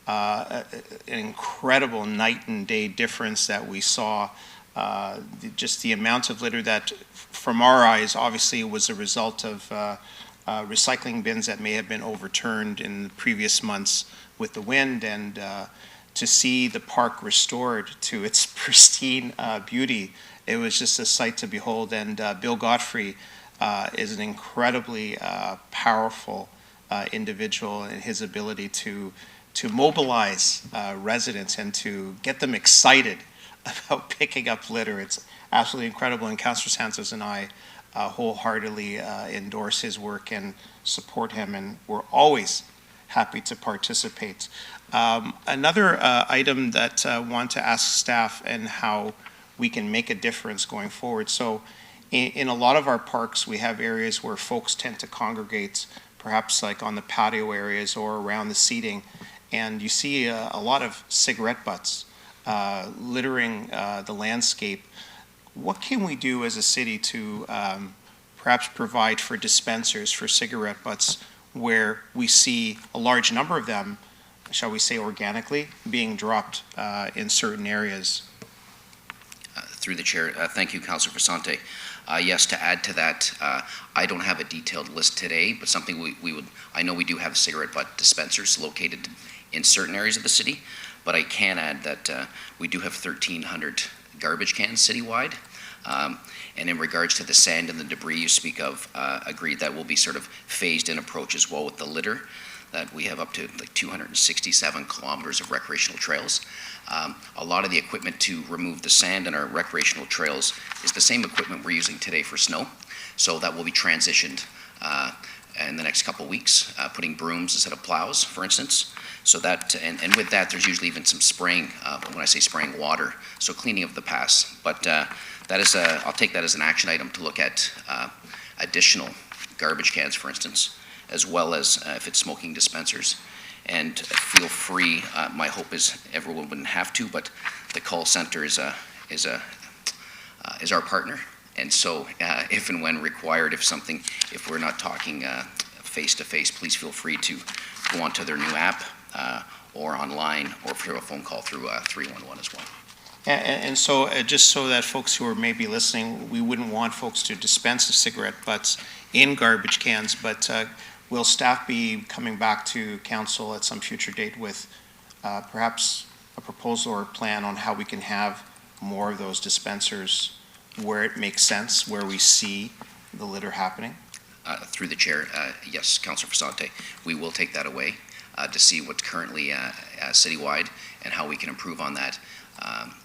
An incredible night and day difference that we saw. Just the amount of litter that, from our eyes, obviously was a result of recycling bins that may have been overturned in previous months with the wind, and to see the park restored to its pristine beauty, it was just a sight to behold. And Bill Godfrey is an incredibly powerful individual in his ability to mobilize residents and to get them excited about picking up litter. It's absolutely incredible, and Councillor Santos and I wholeheartedly endorse his work and support him, and we're always happy to participate. Another item that I want to ask staff and how we can make a difference going forward. So in a lot of our parks, we have areas where folks tend to congregate, perhaps like on the patio areas or around the seating, and you see a lot of cigarette butts littering the landscape. What can we do as a city to perhaps provide for dispensers for cigarette butts where we see a large number of them, shall we say organically, being dropped in certain areas? Through the chair, thank you, Councillor Fasante. Yes, to add to that, I don't have a detailed list today, but something we would, I know we do have cigarette butt dispensers located in certain areas of the city, but I can add that we do have 1,300 garbage cans citywide. And in regards to the sand and the debris you speak of, agreed that will be sort of phased in approach as well with the litter, that we have up to like 267 kilometers of recreational trails. A lot of the equipment to remove the sand in our recreational trails is the same equipment we're using today for snow. So that will be transitioned in the next couple of weeks, putting brooms instead of plows, for instance. So that, and with that, there's usually even some spraying, when I say spraying, water, so cleaning of the paths. But that is, I'll take that as an action item to look at additional garbage cans, for instance, as well as if it's smoking dispensers. And feel free, my hope is everyone wouldn't have to, but the call center is our partner. And so if and when required, if we're not talking face-to-face, please feel free to go onto their new app or online, or through a phone call through 311 as well. And so, just so that folks who are maybe listening, we wouldn't want folks to dispense the cigarette butts in garbage cans, but will staff be coming back to council at some future date with perhaps a proposal or a plan on how we can have more of those dispensers where it makes sense, where we see the litter happening? Through the chair, yes, Councillor Fasante, we will take that away to see what's currently citywide and how we can improve on that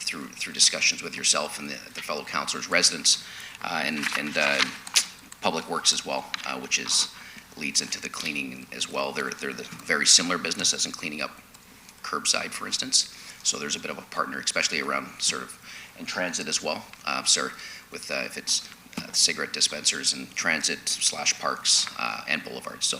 through discussions with yourself and the fellow councillors, residents, and Public Works as well, which leads into the cleaning as well. They're the very similar business as in cleaning up curbside, for instance. So there's a bit of a partner, especially around sort of in transit as well, sir, with if it's cigarette dispensers and transit/parks and boulevards. So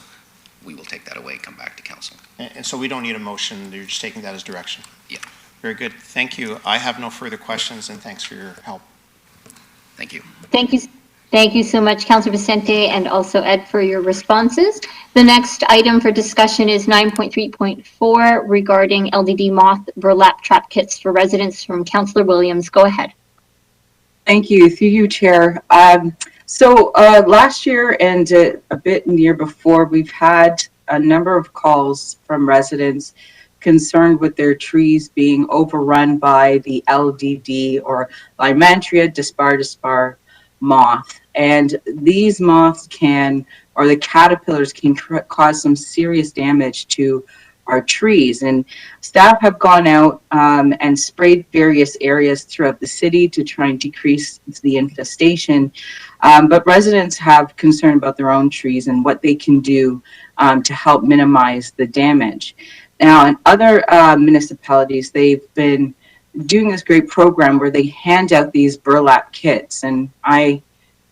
we will take that away and come back to council. And so we don't need a motion, you're just taking that as direction? Yeah. Very good, thank you. I have no further questions, and thanks for your help. Thank you. Thank you. Thank you so much, Councillor Vicente, and also Ed, for your responses. The next item for discussion is 9.3.4 regarding LDD moth burlap trap kits for residents, from Councillor Williams. Go ahead. Thank you. Through you, Chair. So last year and a bit in the year before, we've had a number of calls from residents concerned with their trees being overrun by the LDD, or Lymantria dispar moth. And these moths the caterpillars can cause some serious damage to our trees. And staff have gone out and sprayed various areas throughout the city to try and decrease the infestation. But residents have concern about their own trees and what they can do to help minimize the damage. Now, in other municipalities, they've been doing this great program where they hand out these burlap kits, and I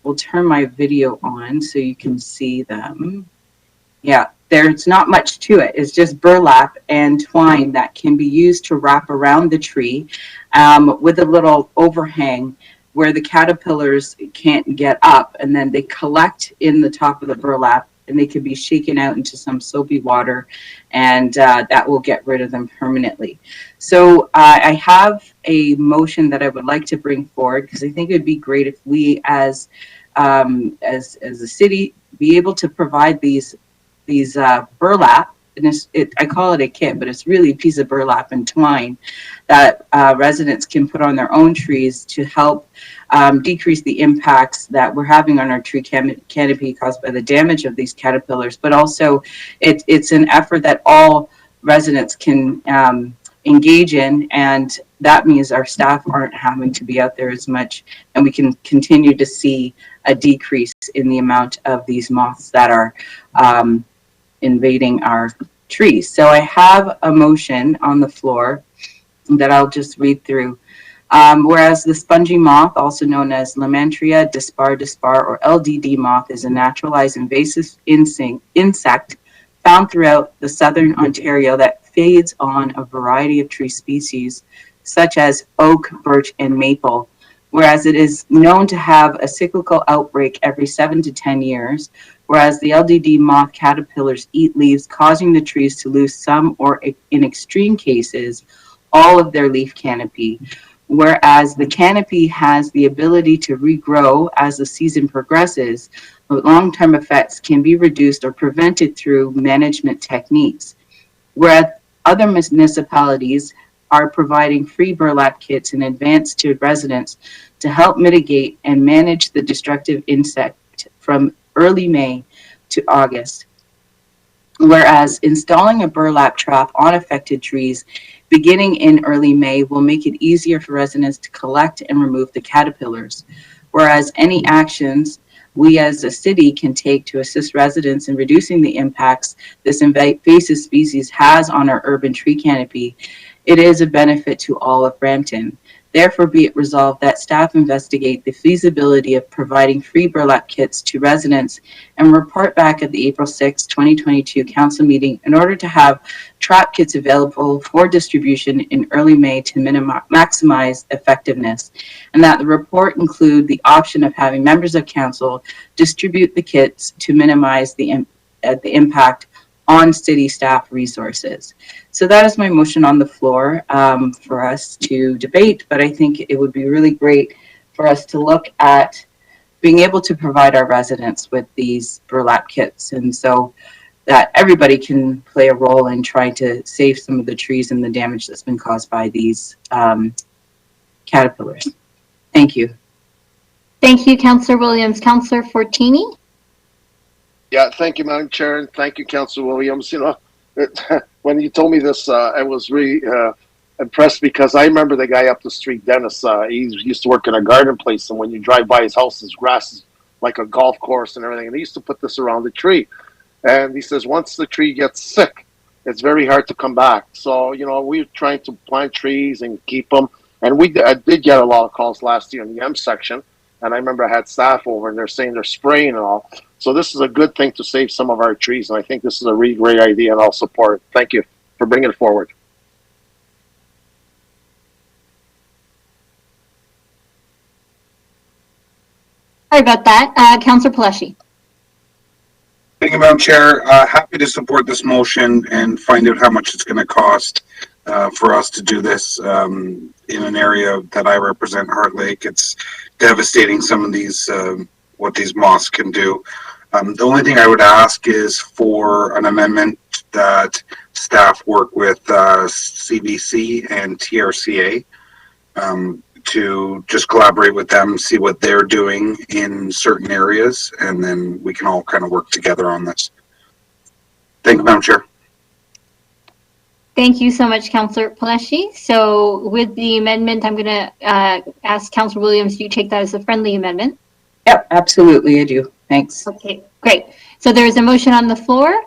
will turn my video on so you can see them. Yeah, there's not much to it. It's just burlap and twine that can be used to wrap around the tree with a little overhang where the caterpillars can't get up, and then they collect in the top of the burlap, and they can be shaken out into some soapy water, and that will get rid of them permanently. So I have a motion that I would like to bring forward, because I think it would be great if we as a city be able to provide these burlap, and I call it a kit, but it's really a piece of burlap and twine that residents can put on their own trees to help decrease the impacts that we're having on our tree canopy caused by the damage of these caterpillars. But also it's an effort that all residents can engage in, and that means our staff aren't having to be out there as much, and we can continue to see a decrease in the amount of these moths that are invading our trees. So I have a motion on the floor that I'll just read through. Whereas the spongy moth, also known as Lymantria dispar, or LDD moth, is a naturalized invasive insect found throughout the southern Ontario that feeds on a variety of tree species, such as oak, birch, and maple. Whereas it is known to have a cyclical outbreak every 7 to 10 years, whereas the LDD moth caterpillars eat leaves, causing the trees to lose some, or in extreme cases, all of their leaf canopy. Whereas the canopy has the ability to regrow as the season progresses, but long-term effects can be reduced or prevented through management techniques. Whereas other municipalities are providing free burlap kits in advance to residents to help mitigate and manage the destructive insect from early May to August. Whereas installing a burlap trap on affected trees beginning in early May will make it easier for residents to collect and remove the caterpillars. Whereas any actions we as a city can take to assist residents in reducing the impacts this invasive species has on our urban tree canopy, it is a benefit to all of Brampton. Therefore, be it resolved that staff investigate the feasibility of providing free burlap kits to residents and report back at the April 6, 2022 council meeting in order to have trap kits available for distribution in early May to maximize effectiveness, and that the report include the option of having members of council distribute the kits to minimize the impact on city staff resources. So that is my motion on the floor for us to debate, but I think it would be really great for us to look at being able to provide our residents with these burlap kits, and so that everybody can play a role in trying to save some of the trees and the damage that's been caused by these caterpillars. Thank you. Thank you, Councillor Williams. Councillor Fortini? Yeah, thank you, Madam Chair, and thank you, Councillor Williams. You know, when you told me this, I was really impressed because I remember the guy up the street, Dennis. He used to work in a garden place, and when you drive by his house, his grass is like a golf course and everything. And he used to put this around the tree. And he says once the tree gets sick, it's very hard to come back. So, you know, we're trying to plant trees and keep them. And I did get a lot of calls last year in the M section. And I remember I had staff over and they're saying they're spraying and all. So this is a good thing to save some of our trees. And I think this is a really great idea and I'll support it. Thank you for bringing it forward. Sorry about that. Councillor Palashi. Thank you, Madam Chair. Happy to support this motion and find out how much it's going to cost for us to do this in an area that I represent, Heart Lake. It's devastating, some of these, what these moths can do. The only thing I would ask is for an amendment that staff work with CBC and TRCA to just collaborate with them, see what they're doing in certain areas, and then we can all kind of work together on this. Thank you, Madam Chair. Thank you so much, Councillor Palashi. So with the amendment, I'm going to ask Councillor Williams, do you take that as a friendly amendment? Yep, absolutely, I do. Thanks. Okay, great. So there is a motion on the floor.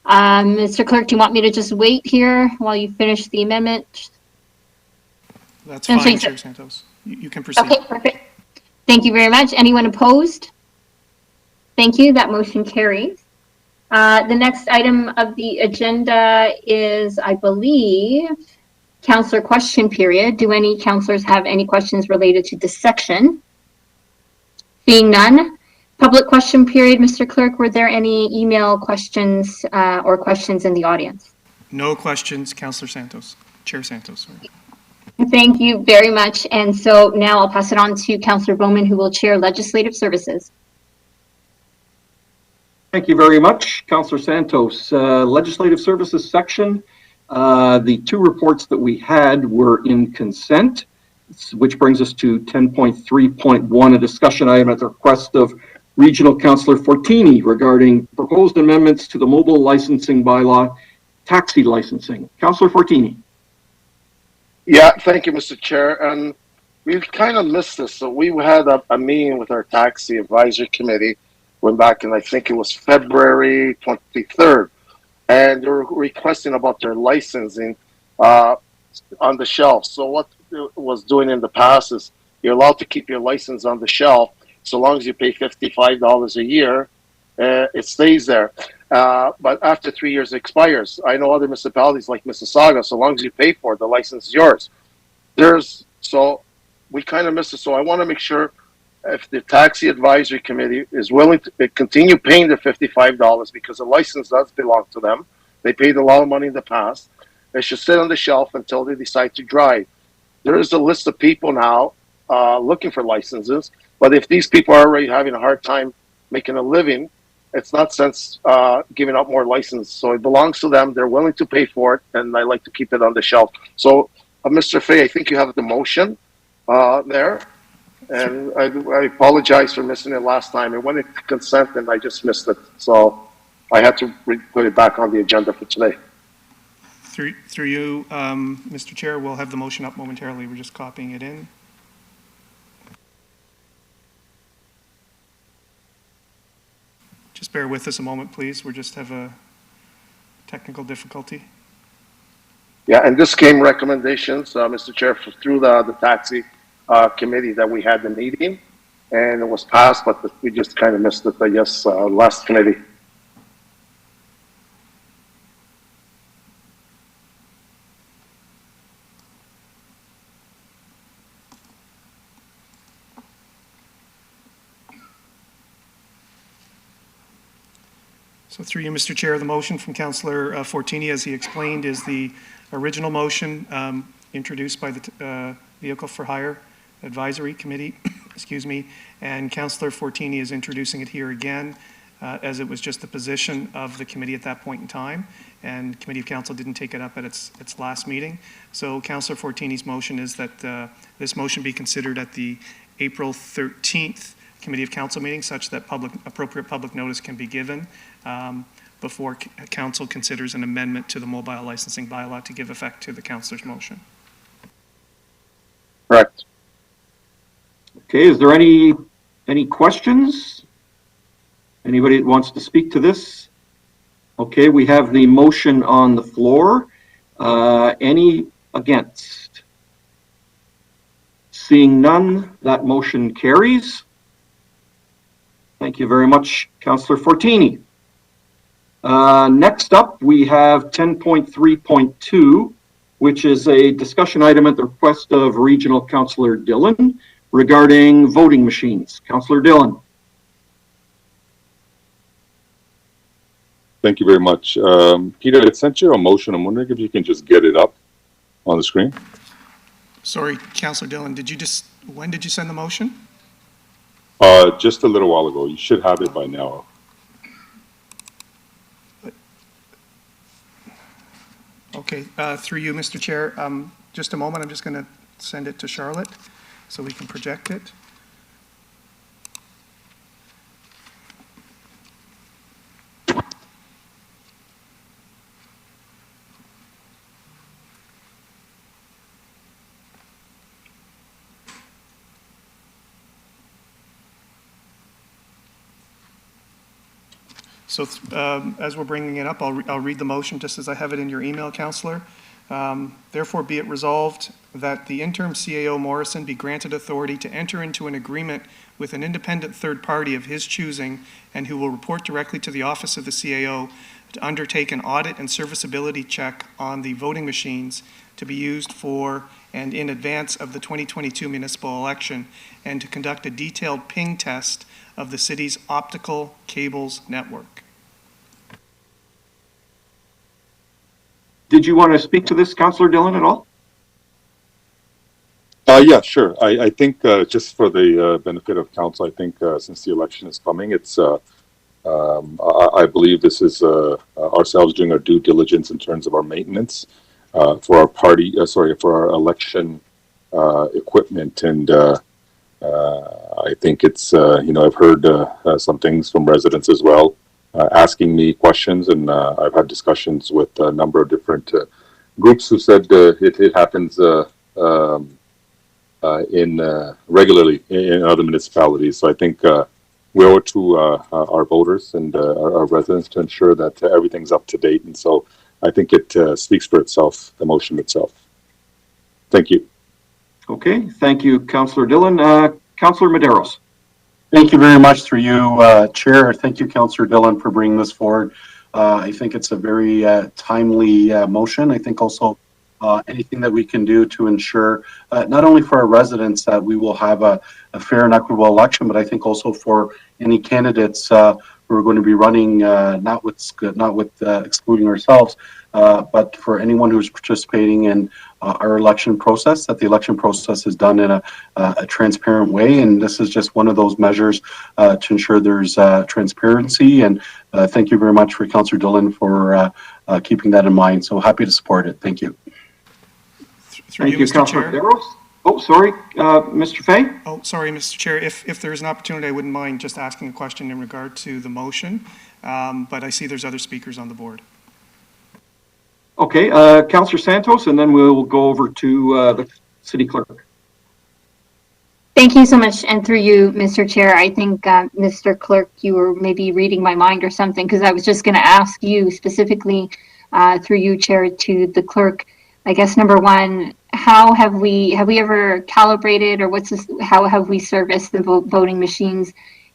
Mr. Clerk, do you want me to just wait here while you finish the amendment? That's fine, Chair Santos. You can proceed. Okay, perfect. Thank you very much. Anyone opposed? Thank you. That motion carries. The next item of the agenda is, I believe, Councillor question period. Do any councillors have any questions related to this section? Being none. Public question period. Mr. Clerk, were there any email questions or questions in the audience? No questions, Councillor Santos. Chair Santos. Sorry. Thank you very much. And so now I'll pass it on to Councillor Bowman, who will chair Legislative Services. Thank you very much, Councillor Santos. Legislative Services section, the two reports that we had were in consent, which brings us to 10.3.1, a discussion item at the request of Regional Councillor Fortini regarding proposed amendments to the mobile licensing bylaw, taxi licensing. Councillor Fortini. Yeah, thank you, Mr. Chair. And we've kind of missed this. So we had a meeting with our taxi advisory committee, went back in, I think it was February 23rd, and they were requesting about their licensing on the shelf. So what it was doing in the past is you're allowed to keep your license on the shelf so long as you pay $55 a year, it stays there. But after 3 years it expires. I know other municipalities like Mississauga, so long as you pay for it, the license is yours. So we kind of missed it. So I want to make sure if the taxi advisory committee is willing to continue paying the $55 because the license does belong to them. They paid a lot of money in the past. They should sit on the shelf until they decide to drive. there is a list of people now looking for licenses. But if these people are already having a hard time making a living, it's not sense giving out more licenses. So it belongs to them. They're willing to pay for it, and I like to keep it on the shelf. So, Mr. Fay, I think you have the motion there. And I apologize for missing it last time. It went into consent, and I just missed it. So I had to put it back on the agenda for today. Through you, Mr. Chair, we'll have the motion up momentarily. We're just copying it in. Just bear with us a moment, please. We just have a technical difficulty. Yeah, and this came recommendations, Mr. Chair, through the taxi committee that we had the meeting, and it was passed, but we just kind of missed it, I guess, last committee. So through you, Mr. Chair, the motion from Councillor Fortini, as he explained, is the original motion introduced by the Vehicle for Hire Advisory Committee, excuse me, and Councillor Fortini is introducing it here again, as it was just the position of the committee at that point in time, and Committee of Council didn't take it up at its last meeting. So Councillor Fortini's motion is that this motion be considered at the April 13th Committee of Council meeting, such that appropriate public notice can be given before Council considers an amendment to the mobile licensing bylaw to give effect to the Councillor's motion. Correct. Okay, is there any questions? Anybody that wants to speak to this? Okay, we have the motion on the floor. Any against? Seeing none, that motion carries. Thank you very much, Councillor Fortini. Next up, we have 10.3.2, which is a discussion item at the request of Regional Councillor Dillon regarding voting machines. Councillor Dillon. Thank you very much. Peter, it sent you a motion. I'm wondering if you can just get it up on the screen. Sorry, Councillor Dillon, when did you send the motion? Just a little while ago. You should have it by now. Okay, through you, Mr. Chair, just a moment. I'm just going to send it to Charlotte so we can project it. So as we're bringing it up, I'll read the motion just as I have it in your email, Councillor. Therefore, be it resolved that the interim CAO Morrison be granted authority to enter into an agreement with an independent third party of his choosing and who will report directly to the office of the CAO to undertake an audit and serviceability check on the voting machines to be used for and in advance of the 2022 municipal election, and to conduct a detailed ping test of the city's optical cables network. Did you want to speak to this, Councillor Dillon, at all? Yeah, sure. I think just for the benefit of council, I think since the election is coming, it's I believe this is ourselves doing our due diligence in terms of our maintenance for our party, for our election equipment, and I think it's I've heard some things from residents as well, asking me questions, and I've had discussions with a number of different groups who said it happens regularly in other municipalities. So I think we owe it to our voters and our residents to ensure that everything's up to date. And so I think it speaks for itself, the motion itself. Thank you. Okay, thank you, Councillor Dillon. Councillor Medeiros. Thank you very much through you, Chair. Thank you, Councillor Dillon, for bringing this forward. I think it's a very timely motion. I think also anything that we can do to ensure not only for our residents that we will have a fair and equitable election, but I think also for any candidates we're going to be running, not with excluding ourselves, but for anyone who's participating in our election process, that the election process is done in a transparent way. And this is just one of those measures to ensure there's transparency. And thank you very much for Councillor Dillon for keeping that in mind. So happy to support it. Thank you. Through Thank you, Mr. Councillor Chair. Barrows. Oh, sorry, Mr. Fay? Oh, sorry, Mr. Chair. If there's an opportunity, I wouldn't mind just asking a question in regard to the motion, but I see there's other speakers on the board. Okay, Councillor Santos, and then we'll go over to the city clerk. Thank you so much. And through you, Mr. Chair, I think, Mr. Clerk, you were maybe reading my mind or something, because I was just going to ask you specifically, through you, Chair, to the clerk. I guess number one, how have we ever calibrated, or how have we serviced the voting machines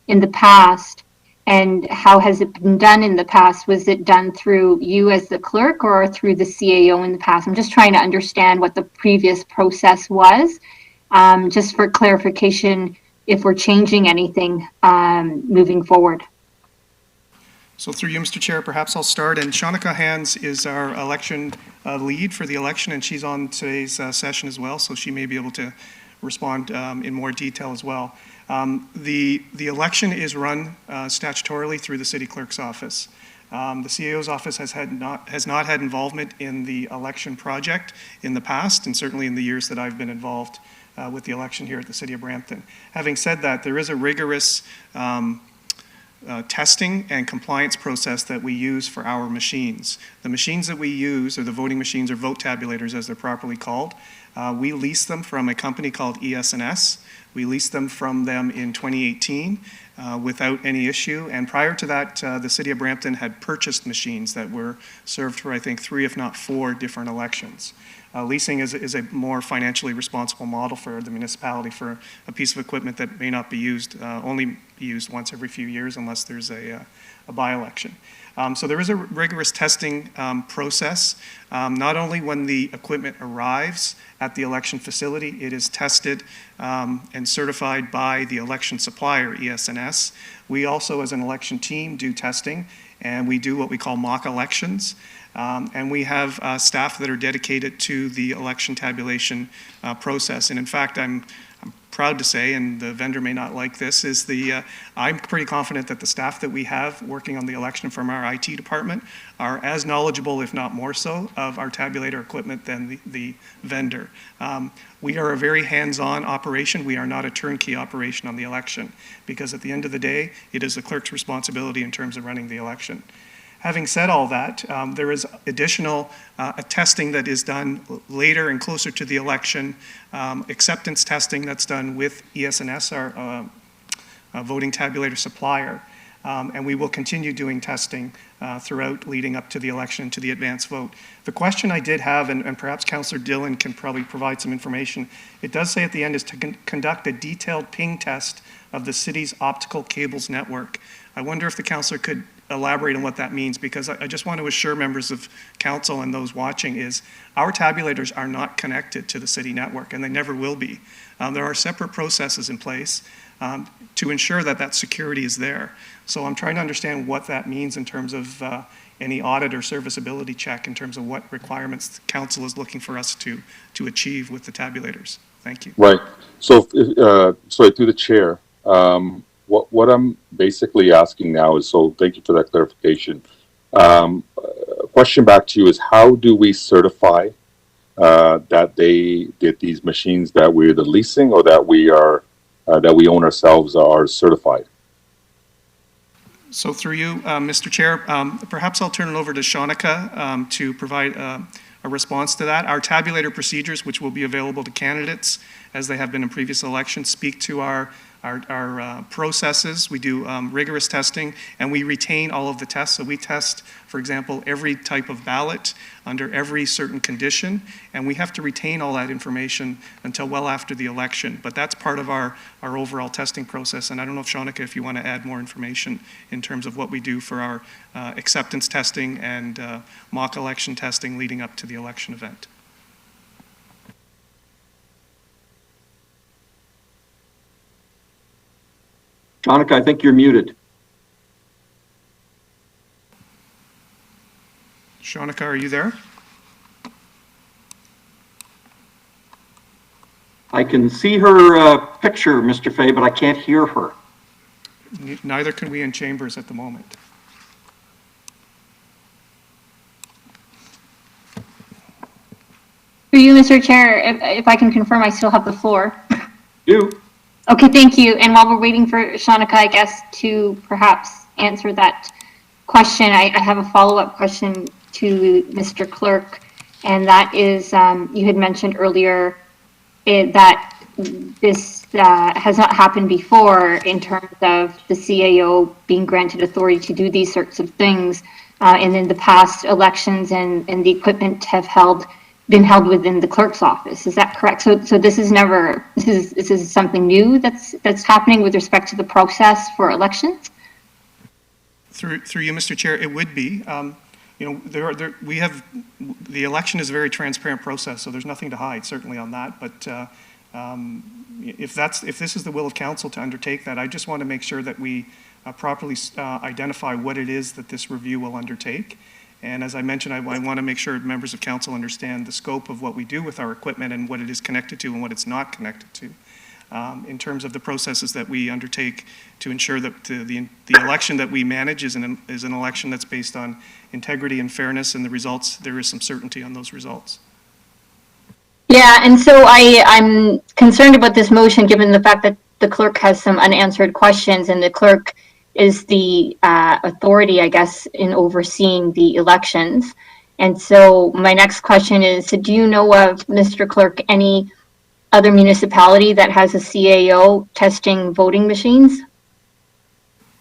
in the past? And how has it been done in the past? Was it done through you as the clerk or through the CAO in the past? I'm just trying to understand what the previous process was, just for clarification, if we're changing anything moving forward. So through you, Mr. Chair, perhaps I'll start. And Shanika Hans is our election lead for the election, and she's on today's session as well, so she may be able to respond in more detail as well. The election is run statutorily through the city clerk's office. The CAO's office has not had involvement in the election project in the past, and certainly in the years that I've been involved with the election here at the City of Brampton. Having said that, there is a rigorous testing and compliance process that we use for our machines. The machines that we use, or the voting machines, or vote tabulators as they're properly called, we lease them from a company called ES&S. We leased them from them in 2018 without any issue. And prior to that, the City of Brampton had purchased machines that were served for, I think, 3, if not 4 different elections. Leasing is a more financially responsible model for the municipality for a piece of equipment that may not be used, only be used once every few years unless there's a by-election. So there is a rigorous testing process. Not only when the equipment arrives at the election facility, it is tested and certified by the election supplier, ES&S. We also, as an election team, do testing, and we do what we call mock elections. And we have staff that are dedicated to the election tabulation process. And in fact, I'm proud to say, and the vendor may not like this, is I'm pretty confident that the staff that we have working on the election from our IT department are as knowledgeable, if not more so, of our tabulator equipment than the vendor. We are a very hands-on operation. We are not a turnkey operation on the election, because at the end of the day, it is the clerk's responsibility in terms of running the election. Having said all that, there is additional testing that is done later and closer to the election, acceptance testing that's done with ES&S, our voting tabulator supplier. And we will continue doing testing throughout leading up to the election, to the advance vote. The question I did have, and perhaps Councillor Dillon can probably provide some information, it does say at the end is to conduct a detailed ping test of the city's optical cables network. I wonder if the councillor could elaborate on what that means, because I just want to assure members of council and those watching is our tabulators are not connected to the city network, and they never will be. There are separate processes in place to ensure that that security is there. So I'm trying to understand what that means in terms of any audit or serviceability check in terms of what requirements the council is looking for us to achieve with the tabulators. Thank you. Right. So, sorry, through the chair, what I'm basically asking now is, so thank you for that clarification. Question back to you is, how do we certify that these machines that we're the leasing or that we own ourselves are certified? So through you, Mr. Chair, perhaps I'll turn it over to Shanika to provide a response to that. Our tabulator procedures, which will be available to candidates as they have been in previous elections, speak to our processes. We do rigorous testing, and we retain all of the tests. So we test, for example, every type of ballot under every certain condition, and we have to retain all that information until well after the election. But that's part of our overall testing process. And I don't know if Shanika, if you want to add more information in terms of what we do for our acceptance testing and mock election testing leading up to the election event. Shanika, I think you're muted. Shanika, are you there? I can see her picture, Mr. Fay, but I can't hear her. Neither can we in chambers at the moment. Through you, Mr. Chair, if I can confirm, I still have the floor. You. Okay, thank you. And while we're waiting for Shanika, I guess, to perhaps answer that question, I have a follow-up question to Mr. Clerk, and that is, you had mentioned earlier that this has not happened before in terms of the CAO being granted authority to do these sorts of things, and in the past elections and the equipment have been held within the clerk's office. Is that correct? So this is never, this is something new that's happening with respect to the process for elections? Through you, Mr. Chair, it would be. You know, we have, the election is a very transparent process, so there's nothing to hide, certainly on that. But if this is the will of council to undertake that, I just want to make sure that we properly identify what it is that this review will undertake. And as I mentioned, I want to make sure members of council understand the scope of what we do with our equipment and what it is connected to and what it's not connected to. In terms of the processes that we undertake to ensure that the election that we manage is an election that's based on integrity and fairness, and the results, there is some certainty on those results. Yeah, and so I'm concerned about this motion given the fact that the clerk has some unanswered questions, and the clerk is the authority, I guess, in overseeing the elections. And so my next question is, do you know of, Mr. Clerk, any other municipality that has a CAO testing voting machines?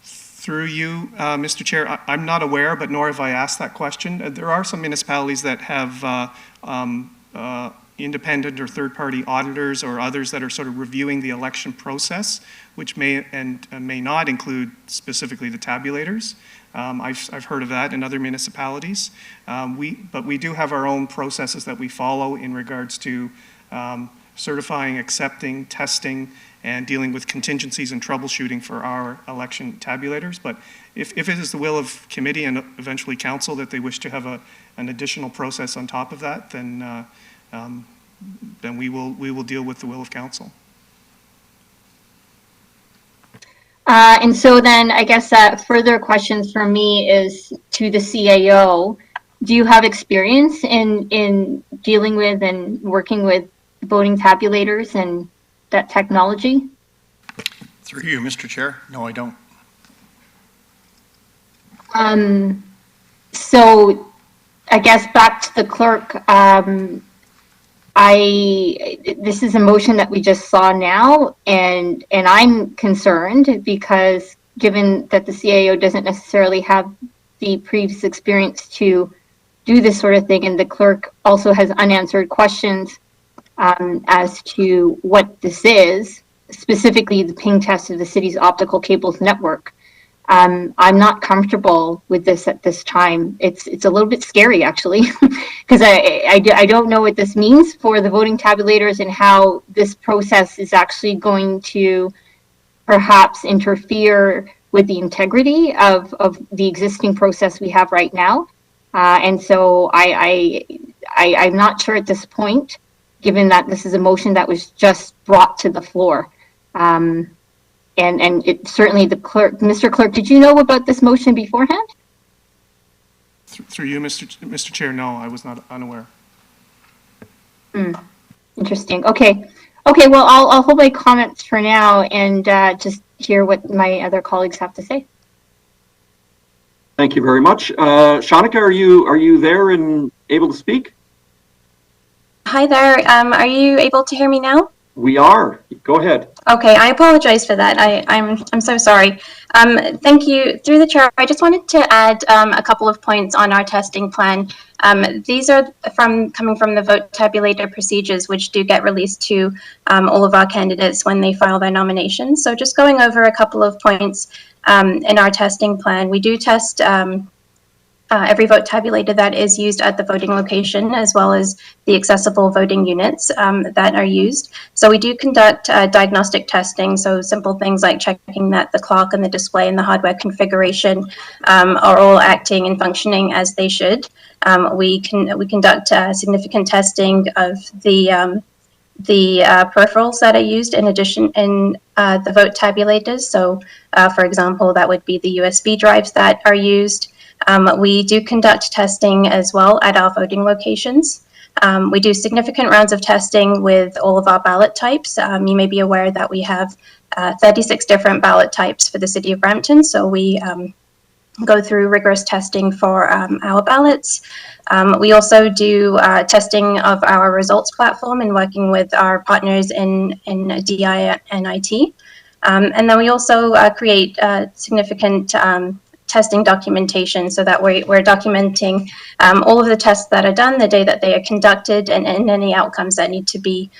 Through you, Mr. Chair, I'm not aware, but nor have I asked that question. There are some municipalities that have independent or third-party auditors or others that are sort of reviewing the election process, which may and may not include specifically the tabulators. I've heard of that in other municipalities. But we do have our own processes that we follow in regards to certifying, accepting, testing, and dealing with contingencies and troubleshooting for our election tabulators. But if it is the will of committee and eventually council that they wish to have an additional process on top of that, then we will deal with the will of council. And so then I guess further questions for me is to the CAO. Do you have experience in dealing with and working with voting tabulators and that technology? Through you, Mr. Chair. No, I don't. So I guess back to the clerk, this is a motion that we just saw now, and I'm concerned because given that the CAO doesn't necessarily have the previous experience to do this sort of thing, and the clerk also has unanswered questions as to what this is, specifically the ping test of the city's optical cables network. I'm not comfortable with this at this time. It's a little bit scary, actually, because I don't know what this means for the voting tabulators and how this process is actually going to perhaps interfere with the integrity of the existing process we have right now. And so I'm not sure at this point, given that this is a motion that was just brought to the floor. And it certainly the clerk, Mr. Clerk, did you know about this motion beforehand? Through you, Mr. Chair, no, I was not unaware. Interesting. Okay. Well, I'll hold my comments for now and just hear what my other colleagues have to say. Thank you very much. Shanika, are you there and able to speak? Hi there. Are you able to hear me now? We are. Go ahead. Okay, I apologize for that. I'm so sorry. Thank you. Through the chair, I just wanted to add a couple of points on our testing plan. These are coming from the vote tabulator procedures, which do get released to all of our candidates when they file their nominations. So just going over a couple of points in our testing plan, we do test 5 every vote tabulator that is used at the voting location, as well as the accessible voting units that are used. So we do conduct diagnostic testing, so simple things like checking that the clock and the display and the hardware configuration are all acting and functioning as they should. We conduct significant testing of the peripherals that are used in addition in the vote tabulators. So, for example, that would be the USB drives that are used. We do conduct testing as well at our voting locations. We do significant rounds of testing with all of our ballot types. You may be aware that we have 36 different ballot types for the City of Brampton. So we go through rigorous testing for our ballots. We also do testing of our results platform and working with our partners in DI and IT. And then we also create significant testing documentation so that we're documenting all of the tests that are done, the day that they are conducted, and any outcomes that need to be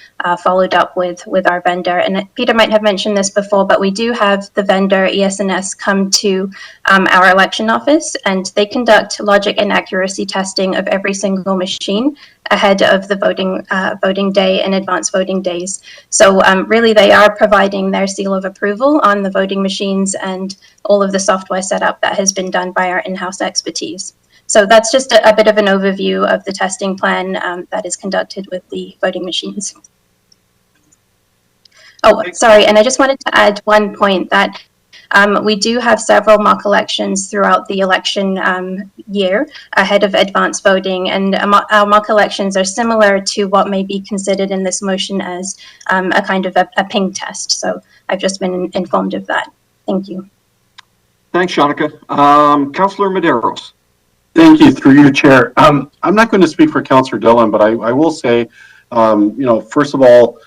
followed up with our vendor. And Peter might have mentioned this before, but we do have the vendor ES&S come to our election office, and they conduct logic and accuracy testing of every single machine ahead of the voting day and advanced voting days. So really they are providing their seal of approval on the voting machines and all of the software setup that has been done by our in-house expertise. So that's just a bit of an overview of the testing plan that is conducted with the voting machines. Oh, sorry, and I just wanted to add one point that we do have several mock elections throughout the election year ahead of advanced voting, and our mock elections are similar to what may be considered in this motion as a kind of a ping test. So I've just been informed of that. Thank you. Thanks, Shanika. Councillor Medeiros. Thank you, through you, Chair. I'm not going to speak for Councillor Dillon, but I will say, first of all,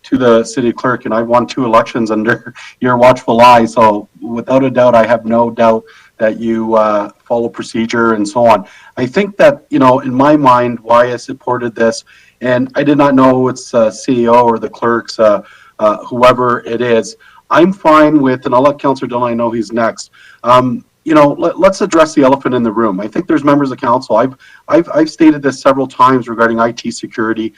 to the city clerk, and I've won 2 elections under your watchful eye. So without a doubt, I have no doubt that you follow procedure and so on. I think that, in my mind, why I supported this, and I did not know it's CEO or the clerks, whoever it is. I'm fine with, and I'll let Councillor Dillon, I know he's next. Let's address the elephant in the room. I think there's members of council. I've stated this several times regarding IT security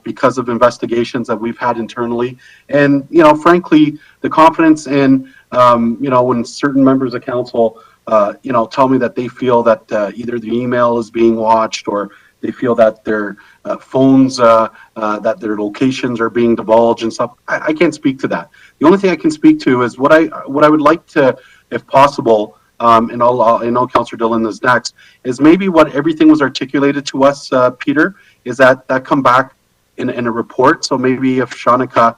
because of investigations that we've had internally, and frankly, the confidence in when certain members of council tell me that they feel that either the email is being watched or they feel that their phones, that their locations are being divulged and stuff. I can't speak to that. The only thing I can speak to is what I would like to, if possible. And I know Councillor Dillon is next, is maybe what everything was articulated to us, Peter, is that come back in a report. So maybe if Shanika,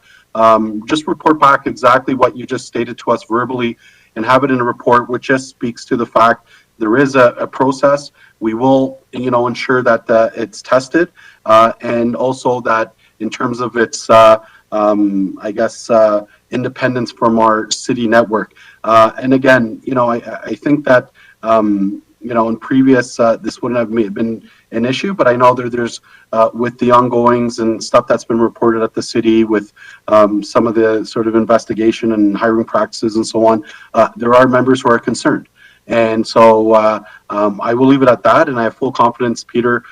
just report back exactly what you just stated to us verbally and have it in a report, which just speaks to the fact there is a process. We will, ensure that it's tested and also that in terms of its, independence from our city network. And again, I think that, in previous, this wouldn't have been an issue, but I know there's with the ongoings and stuff that's been reported at the city with some of the sort of investigation and hiring practices and so on, there are members who are concerned. And so I will leave it at that, and I have full confidence, Peter.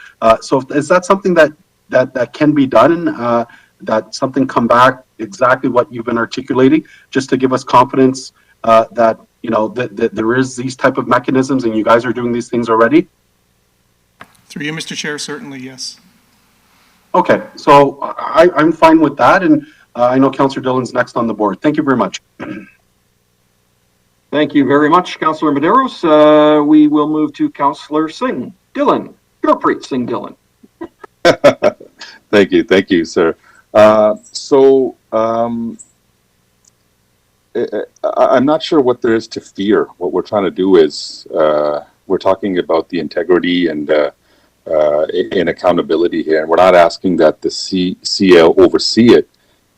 So is that something that can be done, that something come back exactly what you've been articulating, just to give us confidence that that there is these type of mechanisms and you guys are doing these things already? Through you, Mr. Chair, certainly, yes. Okay, so I'm fine with that, and I know Councillor Dillon's next on the board. Thank you very much. Thank you very much, Councillor Medeiros. We will move to Councillor Singh Dillon. Gurpreet Singh Dillon. Thank you, sir. I'm not sure what there is to fear. What we're trying to do is we're talking about the integrity and accountability here, and we're not asking that the CL oversee it.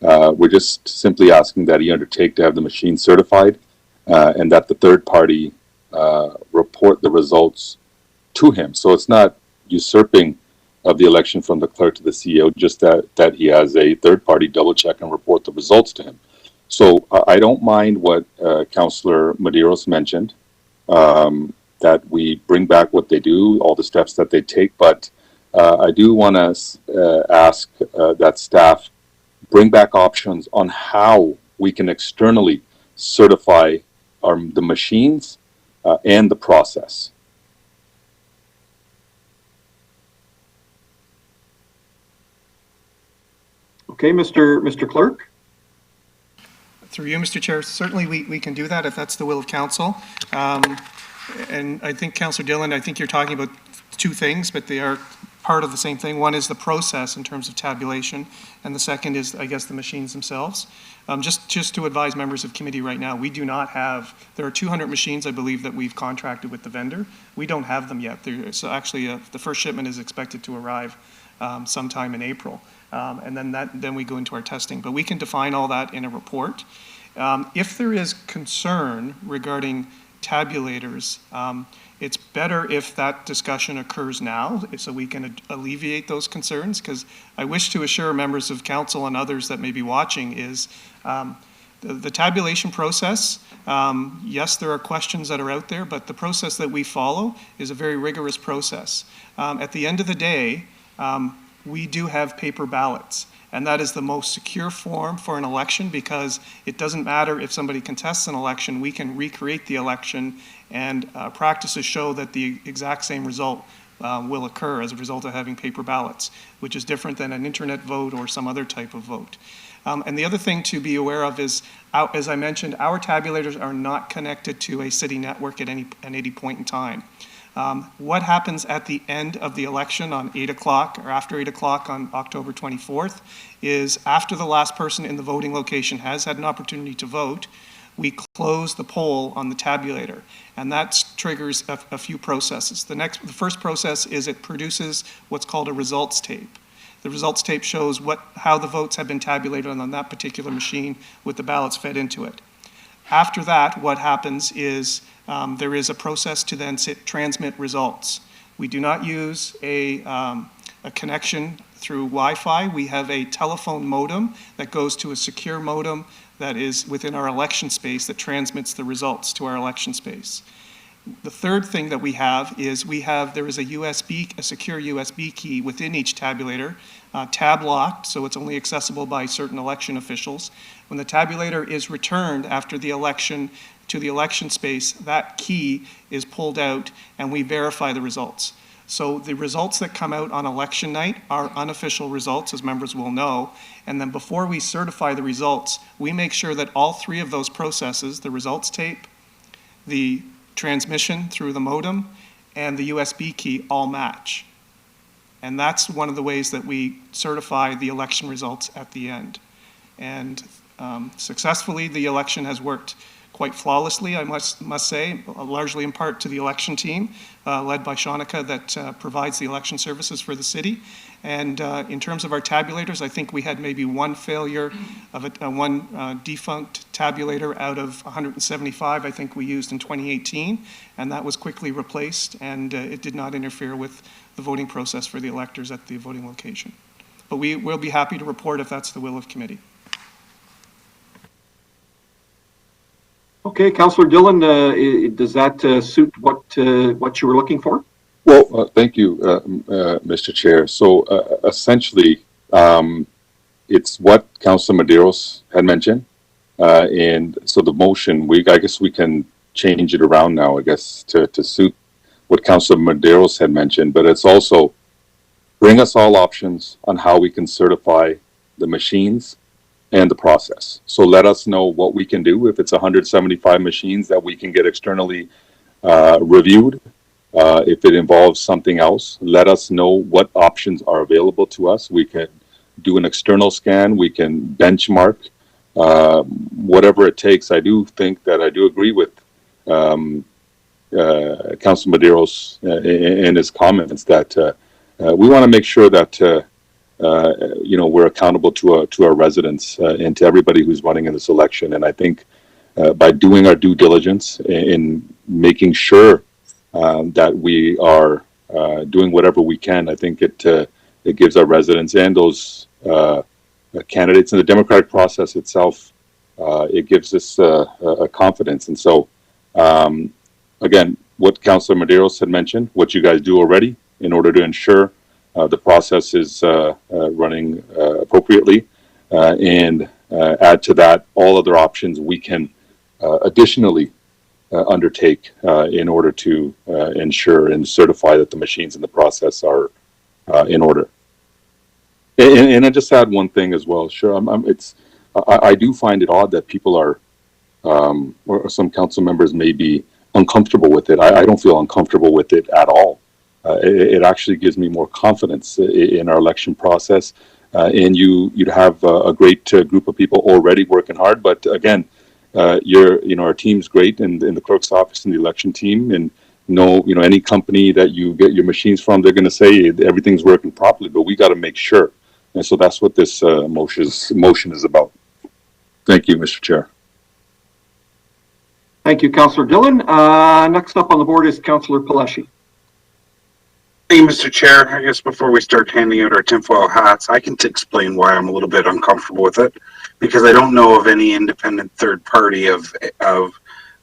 We're just simply asking that he undertake to have the machine certified and that the third party report the results to him. So it's not usurping of the election from the clerk to the CEO, just that he has a third party double check and report the results to him. So I don't mind what Councillor Medeiros mentioned. that we bring back what they do, all the steps that they take. But I do want to ask that staff bring back options on how we can externally certify the machines and the process. Okay, Mr. Clerk? Through you, Mr. Chair, certainly we can do that if that's the will of council. And I think, Councillor Dillon, I think you're talking about two things, but they are part of the same thing. One is the process in terms of tabulation, and the second is, I guess, the machines themselves. Just to advise members of committee right now, we do not have, there are 200 machines, I believe, that we've contracted with the vendor. We don't have them yet. So actually, the first shipment is expected to arrive sometime in April. And then we go into our testing. But we can define all that in a report. If there is concern regarding tabulators, it's better if that discussion occurs now so we can alleviate those concerns, because I wish to assure members of council and others that may be watching is the tabulation process, yes, there are questions that are out there, but the process that we follow is a very rigorous process. At the end of the day, we do have paper ballots. And that is the most secure form for an election, because it doesn't matter if somebody contests an election, we can recreate the election, and practices show that the exact same result will occur as a result of having paper ballots, which is different than an internet vote or some other type of vote. And the other thing to be aware of is, as I mentioned, our tabulators are not connected to a city network at any point in time. What happens at the end of the election on 8 o'clock or after 8 o'clock on October 24th is, after the last person in the voting location has had an opportunity to vote, we close the poll on the tabulator, and that triggers a few processes. The first process is it produces what's called a results tape. The results tape shows how the votes have been tabulated on that particular machine with the ballots fed into it. After that, what happens is there is a process to then transmit results. We do not use a connection through Wi-Fi. We have a telephone modem that goes to a secure modem that is within our election space that transmits the results to our election space. The third thing that we have is there is a secure USB key within each tabulator, tab locked, so it's only accessible by certain election officials. When the tabulator is returned after the election to the election space, that key is pulled out and we verify the results. So the results that come out on election night are unofficial results, as members will know. And then before we certify the results, we make sure that all three of those processes, the results tape, the transmission through the modem, and the USB key all match. And that's one of the ways that we certify the election results at the end. And successfully, the election has worked quite flawlessly, I must say, largely in part to the election team led by Shanika that provides the election services for the city. And in terms of our tabulators, I think we had maybe one failure of one defunct tabulator out of 175 I think we used in 2018, and that was quickly replaced, and it did not interfere with the voting process for the electors at the voting location. But we will be happy to report if that's the will of committee. Okay, Councillor Dillon, does that suit what you were looking for? Well, thank you, Mr. Chair. So essentially, it's what Councillor Medeiros had mentioned. And so the motion, I guess we can change it around now, I guess, to suit what Councillor Medeiros had mentioned. But it's also bring us all options on how we can certify the machines and the process. So let us know what we can do. If it's 175 machines that we can get externally reviewed, if it involves something else, let us know what options are available to us. We can do an external scan, we can benchmark, whatever it takes. I do think that I do agree with Councilor Medeiros in his comments that we want to make sure that we're accountable to our residents and to everybody who's running in this election. And I think by doing our due diligence in making sure that we are doing whatever we can, I think it gives our residents and those candidates in the democratic process itself, it gives us a confidence. And so, again, what Councilor Medeiros had mentioned, what you guys do already in order to ensure the process is running appropriately, and add to that all other options we can additionally undertake in order to ensure and certify that the machines in the process are in order. And I just add one thing as well. Sure, I do find it odd that people are, or some council members may be uncomfortable with it. I don't feel uncomfortable with it at all. It actually gives me more confidence in our election process. And you'd have a great group of people already working hard. But again, our team's great in the clerk's office and the election team. And any company that you get your machines from, they're going to say everything's working properly, but we got to make sure. And so that's what this motion is about. Thank you, Mr. Chair. Thank you, Councillor Dillon. Next up on the board is Councillor Palashi. Hey, Mr. Chair, I guess before we start handing out our tinfoil hats, I can explain why I'm a little bit uncomfortable with it, because I don't know of any independent third party of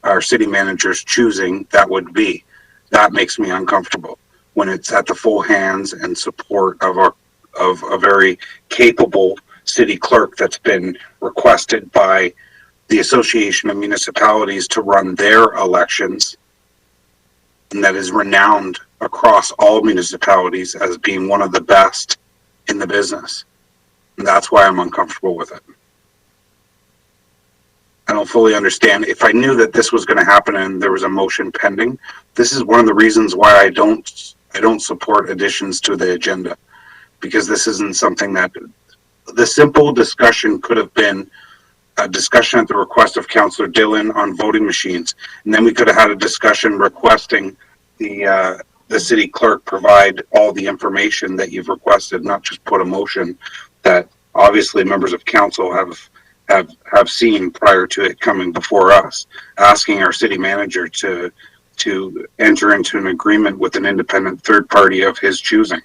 our city manager's choosing that would be. That makes me uncomfortable when it's at the full hands and support of a very capable city clerk that's been requested by the Association of Municipalities to run their elections, and that is renowned across all municipalities as being one of the best in the business. And that's why I'm uncomfortable with it. I don't fully understand. If I knew that this was going to happen and there was a motion pending, this is one of the reasons why I don't support additions to the agenda, because this isn't something that the simple discussion could have been a discussion at the request of Councillor Dillon on voting machines, and then we could have had a discussion requesting the city clerk provide all the information that you've requested, not just put a motion that obviously members of council have seen prior to it coming before us, asking our city manager to enter into an agreement with an independent third party of his choosing,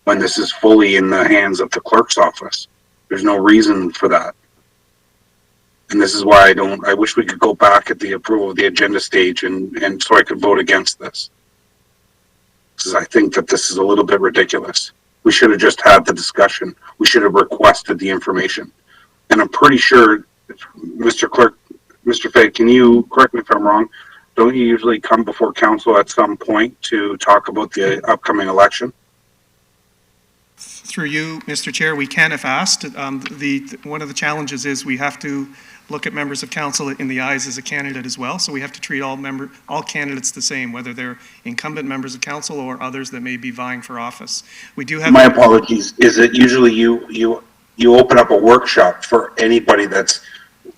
when this is fully in the hands of the clerk's office. There's no reason for that. And this is why I wish we could go back at the approval of the agenda stage and so I could vote against this. Because I think that this is a little bit ridiculous. We should have just had the discussion. We should have requested the information. And I'm pretty sure, Mr. Clerk, Mr. Fay, can you correct me if I'm wrong? Don't you usually come before council at some point to talk about the upcoming election? Through you, Mr. Chair, we can if asked. One of the challenges is we have to look at members of council in the eyes as a candidate as well. So we have to treat all candidates the same, whether they're incumbent members of council or others that may be vying for office. We do have. My apologies. Is it usually you open up a workshop for anybody that's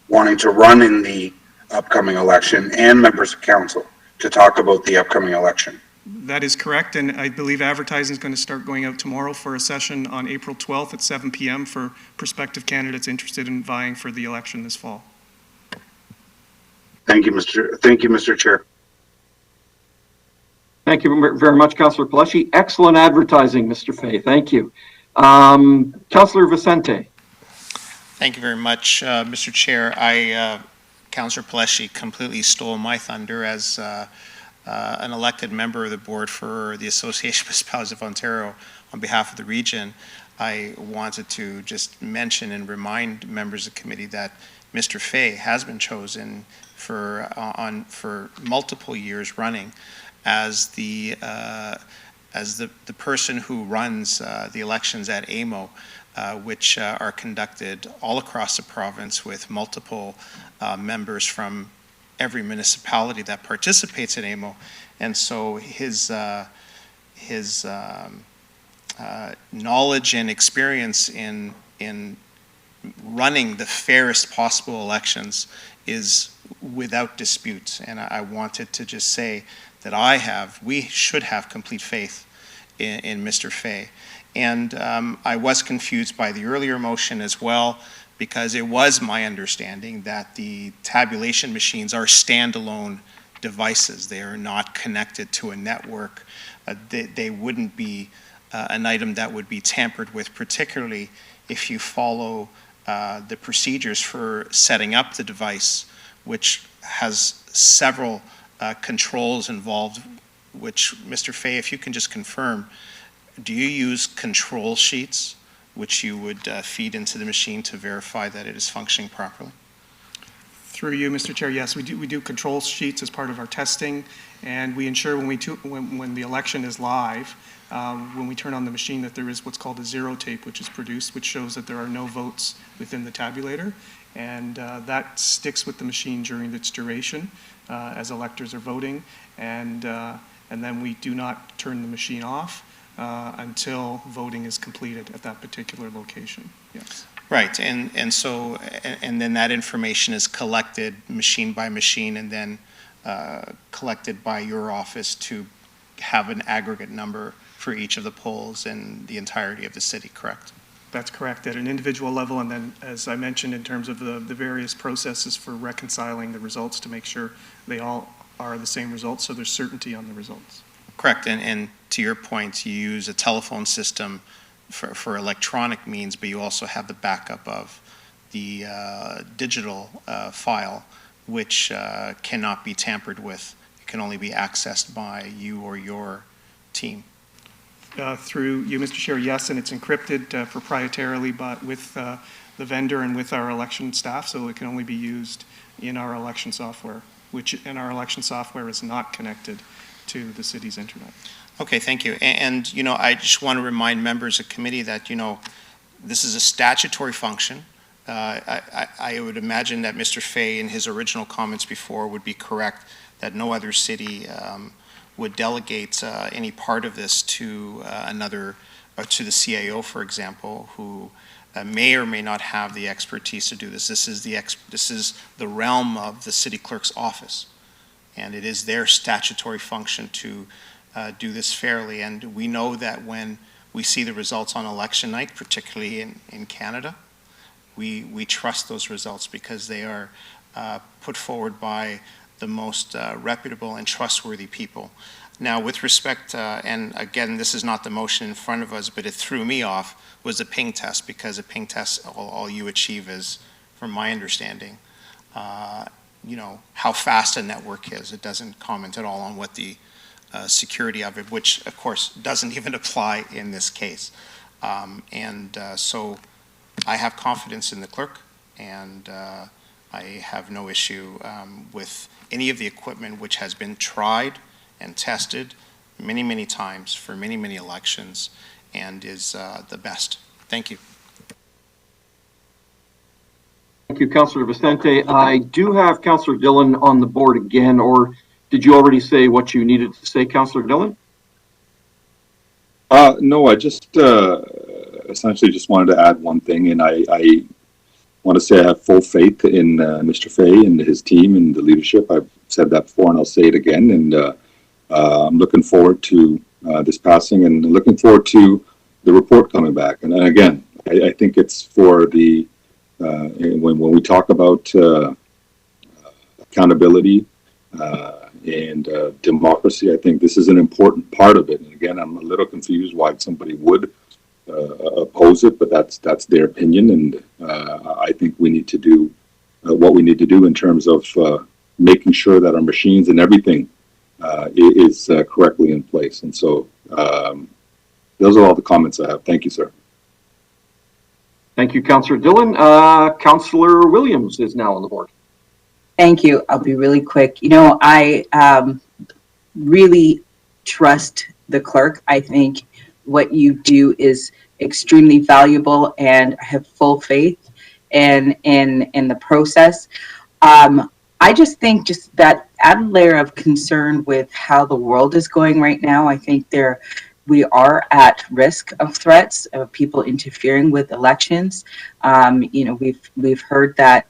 wanting to run in the upcoming election and members of council to talk about the upcoming election? That is correct, and I believe advertising is going to start going out tomorrow for a session on April 12th at 7 p.m. for prospective candidates interested in vying for the election this fall. Thank you, Mr. Chair. Thank you very much, Councillor Palashi. Excellent advertising, Mr. Fay. Thank you. Councillor Vicente. Thank you very much, Mr. Chair. Councillor Palashi completely stole my thunder as an elected member of the board for the Association of Municipalities of Ontario on behalf of the region. I wanted to just mention and remind members of the committee that Mr. Fay has been chosen for multiple years running as the person who runs the elections at AMO, which are conducted all across the province with multiple members from every municipality that participates in AMO. And so his knowledge and experience in running the fairest possible elections is without dispute. And I wanted to just say that we should have complete faith in Mr. Fay. And I was confused by the earlier motion as well, because it was my understanding that the tabulation machines are standalone devices. They are not connected to a network. They wouldn't be an item that would be tampered with, particularly if you follow the procedures for setting up the device, which has several controls involved, which, Mr. Fay, if you can just confirm, do you use control sheets which you would feed into the machine to verify that it is functioning properly? Through you, Mr. Chair, yes, we do control sheets as part of our testing, and we ensure when the election is live, when we turn on the machine, that there is what's called a zero tape, which is produced, which shows that there are no votes within the tabulator, and that sticks with the machine during its duration as electors are voting, and then we do not turn the machine off until voting is completed at that particular location. Yes. Right, and then that information is collected machine by machine and then collected by your office to have an aggregate number for each of the polls in the entirety of the city, correct? That's correct, at an individual level, and then, as I mentioned, in terms of the various processes for reconciling the results to make sure they all are the same results, so there's certainty on the results. Correct, and to your point, you use a telephone system for electronic means, but you also have the backup of the digital file, which cannot be tampered with. It can only be accessed by you or your team. Through you, Mr. Chair, yes, and it's encrypted proprietarily, but with the vendor and with our election staff, so it can only be used in our election software, our election software is not connected to the city's internet. Okay, thank you. And I just want to remind members of committee that, this is a statutory function. I would imagine that Mr. Fay, in his original comments before, would be correct that no other city would delegate any part of this to another, or to the CAO, for example, who may or may not have the expertise to do this. This is the realm of the city clerk's office, and it is their statutory function to do this fairly. And we know that when we see the results on election night, particularly in Canada, we trust those results because they are put forward by the most reputable and trustworthy people. Now, with respect, and again, this is not the motion in front of us, but it threw me off, was a ping test, because a ping test, all you achieve is, from my understanding, how fast a network is. It doesn't comment at all on what the security of it, which of course doesn't even apply in this case. So I have confidence in the clerk, and I have no issue with any of the equipment which has been tried and tested many, many times for many, many elections and is the best. Thank you. Thank you, Councillor Vicente. I do have Councillor Dillon on the board again, or did you already say what you needed to say, Councillor Dillon? No, I just essentially just wanted to add one thing, and I want to say I have full faith in Mr. Fay and his team and the leadership. I've said that before, and I'll say it again. And I'm looking forward to this passing, and looking forward to the report coming back. And again, I think it's for the when we talk about accountability and democracy, I think this is an important part of it. And again, I'm a little confused why somebody would oppose it, but that's their opinion. And I think we need to do what we need to do in terms of making sure that our machines and everything is correctly in place. And so those are all the comments I have. Thank you, sir. Thank you, Councillor Dillon. Councillor Williams is now on the board. Thank you. I'll be really quick. I really trust the clerk. I think what you do is extremely valuable, and I have full faith in the process. I just think just that added layer of concern with how the world is going right now. I think we are at risk of threats of people interfering with elections. We've heard that,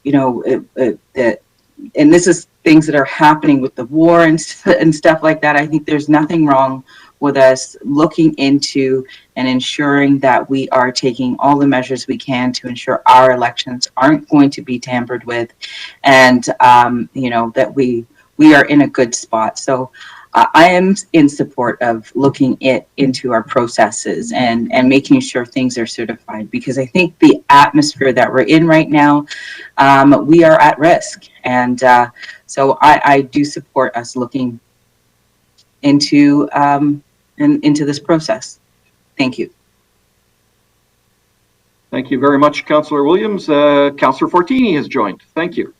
and this is things that are happening with the war and stuff like that. I think there's nothing wrong with us looking into and ensuring that we are taking all the measures we can to ensure our elections aren't going to be tampered with, and that we are in a good spot. So I am in support of looking into our processes and making sure things are certified, because I think the atmosphere that we're in right now, we are at risk, And so I do support us looking into into this process. Thank you. Thank you very much, Councillor Williams. Councillor Fortini has joined. Thank you.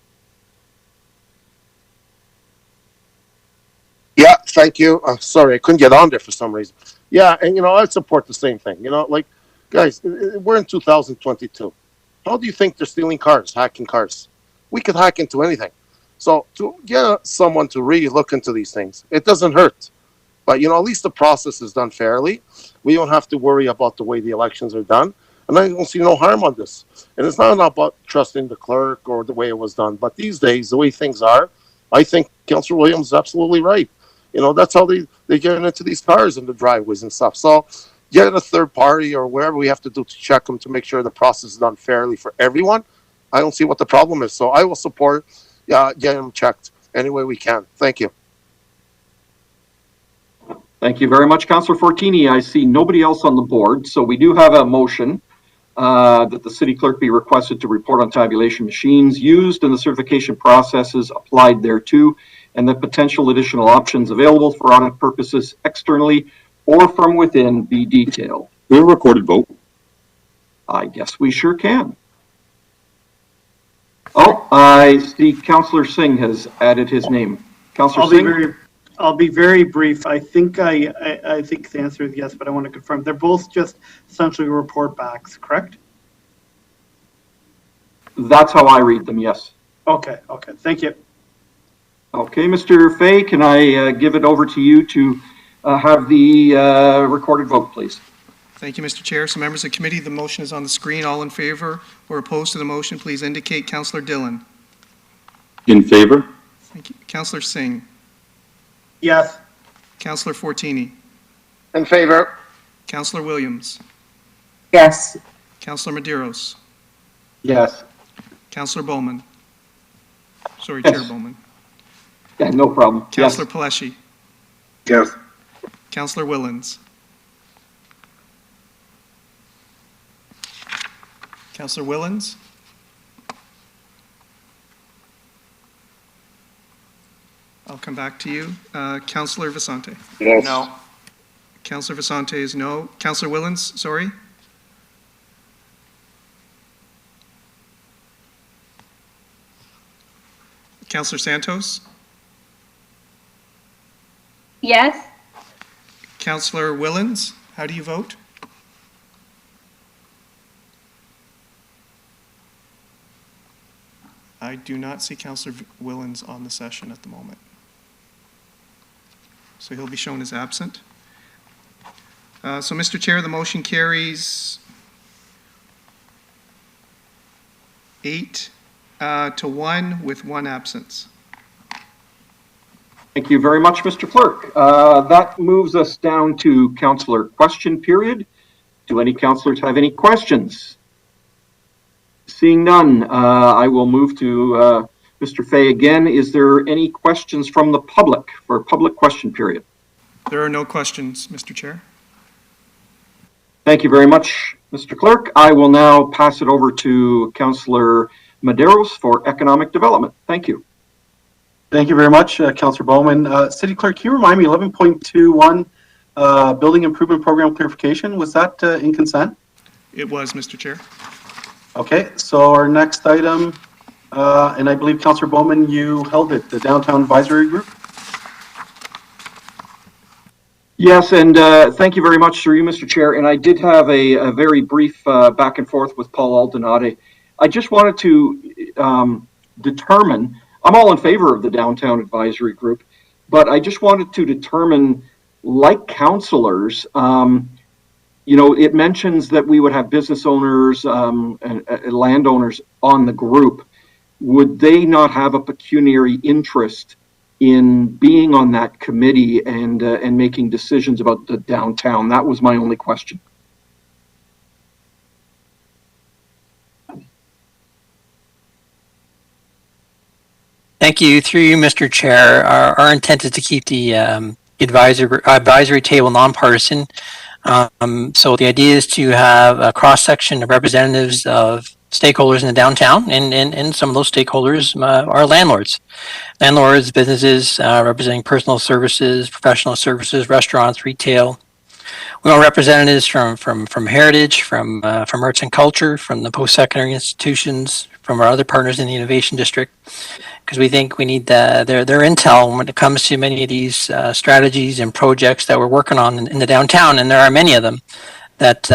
Yeah, thank you. Sorry, I couldn't get on there for some reason. Yeah, and I support the same thing. Like, guys, we're in 2022. How do you think they're stealing cars, hacking cars? We could hack into anything. So to get someone to really look into these things, it doesn't hurt. But, at least the process is done fairly. We don't have to worry about the way the elections are done. And I don't see no harm on this. And it's not about trusting the clerk or the way it was done. But these days, the way things are, I think Councillor Williams is absolutely right. That's how they get into these cars in the driveways and stuff. So get a third party or wherever we have to do to check them to make sure the process is done fairly for everyone. I don't see what the problem is. So I will support getting them checked any way we can. Thank you. Thank you very much, Councillor Fortini. I see nobody else on the board. So we do have a motion that the city clerk be requested to report on tabulation machines used in the certification processes applied thereto, and the potential additional options available for audit purposes externally or from within be detailed. We have a recorded vote. I guess we sure can. Oh, I see Councillor Singh has added his name. Councillor Singh? I'll be very brief. I think I think the answer is yes, but I want to confirm. They're both just essentially report backs, correct? That's how I read them, yes. Okay, thank you. Okay, Mr. Fay, can I give it over to you to have the recorded vote, please? Thank you, Mr. Chair. So members of the committee, the motion is on the screen. All in favor or opposed to the motion, please indicate. Councillor Dillon. In favor? Thank you. Councillor Singh. Yes. Councillor Fortini. In favor. Councillor Williams. Yes. Councillor Medeiros. Yes. Councillor Bowman. Sorry, Yes. Chair Bowman. Yeah, no problem. Councillor Paleshi. Yes. Councillor Willens. Councillor Willens. I'll come back to you. Councillor Vicente. Yes. No. Councillor Vicente is no. Councillor Willens, sorry. Councillor Santos. Yes. Councillor Willens, how do you vote? I do not see Councillor Willens on the session at the moment. So he'll be shown as absent. So, Mr. Chair, the motion carries 8 to 1 with 1 absence. Thank you very much, Mr. Clerk. That moves us down to councillor question period. Do any councillors have any questions? Seeing none, I will move to Mr. Fay again. Is there any questions from the public for public question period? There are no questions, Mr. Chair. Thank you very much, Mr. Clerk. I will now pass it over to Councillor Medeiros for economic development. Thank you. Thank you very much, Councillor Bowman. City Clerk, can you remind me, 11.21, Building Improvement Program clarification, was that in consent? It was, Mr. Chair. Okay, so our next item, and I believe Councillor Bowman, you held it, the Downtown Advisory Group? Yes, and thank you very much through you, Mr. Chair. And I did have a very brief back and forth with Paul Aldonade. I just wanted to determine, I'm all in favor of the Downtown Advisory Group, but I just wanted to determine, like councillors, it mentions that we would have business owners and landowners on the group. Would they not have a pecuniary interest in being on that committee and making decisions about the downtown? That was my only question. Thank you. Through you, Mr. Chair, our intent is to keep the advisory table nonpartisan. So the idea is to have a cross-section of representatives of stakeholders in the downtown, and some of those stakeholders are landlords. Landlords, businesses representing personal services, professional services, restaurants, retail. We want representatives from Heritage, from arts and culture, from the post-secondary institutions, from our other partners in the Innovation District, because we think we need their intel when it comes to many of these strategies and projects that we're working on in the downtown, and there are many of them that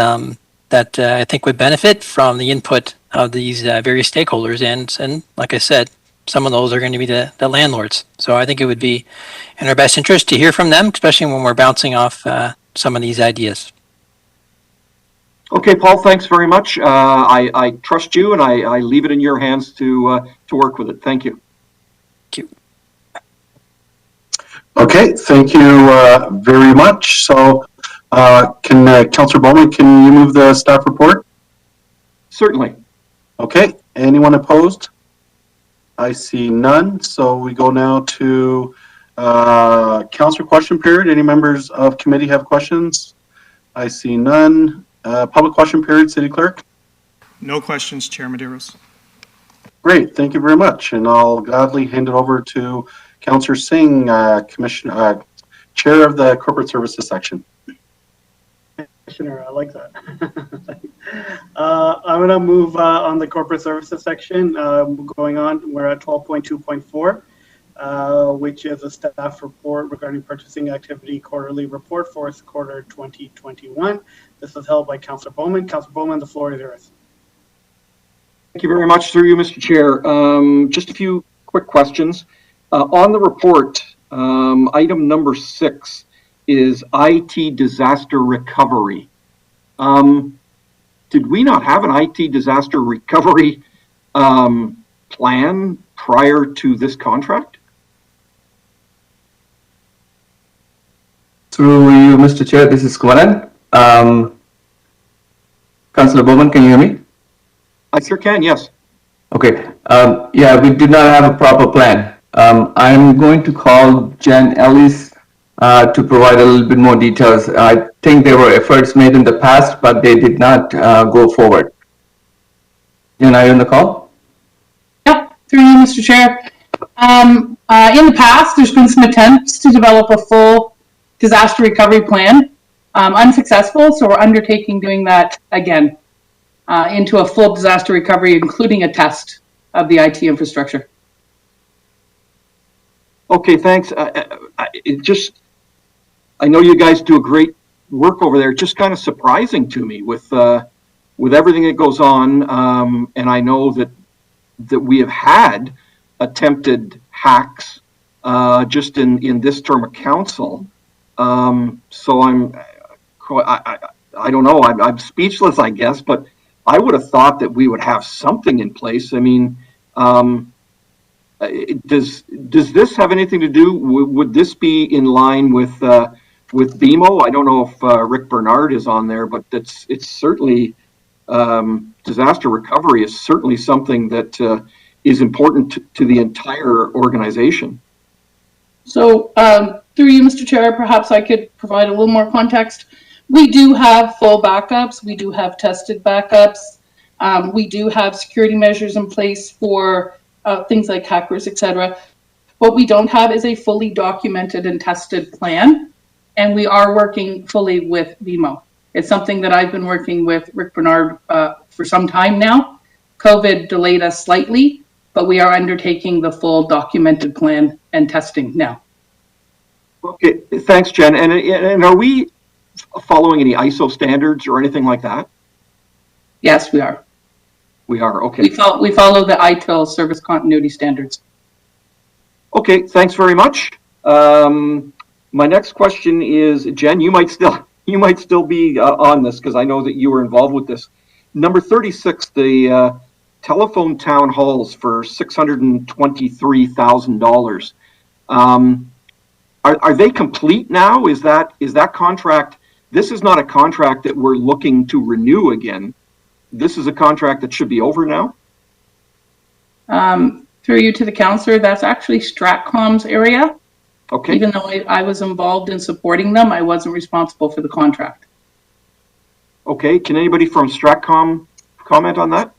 I think would benefit from the input of these various stakeholders, and like I said, some of those are going to be the landlords. So I think it would be in our best interest to hear from them, especially when we're bouncing off some of these ideas. Okay, Paul, thanks very much. I trust you, and I leave it in your hands to work with it. Thank you. Thank you. Okay, thank you very much. So, can Councillor Bowman, can you move the staff report? Certainly. Okay, anyone opposed? I see none. So we go now to councillor question period. Any members of committee have questions? I see none. Public question period, City Clerk. No questions, Chair Medeiros. Great, thank you very much. And I'll gladly hand it over to Councillor Singh, Chair of the Corporate Services Section. Commissioner, I like that. I'm going to move on the corporate services section. Going on, we're at 12.2.4, which is a staff report regarding purchasing activity quarterly report, fourth quarter 2021. This is held by Councillor Bowman. Councillor Bowman, the floor is yours. Thank you very much, through you, Mr. Chair. Just a few quick questions. On the report, item number 6 is IT disaster recovery. Did we not have an IT disaster recovery plan prior to this contract? Through you, Mr. Chair, this is Kumaran. Councillor Bowman, can you hear me? I sure can, yes. Okay. Yeah, we did not have a proper plan. I'm going to call Jen Ellis to provide a little bit more details. I think there were efforts made in the past, but they did not go forward. Jen, are you on the call? Yep, through you, Mr. Chair. In the past, there's been some attempts to develop a full disaster recovery plan, unsuccessful, so we're undertaking doing that again into a full disaster recovery, including a test of the IT infrastructure. Okay, thanks. I know you guys do a great work over there. It's just kind of surprising to me with everything that goes on, and I know that we have had attempted hacks just in this term of council. So I don't know. I'm speechless, I guess, but I would have thought that we would have something in place. I mean, does this have anything to do? Would this be in line with BMO? I don't know if Rick Bernard is on there, but it's certainly disaster recovery is certainly something that is important to the entire organization. So through you, Mr. Chair, perhaps I could provide a little more context. We do have full backups. We do have tested backups. We do have security measures in place for things like hackers, etc. What we don't have is a fully documented and tested plan, and we are working fully with BMO. It's something that I've been working with Rick Bernard for some time now. COVID delayed us slightly, but we are undertaking the full documented plan and testing now. Okay, thanks, Jen. And are we following any ISO standards or anything like that? Yes, we are. We are, okay. We follow the ITIL service continuity standards. Okay, thanks very much. My next question is, Jen, you might still be on this because I know that you were involved with this. Number 36, the telephone town halls for $623,000. Are they complete now? Is that contract? This is not a contract that we're looking to renew again. This is a contract that should be over now? Through you to the councillor, that's actually Stratcom's area. Okay. Even though I was involved in supporting them, I wasn't responsible for the contract. Okay, can anybody from Stratcom comment on that?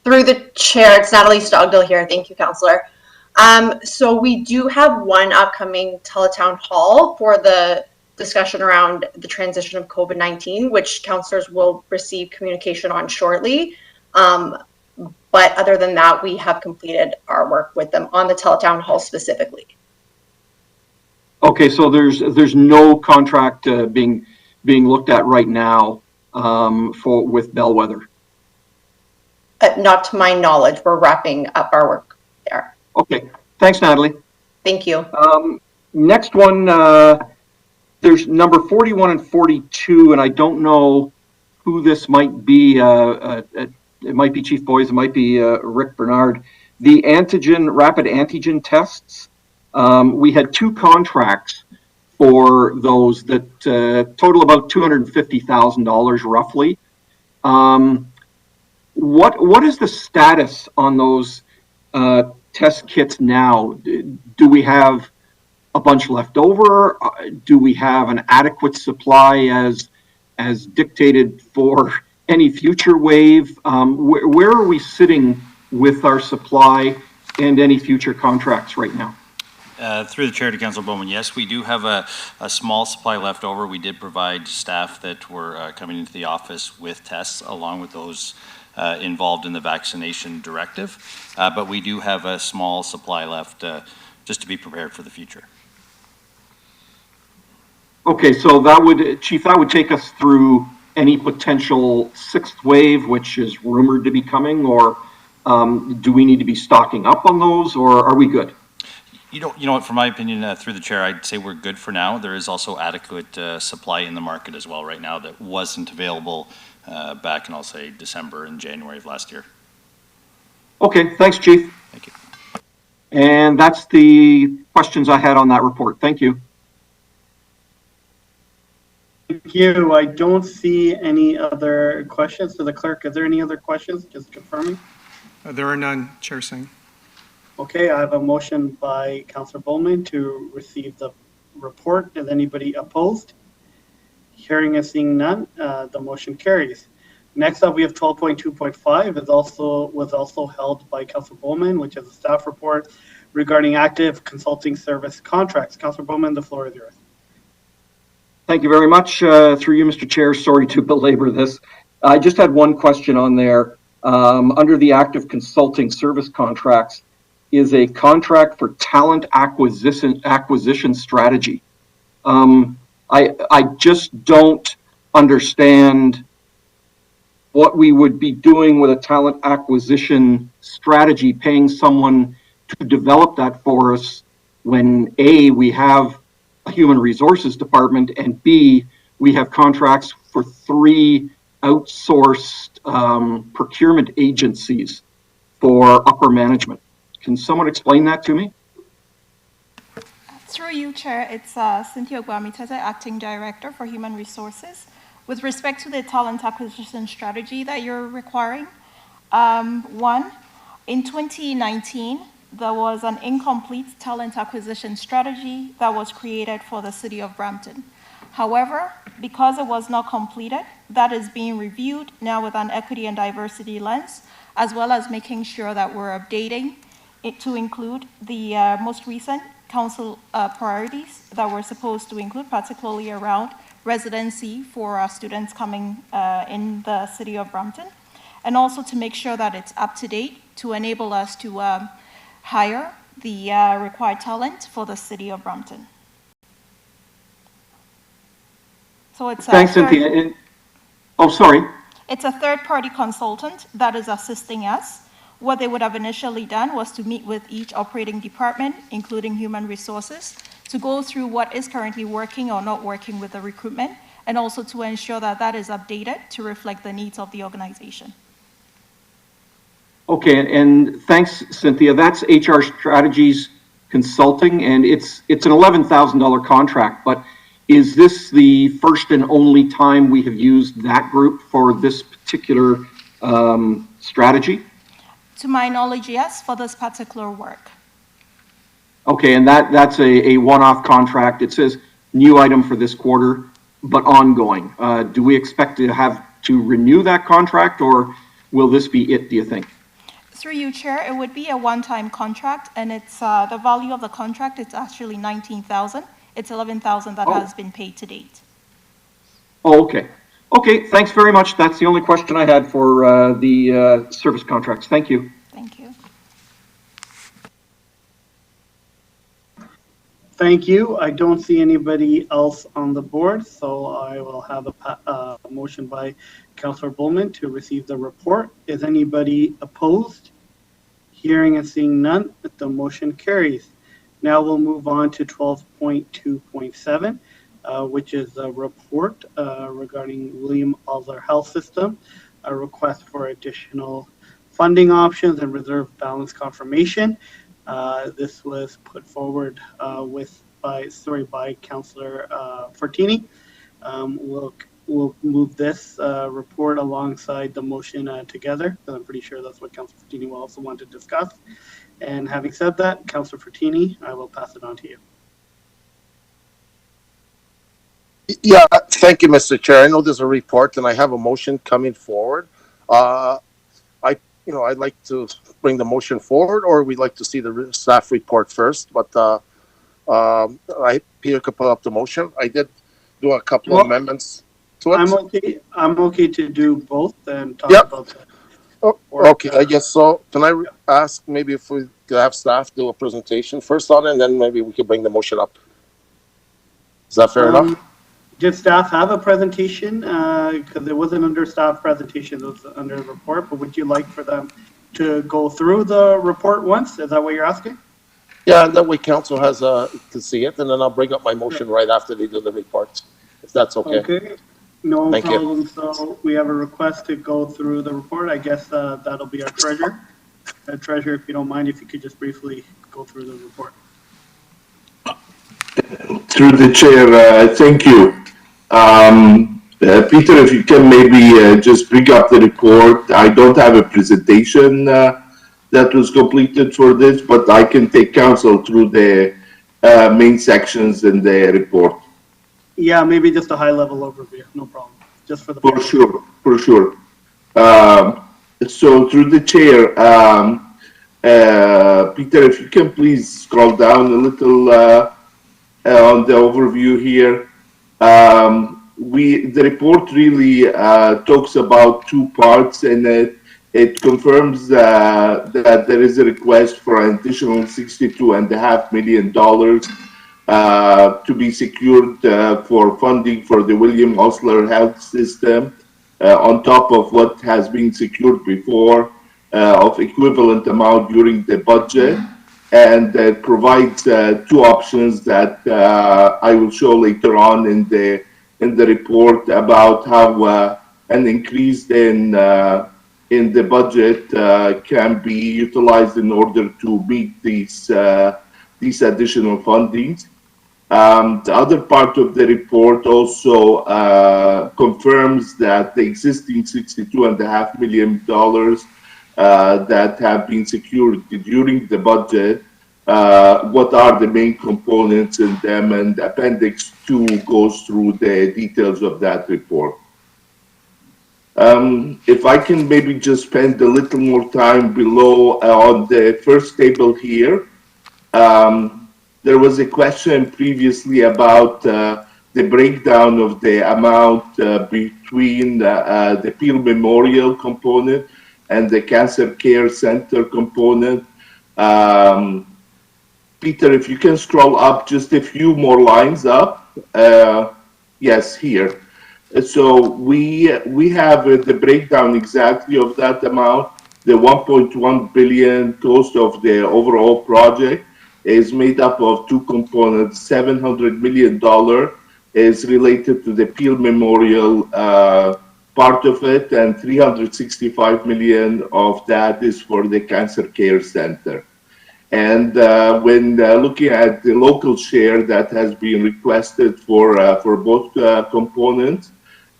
Through the chair, it's Natalie Stogdill here. Thank you, Councillor. So we do have one upcoming teletown hall for the discussion around the transition of COVID-19, which councillors will receive communication on shortly. But other than that, we have completed our work with them on the teletown hall specifically. Okay, so there's no contract being looked at right now with Bellwether. Not to my knowledge, we're wrapping up our work there. Okay, thanks, Natalie. Thank you. Next one, there's number 41 and 42, and I don't know who this might be. It might be Chief Boys, it might be Rick Bernard. The rapid antigen tests. We had 2 contracts for those that total about $250,000 roughly. What is the status on those test kits now? Do we have a bunch left over? Do we have an adequate supply as dictated for any future wave? Where are we sitting with our supply and any future contracts right now? Through the chair to Councillor Bowman, yes, we do have a small supply left over. We did provide staff that were coming into the office with tests along with those involved in the vaccination directive. But we do have a small supply left just to be prepared for the future. Okay, so Chief, that would take us through any potential 6th wave, which is rumored to be coming, or do we need to be stocking up on those, or are we good? You know what, from my opinion, through the chair, I'd say we're good for now. There is also adequate supply in the market as well right now that wasn't available back in, I'll say, December and January of last year. Okay, thanks, Chief. Thank you. And that's the questions I had on that report. Thank you. Thank you. I don't see any other questions. To the clerk, is there any other questions? Just confirming. There are none, Chair Singh. Okay, I have a motion by Councillor Bowman to receive the report. Is anybody opposed? Hearing and seeing none, the motion carries. Next up, we have 12.2.5 was also held by Councillor Bowman, which is a staff report regarding active consulting service contracts. Councillor Bowman, the floor is yours. Thank you very much. Through you, Mr. Chair, sorry to belabor this. I just had one question on there. Under the active consulting service contracts is a contract for talent acquisition strategy. I just don't understand what we would be doing with a talent acquisition strategy, paying someone to develop that for us when A, we have a human resources department, and B, we have contracts for 3 outsourced procurement agencies for upper management. Can someone explain that to me? Through you, Chair, it's Cynthia Guamitete, Acting Director for Human Resources. With respect to the talent acquisition strategy that you're requiring, one, in 2019, there was an incomplete talent acquisition strategy that was created for the City of Brampton. However, because it was not completed, that is being reviewed now with an equity and diversity lens, as well as making sure that we're updating it to include the most recent council priorities that we're supposed to include, particularly around residency for our students coming in the City of Brampton, and also to make sure that it's up to date to enable us to hire the required talent for the City of Brampton. So it's Thanks, Cynthia. Oh, sorry. It's a third-party consultant that is assisting us. What they would have initially done was to meet with each operating department, including human resources, to go through what is currently working or not working with the recruitment, and also to ensure that that is updated to reflect the needs of the organization. Okay, and thanks, Cynthia. That's HR Strategies Consulting, and it's an $11,000 contract, but is this the first and only time we have used that group for this particular strategy? To my knowledge, yes, for this particular work. Okay, and that's a one-off contract. It says new item for this quarter, but ongoing. Do we expect to have to renew that contract, or will this be it, do you think? Through you, Chair, it would be a one-time contract, and it's the value of the contract. It's actually 19,000. It's 11,000 that has been paid to date. Oh, okay. Okay, thanks very much. That's the only question I had for the service contracts. Thank you. Thank you. Thank you. I don't see anybody else on the board, so I will have a motion by Councillor Bowman to receive the report. Is anybody opposed? Hearing and seeing none, the motion carries. Now we'll move on to 12.2.7, which is a report regarding William Osler Health System, a request for additional funding options and reserve balance confirmation. This was put forward by Councillor Fortini. We'll move this report alongside the motion together, because I'm pretty sure that's what Councillor Fortini will also want to discuss. And having said that, Councillor Fortini, I will pass it on to you. Yeah, thank you, Mr. Chair. I know there's a report and I have a motion coming forward. I'd like to bring the motion forward, or we'd like to see the staff report first, but Peter could pull up the motion. I did do a couple of amendments to it. I'm okay to do both and talk about that. Okay, I guess so. Can I ask maybe if we could have staff do a presentation first on it, and then maybe we could bring the motion up? Is that fair enough? Did staff have a presentation? Because it wasn't under staff presentation, it was under the report, but would you like for them to go through the report once? Is that what you're asking? Yeah, and that way council has to see it, and then I'll bring up my motion right after they do the report, if that's okay. Okay, no Thank problem. you. So we have a request to go through the report. I guess that'll be our treasurer. Treasurer, if you don't mind, if you could just briefly go through the report. Through the chair, thank you. Peter, if you can maybe just bring up the report. I don't have a presentation that was completed for this, but I can take council through the main sections in the report. Yeah, maybe just a high-level overview, no problem. Just for the For sure. So through the chair, Peter, if you can please scroll down a little on the overview here. The report really talks about two parts, and it confirms that there is a request for an additional $62.5 million to be secured for funding for the William Osler Health System, on top of what has been secured before of equivalent amount during the budget. And that provides two options that I will show later on in the report about how an increase in the budget can be utilized in order to meet these additional fundings. The other part of the report also confirms that the existing $62.5 million that have been secured during the budget, what are the main components in them, and Appendix 2 goes through the details of that report. If I can maybe just spend a little more time below on the first table here. There was a question previously about the breakdown of the amount between the Peel Memorial component and the Cancer Care Center component. Peter, if you can scroll up just a few more lines up. Yes, here. So we have the breakdown exactly of that amount. The 1.1 billion cost of the overall project is made up of two components. $700 million is related to the Peel Memorial part of it, and $365 million of that is for the Cancer Care Center. And when looking at the local share that has been requested for both components,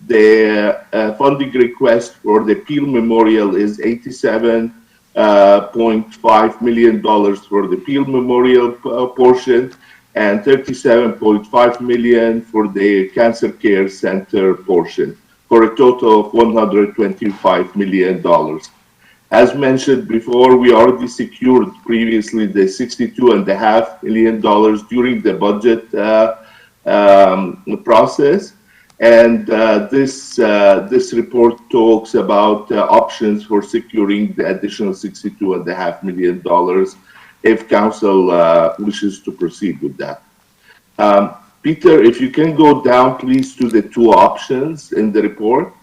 the funding request for the Peel Memorial is $87.5 million for the Peel Memorial portion, and $37.5 million for the Cancer Care Center portion, for a total of $125 million. As mentioned before, we already secured previously the $62.5 million during the budget process. And this report talks about options for securing the additional $62.5 million if council wishes to proceed with that. Peter, if you can go down, please, to the two options in the report.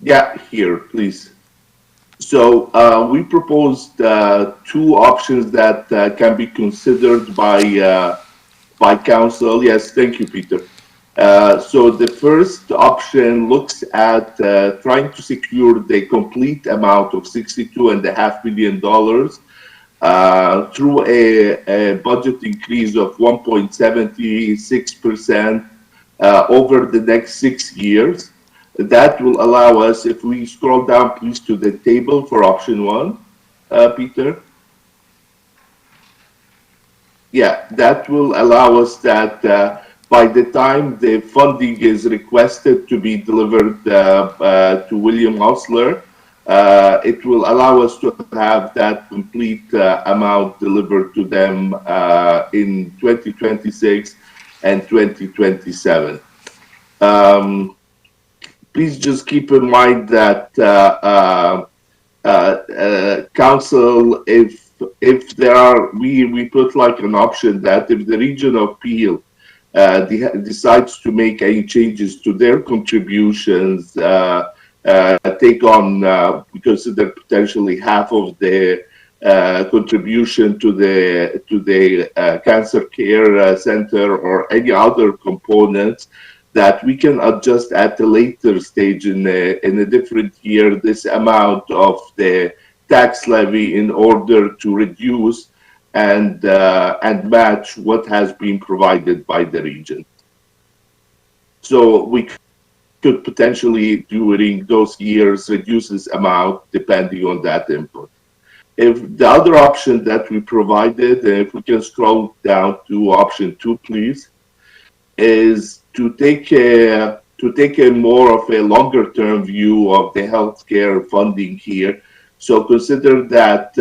Yeah, here, please. So we proposed two options that can be considered by council. Yes, thank you, Peter. So the first option looks at trying to secure the complete amount of $62.5 million through a budget increase of 1.76% over the next 6 years. That will allow us, if we scroll down, please, to the table for option one, Peter. Yeah, that will allow us that by the time the funding is requested to be delivered to William Osler, it will allow us to have that complete amount delivered to them in 2026 and 2027. Please just keep in mind that council, if there are, we put like an option that if the region of Peel decides to make any changes to their contributions, take on, consider potentially half of the contribution to the cancer care center or any other components, that we can adjust at a later stage in a different year this amount of the tax levy in order to reduce and match what has been provided by the region. So we could potentially, during those years, reduce this amount depending on that input. If the other option that we provided, if we can scroll down to option 2, please, is to take a more of a longer term view of the healthcare funding here. So consider that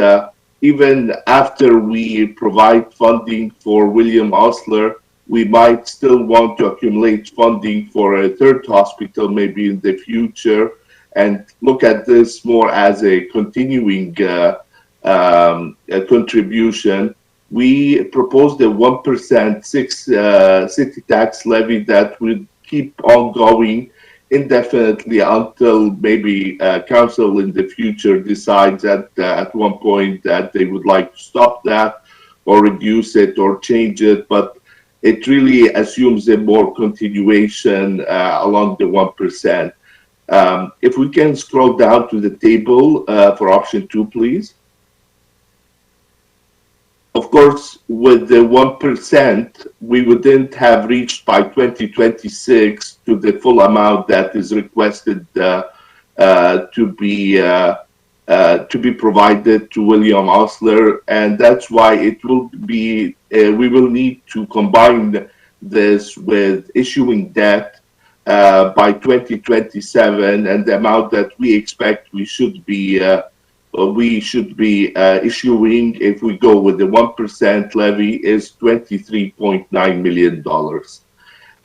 even after we provide funding for William Osler, we might still want to accumulate funding for a third hospital maybe in the future, and look at this more as a continuing contribution. We proposed a 1% city tax levy that would keep on going indefinitely until maybe council in the future decides at one point that they would like to stop that or reduce it or change it. But it really assumes a more continuation along the 1%. If we can scroll down to the table for option 2, please. Of course, with the 1%, we wouldn't have reached by 2026 to the full amount that is requested to be provided to William Osler, and that's why it will be. We will need to combine this with issuing debt by 2027, and the amount that we expect we should be issuing if we go with the 1% levy is $23.9 million.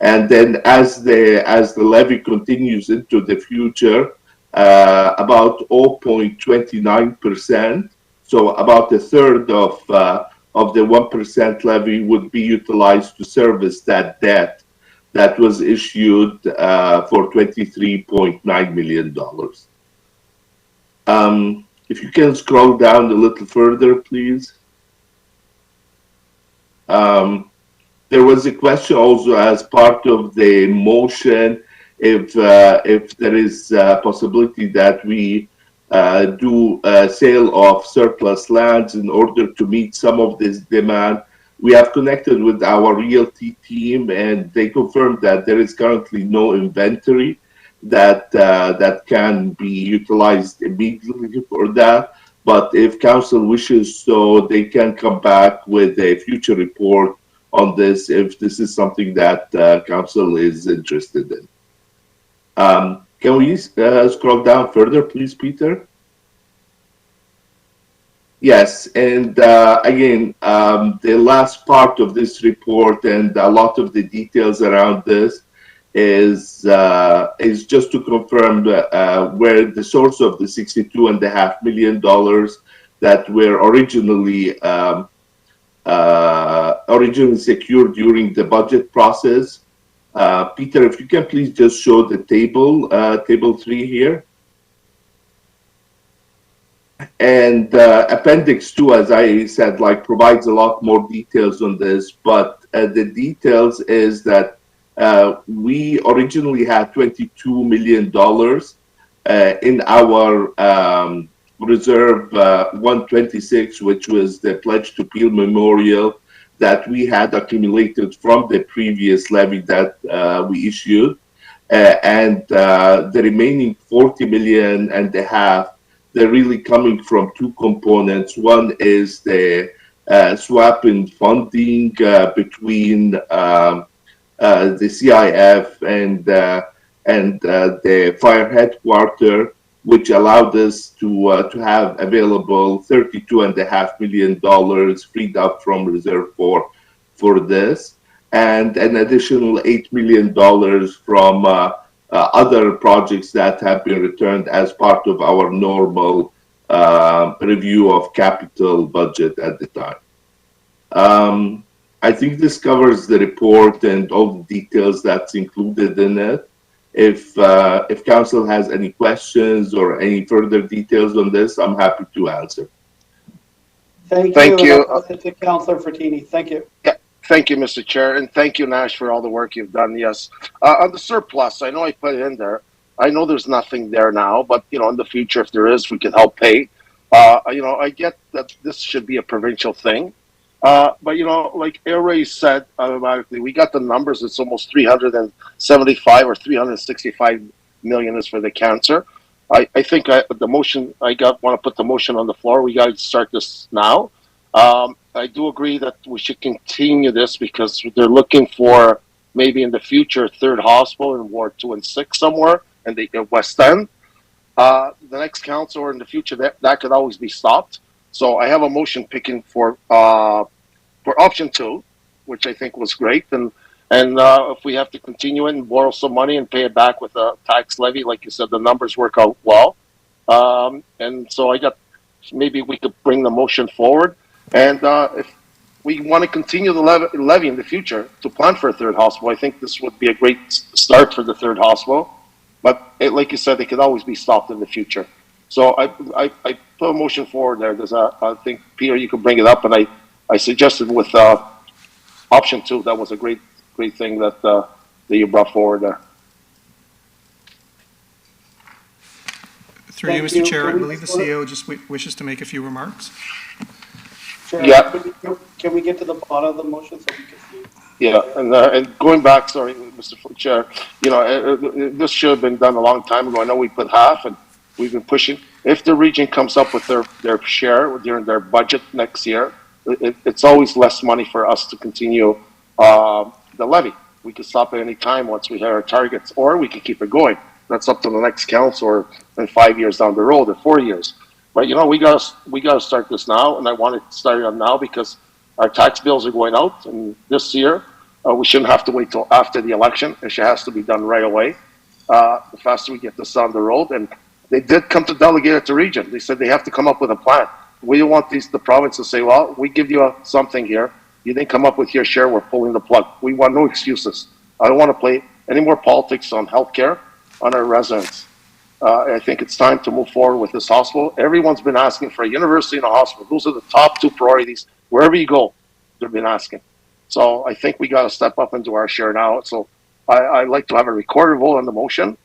And then as the levy continues into the future, about 0.29%, so about a third of the 1% levy would be utilized to service that debt that was issued for $23.9 million. If you can scroll down a little further, please. There was a question also as part of the motion if there is a possibility that we do a sale of surplus lands in order to meet some of this demand. We have connected with our realty team, and they confirmed that there is currently no inventory that can be utilized immediately for that. But if council wishes, so they can come back with a future report on this if this is something that council is interested in. Can we scroll down further, please, Peter? Yes, and again, the last part of this report and a lot of the details around this is just to confirm where the source of the $62.5 million that were originally secured during the budget process. Peter, if you can please just show the table, table 3 here. And Appendix 2, as I said, provides a lot more details on this, but the details is that we originally had $22 million in our Reserve 126, which was the Pledge to Peel Memorial that we had accumulated from the previous levy that we issued. And the remaining $40.5 million, they're really coming from two components. One is the swap in funding between the CIF and the fire headquarters, which allowed us to have available $32.5 million freed up from Reserve for this, and an additional $8 million from other projects that have been returned as part of our normal review of capital budget at the time. I think this covers the report and all the details that's included in it. If council has any questions or any further details on this, I'm happy to answer. Thank you. To Councillor Frattini. Thank you. Yeah. Thank you, Mr. Chair, and thank you, Nash, for all the work you've done. Yes, on the surplus, I know I put it in there. I know there's nothing there now, but in the future, if there is, we can help pay. I get that this should be a provincial thing, but like Ray said, automatically we got the numbers. It's almost 375 or 365 million is for the cancer. I think the motion want to put the motion on the floor. We got to start this now. I do agree that we should continue this because they're looking for maybe in the future a third hospital in Ward 2 and 6 somewhere in the West End. The next council or in the future that could always be stopped. So I have a motion picking for option 2, which I think was great. And if we have to continue it and borrow some money and pay it back with a tax levy, like you said, the numbers work out well. And so maybe we could bring the motion forward. And if we want to continue the levy in the future to plan for a third hospital, I think this would be a great start for the third hospital. But like you said, it could always be stopped in the future. So I put a motion forward there. I think, Peter, you could bring it up. And I suggested with option 2, that was a great thing that you brought forward there. Through you, Mr. Chair, I believe the CEO just wishes to make a few remarks. Sure. Yeah. Can we get to the bottom of the motion so we can see? Yeah, and going back, sorry, Mr. Chair, this should have been done a long time ago. I know we put half, and we've been pushing. If the region comes up with their share during their budget next year, it's always less money for us to continue the levy. We could stop at any time once we hit our targets, or we could keep it going. That's up to the next council, or in 5 years down the road, or 4 years. But we gotta start this now, and I want it started on now because our tax bills are going out, and this year we shouldn't have to wait till after the election. It has to be done right away. The faster we get this on the road, and they did come to delegate it to region. They said they have to come up with a plan. We don't want the province to say, "Well, we give you something here. You didn't come up with your share. We're pulling the plug." We want no excuses. I don't want to play any more politics on healthcare on our residents. I think it's time to move forward with this hospital. Everyone's been asking for a university and a hospital. Those are the top 2 priorities. Wherever you go, they've been asking. So I think we got to step up and do our share now. So I'd like to have a recorded vote on the motion,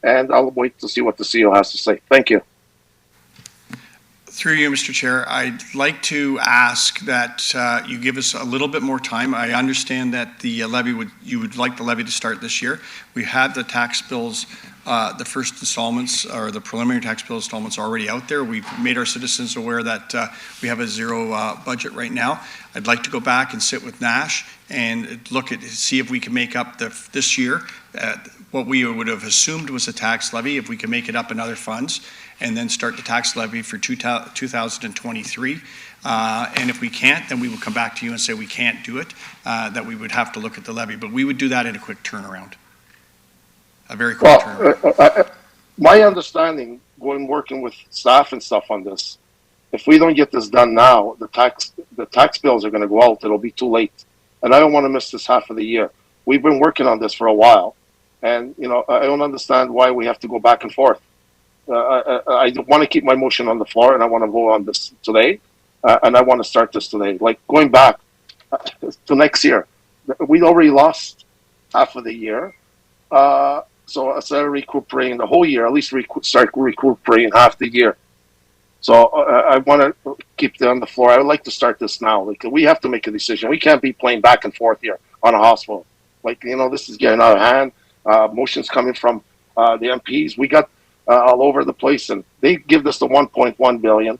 and I'll wait to see what the CEO has to say. Thank you. Through you, Mr. Chair, I'd like to ask that you give us a little bit more time. I understand that the you would like the levy to start this year. We have the tax bills, the first installments or the preliminary tax bill installments already out there. We've made our citizens aware that we have a zero budget right now. I'd like to go back and sit with Nash and see if we can make up this year. what we would have assumed was a tax levy, if we can make it up in other funds, and then start the tax levy for 2023. And if we can't, then we will come back to you and say we can't do it, that we would have to look at the levy. But we would do that in a quick turnaround. A very quick turnaround. My understanding, working with staff and stuff on this, if we don't get this done now, the tax bills are going to go out. It'll be too late. And I don't want to miss this half of the year. We've been working on this for a while. And, you know, I don't understand why we have to go back and forth. I want to keep my motion on the floor, and I want to vote on this today. And I want to start this today. Like, going back to next year, we already lost half of the year. So instead of recuperating the whole year, at least start recuperating half the year. So I want to keep it on the floor. I would like to start this now. Like, we have to make a decision. We can't be playing back and forth here on a hospital. Like, you know, this is getting out of hand. Motions coming from the MPs. We got all over the place, and they give us the 1.1 billion.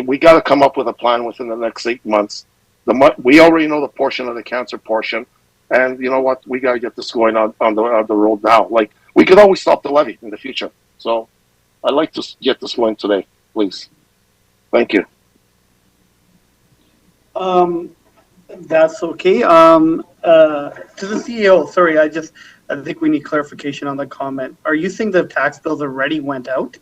We got to come up with a plan within the next 8 months. We already know the portion of the cancer portion, and you know what? We got to get this going on the road now. Like, we could always stop the levy in the future. So I'd like to get this going today, please. Thank you. That's okay. To the CEO, sorry, I think we need clarification on the comment. Are you saying the tax bills already went out?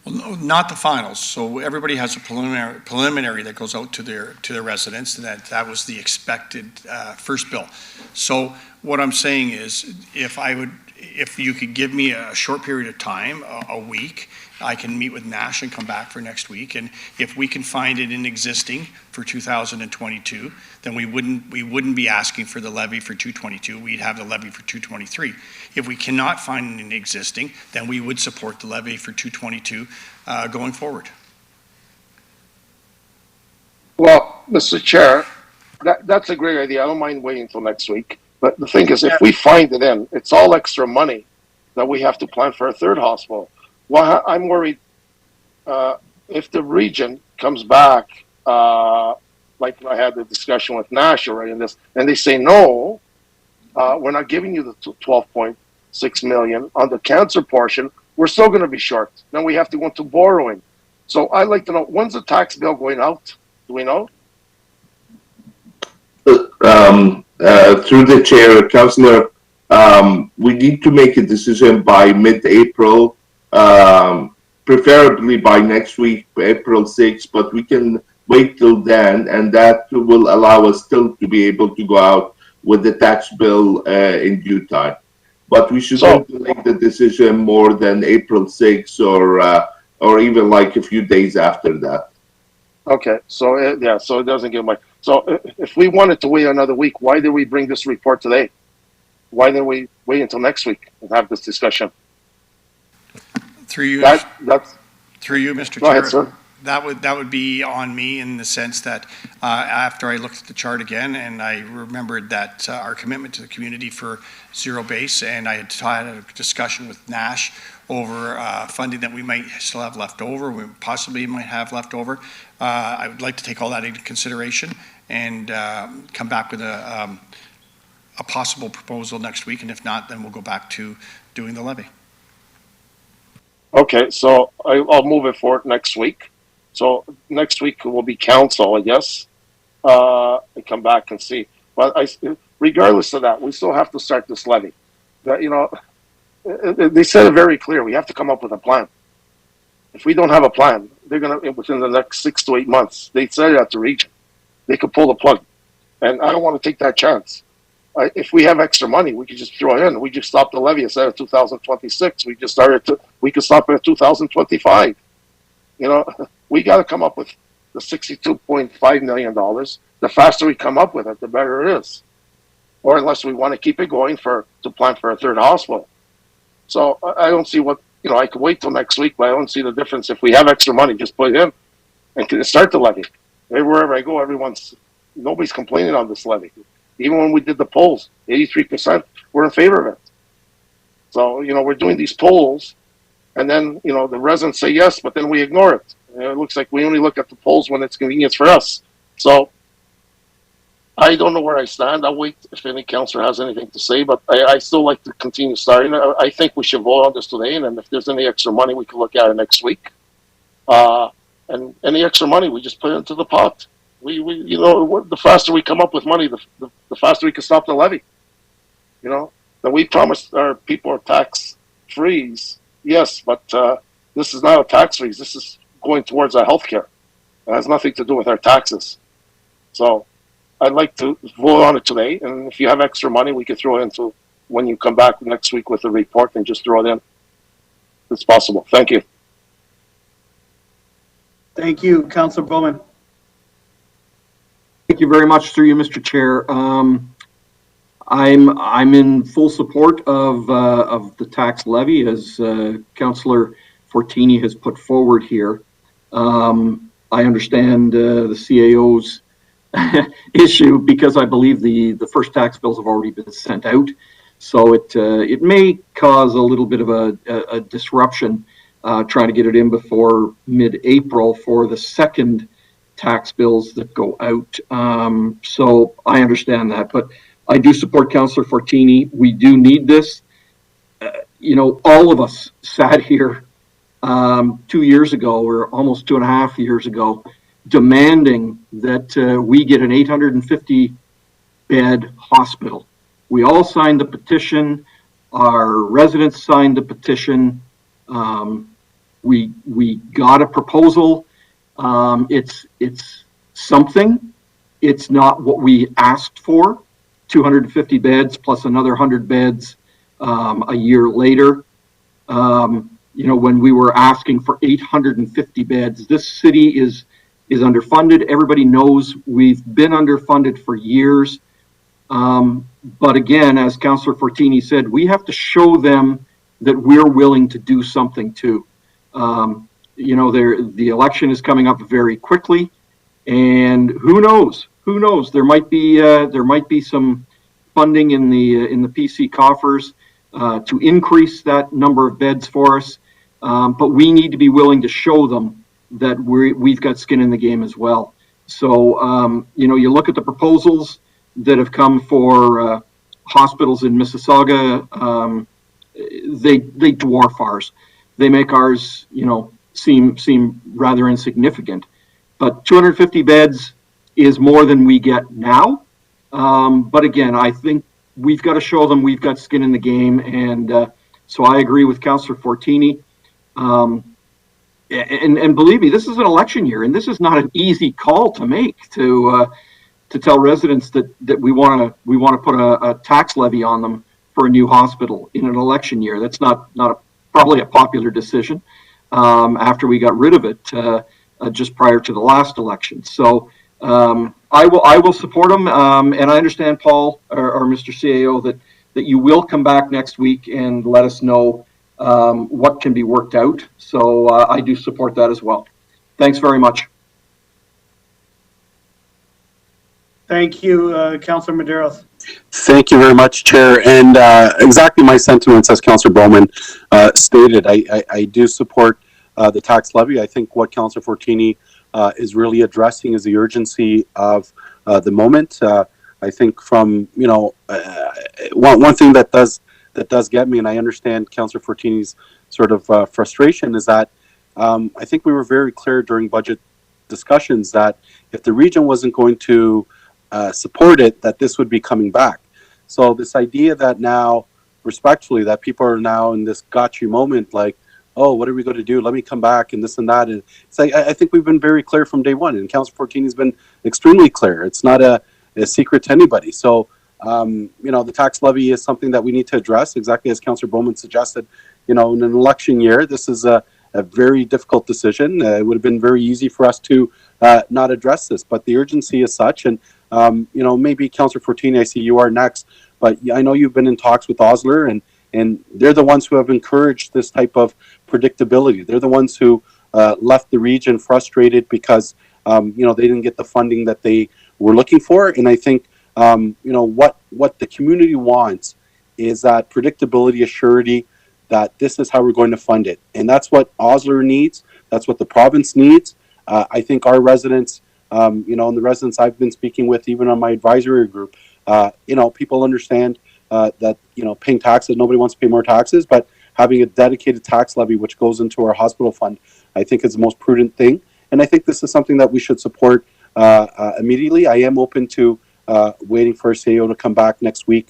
Well, no, not the finals. So everybody has a preliminary that goes out to their residents, and that was the expected first bill. So what I'm saying is, if you could give me a short period of time, a week, I can meet with Nash and come back for next week. And if we can find it in existing for 2022, then we wouldn't be asking for the levy for 222. We'd have the levy for 223. If we cannot find it in existing, then we would support the levy for 222 going forward. Well, Mr. Chair, that's a great idea. I don't mind waiting until next week. But the thing is, if we find it in, it's all extra money that we have to plan for a third hospital. Well, I'm worried if the region comes back, like I had the discussion with Nash already in this, and they say, no, we're not giving you the 12.6 million on the cancer portion, we're still going to be short. Then we have to go into borrowing. So I'd like to know, when's the tax bill going out? Do we know? Through the chair, Councillor, we need to make a decision by mid-April, preferably by next week, April 6th, but we can wait till then, and that will allow us still to be able to go out with the tax bill in due time. But we should not make the decision more than April 6th or even like a few days after that. Okay, so so it doesn't give much. So if we wanted to wait another week, why did we bring this report today? Why didn't we wait until next week and have this discussion? Through you, through you, Mr. Chair. Go ahead, sir. That would be on me in the sense that after I looked at the chart again and I remembered that our commitment to the community for zero base, and I had had a discussion with Nash over funding that we might still have left over, we possibly might have left over. I would like to take all that into consideration and come back with a possible proposal next week, and if not, then we'll go back to doing the levy. Okay, so I'll move it forward next week. So next week will be council, I guess. And come back and see. But regardless of that, we still have to start this levy. That, you know, they said it very clear. We have to come up with a plan. If we don't have a plan, they're gonna, within the next 6 to 8 months, they said it at the region, they could pull the plug, and I don't want to take that chance. If we have extra money, we could just throw it in. We just stop the levy instead of 2026. We just we could stop it at 2025. You know, we got to come up with the $62.5 million. The faster we come up with it, the better it is. Or unless we want to keep it going to plan for a third hospital. So I don't see what, you know, I could wait till next week, but I don't see the difference. If we have extra money, just put it in and can start the levy. Wherever I go, nobody's complaining on this levy. Even when we did the polls, 83% were in favor of it. So, you know, we're doing these polls, and then, you know, the residents say yes, but then we ignore it. It looks like we only look at the polls when it's convenient for us. So I don't know where I stand. I'll wait if any councillor has anything to say, but I still like to continue starting. I think we should vote on this today, and then if there's any extra money, we can look at it next week. And any extra money, we just put it into the pot. You know, the faster we come up with money, the faster we can stop the levy. You know, that we promised our people a tax freeze, yes, but this is not a tax freeze. This is going towards our health care. It has nothing to do with our taxes. So I'd like to vote on it today, and if you have extra money, we can throw it into when you come back next week with the report and just throw it in. It's possible. Thank you. Thank you, Councillor Bowman. Thank you very much, through you, Mr. Chair. I'm in full support of the tax levy, as Councillor Fortini has put forward here. I understand the CAO's issue because I believe the first tax bills have already been sent out, so it may cause a little bit of a disruption trying to get it in before mid-April for the second tax bills that go out. So I understand that, but I do support Councillor Fortini. We do need this. You know, all of us sat here 2 years ago, or almost 2.5 years ago, demanding that we get an 850 bed hospital. We all signed the petition. Our residents signed the petition. We got a proposal. It's something. It's not what we asked for. 250 beds plus another 100 beds a year later. You know, when we were asking for 850 beds, this city is underfunded. Everybody knows we've been underfunded for years. But again, as Councillor Fortini said, we have to show them that we're willing to do something too. You know, the election is coming up very quickly, and who knows? Who knows? There might be some funding in the PC coffers to increase that number of beds for us. But we need to be willing to show them that we've got skin in the game as well. So, you know, you look at the proposals that have come for hospitals in Mississauga, they dwarf ours. They make ours, you know, seem rather insignificant. But 250 beds is more than we get now. But again, I think we've got to show them we've got skin in the game. And so I agree with Councillor Fortini. And believe me, this is an election year, and this is not an easy call to make to tell residents that we want to put a tax levy on them for a new hospital in an election year. That's probably a popular decision after we got rid of it just prior to the last election. So I will support them, and I understand, Paul or Mr. CAO, that you will come back next week and let us know what can be worked out. So I do support that as well. Thanks very much. Thank you, Councillor Medeiros. Thank you very much, Chair. And exactly my sentiments, as Councillor Bowman stated. I do support the tax levy. I think what Councillor Fortini is really addressing is the urgency of the moment. I think from, you know, one thing that does get me, and I understand Councillor Fortini's sort of frustration, is that I think we were very clear during budget discussions that if the region wasn't going to support it, that this would be coming back. So this idea that now, respectfully, that people are now in this gotcha moment, like, oh, what are we going to do? Let me come back and this and that. And it's like, I think we've been very clear from day one, and Councillor Fortini has been extremely clear. It's not a secret to anybody. So, you know, the tax levy is something that we need to address, exactly as Councillor Bowman suggested. You know, in an election year, this is a very difficult decision. It would have been very easy for us to not address this, but the urgency is such. And, you know, maybe Councillor Fortini, I see you are next, but I know you've been in talks with Osler, and they're the ones who have encouraged this type of predictability. They're the ones who left the region frustrated because, you know, they didn't get the funding that they were looking for. And I think, you know, what the community wants is that predictability, assurity, that this is how we're going to fund it. And that's what Osler needs. That's what the province needs. I think our residents you know, and the residents I've been speaking with, even on my advisory group, you know, people understand that, you know, paying taxes, nobody wants to pay more taxes, but having a dedicated tax levy which goes into our hospital fund, I think is the most prudent thing. And I think this is something that we should support immediately. I am open to waiting for CEO to come back next week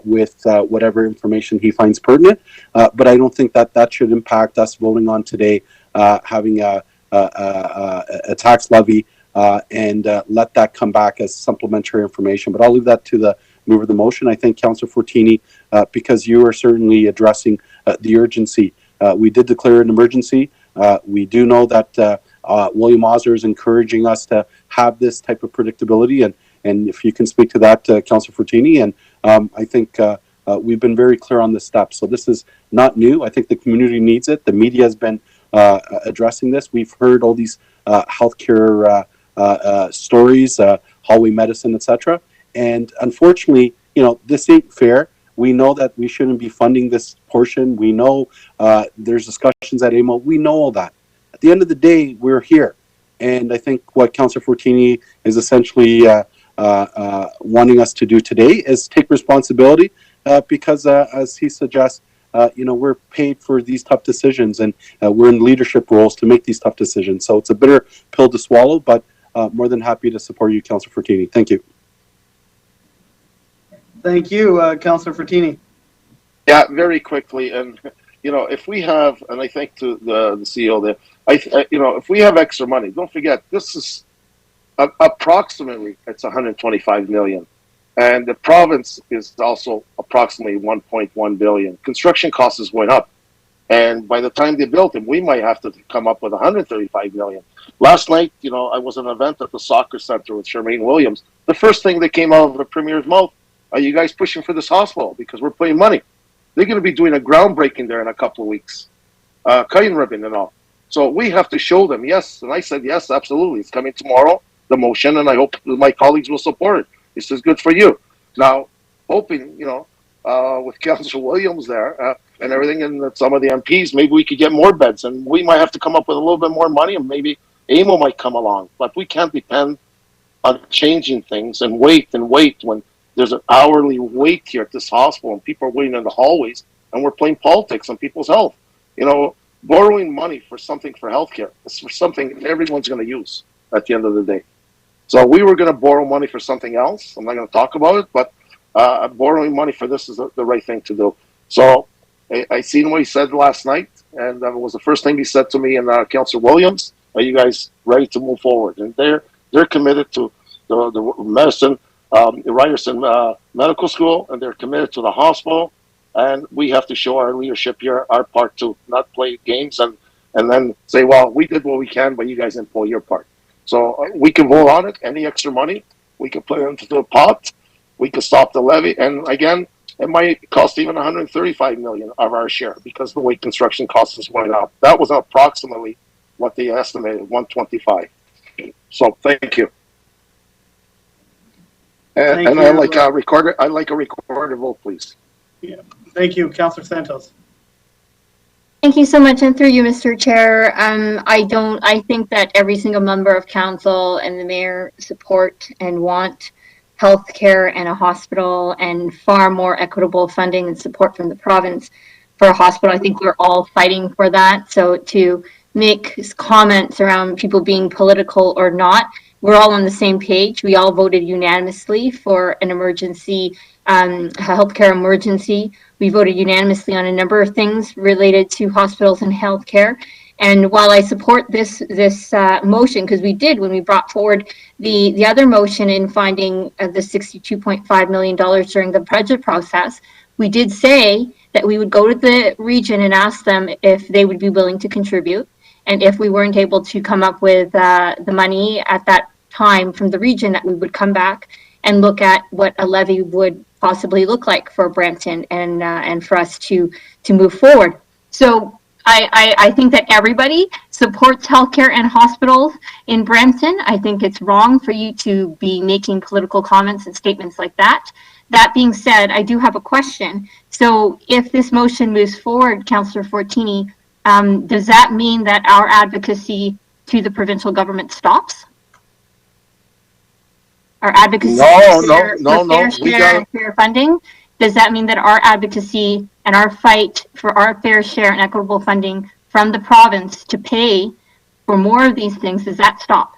with whatever information he finds pertinent. But I don't think that that should impact us voting on today, having a tax levy and let that come back as supplementary information. But I'll leave that to the mover of the motion. I think Councillor Fortini, because you are certainly addressing the urgency. We did declare an emergency. We do know that William Osler is encouraging us to have this type of predictability, and if you can speak to that, Councillor Fortini, and I think we've been very clear on this step. So this is not new. I think the community needs it. The media has been addressing this. We've heard all these healthcare stories, hallway medicine, etc. And unfortunately, you know, this ain't fair. We know that we shouldn't be funding this portion. We know there's discussions at AMO. We know all that. At the end of the day, we're here. And I think what Councillor Fortini is essentially wanting us to do today is take responsibility because, as he suggests, you know, we're paid for these tough decisions, and we're in leadership roles to make these tough decisions. So it's a bitter pill to swallow, but more than happy to support you, Councillor Fortini. Thank you. Thank you, Councillor Fortini. Yeah, very quickly, and you know, if we have, and I think to the CEO there, you know, if we have extra money, don't forget this is approximately it's 125 million, and the province is also approximately 1.1 billion. Construction costs is going up, and by the time they built them, we might have to come up with 135 million. Last night, you know, I was at an event at the soccer center with Charmaine Williams. The first thing that came out of the Premier's mouth, are you guys pushing for this hospital? Because we're putting money. They're going to be doing a groundbreaking there in a couple of weeks. Cutting ribbon and all. So we have to show them, yes. And I said, yes, absolutely. It's coming tomorrow, the motion, and I hope my colleagues will support it. This is good for you. Now, hoping, you know, with Councillor Williams there and everything, and some of the MPs, maybe we could get more beds. And we might have to come up with a little bit more money, and maybe AMO might come along. But we can't depend on changing things and wait when there's an hourly wait here at this hospital and people are waiting in the hallways and we're playing politics on people's health. You know, borrowing money for something for healthcare is for something everyone's going to use at the end of the day. So we were going to borrow money for something else. I'm not going to talk about it, but borrowing money for this is the right thing to do. So I seen what he said last night, and that was the first thing he said to me and Councillor Williams. Are you guys ready to move forward? And they're committed to the medicine, the Ryerson Medical School, and they're committed to the hospital. And we have to show our leadership here, our part to not play games and then say, well, we did what we can, but you guys didn't pull your part. So we can vote on it. Any extra money, we can put it into the pot. We can stop the levy. And again, it might cost even 135 million of our share because the way construction costs is going up. That was approximately what they estimated, 125. So thank you. And I like a recorded. I like a recorded vote, please. Yeah. Thank you, Councillor Santos. Thank you so much, and through you, Mr. Chair. I think that every single member of council and the mayor support and want healthcare and a hospital and far more equitable funding and support from the province for a hospital. I think we're all fighting for that. So to make comments around people being political or not, we're all on the same page. We all voted unanimously for an emergency, healthcare emergency. We voted unanimously on a number of things related to hospitals and healthcare. And while I support this motion, because we did when we brought forward the other motion in finding the $62.5 million during the budget process, we did say that we would go to the region and ask them if they would be willing to contribute. And if we weren't able to come up with the money at that time from the region, that we would come back and look at what a levy would possibly look like for Brampton and for us to move forward. So I think that everybody supports healthcare and hospitals in Brampton. I think it's wrong for you to be making political comments and statements like that. That being said, I do have a question. So if this motion moves forward, Councillor Fortini, does that mean that our advocacy to the provincial government stops? our advocacy No, for no, fair, no, for no, fair we share got- and fair funding? Does that mean that our advocacy and our fight for our fair share and equitable funding from the province to pay for more of these things, does that stop?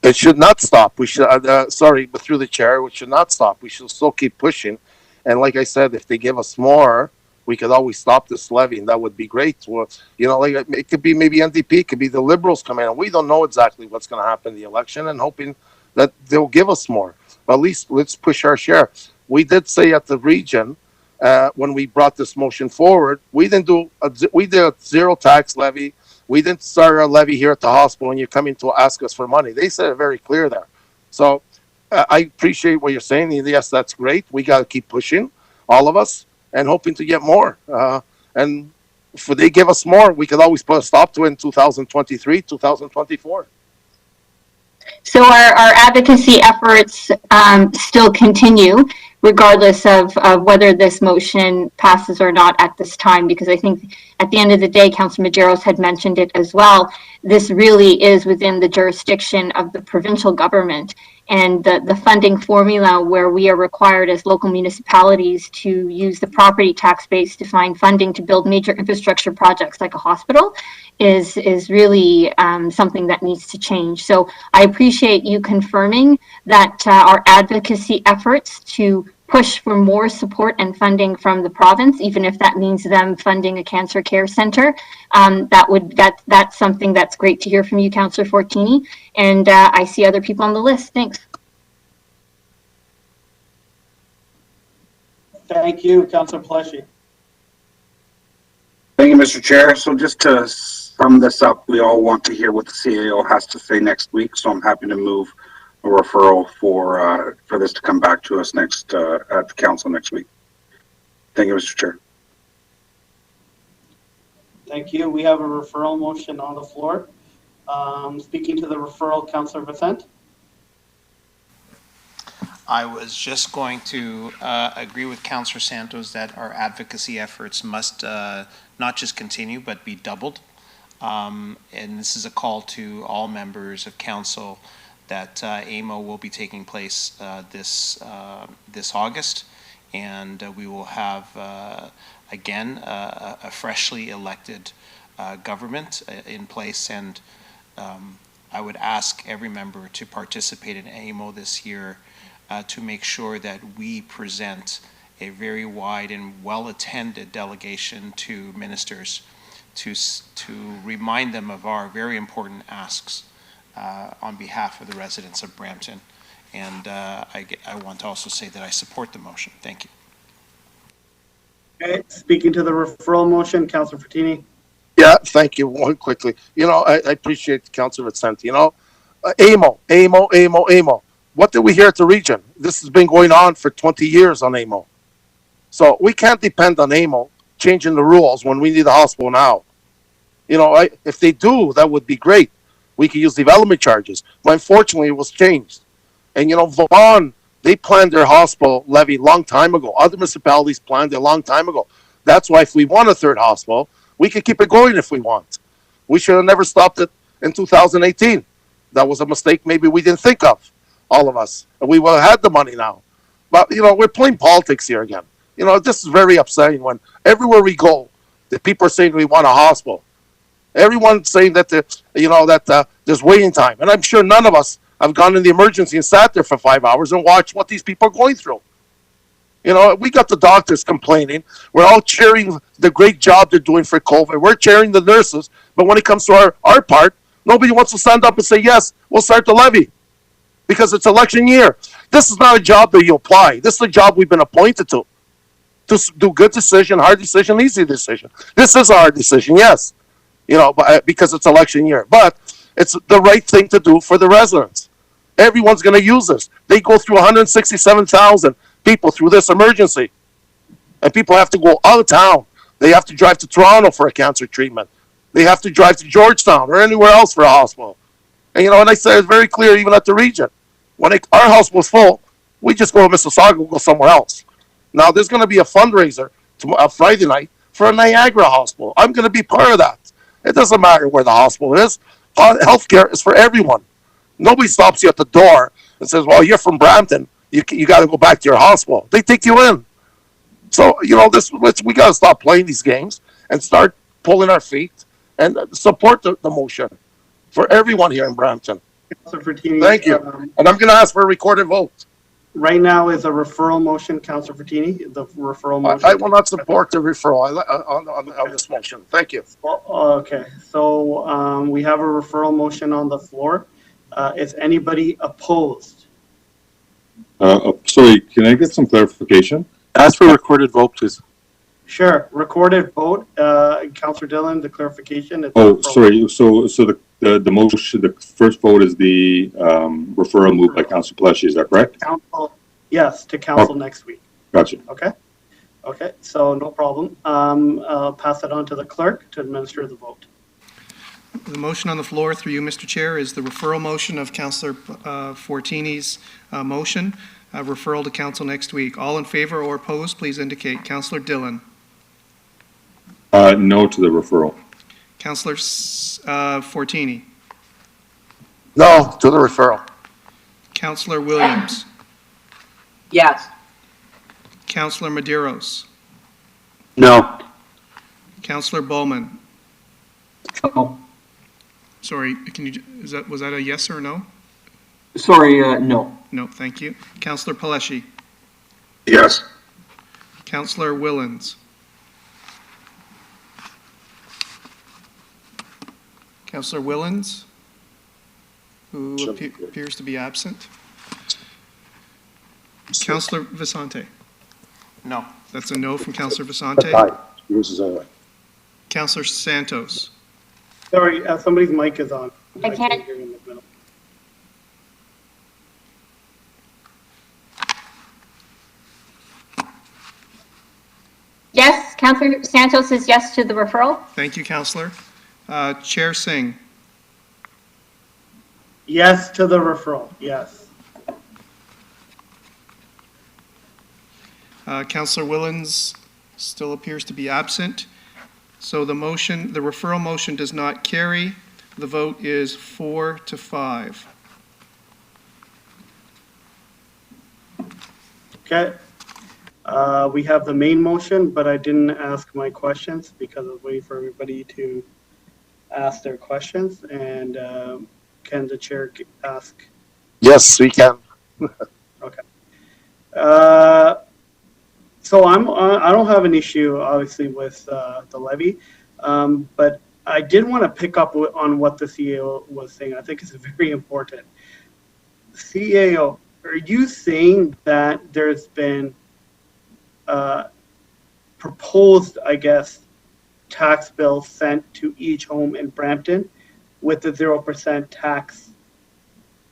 It should not stop. We should, sorry, but through the chair, we should not stop. We should still keep pushing. And like I said, if they give us more, we could always stop this levy, and that would be great. Well, you know, like it could be maybe NDP, it could be the Liberals come in, and we don't know exactly what's going to happen in the election, and hoping that they'll give us more. But at least let's push our share. We did say at the region, when we brought this motion forward, we did a zero tax levy. We didn't start a levy here at the hospital, and you're coming to ask us for money. They said it very clear there. So I appreciate what you're saying. Yes, that's great. We got to keep pushing, all of us, and hoping to get more. And if they give us more, we could always put a stop to it in 2023, 2024. So our advocacy efforts still continue, regardless of whether this motion passes or not at this time, because I think at the end of the day, Councilor Maderos had mentioned it as well, this really is within the jurisdiction of the provincial government, and the funding formula where we are required as local municipalities to use the property tax base to find funding to build major infrastructure projects like a hospital is really something that needs to change. So I appreciate you confirming that our advocacy efforts to push for more support and funding from the province, even if that means them funding a cancer care center. That's something that's great to hear from you, Councillor Fortini. And I see other people on the list. Thanks. Thank you, Councillor Pleshy. Thank you, Mr. Chair. So just to sum this up, we all want to hear what the CAO has to say next week. So I'm happy to move a referral for this to come back to us next at the council next week. Thank you, Mr. Chair. Thank you. We have a referral motion on the floor. Speaking to the referral, Councillor Vicente. I was just going to agree with Councillor Santos that our advocacy efforts must not just continue, but be doubled. And this is a call to all members of council that AMO will be taking place this August, and we will have again a freshly elected government in place, and I would ask every member to participate in AMO this year to make sure that we present a very wide and well-attended delegation to ministers to remind them of our very important asks on behalf of the residents of Brampton. And I want to also say that I support the motion. Thank you. Okay, speaking to the referral motion, Councillor Fortini. Yeah, thank you. One quickly. You know, I appreciate Councillor Vicente. You know, AMO. What did we hear at the region? This has been going on for 20 years on AMO. So we can't depend on AMO changing the rules when we need a hospital now. You know, if they do, that would be great. We could use development charges. But unfortunately, it was changed. And, you know, Vaughan, they planned their hospital levy a long time ago. Other municipalities planned it a long time ago. That's why if we want a third hospital, we can keep it going if we want. We should have never stopped it in 2018. That was a mistake maybe we didn't think of, all of us. And we would have had the money now. But, you know, we're playing politics here again. You know, this is very upsetting when everywhere we go, the people are saying we want a hospital. Everyone's saying that, there's waiting time. And I'm sure none of us have gone in the emergency and sat there for 5 hours and watched what these people are going through. You know, we got the doctors complaining. We're all cheering the great job they're doing for COVID. We're cheering the nurses. But when it comes to our part, nobody wants to stand up and say, yes, we'll start the levy. Because it's election year. This is not a job that you apply. This is a job we've been appointed to do good decision, hard decision, easy decision. This is a hard decision, yes. You know, because it's election year. But it's the right thing to do for the residents. Everyone's going to use this. They go through 167,000 people through this emergency. And people have to go out of town. They have to drive to Toronto for a cancer treatment. They have to drive to Georgetown or anywhere else for a hospital. And, you know, and I said it's very clear even at the region. When our hospital's full, we just go to Mississauga, we'll go somewhere else. Now, there's going to be a fundraiser Friday night for a Niagara hospital. I'm going to be part of that. It doesn't matter where the hospital is. Healthcare is for everyone. Nobody stops you at the door and says, well, you're from Brampton. You got to go back to your hospital. They take you in. So, we got to stop playing these games and start pulling our feet and support the motion for everyone here in Brampton. Thank you. And I'm going to ask for a recorded vote. Right now is a referral motion, Councilor Fertini, the referral motion. I will not support the referral on this motion. Thank you. Well, okay, so we have a referral motion on the floor. Is anybody opposed? Sorry, can I get some clarification? Ask for a recorded vote, please. Sure, recorded vote. Councilor Dillon, the clarification. Is Oh, sorry. So the motion, the first vote is the referral moved by Councilor Pelletier. Is that correct? Council, yes, to council next week. Gotcha. Okay. Okay, so no problem. I'll pass it on to the clerk to administer the vote. The motion on the floor, through you, Mr. Chair, is the referral motion of Councillor Fortini's motion, referral to council next week. All in favor or opposed, please indicate. Councillor Dillon. No to the referral. Councillor Fortini. No to the referral. Councillor Williams. Yes. Councillor Medeiros. No. Councillor Bowman. No. Sorry, was that a yes or no? Sorry, no. No, thank you. Councillor Pelletier. Yes. Councillor Willens. Councillor Willens, who appears to be absent. Councillor Vicente. No. That's a no from Councillor Vicente. Yours is all right. Councillor Santos. Sorry, somebody's mic is on. I can't. hear you in the middle. Yes, Councillor Santos says yes to the referral. Thank you, Councillor. Chair Singh. Yes to the referral, yes. Councillor Willens still appears to be absent. So the referral motion does not carry. The vote is 4-5. Okay. We have the main motion, but I didn't ask my questions because I was waiting for everybody to ask their questions. And can the chair ask? Yes, we can. Okay. So I don't have an issue, obviously, with the levy, but I did want to pick up on what the CAO was saying. I think it's very important. CAO, are you saying that there's been proposed, I guess, tax bill sent to each home in Brampton with the 0% tax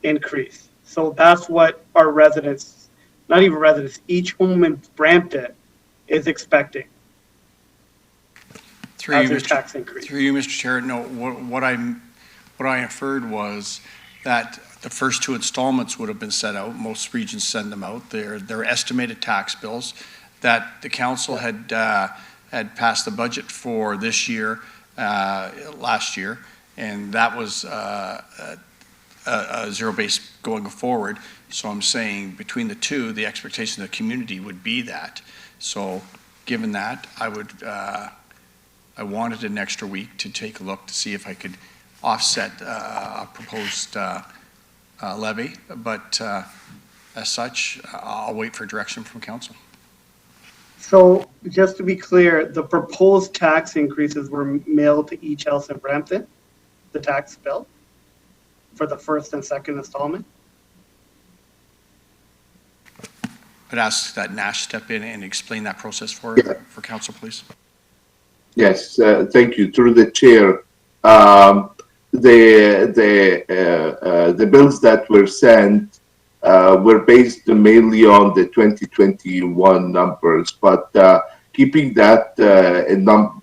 increase? So that's what our residents, not even residents, each home in Brampton is expecting. Through you, tax increase. Through you, Mr. Chair, no, what I inferred was that the first two installments would have been set out. Most regions send them out. They're estimated tax bills that the council had passed the budget for this year, last year, and that was a zero base going forward. So I'm saying between the two, the expectation of the community would be that. So given that, I wanted an extra week to take a look to see if I could offset a proposed levy, but as such, I'll wait for direction from council. So just to be clear, the proposed tax increases were mailed to each house in Brampton, the tax bill for the first and second installment? I'd ask that Nash step in and explain that process for council, please. Yes, thank you. Through the chair, the bills that were sent were based mainly on the 2021 numbers, but keeping that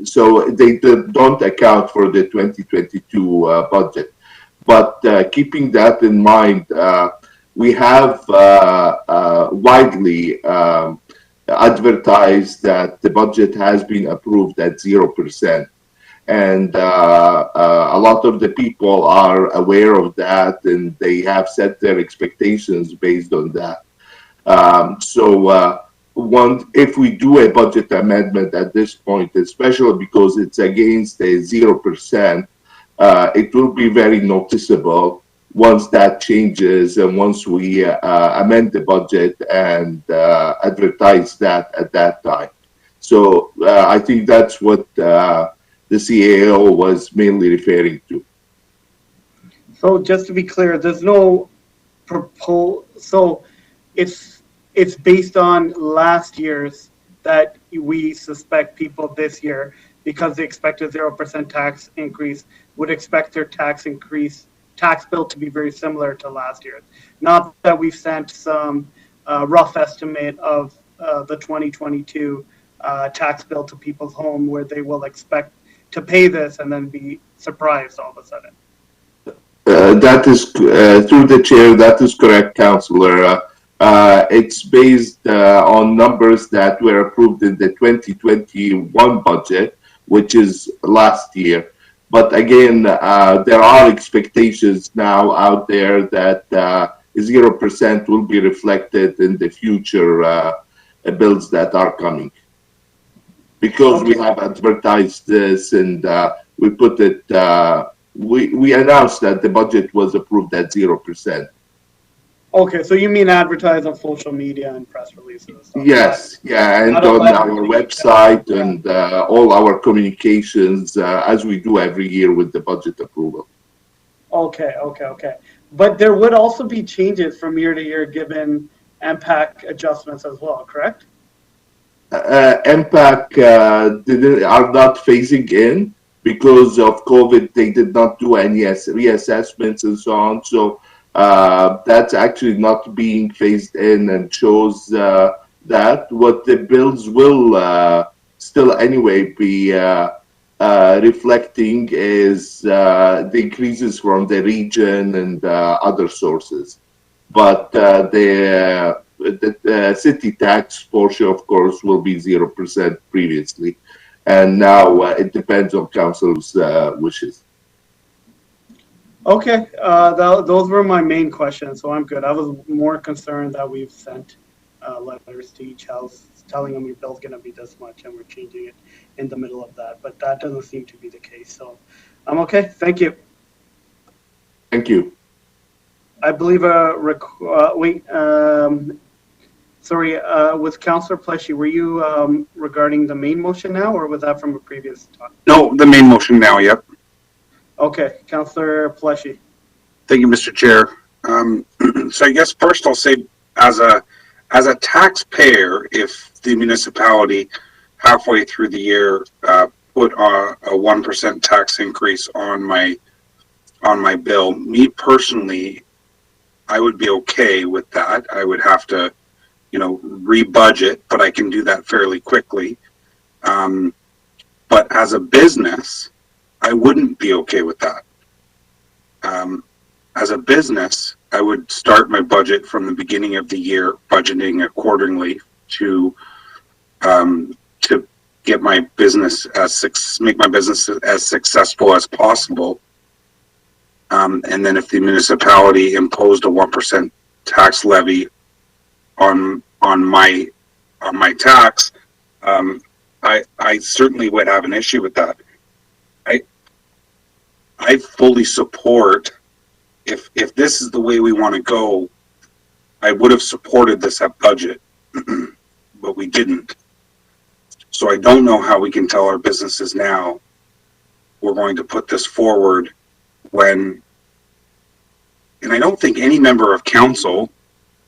so they don't account for the 2022 budget. But keeping that in mind, we have widely advertised that the budget has been approved at 0%. And a lot of the people are aware of that, and they have set their expectations based on that. If we do a budget amendment at this point, especially because it's against a 0%, it will be very noticeable once that changes and once we amend the budget and advertise that at that time. So I think that's what the CAO was mainly referring to. So just to be clear, there's no so it's based on last year's that we suspect people this year, because they expect a 0% tax increase, would expect their tax bill to be very similar to last year's. Not that we've sent some rough estimate of the 2022 tax bill to people's home where they will expect to pay this and then be surprised all of a sudden. That is, through the chair, that is correct, Councillor. It's based on numbers that were approved in the 2021 budget, which is last year. But again, there are expectations now out there that 0% will be reflected in the future bills that are coming. Because we have advertised this and we put it, we announced that the budget was approved at 0%. Okay, so you mean advertise on social media and press releases? Yes, yeah, and on our website and all our communications as we do every year with the budget approval. Okay. But there would also be changes from year to year given MPAC adjustments as well, correct? MPAC are not phasing in because of COVID. They did not do any reassessments and so on. So that's actually not being phased in, and shows that what the bills will still anyway be reflecting is the increases from the region and other sources. But the city tax portion, of course, will be 0% previously. And now it depends on council's wishes. Okay, those were my main questions, so I'm good. I was more concerned that we've sent letters to each house telling them your bill's going to be this much and we're changing it in the middle of that, but that doesn't seem to be the case. So I'm okay. Thank you. Thank you. I believe sorry, with Councillor Pleshy, were you regarding the main motion now, or was that from a previous talk? No, the main motion now, yep. Okay, Councillor Pleshy. Thank you, Mr. Chair. So I guess first I'll say, as a taxpayer, if the municipality halfway through the year put a 1% tax increase on my bill, me personally, I would be okay with that. I would have to, re-budget, but I can do that fairly quickly. But as a business, I wouldn't be okay with that. As a business, I would start my budget from the beginning of the year, budgeting accordingly to get my business make my business as successful as possible. And then if the municipality imposed a 1% tax levy on my tax, I certainly would have an issue with that. I fully support, if this is the way we want to go, I would have supported this at budget, but we didn't. So I don't know how we can tell our businesses now we're going to put this forward when, and I don't think any member of council,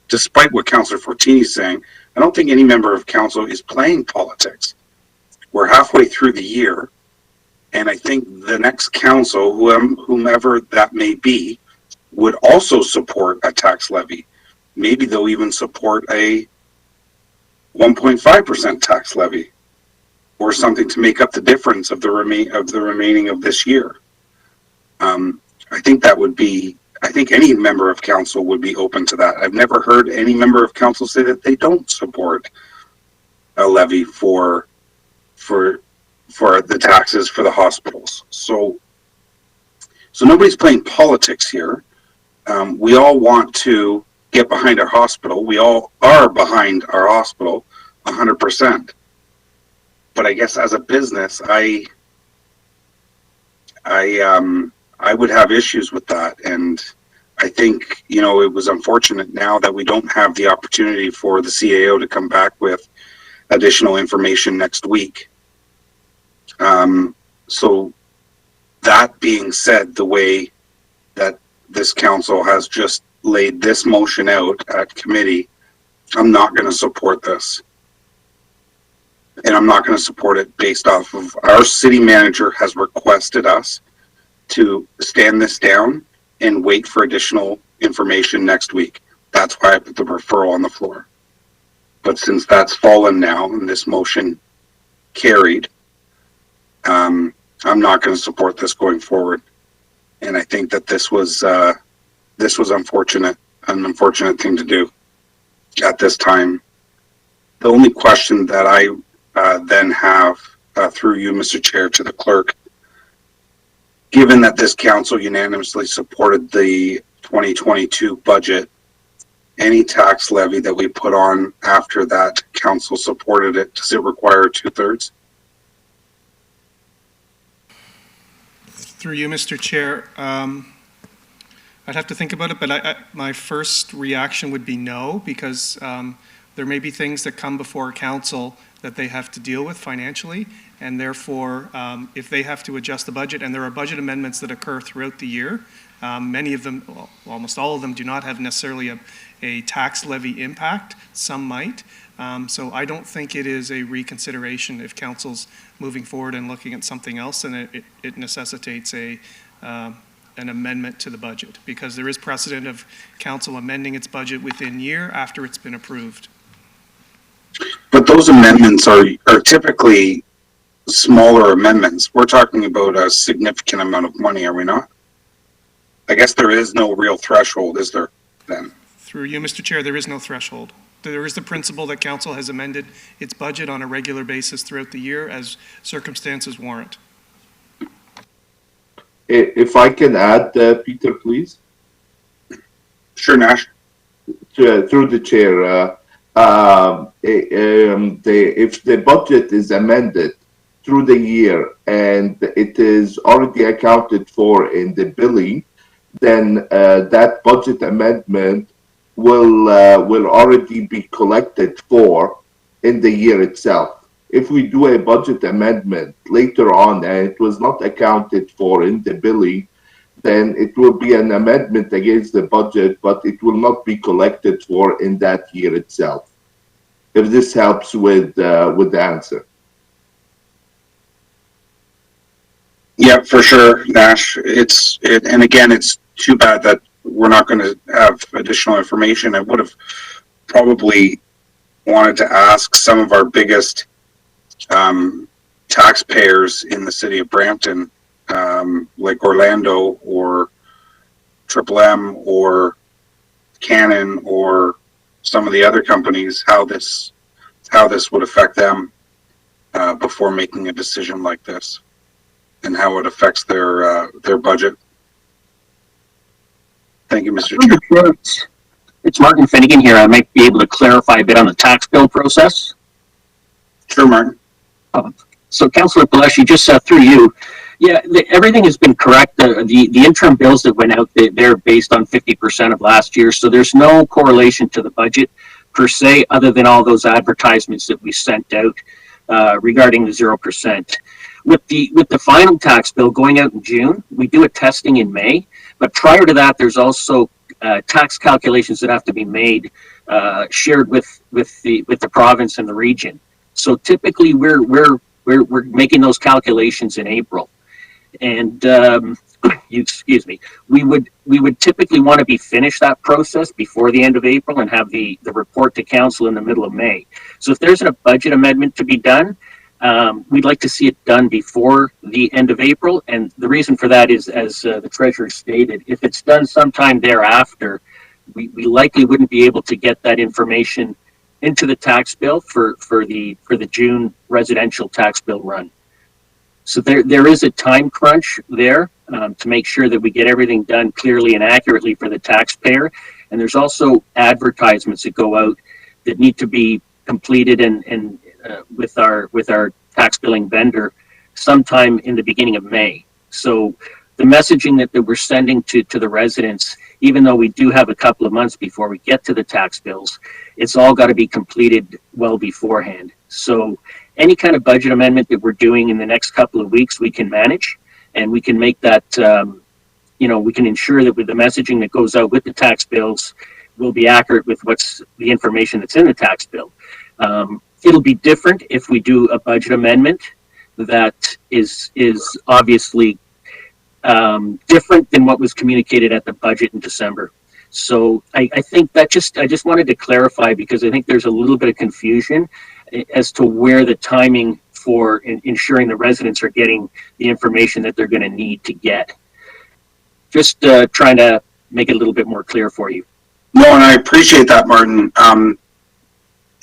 despite what Councillor Fortini is saying, I don't think any member of council is playing politics. We're halfway through the year, and I think the next council, whomever that may be, would also support a tax levy. Maybe they'll even support a 1.5% tax levy, or something to make up the difference of the remaining of this year. I think that would be. I think any member of council would be open to that. I've never heard any member of council say that they don't support a levy for for the taxes for the hospitals. So nobody's playing politics here. We all want to get behind our hospital. We all are behind our hospital 100%. But I guess as a business, I would have issues with that. And I think, you know, it was unfortunate now that we don't have the opportunity for the CAO to come back with additional information next week. So that being said, the way that this council has just laid this motion out at committee, I'm not going to support this. And I'm not going to support it based off of our city manager has requested us to stand this down and wait for additional information next week. That's why I put the referral on the floor. But since that's fallen now and this motion carried, I'm not going to support this going forward. And I think that this was unfortunate, an unfortunate thing to do at this time. The only question that I then have through you, Mr. Chair, to the clerk, given that this council unanimously supported the 2022 budget, any tax levy that we put on after that council supported it, does it require 2/3? Through you, Mr. Chair, I'd have to think about it, but my first reaction would be no, because there may be things that come before council that they have to deal with financially, and therefore, if they have to adjust the budget, and there are budget amendments that occur throughout the year, many of them, well, almost all of them, do not have necessarily a tax levy impact. Some might. So I don't think it is a reconsideration if council's moving forward and looking at something else, and it necessitates an amendment to the budget, because there is precedent of council amending its budget within year after it's been approved. But those amendments are typically smaller amendments. We're talking about a significant amount of money, are we not? I guess there is no real threshold, is there, then? Through you, Mr. Chair, there is no threshold. There is the principle that council has amended its budget on a regular basis throughout the year as circumstances warrant. If I can add, Peter, please. Sure, Nash. Through the chair, if the budget is amended through the year and it is already accounted for in the billing, then that budget amendment will already be collected for in the year itself. If we do a budget amendment later on and it was not accounted for in the billing, then it will be an amendment against the budget, but it will not be collected for in that year itself. If this helps with the answer. Yeah, for sure, Nash. And again, it's too bad that we're not going to have additional information. I would have probably wanted to ask some of our biggest taxpayers in the city of Brampton, like Orlando or Triple M or Canon or some of the other companies, how this would affect them before making a decision like this, and how it affects their budget. Thank you, Mr. Chair. It's Martin Finnegan here. I might be able to clarify a bit on the tax bill process. Sure, Martin. So, Councillor Paleshi, just through you, yeah, everything has been correct. The interim bills that went out, they're based on 50% of last year, so there's no correlation to the budget per se, other than all those advertisements that we sent out regarding the 0%. With the final tax bill going out in June, we do a testing in May, but prior to that, there's also tax calculations that have to be made, shared with the province and the region. So typically, we're making those calculations in April, and excuse me, we would typically want to be finished that process before the end of April and have the report to council in the middle of May. So if there's a budget amendment to be done, we'd like to see it done before the end of April. And the reason for that is, as the treasurer stated, if it's done sometime thereafter, we likely wouldn't be able to get that information into the tax bill for the June residential tax bill run. So there is a time crunch there to make sure that we get everything done clearly and accurately for the taxpayer. And there's also advertisements that go out that need to be completed and with our tax billing vendor sometime in the beginning of May. So the messaging that we're sending to the residents, even though we do have a couple of months before we get to the tax bills, it's all got to be completed well beforehand. So any kind of budget amendment that we're doing in the next couple of weeks, we can manage, and we can make that, we can ensure that with the messaging that goes out with the tax bills will be accurate with what's the information that's in the tax bill. It'll be different if we do a budget amendment that is obviously different than what was communicated at the budget in December. So I think that I just wanted to clarify, because I think there's a little bit of confusion as to where the timing for ensuring the residents are getting the information that they're going to need to get. Just trying to make it a little bit more clear for you. No, and I appreciate that, Martin.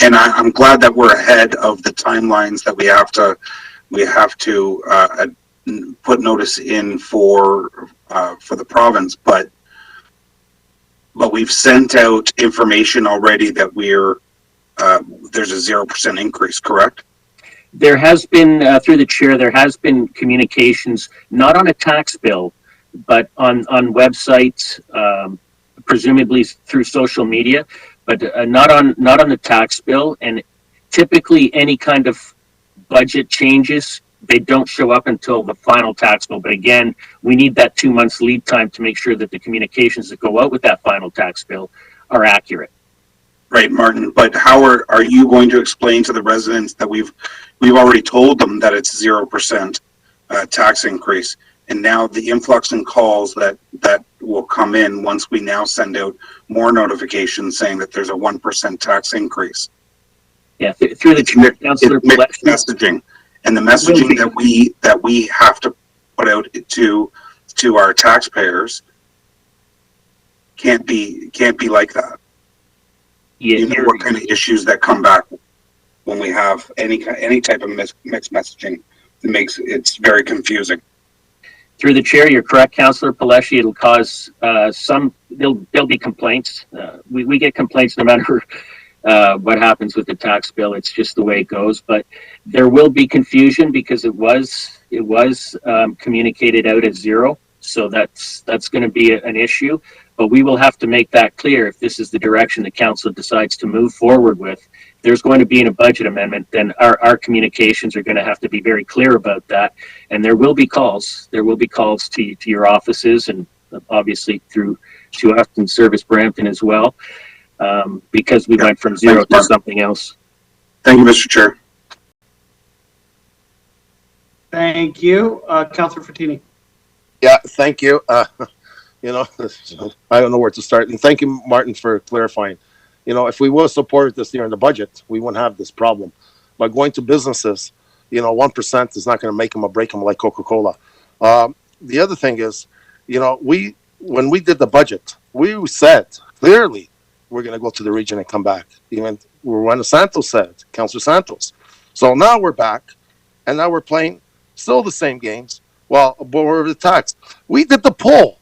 And I'm glad that we're ahead of the timelines that we have to put notice in for the province, but we've sent out information already that there's a 0% increase, correct? There has been, through the chair, there has been communications, not on a tax bill, but on websites, presumably through social media, but not on the tax bill. And typically any kind of budget changes, they don't show up until the final tax bill. But again, we need that 2 months lead time to make sure that the communications that go out with that final tax bill are accurate. Right, Martin. But how are you going to explain to the residents that we've already told them that it's 0% tax increase, and now the influx in calls that will come in once we now send out more notifications saying that there's a 1% tax increase? Yeah, through the chair, Councillor mixed messaging, and the messaging that we have to put out to our taxpayers can't be like that. Yeah, you know what kind of issues that come back when we have any type of mixed messaging that makes it's very confusing. Through the chair, you're correct, Councillor Paleshi. It'll cause there'll be complaints. We get complaints no matter what happens with the tax bill. It's just the way it goes. But there will be confusion because it was communicated out as 0. So that's going to be an issue. But we will have to make that clear if this is the direction the council decides to move forward with. If there's going to be a budget amendment, then our communications are going to have to be very clear about that. And there will be calls. There will be calls to your offices, and obviously to us in Service Brampton as well, because we went from 0 to something else. Thank you, Mr. Chair. Thank you. Councillor Frattini. Yeah, thank you. I don't know where to start. And thank you, Martin, for clarifying. If we would have supported this year in the budget, we wouldn't have this problem. By going to businesses, 1% is not going to make them or break them like Coca-Cola. The other thing is, when we did the budget, we said clearly we're going to go to the region and come back. Even when Santos said, Councillor Santos. So now we're back, and now we're playing still the same games. Well, we're the tax. We did the poll.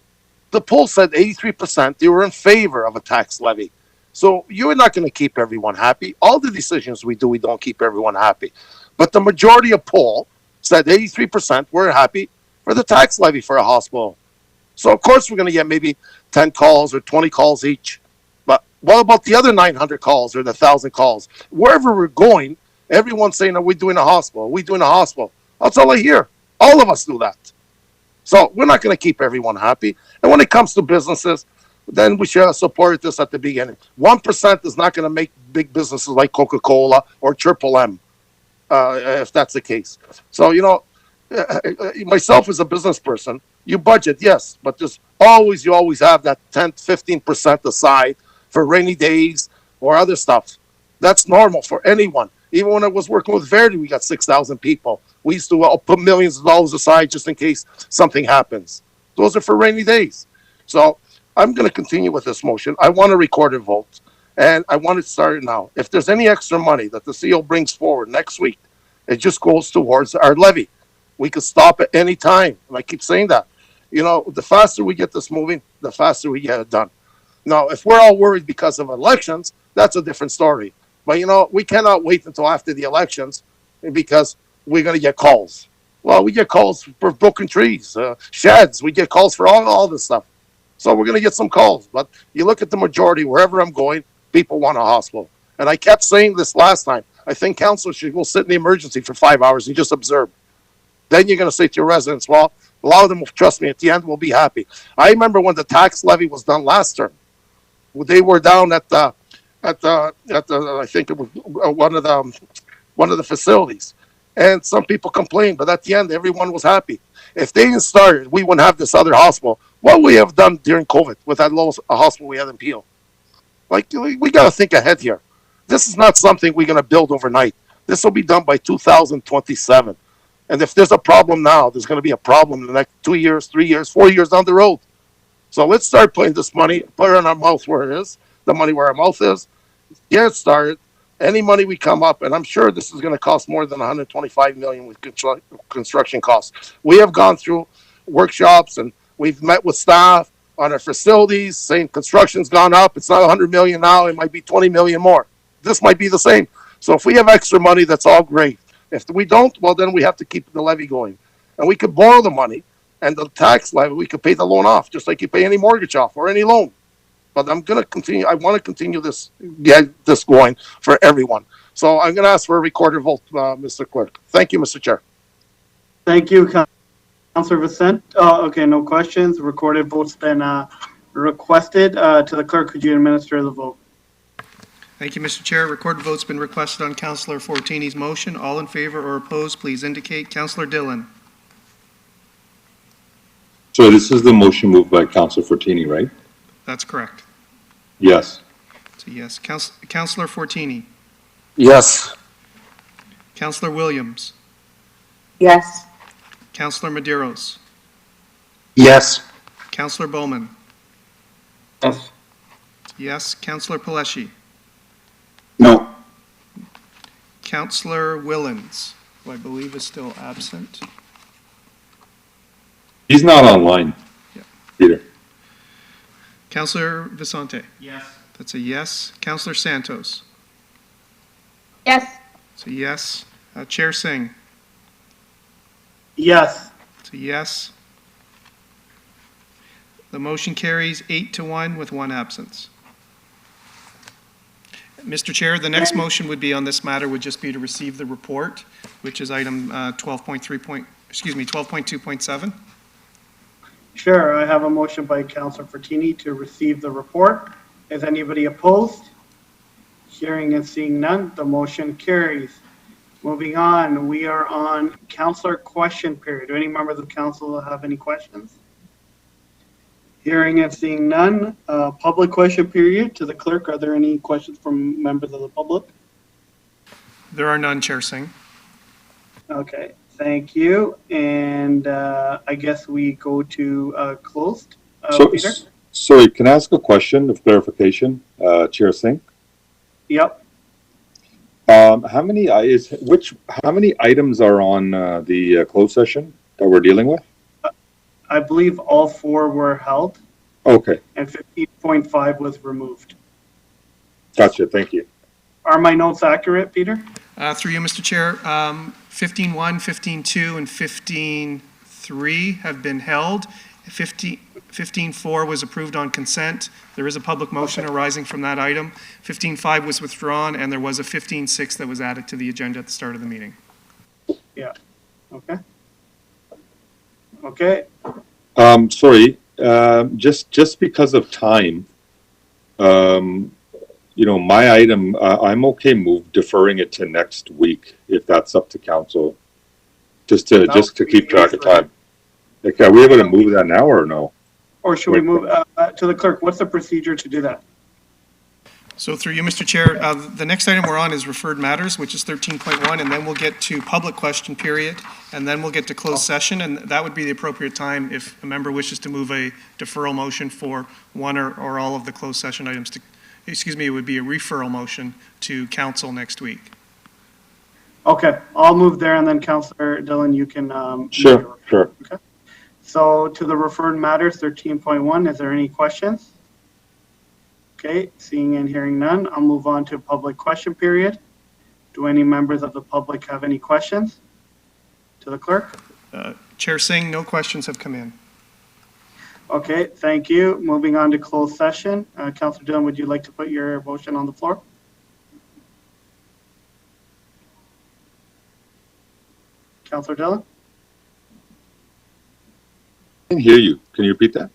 The poll said 83% they were in favor of a tax levy. So you're not going to keep everyone happy. All the decisions we do, we don't keep everyone happy. But the majority of poll said 83% were happy for the tax levy for a hospital. So of course we're going to get maybe 10 calls or 20 calls each. But what about the other 900 calls or the 1,000 calls? Wherever we're going, everyone's saying, are we doing a hospital? Are we doing a hospital? That's all I hear. All of us do that. So we're not going to keep everyone happy. And when it comes to businesses, then we should have supported this at the beginning. 1% is not going to make big businesses like Coca-Cola or Triple M, if that's the case. So, myself as a business person, you budget, yes, but you always have that 10, 15% aside for rainy days or other stuff. That's normal for anyone. Even when I was working with Verdi, we got 6,000 people. We used to put millions of dollars aside just in case something happens. Those are for rainy days. So I'm going to continue with this motion. I want a recorded vote, and I want it started now. If there's any extra money that the CEO brings forward next week, it just goes towards our levy. We could stop at any time. And I keep saying that. You know, the faster we get this moving, the faster we get it done. Now, if we're all worried because of elections, that's a different story. But, you know, we cannot wait until after the elections because we're going to get calls. Well, we get calls for broken trees, sheds. We get calls for all this stuff. So we're going to get some calls. But you look at the majority, wherever I'm going, people want a hospital. And I kept saying this last time. I think council should go sit in the emergency for 5 hours and just observe. Then you're going to say to your residents, well, a lot of them will trust me. At the end, we'll be happy. I remember when the tax levy was done last term. They were down at the I think it was one of the facilities, and some people complained, but at the end, everyone was happy. If they didn't start, we wouldn't have this other hospital. What we have done during COVID with that little hospital we had in Peel, like we got to think ahead here. This is not something we're going to build overnight. This will be done by 2027. And if there's a problem now, there's going to be a problem in the next 2 years, 3 years, 4 years down the road. So let's start putting this money, put it in our mouth where it is, the money where our mouth is, get it started. Any money we come up, and I'm sure this is going to cost more than $125 million with construction costs. We have gone through workshops and we've met with staff on our facilities saying construction's gone up. It's not $100 million now. It might be $20 million more. This might be the same. So if we have extra money, that's all great. If we don't, well, then we have to keep the levy going. And we could borrow the money and the tax levy, we could pay the loan off, just like you pay any mortgage off or any loan. But I'm going to continue. I want to continue this, get this going for everyone. So I'm going to ask for a recorded vote, Mr. Clerk. Thank you, Mr. Chair. Thank you, Councilor Vicente. Okay, no questions. Recorded vote's been requested. To the clerk, could you administer the vote? Thank you, Mr. Chair. Recorded vote's been requested on Councilor Fortini's motion. All in favor or opposed, please indicate. Councilor Dillon. So this is the motion moved by Councilor Fortini, right? That's correct. Yes. So yes. Councilor Fortini. Yes. Councilor Williams. Yes. Councilor Medeiros. Yes. Councilor Bowman. Yes. Yes. Councilor Paleshi. No. Councilor Willens, who I believe is still absent. He's not online, Peter. Councilor Vicente. Yes. That's a yes. Councilor Santos. Yes. It's a yes. Chair Singh. Yes. It's a yes. The motion carries 8-1 with one absence. Mr. Chair, the next motion would be on this matter would just be to receive the report, which is item 12.2.7. Sure, I have a motion by Councilor Fortini to receive the report. Is anybody opposed? Hearing and seeing none, the motion carries. Moving on, we are on Councilor question period. Do any members of council have any questions? Hearing and seeing none, public question period. To the clerk, are there any questions from members of the public? There are none, Chair Singh. Okay, thank you. And I guess we go to closed. Peter? Sorry, can I ask a question of clarification, Chair Singh? Yep. How many items are on the closed session that we're dealing with? I believe all four were held. Okay. And 15.5 was removed. Gotcha. Thank you. Are my notes accurate, Peter? Through you, Mr. Chair, 15.1, 15.2, and 15.3 have been held. 15.4 was approved on consent. There is a public motion arising from that item. 15.5 was withdrawn, and there was a 15.6 that was added to the agenda at the start of the meeting. Yeah. Okay. Okay. Sorry, just because of time, my item, I'm okay deferring it to next week if that's up to council, just to keep track of time. Like, are we able to move that now or no? Or should we move to the clerk? What's the procedure to do that? So through you, Mr. Chair, the next item we're on is referred matters, which is 13.1, and then we'll get to public question period, and then we'll get to closed session, and that would be the appropriate time if a member wishes to move a deferral motion for one or all of the closed session items to, it would be a referral motion to council next week. Okay, I'll move there and then Councillor Dillon, you can. Sure, sure. Okay. So to the referred matters, 13.1, is there any questions? Okay, seeing and hearing none, I'll move on to public question period. Do any members of the public have any questions to the clerk? Chair Singh, no questions have come in. Okay, thank you. Moving on to closed session. Councillor Dillon, would you like to put your motion on the floor? Councillor Dillon? I can hear you. Can you repeat that?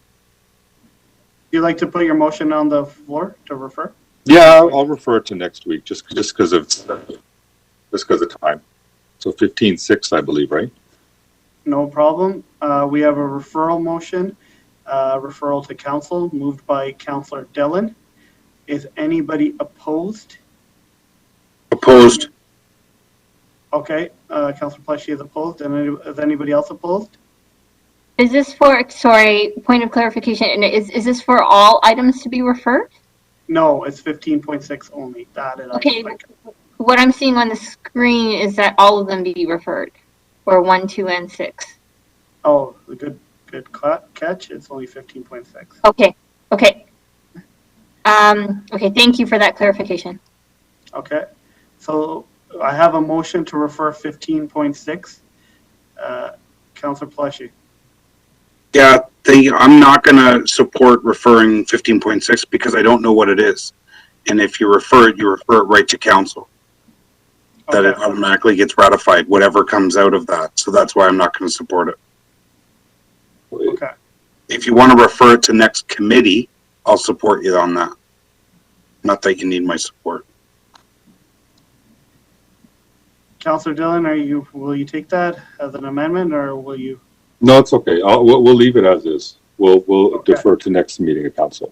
You'd like to put your motion on the floor to refer? Yeah, I'll refer it to next week, just because of time. So 15-6, I believe, right? No problem. We have a referral motion, referral to council, moved by Councillor Dillon. Is anybody opposed? Opposed. Okay, Councillor Pleshy is opposed. And is anybody else opposed? Is this for, sorry, point of clarification, and is this for all items to be referred? No, it's 15.6 only. That is Okay, what I'm seeing on the screen is that all of them be referred, or 1, 2, and 6. Oh, good catch. It's only 15.6. Okay, okay. Okay, thank you for that clarification. Okay, so I have a motion to refer 15.6. Councillor Pleshy. Yeah, I'm not going to support referring 15.6 because I don't know what it is. And if you refer it right to council. That it automatically gets ratified, whatever comes out of that. So that's why I'm not going to support it. Okay. If you want to refer it to next committee, I'll support you on that. Not that you need my support. Councillor Dillon, will you take that as an amendment, or will you? No, it's okay. We'll leave it as is. We'll defer to next meeting of council.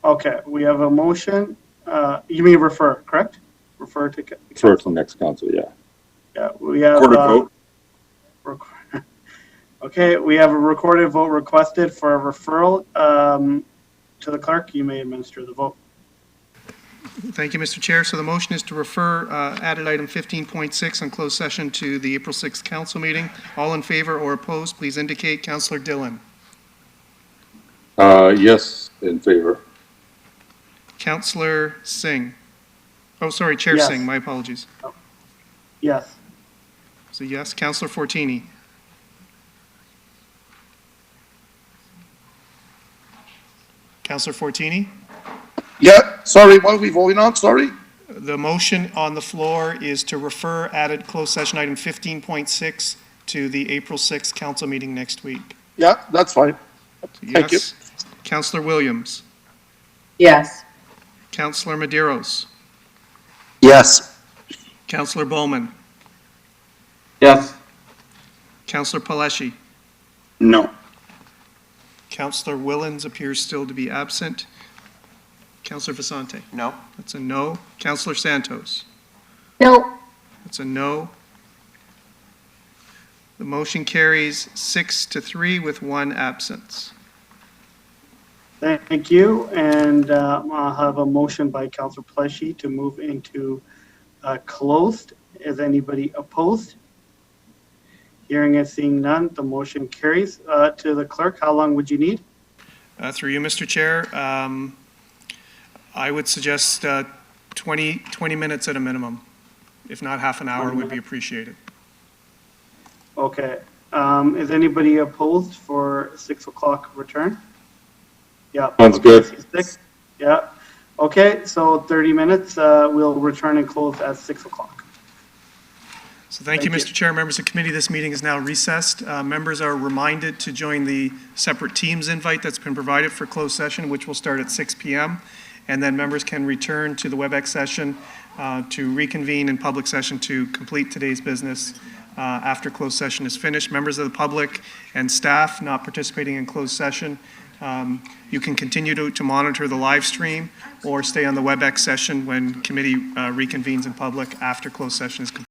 Okay, we have a motion. You mean refer, correct? Refer to. Defer to next council, yeah. Yeah, we have. Okay, we have a recorded vote requested for a referral to the clerk. You may administer the vote. Thank you, Mr. Chair. So the motion is to refer added item 15.6 on closed session to the April 6th council meeting. All in favor or opposed, please indicate. Councillor Dillon. Yes, in favor. Councillor Singh. Oh, sorry, Chair Yes. Singh. My apologies. Yes. So yes. Councillor Fortini. Councillor Fortini. Yeah, sorry, what are we voting on? Sorry? The motion on the floor is to refer added closed session item 15.6 to the April 6th council meeting next week. Yeah, that's fine. Thank you. Yes. Councillor Williams. Yes. Councillor Medeiros. Yes. Councillor Bowman. Yes. Councillor Paleshi. No. Councillor Willens appears still to be absent. Councillor Vasante. No. That's a no. Councillor Santos. No. That's a no. The motion carries 6-3 with 1 absence. Thank you. And I'll have a motion by Councillor Pleshy to move into closed. Is anybody opposed? Hearing and seeing none, the motion carries. To the clerk, how long would you need? Through you, Mr. Chair, I would suggest 20 minutes at a minimum. If not, half an hour would be appreciated. Okay. Is anybody opposed for 6 o'clock return? Yeah. Sounds good. 6? Yeah. Okay, so 30 minutes. We'll return and close at 6 o'clock. So thank you, Mr. Chair. Members of the committee, this meeting is now recessed. Members are reminded to join the separate Teams invite that's been provided for closed session, which will start at 6 p.m. And then members can return to the WebEx session to reconvene in public session to complete today's business after closed session is finished. Members of the public and staff not participating in closed session, you can continue to monitor the live stream or stay on the WebEx session when committee reconvenes in public after closed session is completed.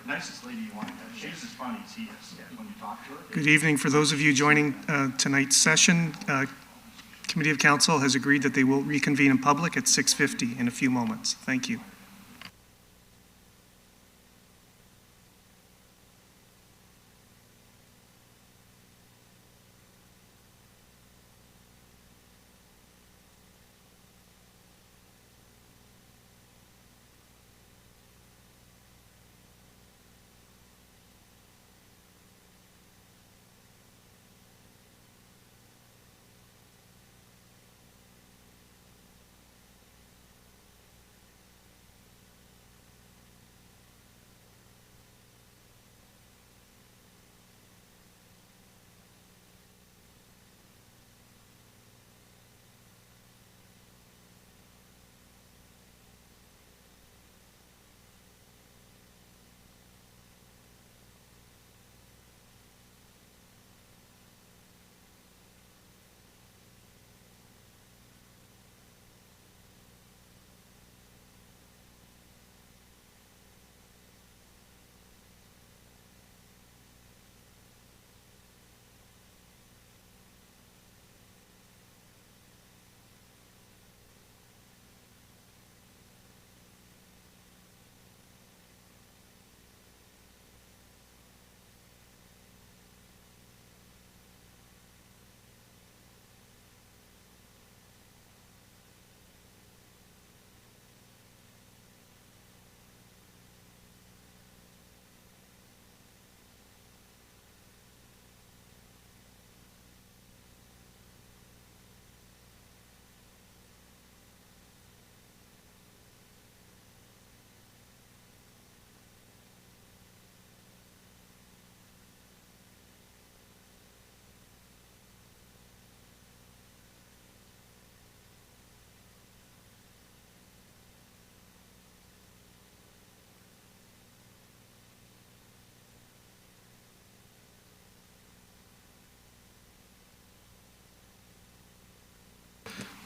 nicest lady you want to have. She's as funny as he is when you talk to her. Good evening. For those of you joining tonight's session, Committee of Council has agreed that they will reconvene in public at 6:50 in a few moments. Thank you.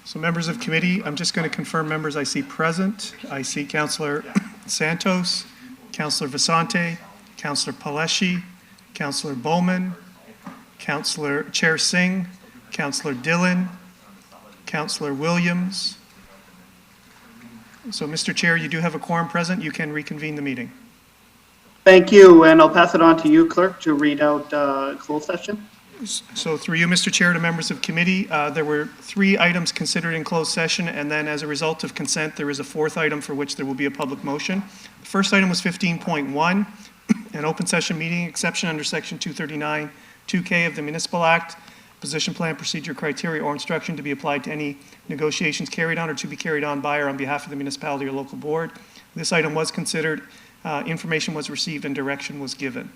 So members of committee, I'm just going to confirm members I see present. I see Councillor Santos, Councillor Vasante, Councillor Paleshi, Councillor Bowman, Councillor Chair Singh, Councillor Dillon, Councillor Williams. So Mr. Chair, you do have a quorum present. You can reconvene the meeting. Thank you, and I'll pass it on to you, Clerk, to read out closed session. So through you, Mr. Chair, to members of committee, there were 3 items considered in closed session, and then as a result of consent, there is a 4th item for which there will be a public motion. The first item was 15.1, an open session meeting exception under Section 239, 2K of the Municipal Act, position plan, procedure, criteria, or instruction to be applied to any negotiations carried on or to be carried on by or on behalf of the municipality or local board. This item was considered, information was received, and direction was given.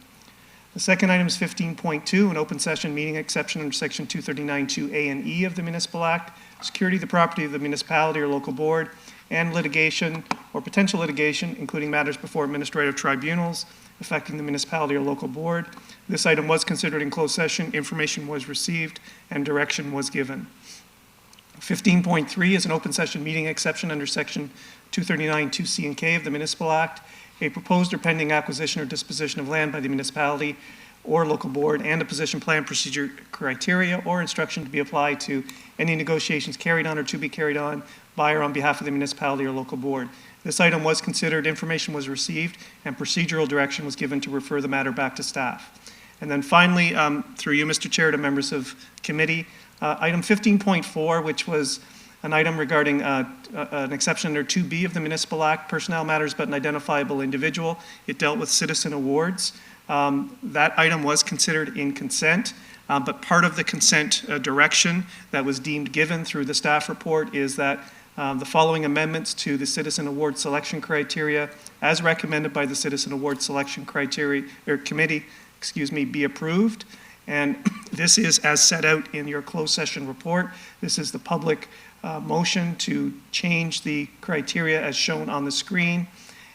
The second item is 15.2, an open session meeting exception under Section 239(2)A and E of the Municipal Act, security of the property of the municipality or local board, and litigation or potential litigation, including matters before administrative tribunals affecting the municipality or local board. This item was considered in closed session, information was received, and direction was given. 15.3 is an open session meeting exception under Section 239(2)C and K of the Municipal Act, a proposed or pending acquisition or disposition of land by the municipality or local board, and a position plan, procedure, criteria, or instruction to be applied to any negotiations carried on or to be carried on by or on behalf of the municipality or local board. This item was considered, information was received, and procedural direction was given to refer the matter back to staff. And then finally, through you, Mr. Chair, to members of committee, item 15.4, which was an item regarding an exception under 2B of the Municipal Act, personnel matters but an identifiable individual. It dealt with citizen awards. That item was considered in consent, but part of the consent direction that was deemed given through the staff report is that the following amendments to the citizen award selection criteria, as recommended by the Citizen Award Selection Criteria or Committee, be approved. And this is as set out in your closed session report. This is the public motion to change the criteria as shown on the screen.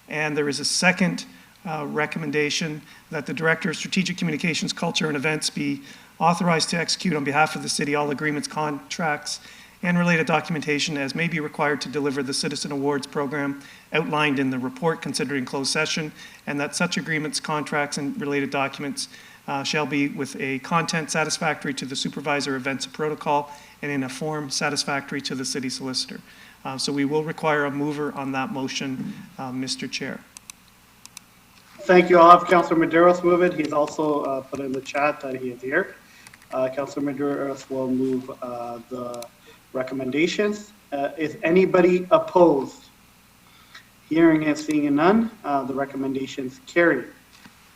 And there is a second recommendation that the Director of Strategic Communications, Culture and Events be authorized to execute on behalf of the city all agreements, contracts, and related documentation as may be required to deliver the Citizen Awards program outlined in the report considered in closed session, and that such agreements, contracts, and related documents shall be with a content satisfactory to the supervisor events and protocol and in a form satisfactory to the city solicitor. So we will require a mover on that motion, Mr. Chair. Thank you. I'll have Councillor Medeiros move it. He's also put in the chat that he is here. Councillor Medeiros will move the recommendations. Is anybody opposed? Hearing and seeing none, the recommendations carry.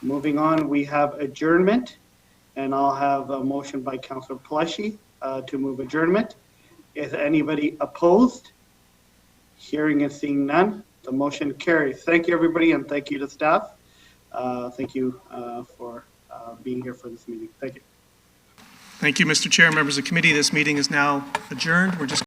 Moving on, we have adjournment, and I'll have a motion by Councillor Palashi to move adjournment. Is anybody opposed? Hearing and seeing none, the motion carries. Thank you, everybody, and thank you to staff. Thank you for being here for this meeting. Thank you. Thank you, Mr. Chair, members of the committee. This meeting is now adjourned. We're just